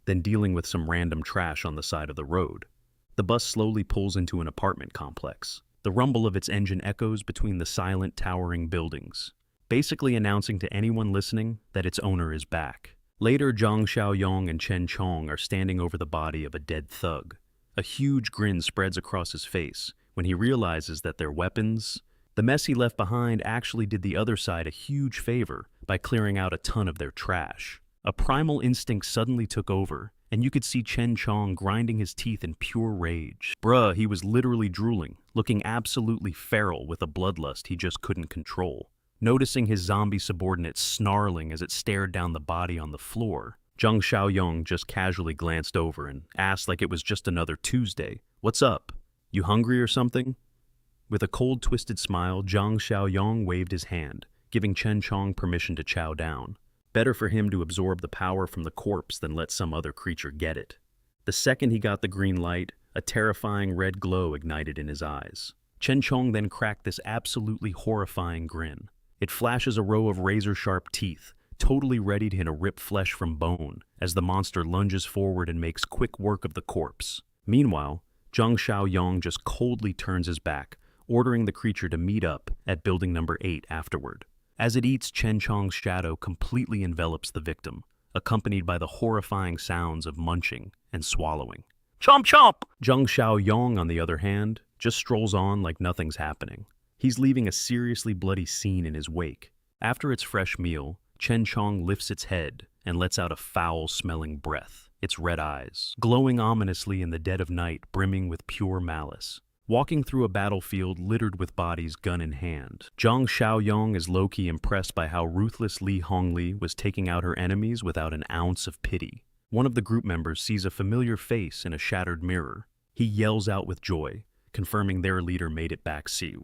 than dealing with some random trash on the side of the road. The bus slowly pulls into an apartment complex. The rumble of its engine echoes between the silent, towering buildings, basically announcing to anyone listening that its owner is back. Later, Zhang Xiaoyong and Chen Chong are standing over the body of a dead thug. A huge grin spreads across his face when he realizes that their weapons, the mess he left behind, actually did the other side a huge favor by clearing out a ton of their trash. A primal instinct suddenly took over, and you could see Chen Chong grinding his teeth in pure rage. Bruh, he was literally drooling, looking absolutely feral with a bloodlust he just couldn't control. Noticing his zombie subordinate snarling as it stared down the body on the floor, Zhang Xiaoyong just casually glanced over and asked like it was just another Tuesday, "What's up? You hungry or something?" With a cold, twisted smile, Zhang Xiaoyong waved his hand, giving Chen Chong permission to chow down. Better for him to absorb the power from the corpse than let some other creature get it. The second he got the green light, a terrifying red glow ignited in his eyes. Chen Chong then cracked this absolutely horrifying grin. It flashes a row of razor-sharp teeth, totally ready to rip flesh from bone, as the monster lunges forward and makes quick work of the corpse. Meanwhile, Zhang Xiaoyong just coldly turns his back, ordering the creature to meet up at building number 8 afterward. As it eats, Chen Chong's shadow completely envelops the victim, accompanied by the horrifying sounds of munching and swallowing. Chomp chomp! Zhang Xiaoyong, on the other hand, just strolls on like nothing's happening. He's leaving a seriously bloody scene in his wake. After its fresh meal, Chen Chong lifts its head and lets out a foul-smelling breath, its red eyes glowing ominously in the dead of night, brimming with pure malice. Walking through a battlefield littered with bodies, gun in hand, Zhang Xiaoyong is low-key impressed by how ruthless Li Hongli was taking out her enemies without an ounce of pity. One of the group members sees a familiar face in a shattered mirror. He yells out with joy, confirming their leader made it back safe.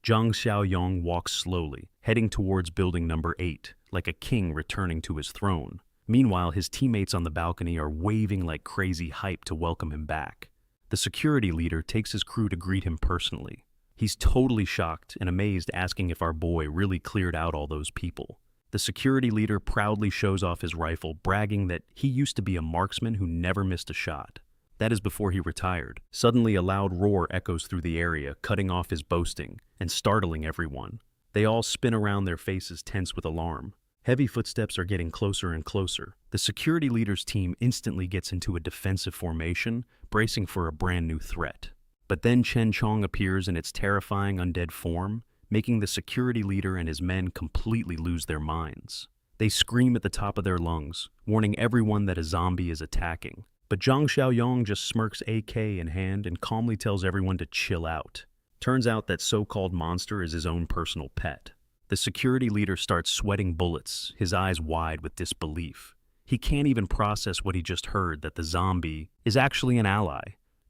Zhang Xiaoyong walks slowly, heading towards building number 8, like a king returning to his throne. Meanwhile, his teammates on the balcony are waving like crazy hype to welcome him back. The security leader takes his crew to greet him personally. He's totally shocked and amazed, asking if our boy really cleared out all those people. The security leader proudly shows off his rifle, bragging that he used to be a marksman who never missed a shot. That is before he retired. Suddenly, a loud roar echoes through the area, cutting off his boasting and startling everyone. They all spin around, their faces tense with alarm. Heavy footsteps are getting closer and closer. The security leader's team instantly gets into a defensive formation, bracing for a brand new threat. But then Chen Chong appears in its terrifying undead form, making the security leader and his men completely lose their minds. They scream at the top of their lungs, warning everyone that a zombie is attacking. But Zhang Xiaoyong just smirks AK in hand and calmly tells everyone to chill out. Turns out that so-called monster is his own personal pet. The security leader starts sweating bullets, his eyes wide with disbelief. He can't even process what he just heard, that the zombie is actually an ally.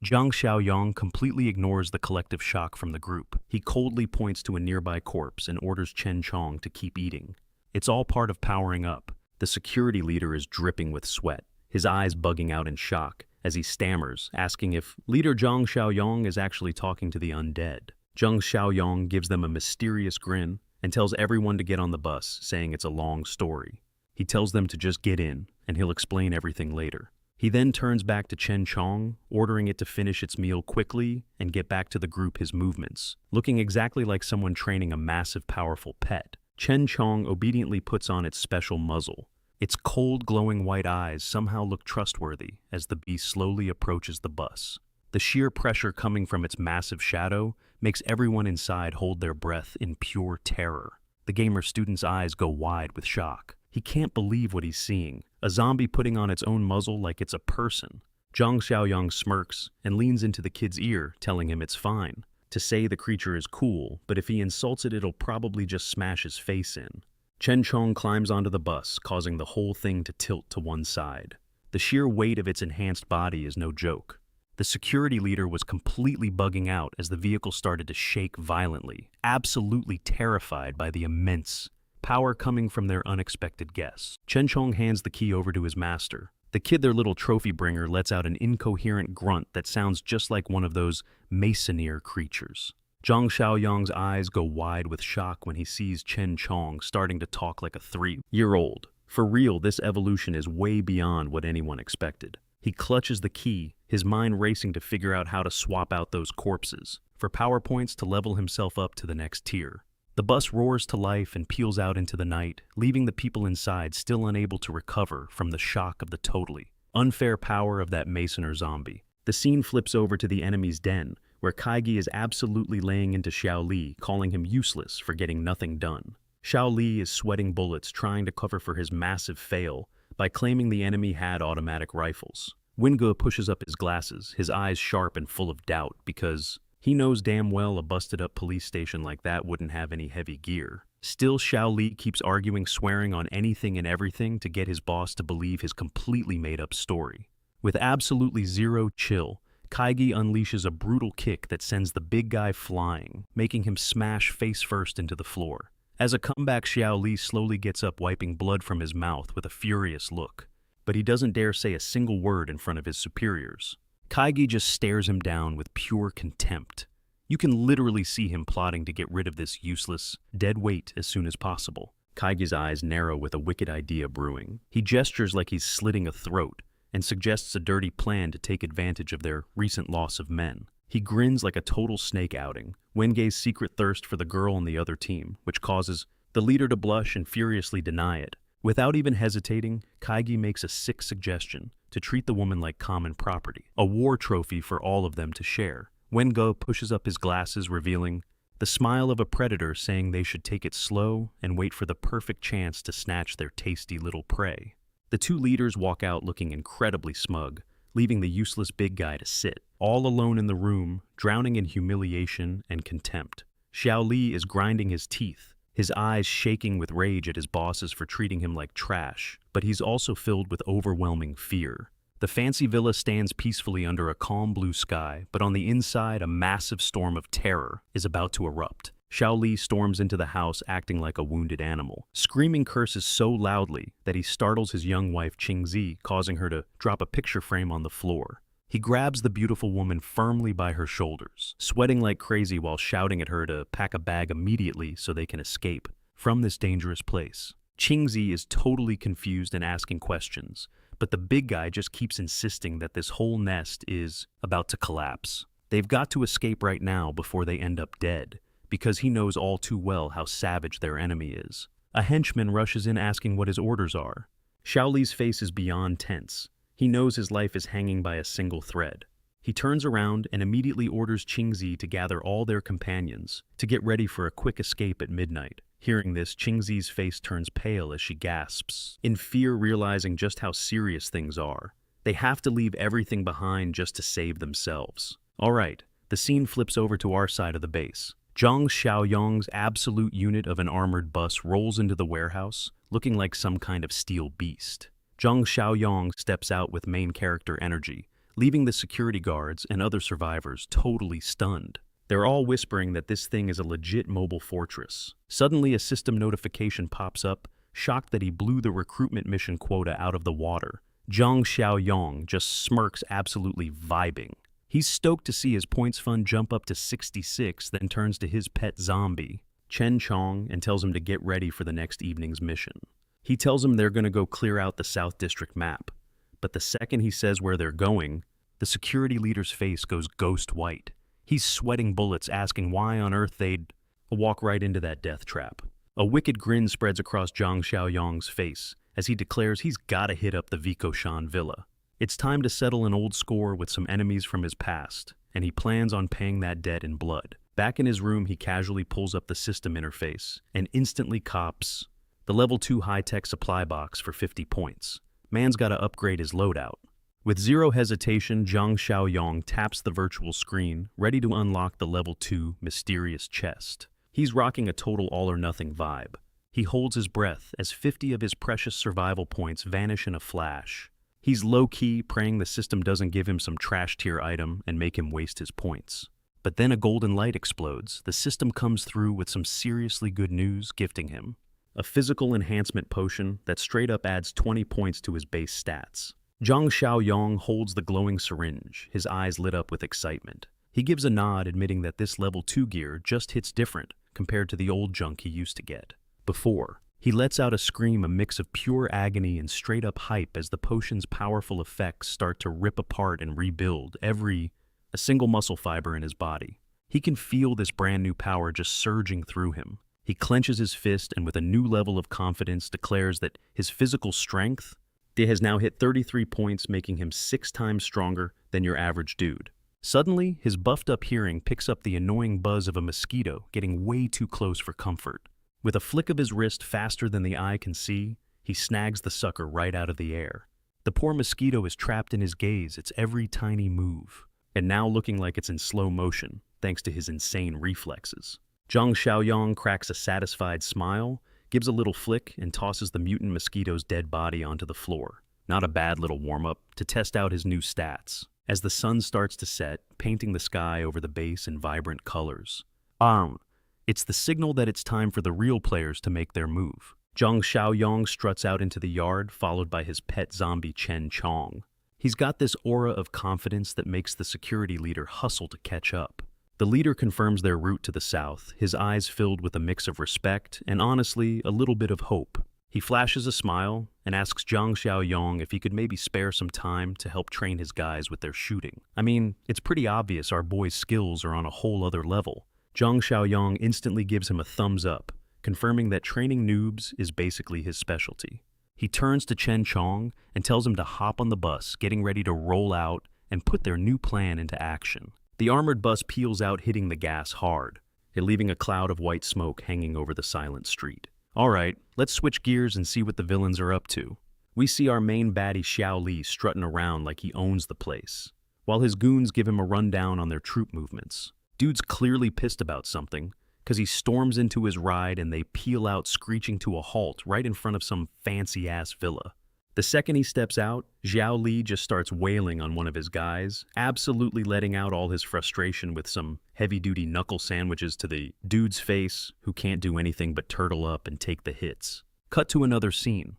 Zhang Xiaoyong completely ignores the collective shock from the group. He coldly points to a nearby corpse and orders Chen Chong to keep eating. It's all part of powering up. The security leader is dripping with sweat, his eyes bugging out in shock as he stammers, asking if Leader Zhang Xiaoyong is actually talking to the undead. Zhang Xiaoyong gives them a mysterious grin and tells everyone to get on the bus, saying it's a long story. He tells them to just get in, and he'll explain everything later. He then turns back to Chen Chong, ordering it to finish its meal quickly and get back to the group his movements, looking exactly like someone training a massive, powerful pet. Chen Chong obediently puts on its special muzzle. Its cold, glowing white eyes somehow look trustworthy as the beast slowly approaches the bus. The sheer pressure coming from its massive shadow makes everyone inside hold their breath in pure terror. The gamer student's eyes go wide with shock. He can't believe what he's seeing. A zombie putting on its own muzzle like it's a person. Zhang Xiaoyong smirks and leans into the kid's ear, telling him it's fine. To say the creature is cool, but if he insults it, it'll probably just smash his face in. Chen Chong climbs onto the bus, causing the whole thing to tilt to one side. The sheer weight of its enhanced body is no joke. The security leader was completely bugging out as the vehicle started to shake violently, absolutely terrified by the immense power coming from their unexpected guests. Chen Chong hands the key over to his master. The kid, their little trophy bringer, lets out an incoherent grunt that sounds just like one of those mercenary creatures. Zhang Xiaoyong's eyes go wide with shock when he sees Chen Chong starting to talk like a 3-year-old. For real, this evolution is way beyond what anyone expected. He clutches the key, his mind racing to figure out how to swap out those corpses for power points to level himself up to the next tier. The bus roars to life and peels out into the night, leaving the people inside still unable to recover from the shock of the totally unfair power of that mercenary zombie. The scene flips over to the enemy's den, where Kaigi is absolutely laying into Xiao Li, calling him useless for getting nothing done. Xiao Li is sweating bullets, trying to cover for his massive fail by claiming the enemy had automatic rifles. Winge pushes up his glasses, his eyes sharp and full of doubt, because he knows damn well a busted-up police station like that wouldn't have any heavy gear. Still, Xiao Li keeps arguing, swearing on anything and everything to get his boss to believe his completely made-up story. With absolutely zero chill, Kaigi unleashes a brutal kick that sends the big guy flying, making him smash face-first into the floor. As a comeback, Xiao Li slowly gets up, wiping blood from his mouth with a furious look. But he doesn't dare say a single word in front of his superiors. Kaigi just stares him down with pure contempt. You can literally see him plotting to get rid of this useless, dead weight as soon as possible. Kaigi's eyes narrow with a wicked idea brewing. He gestures like he's slitting a throat and suggests a dirty plan to take advantage of their recent loss of men. He grins like a total snake outing, Wenge's secret thirst for the girl on the other team, which causes the leader to blush and furiously deny it. Without even hesitating, Kaigi makes a sick suggestion to treat the woman like common property, a war trophy for all of them to share. Wenge pushes up his glasses, revealing the smile of a predator, saying they should take it slow and wait for the perfect chance to snatch their tasty little prey. The two leaders walk out looking incredibly smug, leaving the useless big guy to sit, all alone in the room, drowning in humiliation and contempt. Xiao Li is grinding his teeth, his eyes shaking with rage at his bosses for treating him like trash, but he's also filled with overwhelming fear. The fancy villa stands peacefully under a calm blue sky, but on the inside, a massive storm of terror is about to erupt. Xiao Li storms into the house acting like a wounded animal, screaming curses so loudly that he startles his young wife Qingzi, causing her to drop a picture frame on the floor. He grabs the beautiful woman firmly by her shoulders, sweating like crazy while shouting at her to pack a bag immediately so they can escape from this dangerous place. Qingzi is totally confused and asking questions, but the big guy just keeps insisting that this whole nest is about to collapse. They've got to escape right now before they end up dead, because he knows all too well how savage their enemy is. A henchman rushes in asking what his orders are. Xiao Li's face is beyond tense. He knows his life is hanging by a single thread. He turns around and immediately orders Qingzi to gather all their companions to get ready for a quick escape at midnight. Hearing this, Qingzi's face turns pale as she gasps, in fear, realizing just how serious things are. They have to leave everything behind just to save themselves. All right, the scene flips over to our side of the base. Zhang Xiaoyong's absolute unit of an armored bus rolls into the warehouse, looking like some kind of steel beast. Zhang Xiaoyong steps out with main character energy, leaving the security guards and other survivors totally stunned. They're all whispering that this thing is a legit mobile fortress. Suddenly, a system notification pops up, shocked that he blew the recruitment mission quota out of the water. Zhang Xiaoyong just smirks, absolutely vibing. He's stoked to see his points fund jump up to 66, then turns to his pet zombie, Chen Chong, and tells him to get ready for the next evening's mission. He tells him they're going to go clear out the South District map. But the second he says where they're going, the security leader's face goes ghost white. He's sweating bullets, asking why on earth they'd walk right into that death trap. A wicked grin spreads across Zhang Xiaoyong's face as he declares he's gotta hit up the Vikoshan villa. It's time to settle an old score with some enemies from his past, and he plans on paying that debt in blood. Back in his room, he casually pulls up the system interface and instantly cops the level 2 high-tech supply box for 50 points. Man's gotta upgrade his loadout. With zero hesitation, Zhang Xiaoyong taps the virtual screen, ready to unlock the level 2 mysterious chest. He's rocking a total all-or-nothing vibe. He holds his breath as 50 of his precious survival points vanish in a flash. He's low-key, praying the system doesn't give him some trash-tier item and make him waste his points. But then a golden light explodes. The system comes through with some seriously good news, gifting him a physical enhancement potion that straight up adds 20 points to his base stats. Zhang Xiaoyong holds the glowing syringe, his eyes lit up with excitement. He gives a nod, admitting that this level 2 gear just hits different compared to the old junk he used to get before. He lets out a scream, a mix of pure agony and straight-up hype as the potion's powerful effects start to rip apart and rebuild a single muscle fiber in his body. He can feel this brand new power just surging through him. He clenches his fist and with a new level of confidence declares that his physical strength has now hit 33 points, making him 6 times stronger than your average dude. Suddenly, his buffed-up hearing picks up the annoying buzz of a mosquito getting way too close for comfort. With a flick of his wrist faster than the eye can see, he snags the sucker right out of the air. The poor mosquito is trapped in his gaze, its every tiny move, and now looking like it's in slow motion, thanks to his insane reflexes. Zhang Xiaoyong cracks a satisfied smile, gives a little flick, and tosses the mutant mosquito's dead body onto the floor. Not a bad little warm-up to test out his new stats, as the sun starts to set, painting the sky over the base in vibrant colors. It's the signal that it's time for the real players to make their move. Zhang Xiaoyong struts out into the yard, followed by his pet zombie Chen Chong. He's got this aura of confidence that makes the security leader hustle to catch up. The leader confirms their route to the south, his eyes filled with a mix of respect and, honestly, a little bit of hope. He flashes a smile and asks Zhang Xiaoyong if he could maybe spare some time to help train his guys with their shooting. I mean, it's pretty obvious our boy's skills are on a whole other level. Zhang Xiaoyong instantly gives him a thumbs up, confirming that training noobs is basically his specialty. He turns to Chen Chong and tells him to hop on the bus, getting ready to roll out and put their new plan into action. The armored bus peels out, hitting the gas hard, leaving a cloud of white smoke hanging over the silent street. All right, let's switch gears and see what the villains are up to. We see our main baddie Xiao Li strutting around like he owns the place, while his goons give him a rundown on their troop movements. Dude's clearly pissed about something, because he storms into his ride and they peel out screeching to a halt right in front of some fancy-ass villa. The second he steps out, Xiao Li just starts wailing on one of his guys, absolutely letting out all his frustration with some heavy-duty knuckle sandwiches to the dude's face, who can't do anything but turtle up and take the hits. Cut to another scene.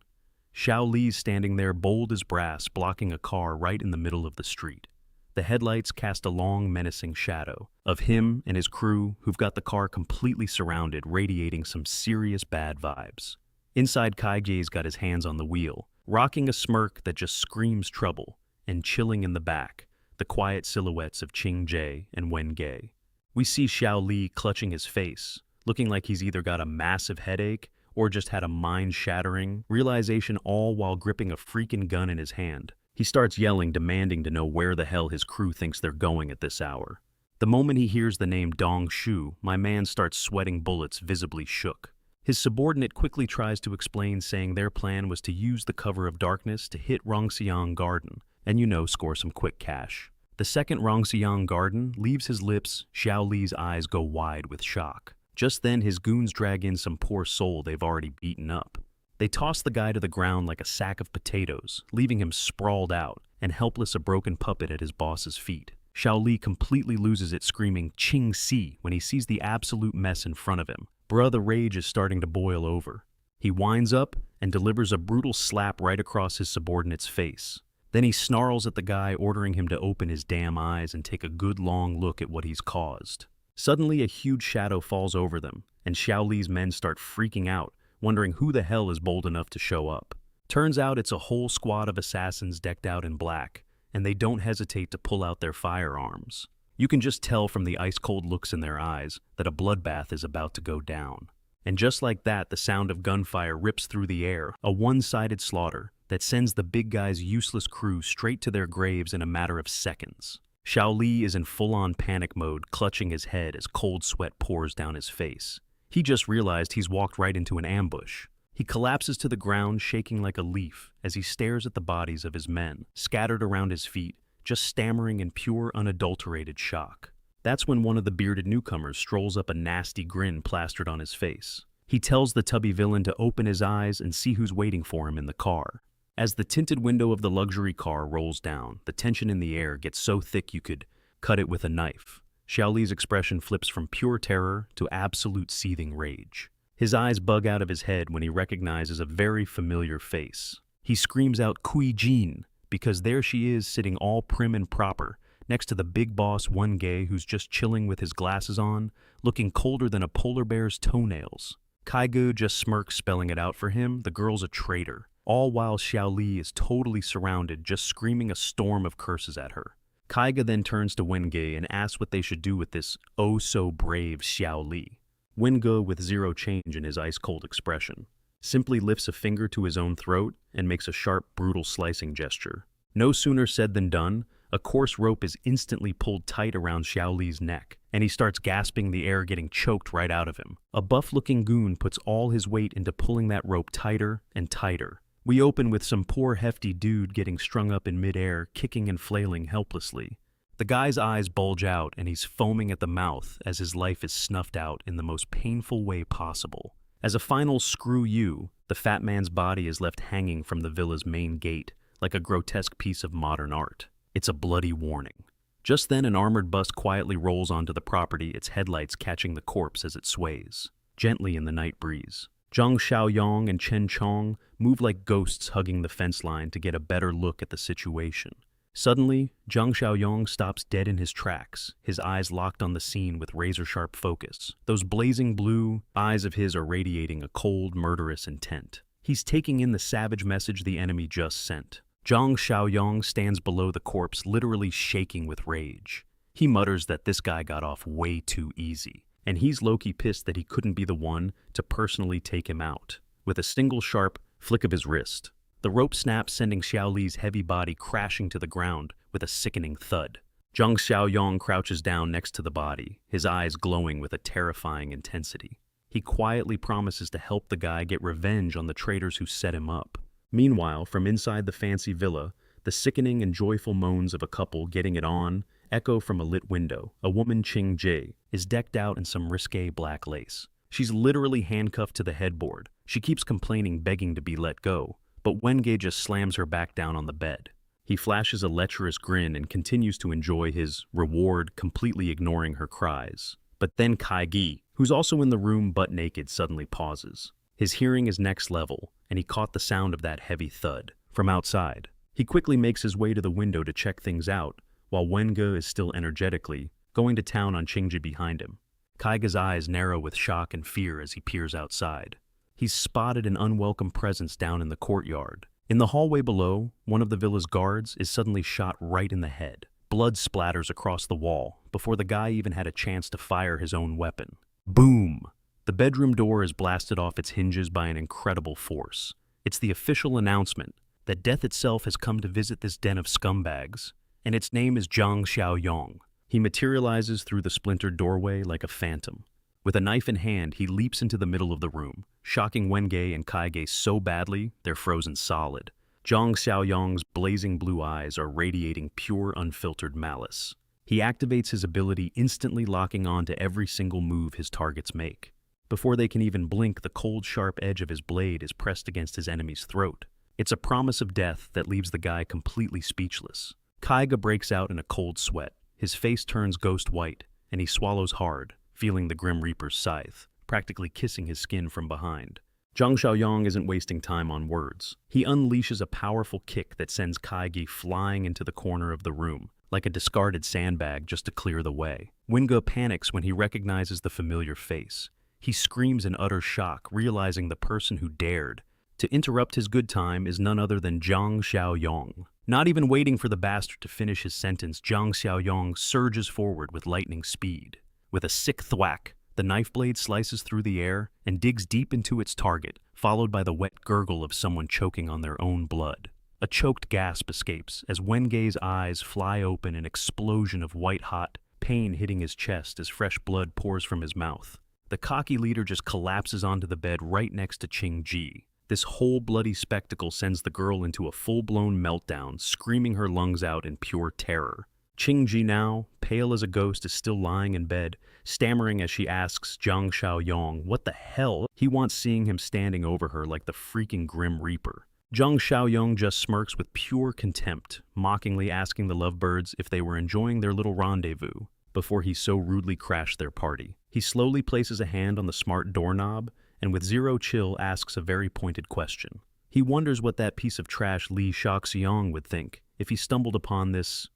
Xiao Li's standing there bold as brass, blocking a car right in the middle of the street. The headlights cast a long, menacing shadow of him and his crew, who've got the car completely surrounded, radiating some serious bad vibes. Inside, Kaige's got his hands on the wheel, rocking a smirk that just screams trouble, and chilling in the back, the quiet silhouettes of Qing-jae and Wen-ge. We see Xiao Li clutching his face, looking like he's either got a massive headache or just had a mind-shattering realization, all while gripping a freaking gun in his hand. He starts yelling, demanding to know where the hell his crew thinks they're going at this hour. The moment he hears the name Dong Shu, my man starts sweating bullets, visibly shook. His subordinate quickly tries to explain, saying their plan was to use the cover of darkness to hit Rongxiang Garden and, score some quick cash. The second Rongxiang Garden leaves his lips, Xiao Li's eyes go wide with shock. Just then, his goons drag in some poor soul they've already beaten up. They toss the guy to the ground like a sack of potatoes, leaving him sprawled out and helpless, a broken puppet at his boss's feet. Xiao Li completely loses it, screaming "Qing Si" when he sees the absolute mess in front of him. Bruh, the rage is starting to boil over. He winds up and delivers a brutal slap right across his subordinate's face. Then he snarls at the guy, ordering him to open his damn eyes and take a good long look at what he's caused. Suddenly, a huge shadow falls over them, and Xiao Li's men start freaking out, wondering who the hell is bold enough to show up. Turns out it's a whole squad of assassins decked out in black, and they don't hesitate to pull out their firearms. You can just tell from the ice-cold looks in their eyes that a bloodbath is about to go down. And just like that, the sound of gunfire rips through the air, a one-sided slaughter that sends the big guy's useless crew straight to their graves in a matter of seconds. Xiao Li is in full-on panic mode, clutching his head as cold sweat pours down his face. He just realized he's walked right into an ambush. He collapses to the ground, shaking like a leaf, as he stares at the bodies of his men, scattered around his feet, just stammering in pure, unadulterated shock. That's when one of the bearded newcomers strolls up, a nasty grin plastered on his face. He tells the tubby villain to open his eyes and see who's waiting for him in the car. As the tinted window of the luxury car rolls down, the tension in the air gets so thick you could cut it with a knife. Xiao Li's expression flips from pure terror to absolute seething rage. His eyes bug out of his head when he recognizes a very familiar face. He screams out "Kui Jin," because there she is, sitting all prim and proper, next to the big boss Wen-ge, who's just chilling with his glasses on, looking colder than a polar bear's toenails. Kaige just smirks, spelling it out for him, the girl's a traitor. All while Xiao Li is totally surrounded, just screaming a storm of curses at her. Kaige then turns to Wen-ge and asks what they should do with this oh-so-brave Xiao Li. Wen-ge, with zero change in his ice-cold expression, simply lifts a finger to his own throat and makes a sharp, brutal slicing gesture. No sooner said than done. A coarse rope is instantly pulled tight around Xiao Li's neck, and he starts gasping, the air getting choked right out of him. A buff-looking goon puts all his weight into pulling that rope tighter and tighter. We open with some poor hefty dude getting strung up in midair, kicking and flailing helplessly. The guy's eyes bulge out and he's foaming at the mouth as his life is snuffed out in the most painful way possible. As a final screw you, the fat man's body is left hanging from the villa's main gate like a grotesque piece of modern art. It's a bloody warning. Just then, an armored bus quietly rolls onto the property, its headlights catching the corpse as it sways gently in the night breeze. Zhang Xiaoyong and Chen Chong move like ghosts, hugging the fence line to get a better look at the situation. Suddenly, Zhang Xiaoyong stops dead in his tracks, his eyes locked on the scene with razor-sharp focus. Those blazing blue eyes of his are radiating a cold, murderous intent. He's taking in the savage message the enemy just sent. Zhang Xiaoyong stands below the corpse, literally shaking with rage. He mutters that this guy got off way too easy, and he's low-key pissed that he couldn't be the one to personally take him out. With a single sharp flick of his wrist, the rope snaps, sending Xiao Li's heavy body crashing to the ground with a sickening thud. Zhang Xiaoyong crouches down next to the body, his eyes glowing with a terrifying intensity. He quietly promises to help the guy get revenge on the traitors who set him up. Meanwhile, from inside the fancy villa, the sickening and joyful moans of a couple getting it on echo from a lit window. A woman, Qing-jae, is decked out in some risque black lace. She's literally handcuffed to the headboard. She keeps complaining, begging to be let go, but Wen-ge just slams her back down on the bed. He flashes a lecherous grin and continues to enjoy his reward, completely ignoring her cries. But then Kaige, who's also in the room butt naked, suddenly pauses. His hearing is next level, and he caught the sound of that heavy thud from outside. He quickly makes his way to the window to check things out, while Wen-ge is still energetically going to town on Qingji behind him. Kaige's eyes narrow with shock and fear as he peers outside. he's spotted an unwelcome presence down in the courtyard. In the hallway below, one of the villa's guards is suddenly shot right in the head. Blood splatters across the wall before the guy even had a chance to fire his own weapon. Boom! The bedroom door is blasted off its hinges by an incredible force. It's the official announcement that death itself has come to visit this den of scumbags, and its name is Zhang Xiaoyong. He materializes through the splintered doorway like a phantom. With a knife in hand, he leaps into the middle of the room, shocking Wenge and Kaige so badly they're frozen solid. Zhang Xiaoyong's blazing blue eyes are radiating pure, unfiltered malice. He activates his ability, instantly locking on to every single move his targets make. Before they can even blink, the cold, sharp edge of his blade is pressed against his enemy's throat. It's a promise of death that leaves the guy completely speechless. Kaige breaks out in a cold sweat. His face turns ghost white, and he swallows hard, feeling the Grim Reaper's scythe, practically kissing his skin from behind. Zhang Xiaoyong isn't wasting time on words. He unleashes a powerful kick that sends Kaige flying into the corner of the room, like a discarded sandbag just to clear the way. Wenge panics when he recognizes the familiar face. He screams in utter shock, realizing the person who dared to interrupt his good time is none other than Zhang Xiaoyong. Not even waiting for the bastard to finish his sentence, Zhang Xiaoyong surges forward with lightning speed. With a sick thwack, the knife blade slices through the air and digs deep into its target, followed by the wet gurgle of someone choking on their own blood. A choked gasp escapes as Wenge's eyes fly open, an explosion of white-hot pain hitting his chest as fresh blood pours from his mouth. The cocky leader just collapses onto the bed right next to Qingji. This whole bloody spectacle sends the girl into a full-blown meltdown, screaming her lungs out in pure terror. Qingji now, pale as a ghost, is still lying in bed, stammering as she asks Zhang Xiaoyong what the hell he wants, seeing him standing over her like the freaking Grim Reaper. Zhang Xiaoyong just smirks with pure contempt, mockingly asking the lovebirds if they were enjoying their little rendezvous before he so rudely crashed their party. He slowly places a hand on the smart doorknob and with zero chill asks a very pointed question. He wonders what that piece of trash Li Shaoxiong would think if he stumbled upon this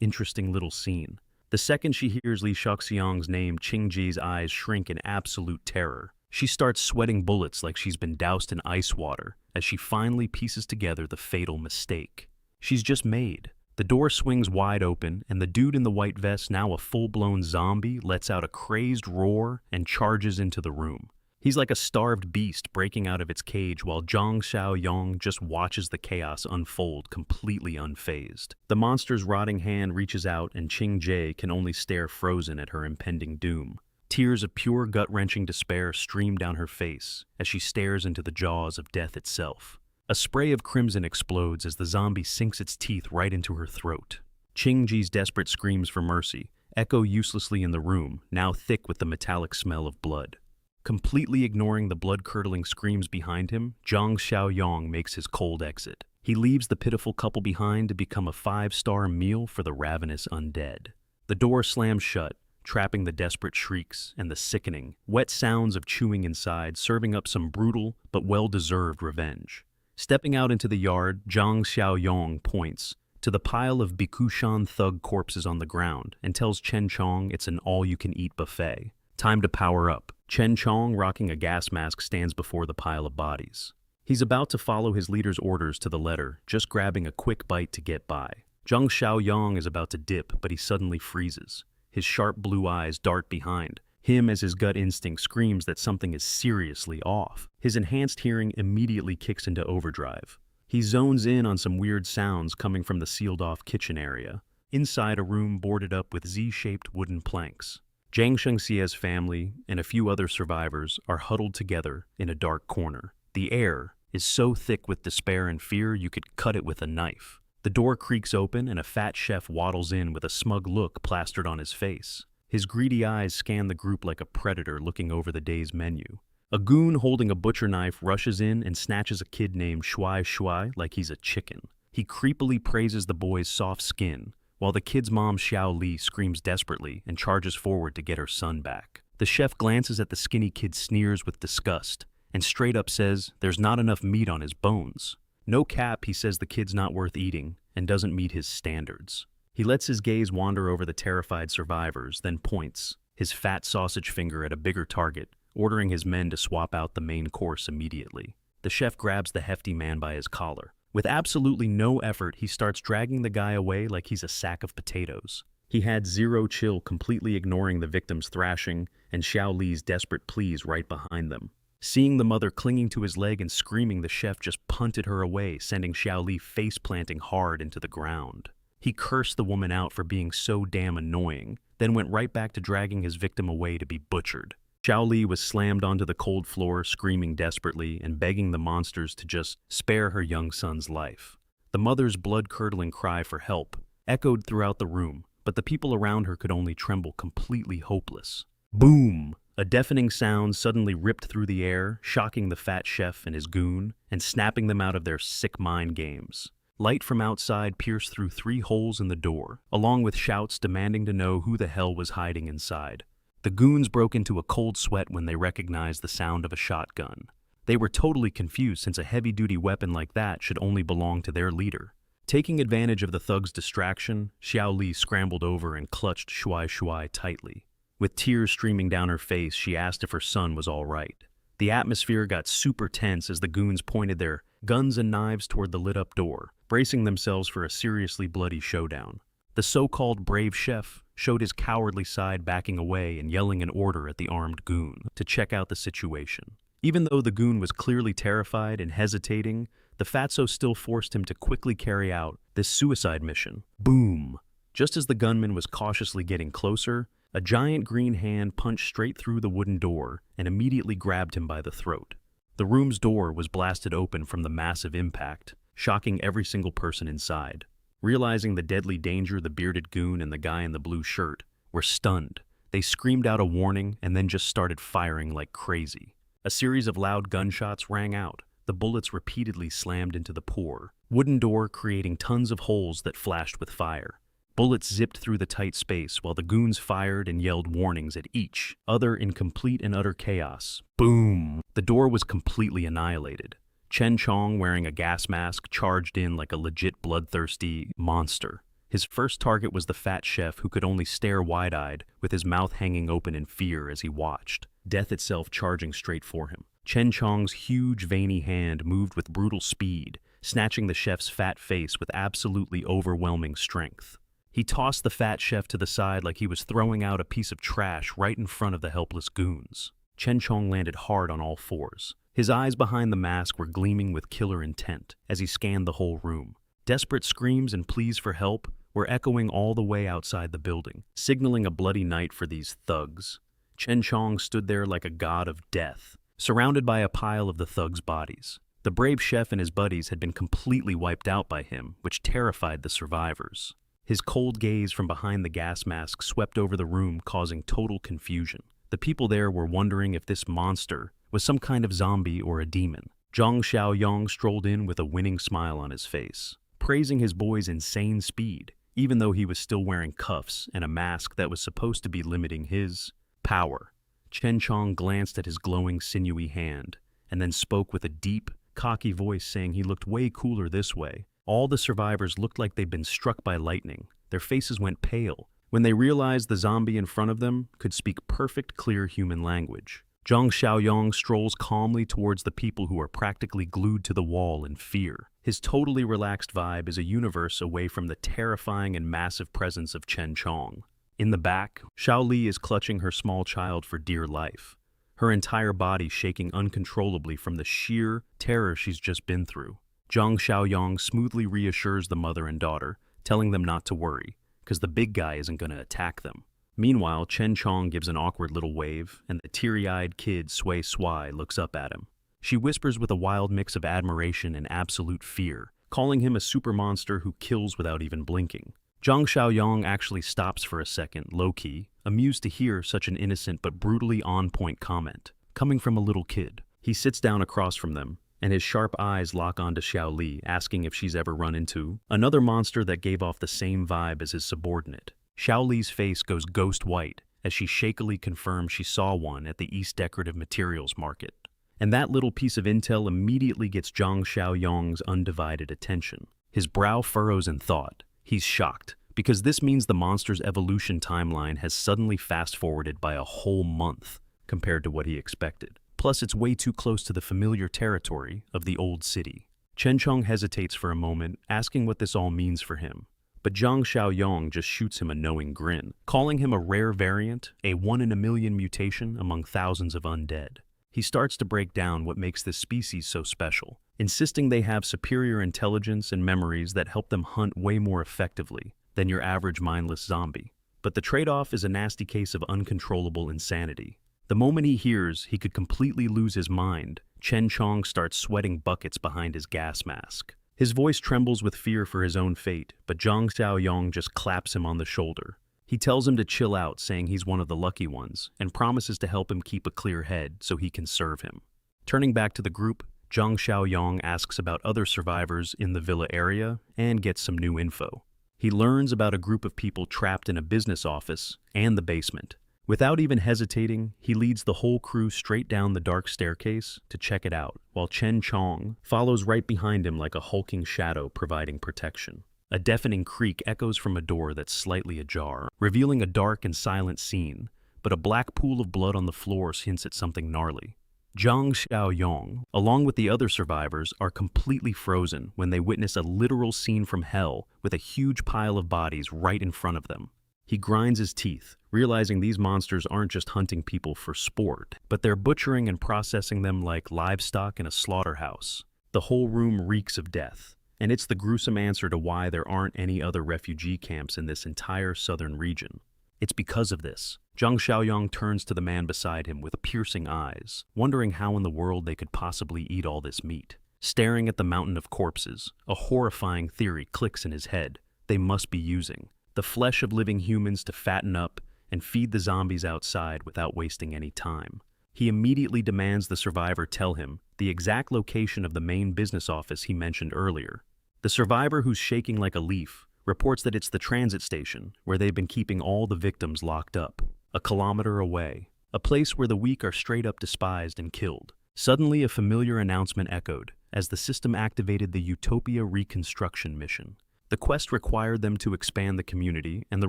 interesting little scene. The second she hears Li Shaoxiong's name, Qingji's eyes shrink in absolute terror. She starts sweating bullets like she's been doused in ice water as she finally pieces together the fatal mistake she's just made. The door swings wide open, and the dude in the white vest, now a full-blown zombie, lets out a crazed roar and charges into the room. He's like a starved beast breaking out of its cage, while Zhang Xiaoyong just watches the chaos unfold, completely unfazed. The monster's rotting hand reaches out, and Qingji can only stare frozen at her impending doom. Tears of pure gut-wrenching despair stream down her face as she stares into the jaws of death itself. A spray of crimson explodes as the zombie sinks its teeth right into her throat. Qingji's desperate screams for mercy echo uselessly in the room, now thick with the metallic smell of blood. Completely ignoring the blood-curdling screams behind him, Zhang Xiaoyong makes his cold exit. He leaves the pitiful couple behind to become a 5-star meal for the ravenous undead. The door slams shut, trapping the desperate shrieks and the sickening, wet sounds of chewing inside, serving up some brutal but well-deserved revenge. Stepping out into the yard, Zhang Xiaoyong points to the pile of Bikushan thug corpses on the ground and tells Chen Chong it's an all-you-can-eat buffet. Time to power up. Chen Chong, rocking a gas mask, stands before the pile of bodies. He's about to follow his leader's orders to the letter, just grabbing a quick bite to get by. Zhang Xiaoyong is about to dip, but he suddenly freezes. His sharp blue eyes dart behind him as his gut instinct screams that something is seriously off. His enhanced hearing immediately kicks into overdrive. He zones in on some weird sounds coming from the sealed-off kitchen area. Inside, a room boarded up with Z-shaped wooden planks. Zhang Shengxie's family and a few other survivors are huddled together in a dark corner. The air is so thick with despair and fear you could cut it with a knife. The door creaks open and a fat chef waddles in with a smug look plastered on his face. His greedy eyes scan the group like a predator looking over the day's menu. A goon holding a butcher knife rushes in and snatches a kid named Shuai Shuai like he's a chicken. He creepily praises the boy's soft skin, while the kid's mom Xiao Li screams desperately and charges forward to get her son back. The chef glances at the skinny kid, sneers with disgust, and straight up says there's not enough meat on his bones. No cap, he says the kid's not worth eating and doesn't meet his standards. He lets his gaze wander over the terrified survivors, then points his fat sausage finger at a bigger target, ordering his men to swap out the main course immediately. The chef grabs the hefty man by his collar. With absolutely no effort, he starts dragging the guy away like he's a sack of potatoes. He had zero chill, completely ignoring the victim's thrashing and Xiao Li's desperate pleas right behind them. Seeing the mother clinging to his leg and screaming, the chef just punted her away, sending Xiao Li face-planting hard into the ground. He cursed the woman out for being so damn annoying, then went right back to dragging his victim away to be butchered. Xiao Li was slammed onto the cold floor, screaming desperately and begging the monsters to just spare her young son's life. The mother's blood-curdling cry for help echoed throughout the room, but the people around her could only tremble, completely hopeless. Boom! A deafening sound suddenly ripped through the air, shocking the fat chef and his goon, and snapping them out of their sick mind games. Light from outside pierced through 3 holes in the door, along with shouts demanding to know who the hell was hiding inside. The goons broke into a cold sweat when they recognized the sound of a shotgun. They were totally confused, since a heavy-duty weapon like that should only belong to their leader. Taking advantage of the thug's distraction, Xiao Li scrambled over and clutched Shuai Shuai tightly. With tears streaming down her face, she asked if her son was all right. The atmosphere got super tense as the goons pointed their guns and knives toward the lit-up door, bracing themselves for a seriously bloody showdown. The so-called brave chef showed his cowardly side, backing away and yelling an order at the armed goon to check out the situation. Even though the goon was clearly terrified and hesitating, the fatso still forced him to quickly carry out this suicide mission. Boom! Just as the gunman was cautiously getting closer, a giant green hand punched straight through the wooden door and immediately grabbed him by the throat. The room's door was blasted open from the massive impact, shocking every single person inside. Realizing the deadly danger, the bearded goon and the guy in the blue shirt were stunned. They screamed out a warning and then just started firing like crazy. A series of loud gunshots rang out. The bullets repeatedly slammed into the poor wooden door, creating tons of holes that flashed with fire. Bullets zipped through the tight space while the goons fired and yelled warnings at each other in complete and utter chaos. Boom! The door was completely annihilated. Chen Chong, wearing a gas mask, charged in like a legit bloodthirsty monster. His first target was the fat chef, who could only stare wide-eyed, with his mouth hanging open in fear as he watched death itself charging straight for him. Chen Chong's huge, veiny hand moved with brutal speed, snatching the chef's fat face with absolutely overwhelming strength. He tossed the fat chef to the side like he was throwing out a piece of trash right in front of the helpless goons. Chen Chong landed hard on all fours. His eyes behind the mask were gleaming with killer intent as he scanned the whole room. Desperate screams and pleas for help were echoing all the way outside the building, signaling a bloody night for these thugs. Chen Chong stood there like a god of death, surrounded by a pile of the thugs' bodies. The brave chef and his buddies had been completely wiped out by him, which terrified the survivors. His cold gaze from behind the gas mask swept over the room, causing total confusion. The people there were wondering if this monster was some kind of zombie or a demon. Zhang Xiaoyong strolled in with a winning smile on his face, praising his boy's insane speed, even though he was still wearing cuffs and a mask that was supposed to be limiting his power. Chen Chong glanced at his glowing, sinewy hand, and then spoke with a deep, cocky voice, saying he looked way cooler this way. All the survivors looked like they'd been struck by lightning. Their faces went pale when they realized the zombie in front of them could speak perfect, clear human language. Zhang Xiaoyong strolls calmly towards the people who are practically glued to the wall in fear. His totally relaxed vibe is a universe away from the terrifying and massive presence of Chen Chong. In the back, Xiao Li is clutching her small child for dear life, her entire body shaking uncontrollably from the sheer terror she's just been through. Zhang Xiaoyong smoothly reassures the mother and daughter, telling them not to worry, because the big guy isn't going to attack them. Meanwhile, Chen Chong gives an awkward little wave, and the teary-eyed kid Sui Sui looks up at him. She whispers with a wild mix of admiration and absolute fear, calling him a super monster who kills without even blinking. Zhang Xiaoyong actually stops for a second, low-key, amused to hear such an innocent but brutally on-point comment, coming from a little kid. He sits down across from them, and his sharp eyes lock onto Xiao Li, asking if she's ever run into another monster that gave off the same vibe as his subordinate. Xiao Li's face goes ghost white as she shakily confirms she saw one at the East Decorative Materials Market. And that little piece of intel immediately gets Zhang Xiaoyong's undivided attention. His brow furrows in thought. He's shocked, because this means the monster's evolution timeline has suddenly fast-forwarded by a whole month. compared to what he expected. Plus, it's way too close to the familiar territory of the old city. Chen Chong hesitates for a moment, asking what this all means for him. But Zhang Xiaoyong just shoots him a knowing grin, calling him a rare variant, a one-in-a-million mutation among thousands of undead. He starts to break down what makes this species so special, insisting they have superior intelligence and memories that help them hunt way more effectively than your average mindless zombie. But the trade-off is a nasty case of uncontrollable insanity. The moment he hears he could completely lose his mind, Chen Chong starts sweating buckets behind his gas mask. His voice trembles with fear for his own fate, but Zhang Xiaoyong just claps him on the shoulder. He tells him to chill out, saying he's one of the lucky ones, and promises to help him keep a clear head so he can serve him. Turning back to the group, Zhang Xiaoyong asks about other survivors in the villa area and gets some new info. He learns about a group of people trapped in a business office and the basement. Without even hesitating, he leads the whole crew straight down the dark staircase to check it out, while Chen Chong follows right behind him like a hulking shadow providing protection. A deafening creak echoes from a door that's slightly ajar, revealing a dark and silent scene, but a black pool of blood on the floor hints at something gnarly. Zhang Xiaoyong, along with the other survivors, are completely frozen when they witness a literal scene from hell with a huge pile of bodies right in front of them. He grinds his teeth, realizing these monsters aren't just hunting people for sport, but they're butchering and processing them like livestock in a slaughterhouse. The whole room reeks of death, and it's the gruesome answer to why there aren't any other refugee camps in this entire southern region. It's because of this. Zhang Xiaoyong turns to the man beside him with piercing eyes, wondering how in the world they could possibly eat all this meat. Staring at the mountain of corpses, a horrifying theory clicks in his head. They must be using the flesh of living humans to fatten up and feed the zombies outside without wasting any time. He immediately demands the survivor tell him the exact location of the main business office he mentioned earlier. The survivor, who's shaking like a leaf, reports that it's the transit station where they've been keeping all the victims locked up, a kilometer away, a place where the weak are straight up despised and killed. Suddenly, a familiar announcement echoed as the system activated the Utopia Reconstruction mission. The quest required them to expand the community, and the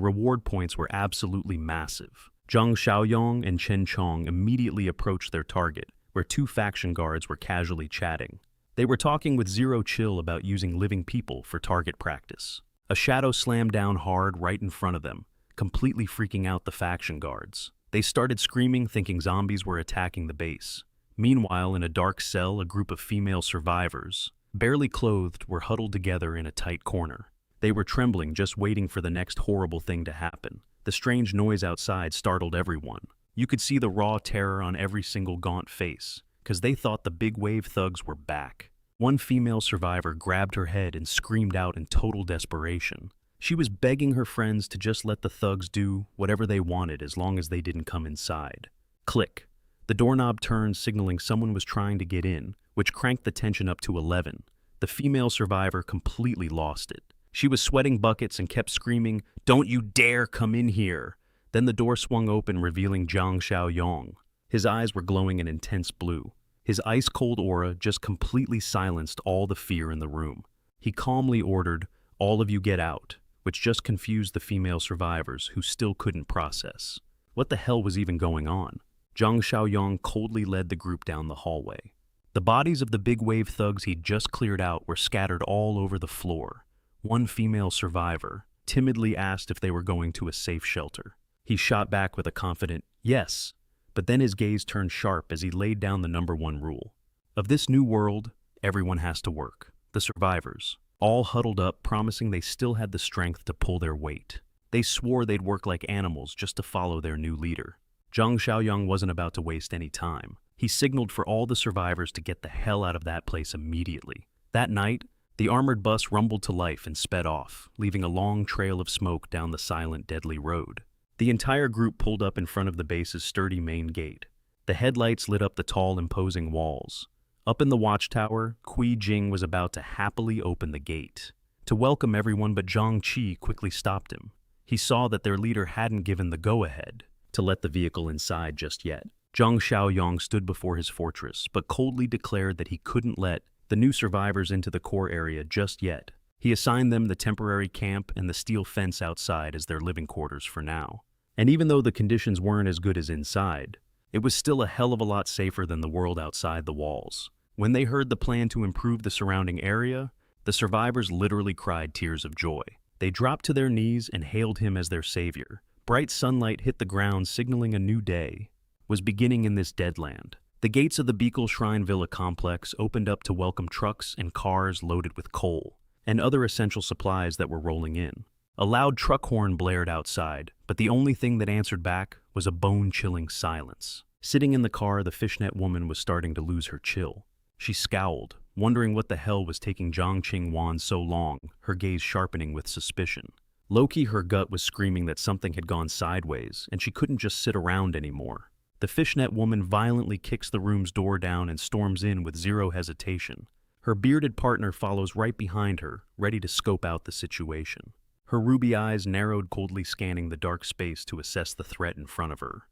reward points were absolutely massive. Zhang Xiaoyong and Chen Chong immediately approached their target, where two faction guards were casually chatting. They were talking with zero chill about using living people for target practice. A shadow slammed down hard right in front of them, completely freaking out the faction guards. They started screaming, thinking zombies were attacking the base. Meanwhile, in a dark cell, a group of female survivors, barely clothed, were huddled together in a tight corner. They were trembling, just waiting for the next horrible thing to happen. The strange noise outside startled everyone. You could see the raw terror on every single gaunt face, because they thought the big wave thugs were back. One female survivor grabbed her head and screamed out in total desperation. She was begging her friends to just let the thugs do whatever they wanted as long as they didn't come inside. Click. The doorknob turned, signaling someone was trying to get in, which cranked the tension up to 11. The female survivor completely lost it. She was sweating buckets and kept screaming, "Don't you dare come in here!" Then the door swung open, revealing Zhang Xiaoyong. His eyes were glowing an intense blue. His ice-cold aura just completely silenced all the fear in the room. He calmly ordered, "All of you get out," which just confused the female survivors, who still couldn't process. What the hell was even going on? Zhang Xiaoyong coldly led the group down the hallway. The bodies of the big wave thugs he'd just cleared out were scattered all over the floor. One female survivor timidly asked if they were going to a safe shelter. He shot back with a confident, "Yes," but then his gaze turned sharp as he laid down the #1 rule. Of this new world, everyone has to work. The survivors, all huddled up, promising they still had the strength to pull their weight. They swore they'd work like animals just to follow their new leader. Zhang Xiaoyong wasn't about to waste any time. He signaled for all the survivors to get the hell out of that place immediately. That night, the armored bus rumbled to life and sped off, leaving a long trail of smoke down the silent, deadly road. The entire group pulled up in front of the base's sturdy main gate. The headlights lit up the tall, imposing walls. Up in the watchtower, Kui Jing was about to happily open the gate to welcome everyone, but Zhang Qi quickly stopped him. He saw that their leader hadn't given the go-ahead to let the vehicle inside just yet. Zhang Xiaoyong stood before his fortress, but coldly declared that he couldn't let the new survivors into the core area just yet. He assigned them the temporary camp and the steel fence outside as their living quarters for now. And even though the conditions weren't as good as inside, It was still a hell of a lot safer than the world outside the walls. When they heard the plan to improve the surrounding area, the survivors literally cried tears of joy. They dropped to their knees and hailed him as their savior. Bright sunlight hit the ground, signaling a new day was beginning in this dead land. The gates of the Beekle Shrine Villa complex opened up to welcome trucks and cars loaded with coal and other essential supplies that were rolling in. A loud truck horn blared outside, but the only thing that answered back was a bone-chilling silence. Sitting in the car, the fishnet woman was starting to lose her chill. She scowled, wondering what the hell was taking Zhang Qingwan so long, her gaze sharpening with suspicion. Low-key, her gut was screaming that something had gone sideways, and she couldn't just sit around anymore. The fishnet woman violently kicks the room's door down and storms in with zero hesitation. Her bearded partner follows right behind her, ready to scope out the situation. Her ruby eyes narrowed, coldly scanning the dark space to assess the threat in front of her.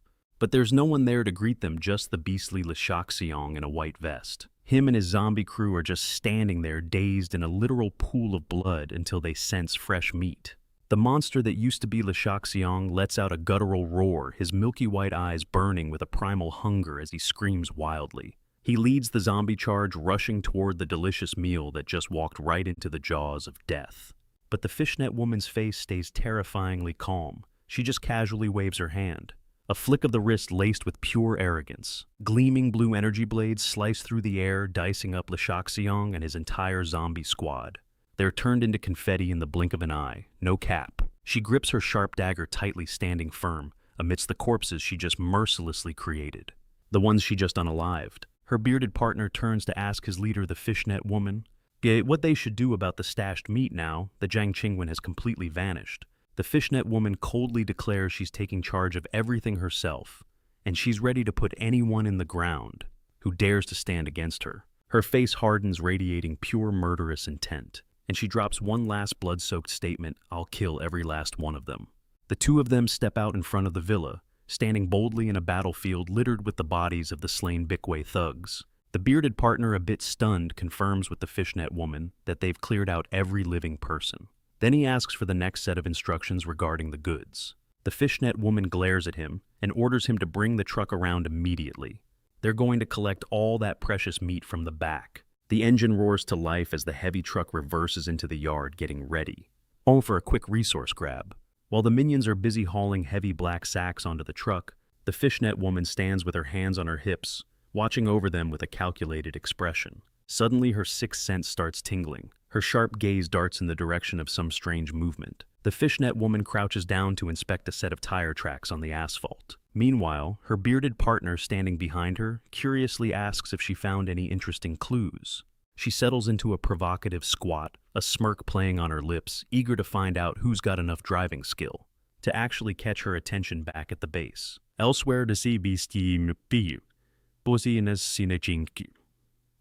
But there's no one there to greet them, just the beastly Lishaxiong in a white vest. Him and his zombie crew are just standing there, dazed in a literal pool of blood until they sense fresh meat. The monster that used to be Lishaxiong lets out a guttural roar, his milky white eyes burning with a primal hunger as he screams wildly. He leads the zombie charge, rushing toward the delicious meal that just walked right into the jaws of death. But the fishnet woman's face stays terrifyingly calm. She just casually waves her hand. A flick of the wrist laced with pure arrogance. Gleaming blue energy blades slice through the air, dicing up Lishaxiong and his entire zombie squad. They're turned into confetti in the blink of an eye. No cap. She grips her sharp dagger tightly, standing firm amidst the corpses she just mercilessly created. The ones she just unalived. Her bearded partner turns to ask his leader, the fishnet woman, what they should do about the stashed meat now that Zhang Qingwen has completely vanished. The fishnet woman coldly declares she's taking charge of everything herself, and she's ready to put anyone in the ground who dares to stand against her. Her face hardens, radiating pure murderous intent, and she drops one last blood-soaked statement, "I'll kill every last one of them." The two of them step out in front of the villa, standing boldly in a battlefield littered with the bodies of the slain Bickway thugs. The bearded partner, a bit stunned, confirms with the fishnet woman that they've cleared out every living person. Then he asks for the next set of instructions regarding the goods. The fishnet woman glares at him and orders him to bring the truck around immediately. They're going to collect all that precious meat from the back. The engine roars to life as the heavy truck reverses into the yard, getting ready. For a quick resource grab. While the minions are busy hauling heavy black sacks onto the truck, the fishnet woman stands with her hands on her hips, watching over them with a calculated expression. Suddenly, her sixth sense starts tingling. Her sharp gaze darts in the direction of some strange movement. The fishnet woman crouches down to inspect a set of tire tracks on the asphalt. Meanwhile, her bearded partner standing behind her curiously asks if she found any interesting clues. She settles into a provocative squat, a smirk playing on her lips, eager to find out who's got enough driving skill to actually catch her attention back at the base. Elsewhere, to see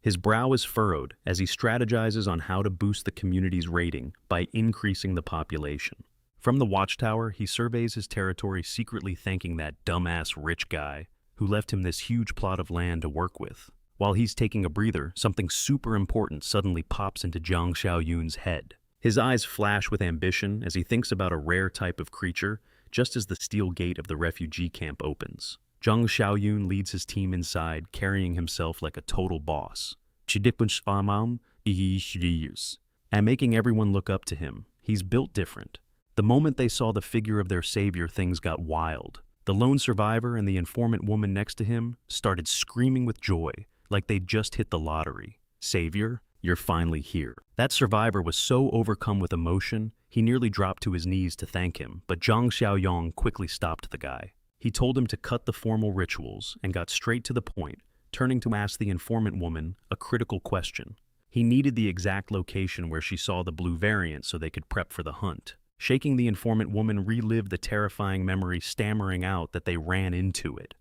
his brow is furrowed as he strategizes on how to boost the community's rating by increasing the population. From the watchtower, he surveys his territory, secretly thanking that dumbass rich guy who left him this huge plot of land to work with. While he's taking a breather, something super important suddenly pops into Zhang Xiaoyun's head. His eyes flash with ambition as he thinks about a rare type of creature, just as the steel gate of the refugee camp opens. Zhang Xiaoyun leads his team inside, carrying himself like a total boss. And making everyone look up to him. He's built different. The moment they saw the figure of their savior, things got wild. The lone survivor and the informant woman next to him started screaming with joy, like they'd just hit the lottery. "Savior, you're finally here." That survivor was so overcome with emotion, he nearly dropped to his knees to thank him, but Zhang Xiaoyong quickly stopped the guy. He told him to cut the formal rituals and got straight to the point, turning to ask the informant woman a critical question. He needed the exact location where she saw the blue variant so they could prep for the hunt. Shaking, the informant woman relived the terrifying memory, stammering out that they ran into it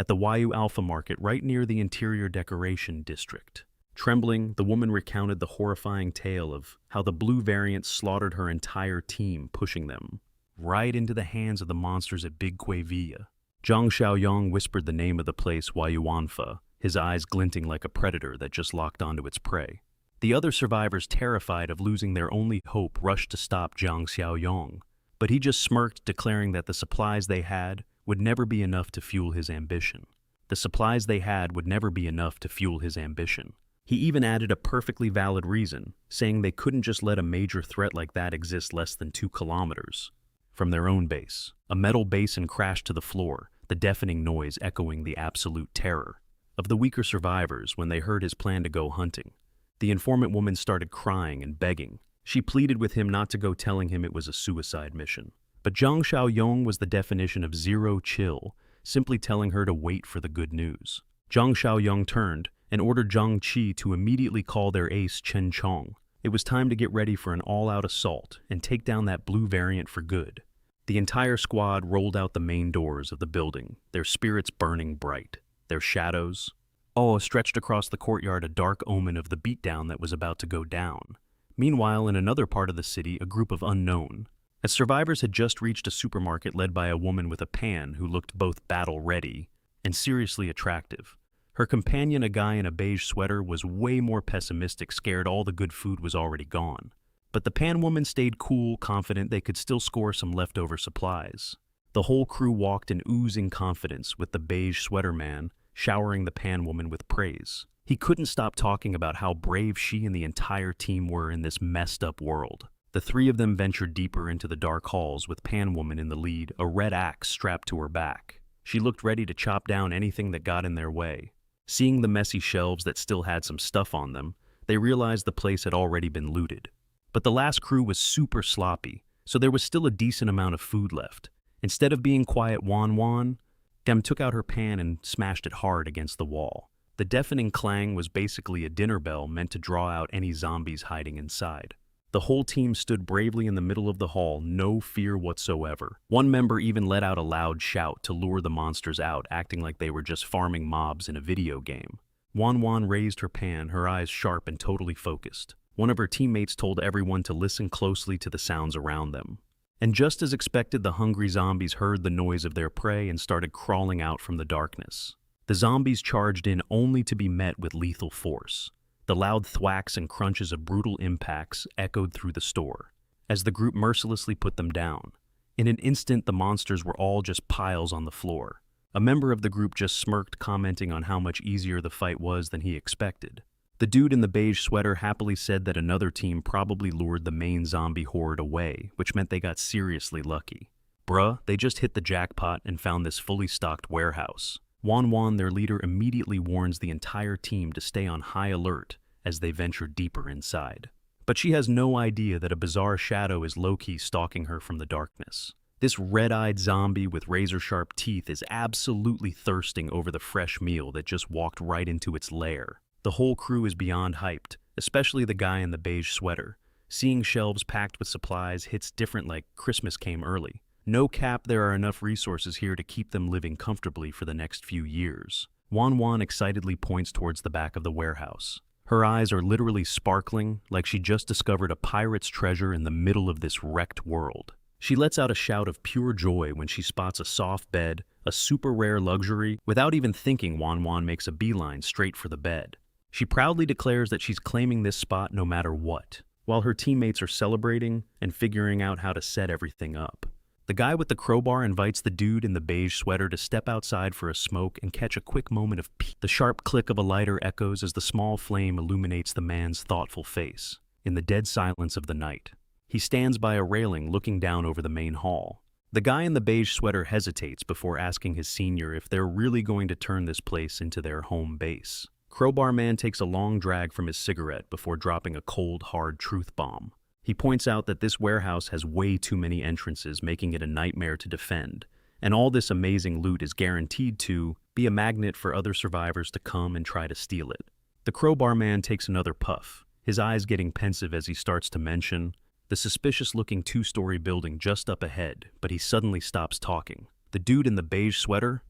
at the Yu Alpha Market right near the interior decoration district. Trembling, the woman recounted the horrifying tale of how the blue variant slaughtered her entire team, pushing them right into the hands of the monsters at Big Villa. Zhang Xiaoyong whispered the name of the place, Yuanfa, his eyes glinting like a predator that just locked onto its prey. The other survivors, terrified of losing their only hope, rushed to stop Zhang Xiaoyong, but he just smirked, declaring that the supplies they had would never be enough to fuel his ambition. The supplies they had would never be enough to fuel his ambition. He even added a perfectly valid reason, saying they couldn't just let a major threat like that exist less than 2 kilometers from their own base. A metal basin crashed to the floor, the deafening noise echoing the absolute terror of the weaker survivors when they heard his plan to go hunting. The informant woman started crying and begging. She pleaded with him not to go, telling him it was a suicide mission. But Zhang Xiaoyong was the definition of zero chill, simply telling her to wait for the good news. Zhang Xiaoyong turned and ordered Zhang Qi to immediately call their ace Chen Chong. It was time to get ready for an all-out assault and take down that blue variant for good. The entire squad rolled out the main doors of the building, their spirits burning bright. Their shadows, stretched across the courtyard, a dark omen of the beatdown that was about to go down. Meanwhile, in another part of the city, a group of unknown, as survivors had just reached a supermarket led by a woman with a pan who looked both battle-ready and seriously attractive. Her companion, a guy in a beige sweater, was way more pessimistic, scared all the good food was already gone. But the pan woman stayed cool, confident they could still score some leftover supplies. The whole crew walked in oozing confidence, with the beige sweater man showering the pan woman with praise. He couldn't stop talking about how brave she and the entire team were in this messed up world. The three of them ventured deeper into the dark halls, with pan woman in the lead, a red axe strapped to her back. She looked ready to chop down anything that got in their way. Seeing the messy shelves that still had some stuff on them, they realized the place had already been looted. But the last crew was super sloppy, so there was still a decent amount of food left. Instead of being quiet, Wan took out her pan and smashed it hard against the wall. The deafening clang was basically a dinner bell meant to draw out any zombies hiding inside. The whole team stood bravely in the middle of the hall, no fear whatsoever. One member even let out a loud shout to lure the monsters out, acting like they were just farming mobs in a video game. Wan raised her pan, her eyes sharp and totally focused. One of her teammates told everyone to listen closely to the sounds around them. And just as expected, the hungry zombies heard the noise of their prey and started crawling out from the darkness. The zombies charged in only to be met with lethal force. The loud thwacks and crunches of brutal impacts echoed through the store, as the group mercilessly put them down. In an instant, the monsters were all just piles on the floor. A member of the group just smirked, commenting on how much easier the fight was than he expected. The dude in the beige sweater happily said that another team probably lured the main zombie horde away, which meant they got seriously lucky. Bruh, they just hit the jackpot and found this fully stocked warehouse. Wan, their leader, immediately warns the entire team to stay on high alert as they venture deeper inside. But she has no idea that a bizarre shadow is low-key stalking her from the darkness. This red-eyed zombie with razor-sharp teeth is absolutely thirsting over the fresh meal that just walked right into its lair. The whole crew is beyond hyped, especially the guy in the beige sweater. Seeing shelves packed with supplies hits different, like Christmas came early. No cap, there are enough resources here to keep them living comfortably for the next few years. Wan excitedly points towards the back of the warehouse. Her eyes are literally sparkling, like she just discovered a pirate's treasure in the middle of this wrecked world. She lets out a shout of pure joy when she spots a soft bed, a super rare luxury. Without even thinking, Wan makes a beeline straight for the bed. She proudly declares that she's claiming this spot no matter what, while her teammates are celebrating and figuring out how to set everything up. The guy with the crowbar invites the dude in the beige sweater to step outside for a smoke and catch a quick moment of peace. The sharp click of a lighter echoes as the small flame illuminates the man's thoughtful face. In the dead silence of the night, he stands by a railing looking down over the main hall. The guy in the beige sweater hesitates before asking his senior if they're really going to turn this place into their home base. Crowbar Man takes a long drag from his cigarette before dropping a cold, hard truth bomb. He points out that this warehouse has way too many entrances, making it a nightmare to defend, and all this amazing loot is guaranteed to be a magnet for other survivors to come and try to steal it. The Crowbar Man takes another puff, his eyes getting pensive as he starts to mention the suspicious-looking two-story building just up ahead, but he suddenly stops talking. The dude in the beige sweater,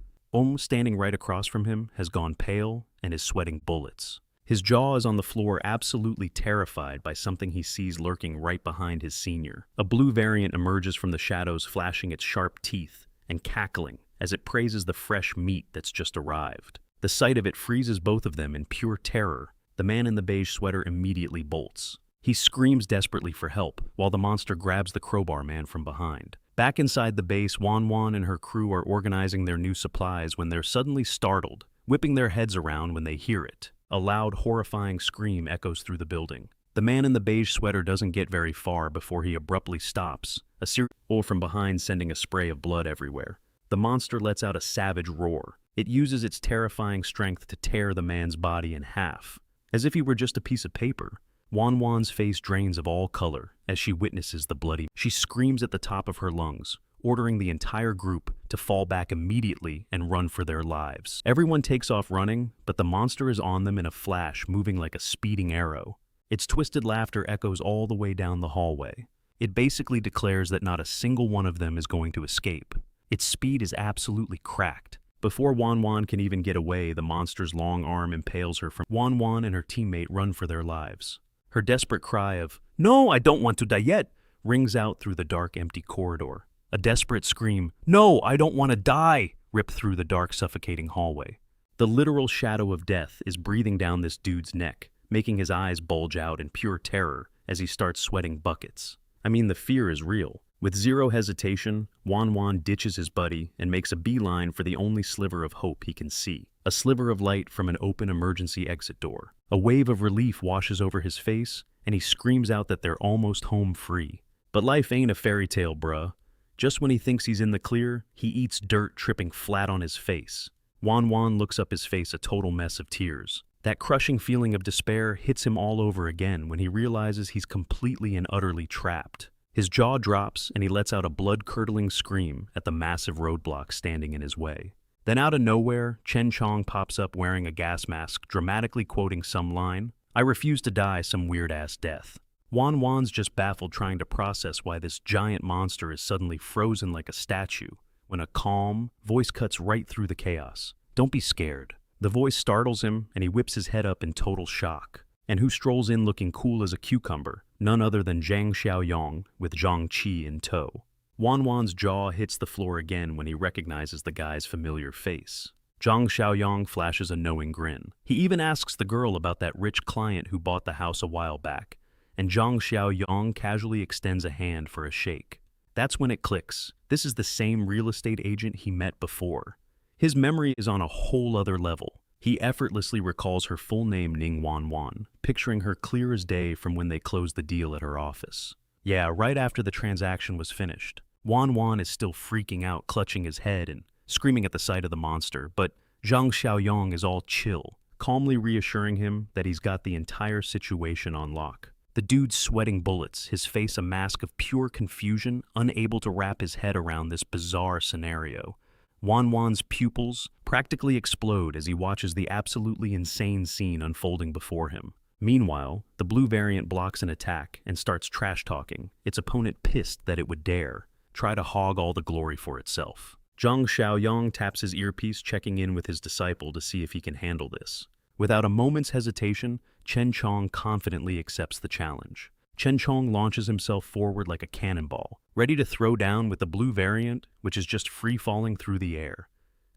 standing right across from him, has gone pale and is sweating bullets. His jaw is on the floor, absolutely terrified by something he sees lurking right behind his senior. A blue variant emerges from the shadows, flashing its sharp teeth and cackling as it praises the fresh meat that's just arrived. The sight of it freezes both of them in pure terror. The man in the beige sweater immediately bolts. He screams desperately for help, while the monster grabs the Crowbar Man from behind. Back inside the base, Wanwan and her crew are organizing their new supplies when they're suddenly startled, whipping their heads around when they hear it. A loud, horrifying scream echoes through the building. The man in the beige sweater doesn't get very far before he abruptly stops, a series from behind sending a spray of blood everywhere. The monster lets out a savage roar. It uses its terrifying strength to tear the man's body in half. As if he were just a piece of paper, Wanwan's face drains of all color as she witnesses the bloody. She screams at the top of her lungs, ordering the entire group to fall back immediately and run for their lives. Everyone takes off running, but the monster is on them in a flash, moving like a speeding arrow. Its twisted laughter echoes all the way down the hallway. It basically declares that not a single one of them is going to escape. Its speed is absolutely cracked. Before Wanwan can even get away, the monster's long arm impales her. Wanwan and her teammate run for their lives. Her desperate cry of, "No, I don't want to die yet," rings out through the dark, empty corridor. A desperate scream, "No, I don't want to die," ripped through the dark, suffocating hallway. The literal shadow of death is breathing down this dude's neck, making his eyes bulge out in pure terror as he starts sweating buckets. I mean, the fear is real. With zero hesitation, Wanwan ditches his buddy and makes a beeline for the only sliver of hope he can see. A sliver of light from an open emergency exit door. A wave of relief washes over his face, and he screams out that they're almost home free. But life ain't a fairy tale, bruh. Just when he thinks he's in the clear, he eats dirt, tripping flat on his face. Wanwan looks up, his face a total mess of tears. That crushing feeling of despair hits him all over again when he realizes he's completely and utterly trapped. His jaw drops and he lets out a blood-curdling scream at the massive roadblock standing in his way. Then out of nowhere, Chen Chong pops up wearing a gas mask, dramatically quoting some line, "I refuse to die some weird-ass death." Wan's just baffled, trying to process why this giant monster is suddenly frozen like a statue, when a calm voice cuts right through the chaos. "Don't be scared." The voice startles him, and he whips his head up in total shock. And who strolls in looking cool as a cucumber? None other than Zhang Xiaoyong with Zhang Qi in tow. Wan's jaw hits the floor again when he recognizes the guy's familiar face. Zhang Xiaoyong flashes a knowing grin. He even asks the girl about that rich client who bought the house a while back, and Zhang Xiaoyong casually extends a hand for a shake. That's when it clicks. This is the same real estate agent he met before. His memory is on a whole other level. He effortlessly recalls her full name, Ning Wanwan, picturing her clear as day from when they closed the deal at her office. Yeah, right after the transaction was finished. Wanwan is still freaking out, clutching his head and screaming at the sight of the monster, but Zhang Xiaoyong is all chill, calmly reassuring him that he's got the entire situation on lock. The dude's sweating bullets, his face a mask of pure confusion, unable to wrap his head around this bizarre scenario. Wan's pupils practically explode as he watches the absolutely insane scene unfolding before him. Meanwhile, the blue variant blocks an attack and starts trash-talking, its opponent pissed that it would dare try to hog all the glory for itself. Zhang Xiaoyong taps his earpiece, checking in with his disciple to see if he can handle this. Without a moment's hesitation, Chen Chong confidently accepts the challenge. Chen Chong launches himself forward like a cannonball, ready to throw down with the blue variant, which is just free-falling through the air.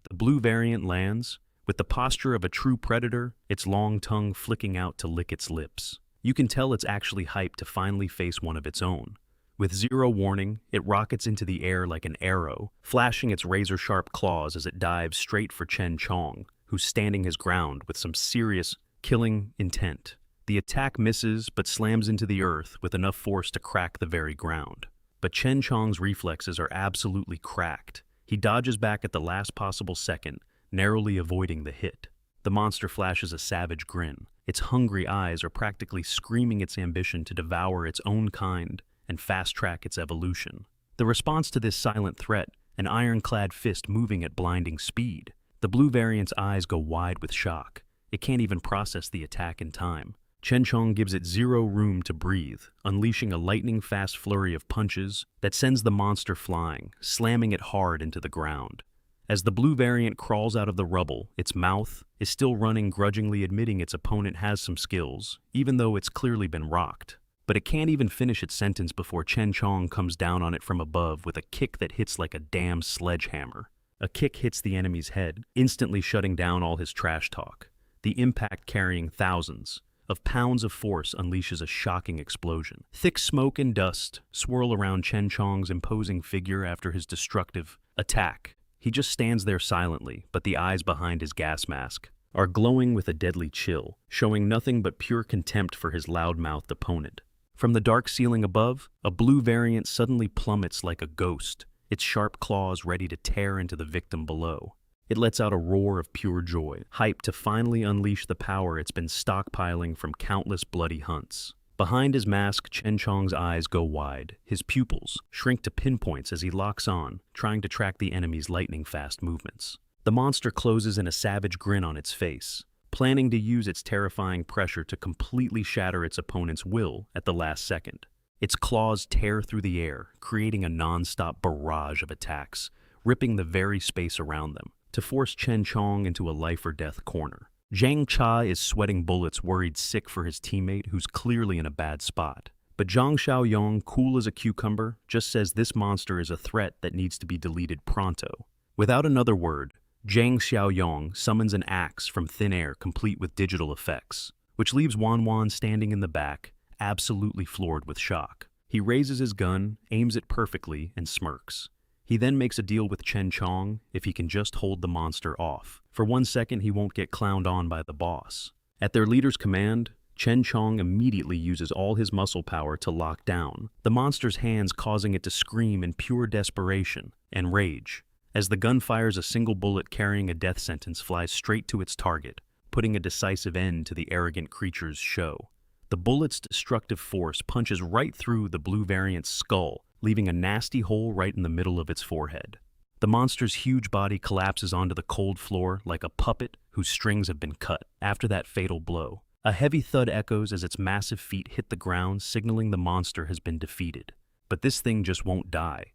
The blue variant lands, with the posture of a true predator, its long tongue flicking out to lick its lips. You can tell it's actually hyped to finally face one of its own. With zero warning, it rockets into the air like an arrow, flashing its razor-sharp claws as it dives straight for Chen Chong, who's standing his ground with some serious, killing intent. The attack misses but slams into the earth with enough force to crack the very ground. But Chen Chong's reflexes are absolutely cracked. He dodges back at the last possible second, narrowly avoiding the hit. The monster flashes a savage grin. Its hungry eyes are practically screaming its ambition to devour its own kind and fast-track its evolution. The response to this silent threat, an ironclad fist moving at blinding speed. The blue variant's eyes go wide with shock. It can't even process the attack in time. Chen Chong gives it zero room to breathe, unleashing a lightning-fast flurry of punches that sends the monster flying, slamming it hard into the ground. As the blue variant crawls out of the rubble, its mouth is still running, grudgingly admitting its opponent has some skills, even though it's clearly been rocked. But it can't even finish its sentence before Chen Chong comes down on it from above with a kick that hits like a damn sledgehammer. A kick hits the enemy's head, instantly shutting down all his trash talk, the impact carrying thousands of pounds of force unleashes a shocking explosion. Thick smoke and dust swirl around Chen Chong's imposing figure after his destructive attack. He just stands there silently, but the eyes behind his gas mask are glowing with a deadly chill, showing nothing but pure contempt for his loud-mouthed opponent. From the dark ceiling above, a blue variant suddenly plummets like a ghost, its sharp claws ready to tear into the victim below. It lets out a roar of pure joy, hyped to finally unleash the power it's been stockpiling from countless bloody hunts. Behind his mask, Chen Chong's eyes go wide. His pupils shrink to pinpoints as he locks on, trying to track the enemy's lightning-fast movements. The monster closes in a savage grin on its face, planning to use its terrifying pressure to completely shatter its opponent's will at the last second. Its claws tear through the air, creating a non-stop barrage of attacks, ripping the very space around them, to force Chen Chong into a life-or-death corner. Zhang Cha is sweating bullets, worried sick for his teammate who's clearly in a bad spot. But Zhang Xiaoyong, cool as a cucumber, just says this monster is a threat that needs to be deleted pronto. Without another word, Zhang Xiaoyong summons an axe from thin air complete with digital effects, which leaves Wan standing in the back, absolutely floored with shock. He raises his gun, aims it perfectly, and smirks. He then makes a deal with Chen Chong if he can just hold the monster off. For 1 second, he won't get clowned on by the boss. At their leader's command, Chen Chong immediately uses all his muscle power to lock down the monster's hands, causing it to scream in pure desperation and rage. As the gun fires, a single bullet carrying a death sentence flies straight to its target, putting a decisive end to the arrogant creature's show. The bullet's destructive force punches right through the blue variant's skull, leaving a nasty hole right in the middle of its forehead. The monster's huge body collapses onto the cold floor like a puppet whose strings have been cut. After that fatal blow, a heavy thud echoes as its massive feet hit the ground, signaling the monster has been defeated. But this thing just won't die.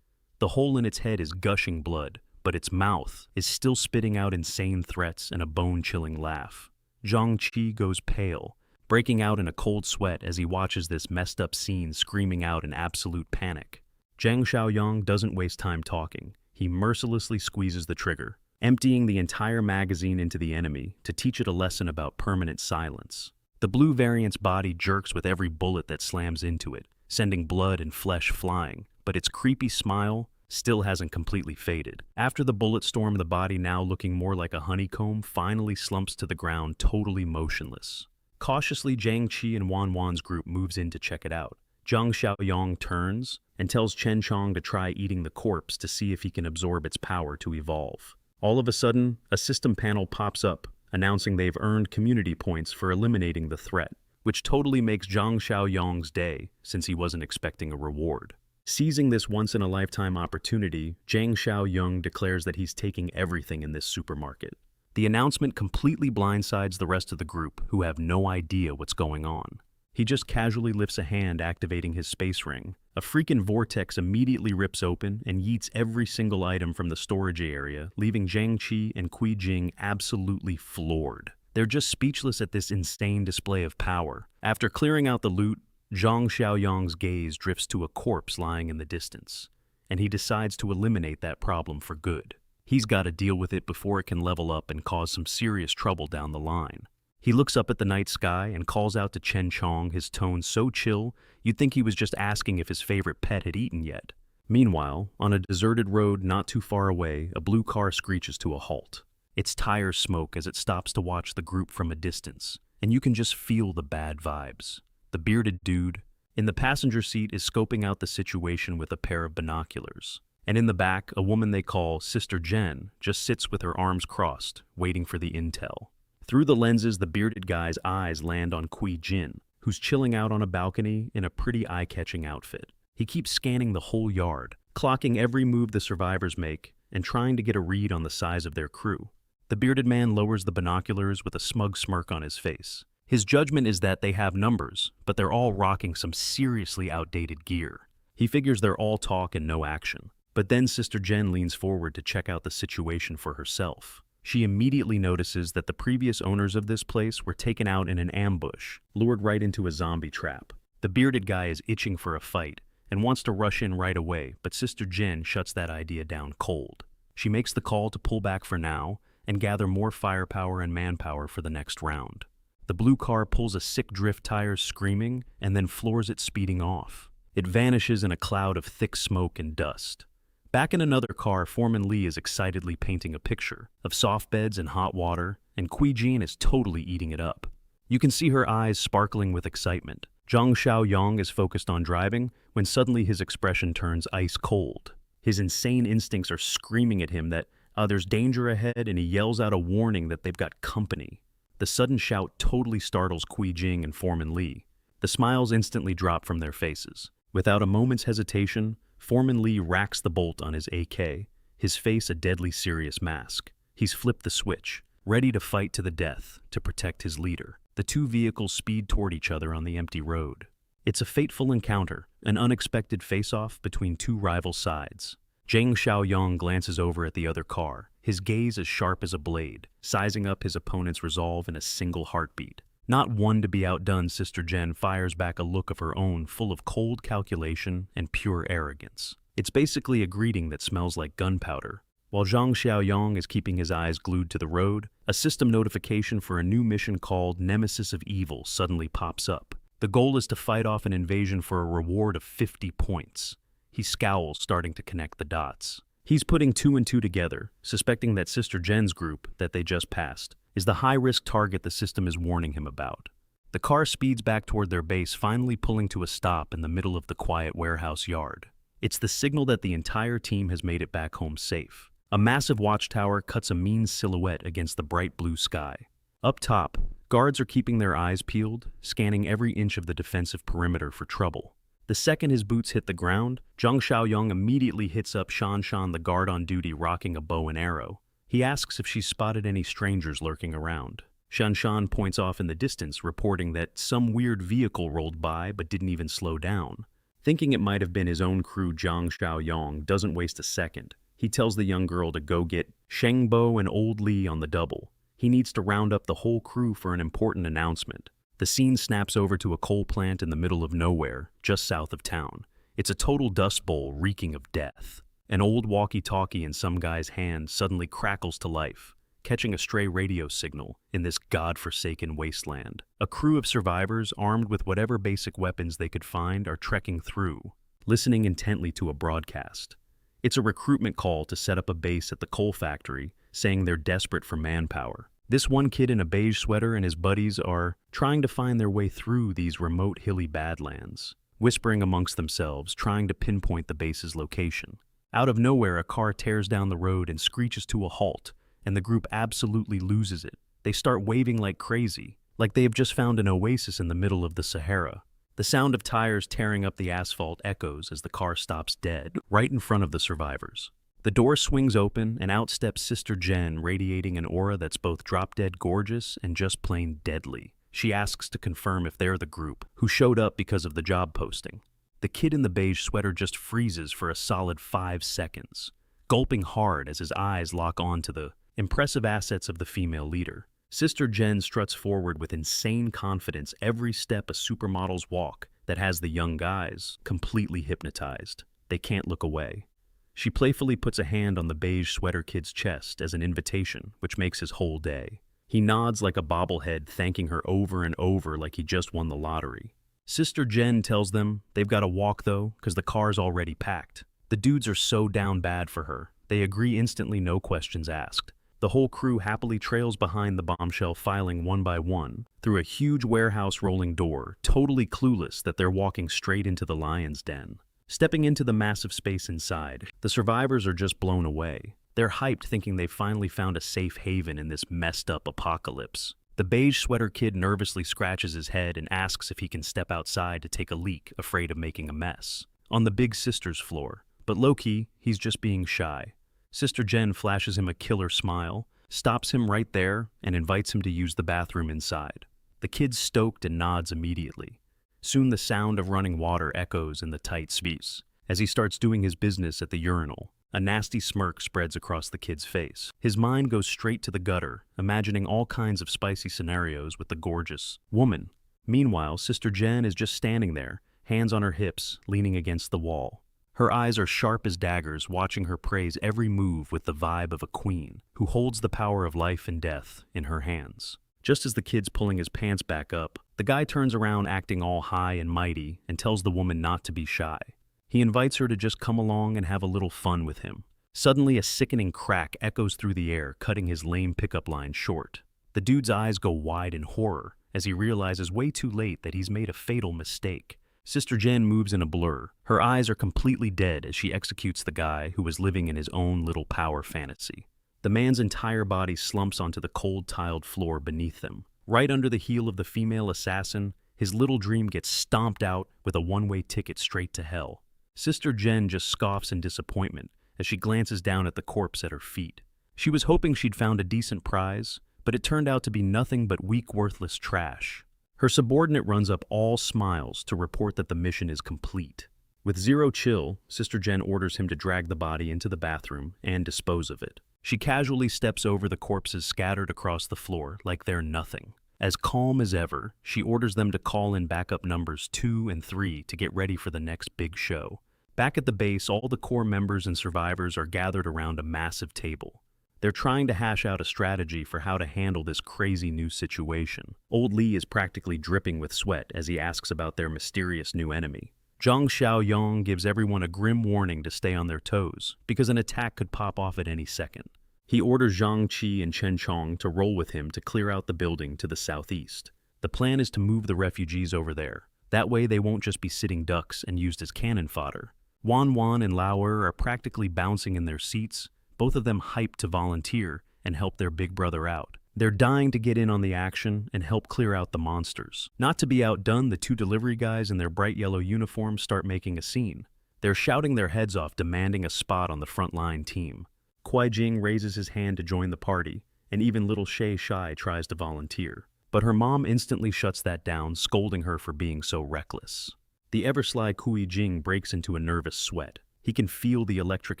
The hole in its head is gushing blood, but its mouth is still spitting out insane threats and a bone-chilling laugh. Zhang Qi goes pale, breaking out in a cold sweat as he watches this messed-up scene, screaming out in absolute panic. Zhang Xiaoyong doesn't waste time talking. He mercilessly squeezes the trigger, emptying the entire magazine into the enemy to teach it a lesson about permanent silence. The blue variant's body jerks with every bullet that slams into it, sending blood and flesh flying, but its creepy smile still hasn't completely faded. After the bullet storm, the body, now looking more like a honeycomb, finally slumps to the ground, totally motionless. Cautiously, Zhang Qi and Wan's group moves in to check it out. Zhang Xiaoyong turns and tells Chen Chong to try eating the corpse to see if he can absorb its power to evolve. All of a sudden, a system panel pops up, announcing they've earned community points for eliminating the threat, which totally makes Zhang Xiaoyong's day, since he wasn't expecting a reward. Seizing this once-in-a-lifetime opportunity, Zhang Xiaoyong declares that he's taking everything in this supermarket. The announcement completely blindsides the rest of the group, who have no idea what's going on. He just casually lifts a hand, activating his space ring. A freaking vortex immediately rips open and yeets every single item from the storage area, leaving Zhang Qi and Kui Jing absolutely floored. They're just speechless at this insane display of power. After clearing out the loot, Zhang Xiaoyong's gaze drifts to a corpse lying in the distance, and he decides to eliminate that problem for good. He's got to deal with it before it can level up and cause some serious trouble down the line. He looks up at the night sky and calls out to Chen Chong, his tone so chill you'd think he was just asking if his favorite pet had eaten yet. Meanwhile, on a deserted road not too far away, a blue car screeches to a halt. Its tires smoke as it stops to watch the group from a distance, and you can just feel the bad vibes. The bearded dude in the passenger seat is scoping out the situation with a pair of binoculars. And in the back, a woman they call Sister Jen just sits with her arms crossed, waiting for the intel. Through the lenses, the bearded guy's eyes land on Kui Jin, who's chilling out on a balcony in a pretty eye-catching outfit. He keeps scanning the whole yard, clocking every move the survivors make and trying to get a read on the size of their crew. The bearded man lowers the binoculars with a smug smirk on his face. His judgment is that they have numbers, but they're all rocking some seriously outdated gear. He figures they're all talk and no action. But then Sister Jen leans forward to check out the situation for herself. She immediately notices that the previous owners of this place were taken out in an ambush, lured right into a zombie trap. The bearded guy is itching for a fight and wants to rush in right away, but Sister Jen shuts that idea down cold. She makes the call to pull back for now and gather more firepower and manpower for the next round. The blue car pulls a sick drift tires screaming and then floors it speeding off. It vanishes in a cloud of thick smoke and dust. Back in another car, Foreman Lee is excitedly painting a picture of soft beds and hot water, and Kui Jin is totally eating it up. You can see her eyes sparkling with excitement. Zhang Xiaoyong is focused on driving when suddenly his expression turns ice cold. His insane instincts are screaming at him that there's danger ahead, and he yells out a warning that they've got company. The sudden shout totally startles Kui Jing and Foreman Lee. The smiles instantly drop from their faces. Without a moment's hesitation, Foreman Lee racks the bolt on his AK, his face a deadly serious mask. He's flipped the switch, ready to fight to the death to protect his leader. The two vehicles speed toward each other on the empty road. It's a fateful encounter, an unexpected face-off between two rival sides. Zhang Xiaoyong glances over at the other car, his gaze as sharp as a blade, sizing up his opponent's resolve in a single heartbeat. Not one to be outdone, Sister Jen fires back a look of her own full of cold calculation and pure arrogance. It's basically a greeting that smells like gunpowder. While Zhang Xiaoyong is keeping his eyes glued to the road, a system notification for a new mission called Nemesis of Evil suddenly pops up. The goal is to fight off an invasion for a reward of 50 points. He scowls, starting to connect the dots. He's putting two and two together, suspecting that Sister Jen's group, that they just passed, is the high-risk target the system is warning him about. The car speeds back toward their base, finally pulling to a stop in the middle of the quiet warehouse yard. It's the signal that the entire team has made it back home safe. A massive watchtower cuts a mean silhouette against the bright blue sky. Up top, guards are keeping their eyes peeled, scanning every inch of the defensive perimeter for trouble. The second his boots hit the ground, Zhang Xiaoyong immediately hits up Shan Shan, the guard on duty rocking a bow and arrow. He asks if she's spotted any strangers lurking around. Shan Shan points off in the distance, reporting that some weird vehicle rolled by but didn't even slow down. Thinking it might have been his own crew, Zhang Xiaoyong doesn't waste a second. He tells the young girl to go get Shengbo and Old Li on the double. He needs to round up the whole crew for an important announcement. The scene snaps over to a coal plant in the middle of nowhere, just south of town. It's a total dust bowl reeking of death. An old walkie-talkie in some guy's hand suddenly crackles to life, catching a stray radio signal in this god-forsaken wasteland. A crew of survivors, armed with whatever basic weapons they could find, are trekking through, listening intently to a broadcast. It's a recruitment call to set up a base at the coal factory, saying they're desperate for manpower. This one kid in a beige sweater and his buddies are trying to find their way through these remote hilly badlands, whispering amongst themselves, trying to pinpoint the base's location. Out of nowhere, a car tears down the road and screeches to a halt, and the group absolutely loses it. They start waving like crazy, like they have just found an oasis in the middle of the Sahara. The sound of tires tearing up the asphalt echoes as the car stops dead, right in front of the survivors. The door swings open, and out steps Sister Jen, radiating an aura that's both drop-dead gorgeous and just plain deadly. She asks to confirm if they're the group who showed up because of the job posting. The kid in the beige sweater just freezes for a solid 5 seconds, gulping hard as his eyes lock on to the impressive assets of the female leader. Sister Jen struts forward with insane confidence every step a supermodel's walk that has the young guys completely hypnotized. They can't look away. She playfully puts a hand on the beige sweater kid's chest as an invitation, which makes his whole day. He nods like a bobblehead, thanking her over and over like he just won the lottery. Sister Jen tells them they've got to walk though, because the car's already packed. The dudes are so down bad for her. They agree instantly, no questions asked. The whole crew happily trails behind the bombshell, filing one by one through a huge warehouse rolling door, totally clueless that they're walking straight into the lion's den. Stepping into the massive space inside, the survivors are just blown away. They're hyped, thinking they've finally found a safe haven in this messed up apocalypse. The beige sweater kid nervously scratches his head and asks if he can step outside to take a leak, afraid of making a mess. On the big sister's floor, but low-key, he's just being shy. Sister Jen flashes him a killer smile, stops him right there, and invites him to use the bathroom inside. The kid's stoked and nods immediately. Soon the sound of running water echoes in the tight space. As he starts doing his business at the urinal, a nasty smirk spreads across the kid's face. His mind goes straight to the gutter, imagining all kinds of spicy scenarios with the gorgeous woman. Meanwhile, Sister Jen is just standing there, hands on her hips, leaning against the wall. Her eyes are sharp as daggers, watching her praise every move with the vibe of a queen who holds the power of life and death in her hands. Just as the kid's pulling his pants back up, the guy turns around acting all high and mighty and tells the woman not to be shy. He invites her to just come along and have a little fun with him. Suddenly, a sickening crack echoes through the air, cutting his lame pickup line short. The dude's eyes go wide in horror as he realizes way too late that he's made a fatal mistake. Sister Jen moves in a blur. Her eyes are completely dead as she executes the guy who was living in his own little power fantasy. The man's entire body slumps onto the cold tiled floor beneath them. Right under the heel of the female assassin, his little dream gets stomped out with a one-way ticket straight to hell. Sister Jen just scoffs in disappointment as she glances down at the corpse at her feet. She was hoping she'd found a decent prize, but it turned out to be nothing but weak, worthless trash. Her subordinate runs up all smiles to report that the mission is complete. With zero chill, Sister Jen orders him to drag the body into the bathroom and dispose of it. She casually steps over the corpses scattered across the floor like they're nothing. As calm as ever, she orders them to call in backup numbers 2 and 3 to get ready for the next big show. Back at the base, all the core members and survivors are gathered around a massive table. They're trying to hash out a strategy for how to handle this crazy new situation. Old Lee is practically dripping with sweat as he asks about their mysterious new enemy. Zhang Xiaoyong gives everyone a grim warning to stay on their toes, because an attack could pop off at any second. He orders Zhang Qi and Chen Chong to roll with him to clear out the building to the southeast. The plan is to move the refugees over there. That way they won't just be sitting ducks and used as cannon fodder. Wan Wan and Lao Er are practically bouncing in their seats, both of them hyped to volunteer and help their big brother out. They're dying to get in on the action and help clear out the monsters. Not to be outdone, the 2 delivery guys in their bright yellow uniforms start making a scene. They're shouting their heads off, demanding a spot on the front line team. Kuai Jing raises his hand to join the party, and even little Shay Shai tries to volunteer. But her mom instantly shuts that down, scolding her for being so reckless. The ever-sly Kui Jing breaks into a nervous sweat. He can feel the electric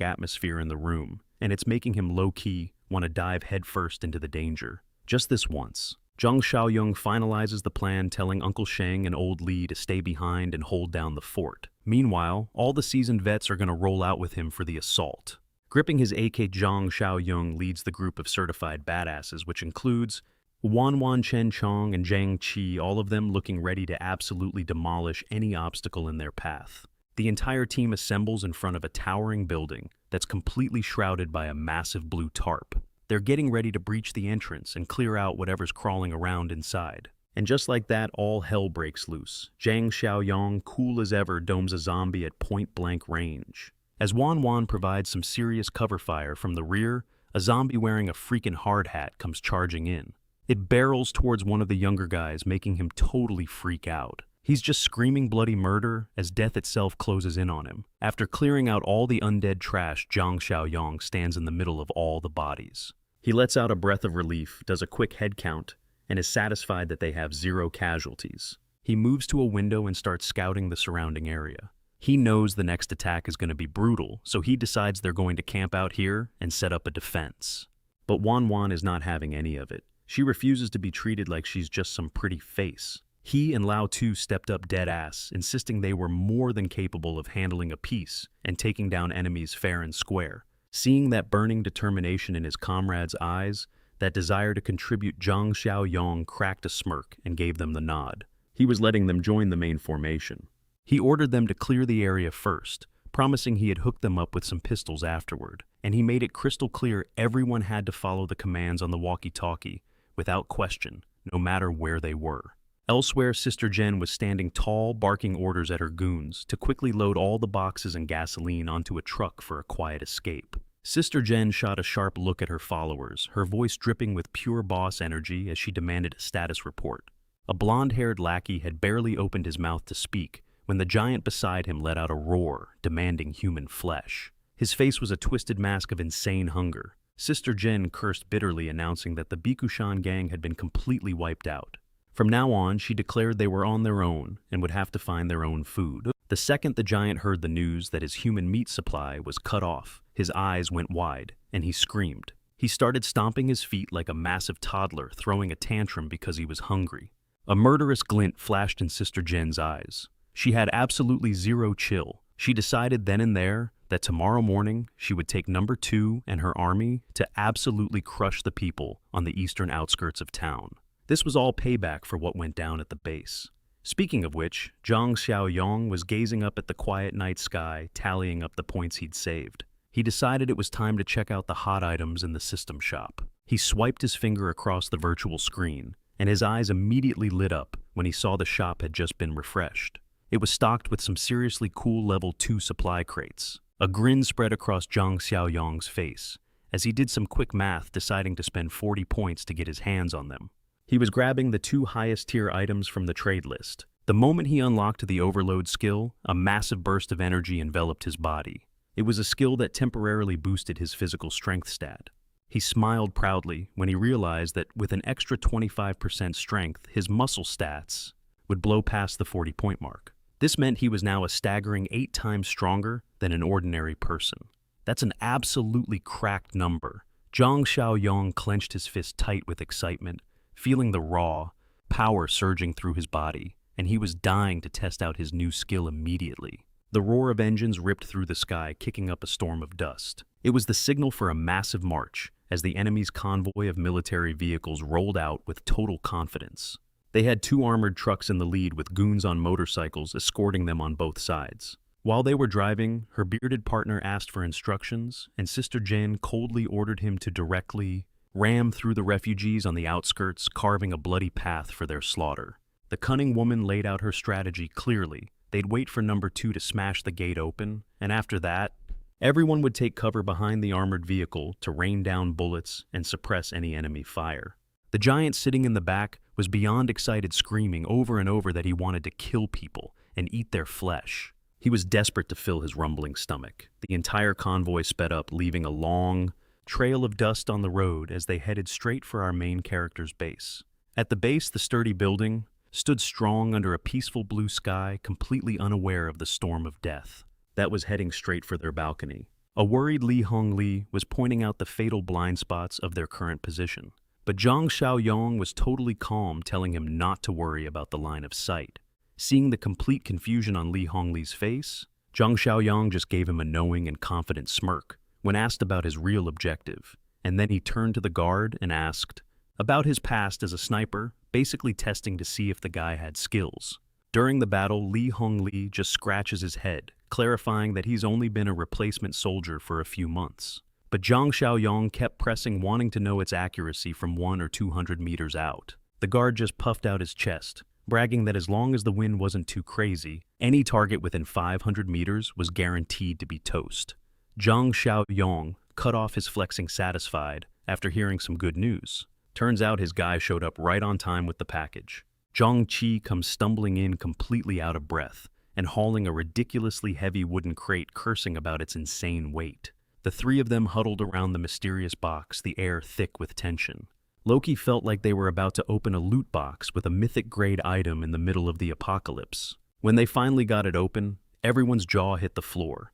atmosphere in the room, and it's making him low-key want to dive headfirst into the danger. Just this once. Zhang Xiaoyong finalizes the plan, telling Uncle Sheng and Old Lee to stay behind and hold down the fort. Meanwhile, all the seasoned vets are going to roll out with him for the assault. Gripping his AK, Zhang Xiaoyong leads the group of certified badasses, which includes Wan Wan, Chen Chong, and Zhang Qi, all of them looking ready to absolutely demolish any obstacle in their path. The entire team assembles in front of a towering building that's completely shrouded by a massive blue tarp. They're getting ready to breach the entrance and clear out whatever's crawling around inside. And just like that, all hell breaks loose. Zhang Xiaoyong, cool as ever, domes a zombie at point-blank range. As Wan Wan provides some serious cover fire from the rear, a zombie wearing a freaking hard hat comes charging in. It barrels towards one of the younger guys, making him totally freak out. He's just screaming bloody murder as death itself closes in on him. After clearing out all the undead trash, Zhang Xiaoyong stands in the middle of all the bodies. He lets out a breath of relief, does a quick head count, and is satisfied that they have 0 casualties. He moves to a window and starts scouting the surrounding area. He knows the next attack is going to be brutal, so he decides they're going to camp out here and set up a defense. But Wan Wan is not having any of it. She refuses to be treated like she's just some pretty face. He and Lao Tu stepped up dead ass, insisting they were more than capable of handling a peace and taking down enemies fair and square. Seeing that burning determination in his comrade's eyes, that desire to contribute, Zhang Xiaoyong cracked a smirk and gave them the nod. He was letting them join the main formation. He ordered them to clear the area first, promising he had hooked them up with some pistols afterward, and he made it crystal clear everyone had to follow the commands on the walkie-talkie, without question, no matter where they were. Elsewhere, Sister Jen was standing tall, barking orders at her goons to quickly load all the boxes and gasoline onto a truck for a quiet escape. Sister Jen shot a sharp look at her followers, her voice dripping with pure boss energy as she demanded a status report. A blonde-haired lackey had barely opened his mouth to speak when the giant beside him let out a roar, demanding human flesh. His face was a twisted mask of insane hunger. Sister Jen cursed bitterly, announcing that the Bikushan gang had been completely wiped out. From now on, she declared they were on their own and would have to find their own food. The second the giant heard the news that his human meat supply was cut off, his eyes went wide, and he screamed. He started stomping his feet like a massive toddler, throwing a tantrum because he was hungry. A murderous glint flashed in Sister Jen's eyes. She had absolutely 0 chill. She decided then and there that tomorrow morning she would take number 2 and her army to absolutely crush the people on the eastern outskirts of town. This was all payback for what went down at the base. Speaking of which, Zhang Xiaoyong was gazing up at the quiet night sky, tallying up the points he'd saved. He decided it was time to check out the hot items in the system shop. He swiped his finger across the virtual screen, and his eyes immediately lit up when he saw the shop had just been refreshed. It was stocked with some seriously cool level 2 supply crates. A grin spread across Zhang Xiaoyong's face as he did some quick math, deciding to spend 40 points to get his hands on them. He was grabbing the 2 highest tier items from the trade list. The moment he unlocked the overload skill, a massive burst of energy enveloped his body. It was a skill that temporarily boosted his physical strength stat. He smiled proudly when he realized that with an extra 25% strength, his muscle stats would blow past the 40-point mark. This meant he was now a staggering 8 times stronger than an ordinary person. That's an absolutely cracked number. Zhang Xiaoyong clenched his fist tight with excitement, feeling the raw power surging through his body, and he was dying to test out his new skill immediately. The roar of engines ripped through the sky, kicking up a storm of dust. It was the signal for a massive march, as the enemy's convoy of military vehicles rolled out with total confidence. They had 2 armored trucks in the lead with goons on motorcycles escorting them on both sides. While they were driving, her bearded partner asked for instructions, and Sister Jen coldly ordered him to directly ram through the refugees on the outskirts, carving a bloody path for their slaughter. The cunning woman laid out her strategy clearly. They'd wait for number 2 to smash the gate open, and after that, everyone would take cover behind the armored vehicle to rain down bullets and suppress any enemy fire. The giant sitting in the back was beyond excited, screaming over and over that he wanted to kill people and eat their flesh. He was desperate to fill his rumbling stomach. The entire convoy sped up, leaving a long trail of dust on the road as they headed straight for our main character's base. At the base, the sturdy building stood strong under a peaceful blue sky, completely unaware of the storm of death that was heading straight for their balcony. A worried Li Hongli was pointing out the fatal blind spots of their current position. But Zhang Xiaoyong was totally calm, telling him not to worry about the line of sight. Seeing the complete confusion on Li Hongli's face, Zhang Xiaoyong just gave him a knowing and confident smirk when asked about his real objective, and then he turned to the guard and asked about his past as a sniper, basically testing to see if the guy had skills. During the battle, Li Hongli just scratches his head, clarifying that he's only been a replacement soldier for a few months. But Zhang Xiaoyong kept pressing, wanting to know its accuracy from 100 or 200 meters out. The guard just puffed out his chest, bragging that as long as the wind wasn't too crazy, any target within 500 meters was guaranteed to be toast. Zhang Xiaoyong cut off his flexing, satisfied after hearing some good news. Turns out his guy showed up right on time with the package. Zhang Qi comes stumbling in completely out of breath and hauling a ridiculously heavy wooden crate, cursing about its insane weight. The 3 of them huddled around the mysterious box, the air thick with tension. Loki felt like they were about to open a loot box with a mythic-grade item in the middle of the apocalypse. When they finally got it open, everyone's jaw hit the floor.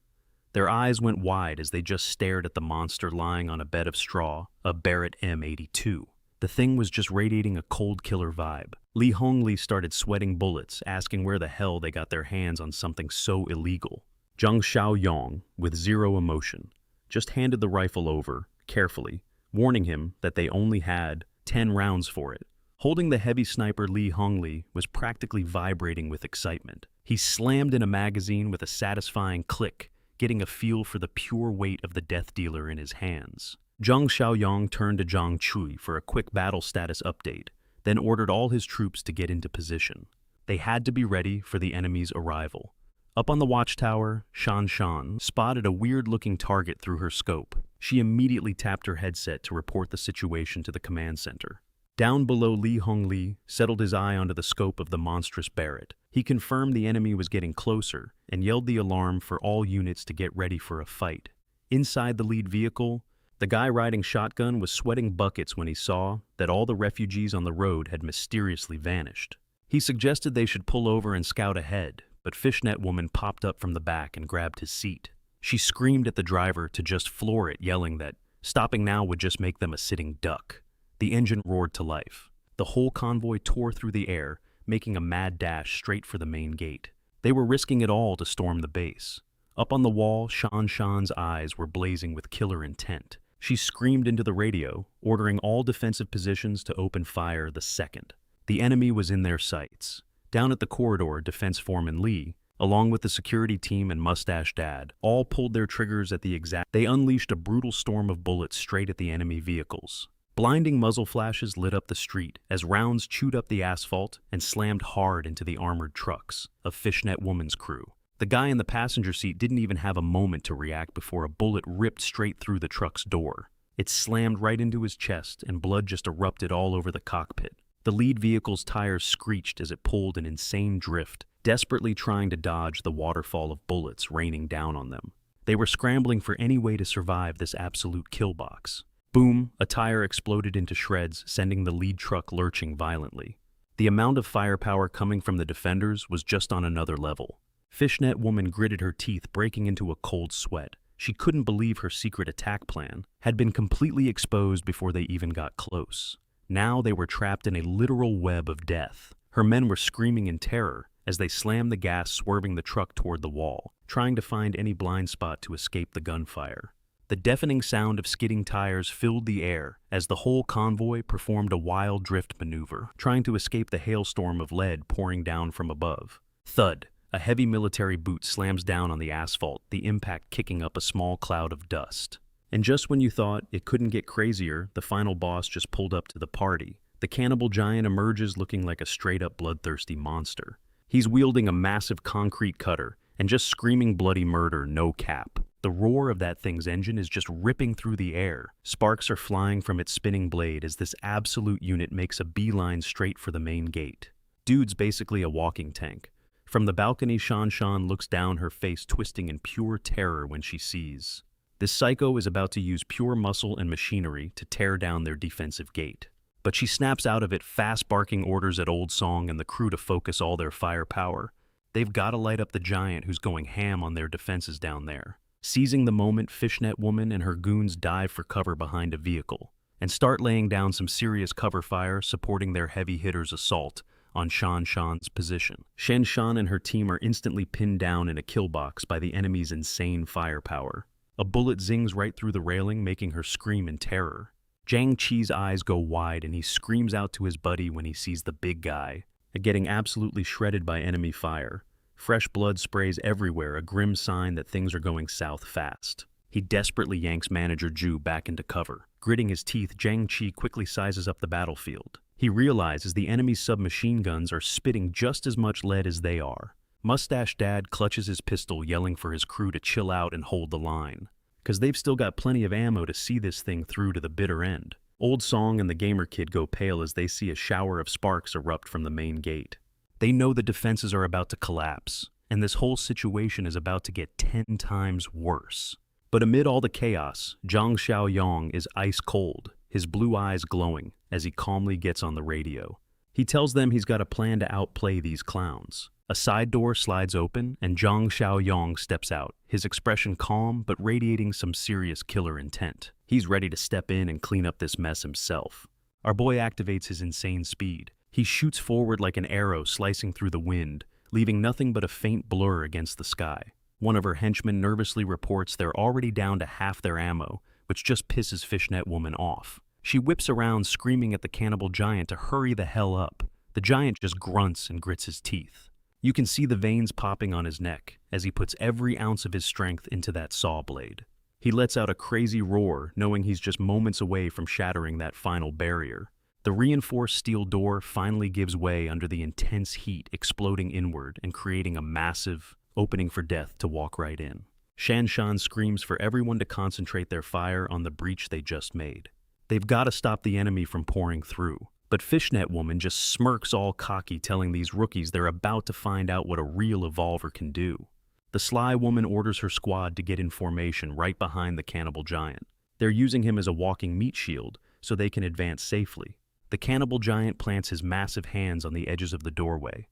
Their eyes went wide as they just stared at the monster lying on a bed of straw, a Barrett M82. The thing was just radiating a cold killer vibe. Li Hongli started sweating bullets, asking where the hell they got their hands on something so illegal. Zhang Xiaoyong, with zero emotion, just handed the rifle over, carefully, warning him that they only had 10 rounds for it. Holding the heavy sniper, Li Hongli was practically vibrating with excitement. He slammed in a magazine with a satisfying click, getting a feel for the pure weight of the death dealer in his hands. Zhang Xiaoyong turned to Zhang Chui for a quick battle status update, then ordered all his troops to get into position. They had to be ready for the enemy's arrival. Up on the watchtower, Shan Shan spotted a weird-looking target through her scope. She immediately tapped her headset to report the situation to the command center. Down below, Li Hongli settled his eye onto the scope of the monstrous Barrett. He confirmed the enemy was getting closer and yelled the alarm for all units to get ready for a fight. Inside the lead vehicle, the guy riding shotgun was sweating buckets when he saw that all the refugees on the road had mysteriously vanished. He suggested they should pull over and scout ahead, but Fishnet Woman popped up from the back and grabbed his seat. She screamed at the driver to just floor it, yelling that stopping now would just make them a sitting duck. The engine roared to life. The whole convoy tore through the air, making a mad dash straight for the main gate. They were risking it all to storm the base. Up on the wall, Shan Shan's eyes were blazing with killer intent. She screamed into the radio, ordering all defensive positions to open fire the second. The enemy was in their sights. Down at the corridor, Defense Foreman Lee, along with the security team and Mustache Dad, all pulled their triggers at the exact. They unleashed a brutal storm of bullets straight at the enemy vehicles. Blinding muzzle flashes lit up the street as rounds chewed up the asphalt and slammed hard into the armored trucks of Fishnet Woman's crew. The guy in the passenger seat didn't even have a moment to react before a bullet ripped straight through the truck's door. It slammed right into his chest and blood just erupted all over the cockpit. The lead vehicle's tires screeched as it pulled an insane drift, desperately trying to dodge the waterfall of bullets raining down on them. They were scrambling for any way to survive this absolute kill box. Boom, a tire exploded into shreds, sending the lead truck lurching violently. The amount of firepower coming from the defenders was just on another level. Fishnet Woman gritted her teeth, breaking into a cold sweat. She couldn't believe her secret attack plan had been completely exposed before they even got close. Now they were trapped in a literal web of death. Her men were screaming in terror as they slammed the gas, swerving the truck toward the wall, trying to find any blind spot to escape the gunfire. The deafening sound of skidding tires filled the air as the whole convoy performed a wild drift maneuver, trying to escape the hailstorm of lead pouring down from above. Thud! A heavy military boot slams down on the asphalt, the impact kicking up a small cloud of dust. And just when you thought it couldn't get crazier, the final boss just pulled up to the party. The cannibal giant emerges looking like a straight-up bloodthirsty monster. He's wielding a massive concrete cutter and just screaming bloody murder, no cap. The roar of that thing's engine is just ripping through the air. Sparks are flying from its spinning blade as this absolute unit makes a beeline straight for the main gate. Dude's basically a walking tank. From the balcony, Shan looks down, her face twisting in pure terror when she sees. This psycho is about to use pure muscle and machinery to tear down their defensive gate. But she snaps out of it, fast barking orders at Old Song and the crew to focus all their firepower. They've got to light up the giant who's going ham on their defenses down there. Seizing the moment, Fishnet Woman and her goons dive for cover behind a vehicle and start laying down some serious cover fire, supporting their heavy hitters' assault on Shan's position. Shan and her team are instantly pinned down in a kill box by the enemy's insane firepower. A bullet zings right through the railing, making her scream in terror. Zhang Qi's eyes go wide and he screams out to his buddy when he sees the big guy, getting absolutely shredded by enemy fire. Fresh blood sprays everywhere, a grim sign that things are going south fast. He desperately yanks Manager Ju back into cover. Gritting his teeth, Zhang Qi quickly sizes up the battlefield. He realizes the enemy's submachine guns are spitting just as much lead as they are. Mustache Dad clutches his pistol, yelling for his crew to chill out and hold the line, because they've still got plenty of ammo to see this thing through to the bitter end. Old Song and the Gamer Kid go pale as they see a shower of sparks erupt from the main gate. They know the defenses are about to collapse, and this whole situation is about to get 10 times worse. But amid all the chaos, Zhang Xiaoyong is ice cold, his blue eyes glowing as he calmly gets on the radio. He tells them he's got a plan to outplay these clowns. A side door slides open and Zhang Xiaoyong steps out, his expression calm but radiating some serious killer intent. He's ready to step in and clean up this mess himself. Our boy activates his insane speed. He shoots forward like an arrow slicing through the wind, leaving nothing but a faint blur against the sky. One of her henchmen nervously reports they're already down to half their ammo, which just pisses Fishnet Woman off. She whips around screaming at the cannibal giant to hurry the hell up. The giant just grunts and grits his teeth. You can see the veins popping on his neck as he puts every ounce of his strength into that saw blade. He lets out a crazy roar, knowing he's just moments away from shattering that final barrier. The reinforced steel door finally gives way under the intense heat, exploding inward and creating a massive opening for death to walk right in. Shan screams for everyone to concentrate their fire on the breach they just made. They've got to stop the enemy from pouring through. But Fishnet Woman just smirks all cocky, telling these rookies they're about to find out what a real evolver can do. The sly woman orders her squad to get in formation right behind the cannibal giant. They're using him as a walking meat shield so they can advance safely. The cannibal giant plants his massive hands on the edges of the doorway,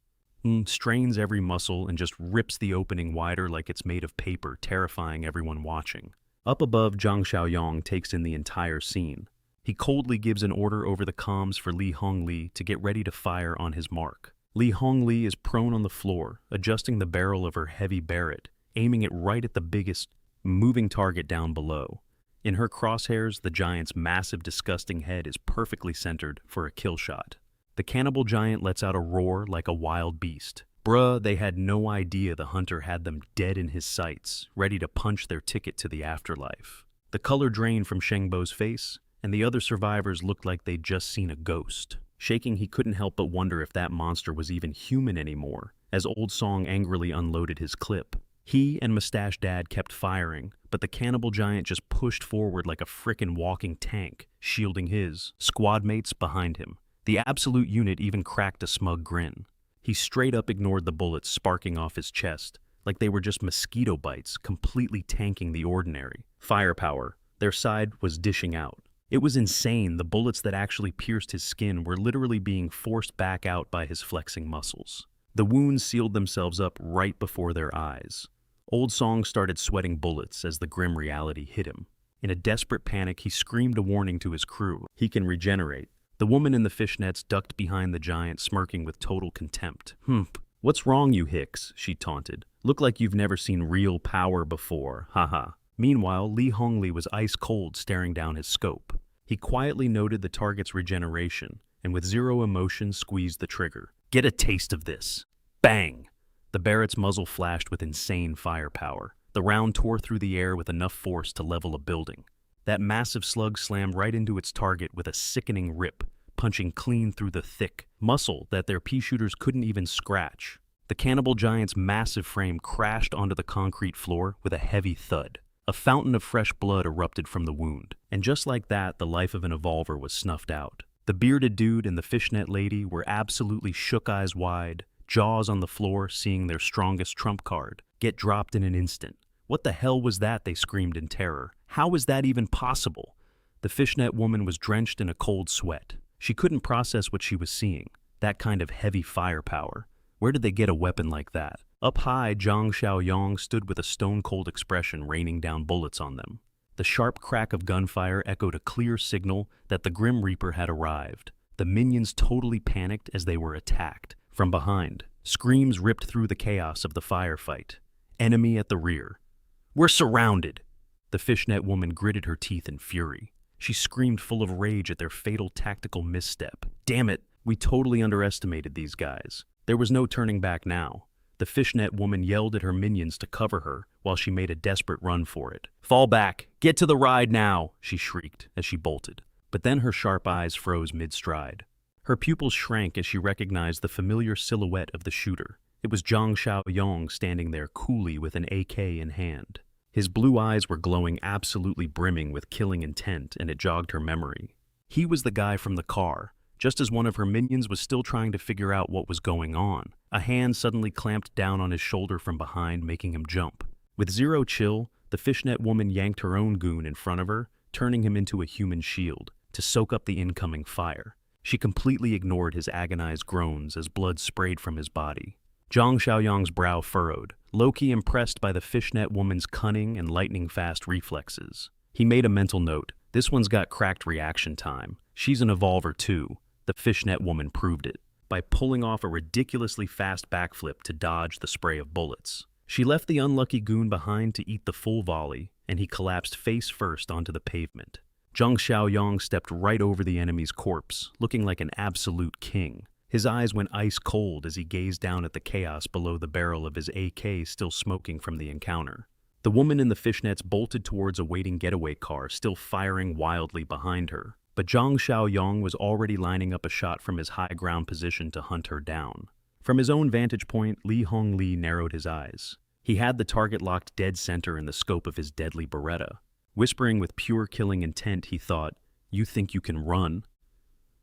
strains every muscle and just rips the opening wider like it's made of paper, terrifying everyone watching. Up above, Zhang Xiaoyong takes in the entire scene. He coldly gives an order over the comms for Li Hongli to get ready to fire on his mark. Li Hongli is prone on the floor, adjusting the barrel of her heavy Barrett, aiming it right at the biggest moving target down below. In her crosshairs, the giant's massive, disgusting head is perfectly centered for a kill shot. The cannibal giant lets out a roar like a wild beast. Bruh, they had no idea the hunter had them dead in his sights, ready to punch their ticket to the afterlife. The color drained from Shengbo's face, and the other survivors looked like they'd just seen a ghost. Shaking, he couldn't help but wonder if that monster was even human anymore, as Old Song angrily unloaded his clip. He and Mustache Dad kept firing, but the cannibal giant just pushed forward like a frickin' walking tank, shielding his squad mates behind him. The absolute unit even cracked a smug grin. He straight up ignored the bullets sparking off his chest, like they were just mosquito bites, completely tanking the ordinary. Firepower. Their side was dishing out. It was insane. The bullets that actually pierced his skin were literally being forced back out by his flexing muscles. The wounds sealed themselves up right before their eyes. Old Song started sweating bullets as the grim reality hit him. In a desperate panic, he screamed a warning to his crew. He can regenerate. The woman in the fishnets ducked behind the giant, smirking with total contempt. What's wrong, you hicks? She taunted. Look like you've never seen real power before, haha. Meanwhile, Li Hongli was ice cold, staring down his scope. He quietly noted the target's regeneration, and with zero emotion squeezed the trigger. Get a taste of this. Bang! The Barrett's muzzle flashed with insane firepower. The round tore through the air with enough force to level a building. That massive slug slammed right into its target with a sickening rip, punching clean through the thick muscle that their pea shooters couldn't even scratch. The cannibal giant's massive frame crashed onto the concrete floor with a heavy thud. A fountain of fresh blood erupted from the wound, and just like that, the life of an evolver was snuffed out. The bearded dude and the fishnet lady were absolutely shook eyes wide, jaws on the floor, seeing their strongest trump card get dropped in an instant. What the hell was that? They screamed in terror. How is that even possible? The fishnet woman was drenched in a cold sweat. She couldn't process what she was seeing. That kind of heavy firepower. Where did they get a weapon like that? Up high, Zhang Xiaoyong stood with a stone-cold expression raining down bullets on them. The sharp crack of gunfire echoed a clear signal that the Grim Reaper had arrived. The minions totally panicked as they were attacked. From behind, screams ripped through the chaos of the firefight. Enemy at the rear. We're surrounded! The fishnet woman gritted her teeth in fury. She screamed full of rage at their fatal tactical misstep. Damn it, we totally underestimated these guys. There was no turning back now. The fishnet woman yelled at her minions to cover her while she made a desperate run for it. Fall back! Get to the ride now! She shrieked as she bolted. But then her sharp eyes froze mid-stride. Her pupils shrank as she recognized the familiar silhouette of the shooter. It was Zhang Xiaoyong standing there coolly with an AK in hand. His blue eyes were glowing, absolutely brimming with killing intent, and it jogged her memory. He was the guy from the car. Just as one of her minions was still trying to figure out what was going on, a hand suddenly clamped down on his shoulder from behind, making him jump. With zero chill, the fishnet woman yanked her own goon in front of her, turning him into a human shield, to soak up the incoming fire. She completely ignored his agonized groans as blood sprayed from his body. Zhang Xiaoyong's brow furrowed, low-key impressed by the fishnet woman's cunning and lightning-fast reflexes. He made a mental note. This one's got cracked reaction time. She's an evolver too. The fishnet woman proved it by pulling off a ridiculously fast backflip to dodge the spray of bullets. She left the unlucky goon behind to eat the full volley, and he collapsed face first onto the pavement. Zhang Xiaoyong stepped right over the enemy's corpse, looking like an absolute king. His eyes went ice cold as he gazed down at the chaos below the barrel of his AK still smoking from the encounter. The woman in the fishnets bolted towards a waiting getaway car, still firing wildly behind her. But Zhang Xiaoyong was already lining up a shot from his high ground position to hunt her down. From his own vantage point, Li Hongli narrowed his eyes. He had the target locked dead center in the scope of his deadly Beretta. Whispering with pure killing intent, he thought, "You think you can run?"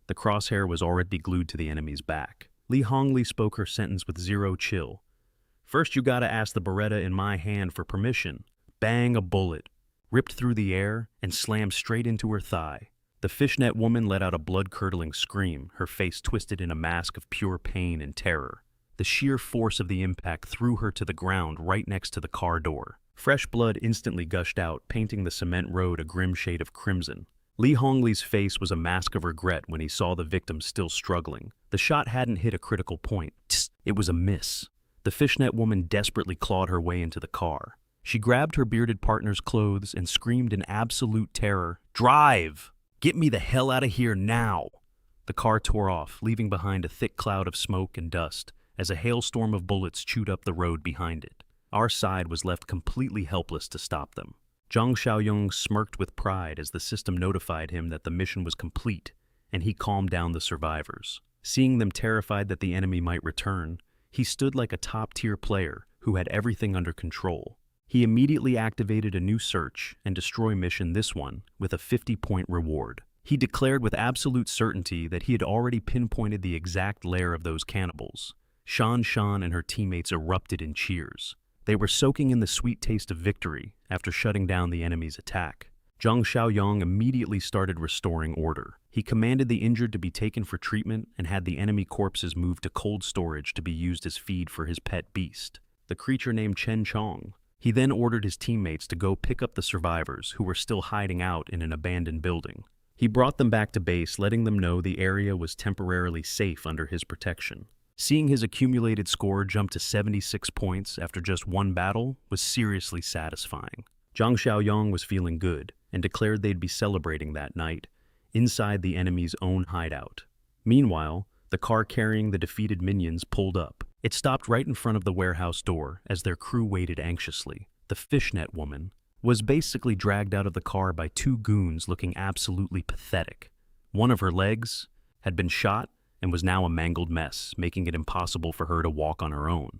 The crosshair was already glued to the enemy's back. Li Hongli spoke her sentence with zero chill. "First you gotta ask the Beretta in my hand for permission." Bang, a bullet ripped through the air and slammed straight into her thigh. The fishnet woman let out a blood-curdling scream, her face twisted in a mask of pure pain and terror. The sheer force of the impact threw her to the ground right next to the car door. Fresh blood instantly gushed out, painting the cement road a grim shade of crimson. Li Hongli's face was a mask of regret when he saw the victim still struggling. The shot hadn't hit a critical point. It was a miss. The fishnet woman desperately clawed her way into the car. She grabbed her bearded partner's clothes and screamed in absolute terror, "Drive! Get me the hell out of here now!" The car tore off, leaving behind a thick cloud of smoke and dust as a hailstorm of bullets chewed up the road behind it. Our side was left completely helpless to stop them. Zhang Xiaoyong smirked with pride as the system notified him that the mission was complete, and he calmed down the survivors. Seeing them terrified that the enemy might return, he stood like a top-tier player who had everything under control. He immediately activated a new search and destroy mission, this one with a 50-point reward. He declared with absolute certainty that he had already pinpointed the exact lair of those cannibals. Shan Shan and her teammates erupted in cheers. They were soaking in the sweet taste of victory after shutting down the enemy's attack. Zhang Xiaoyong immediately started restoring order. He commanded the injured to be taken for treatment and had the enemy corpses moved to cold storage to be used as feed for his pet beast, the creature named Chen Chong. He then ordered his teammates to go pick up the survivors who were still hiding out in an abandoned building. He brought them back to base, letting them know the area was temporarily safe under his protection. Seeing his accumulated score jump to 76 points after just one battle was seriously satisfying. Zhang Xiaoyong was feeling good and declared they'd be celebrating that night inside the enemy's own hideout. Meanwhile, the car carrying the defeated minions pulled up. It stopped right in front of the warehouse door as their crew waited anxiously. The fishnet woman was basically dragged out of the car by two goons looking absolutely pathetic. One of her legs had been shot and was now a mangled mess, making it impossible for her to walk on her own.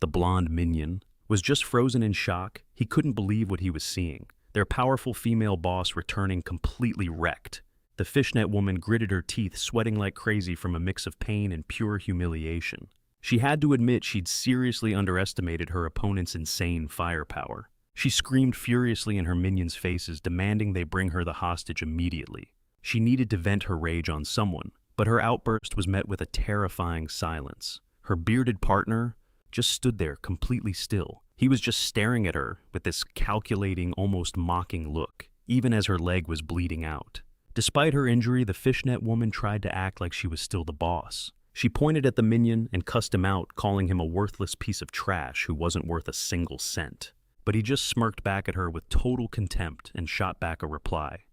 The blonde minion was just frozen in shock. He couldn't believe what he was seeing. Their powerful female boss returning completely wrecked. The fishnet woman gritted her teeth, sweating like crazy from a mix of pain and pure humiliation. She had to admit she'd seriously underestimated her opponent's insane firepower. She screamed furiously in her minions' faces, demanding they bring her the hostage immediately. She needed to vent her rage on someone, but her outburst was met with a terrifying silence. Her bearded partner just stood there completely still. He was just staring at her with this calculating, almost mocking look, even as her leg was bleeding out. Despite her injury, the fishnet woman tried to act like she was still the boss. She pointed at the minion and cussed him out, calling him a worthless piece of trash who wasn't worth a single cent. But he just smirked back at her with total contempt and shot back a reply.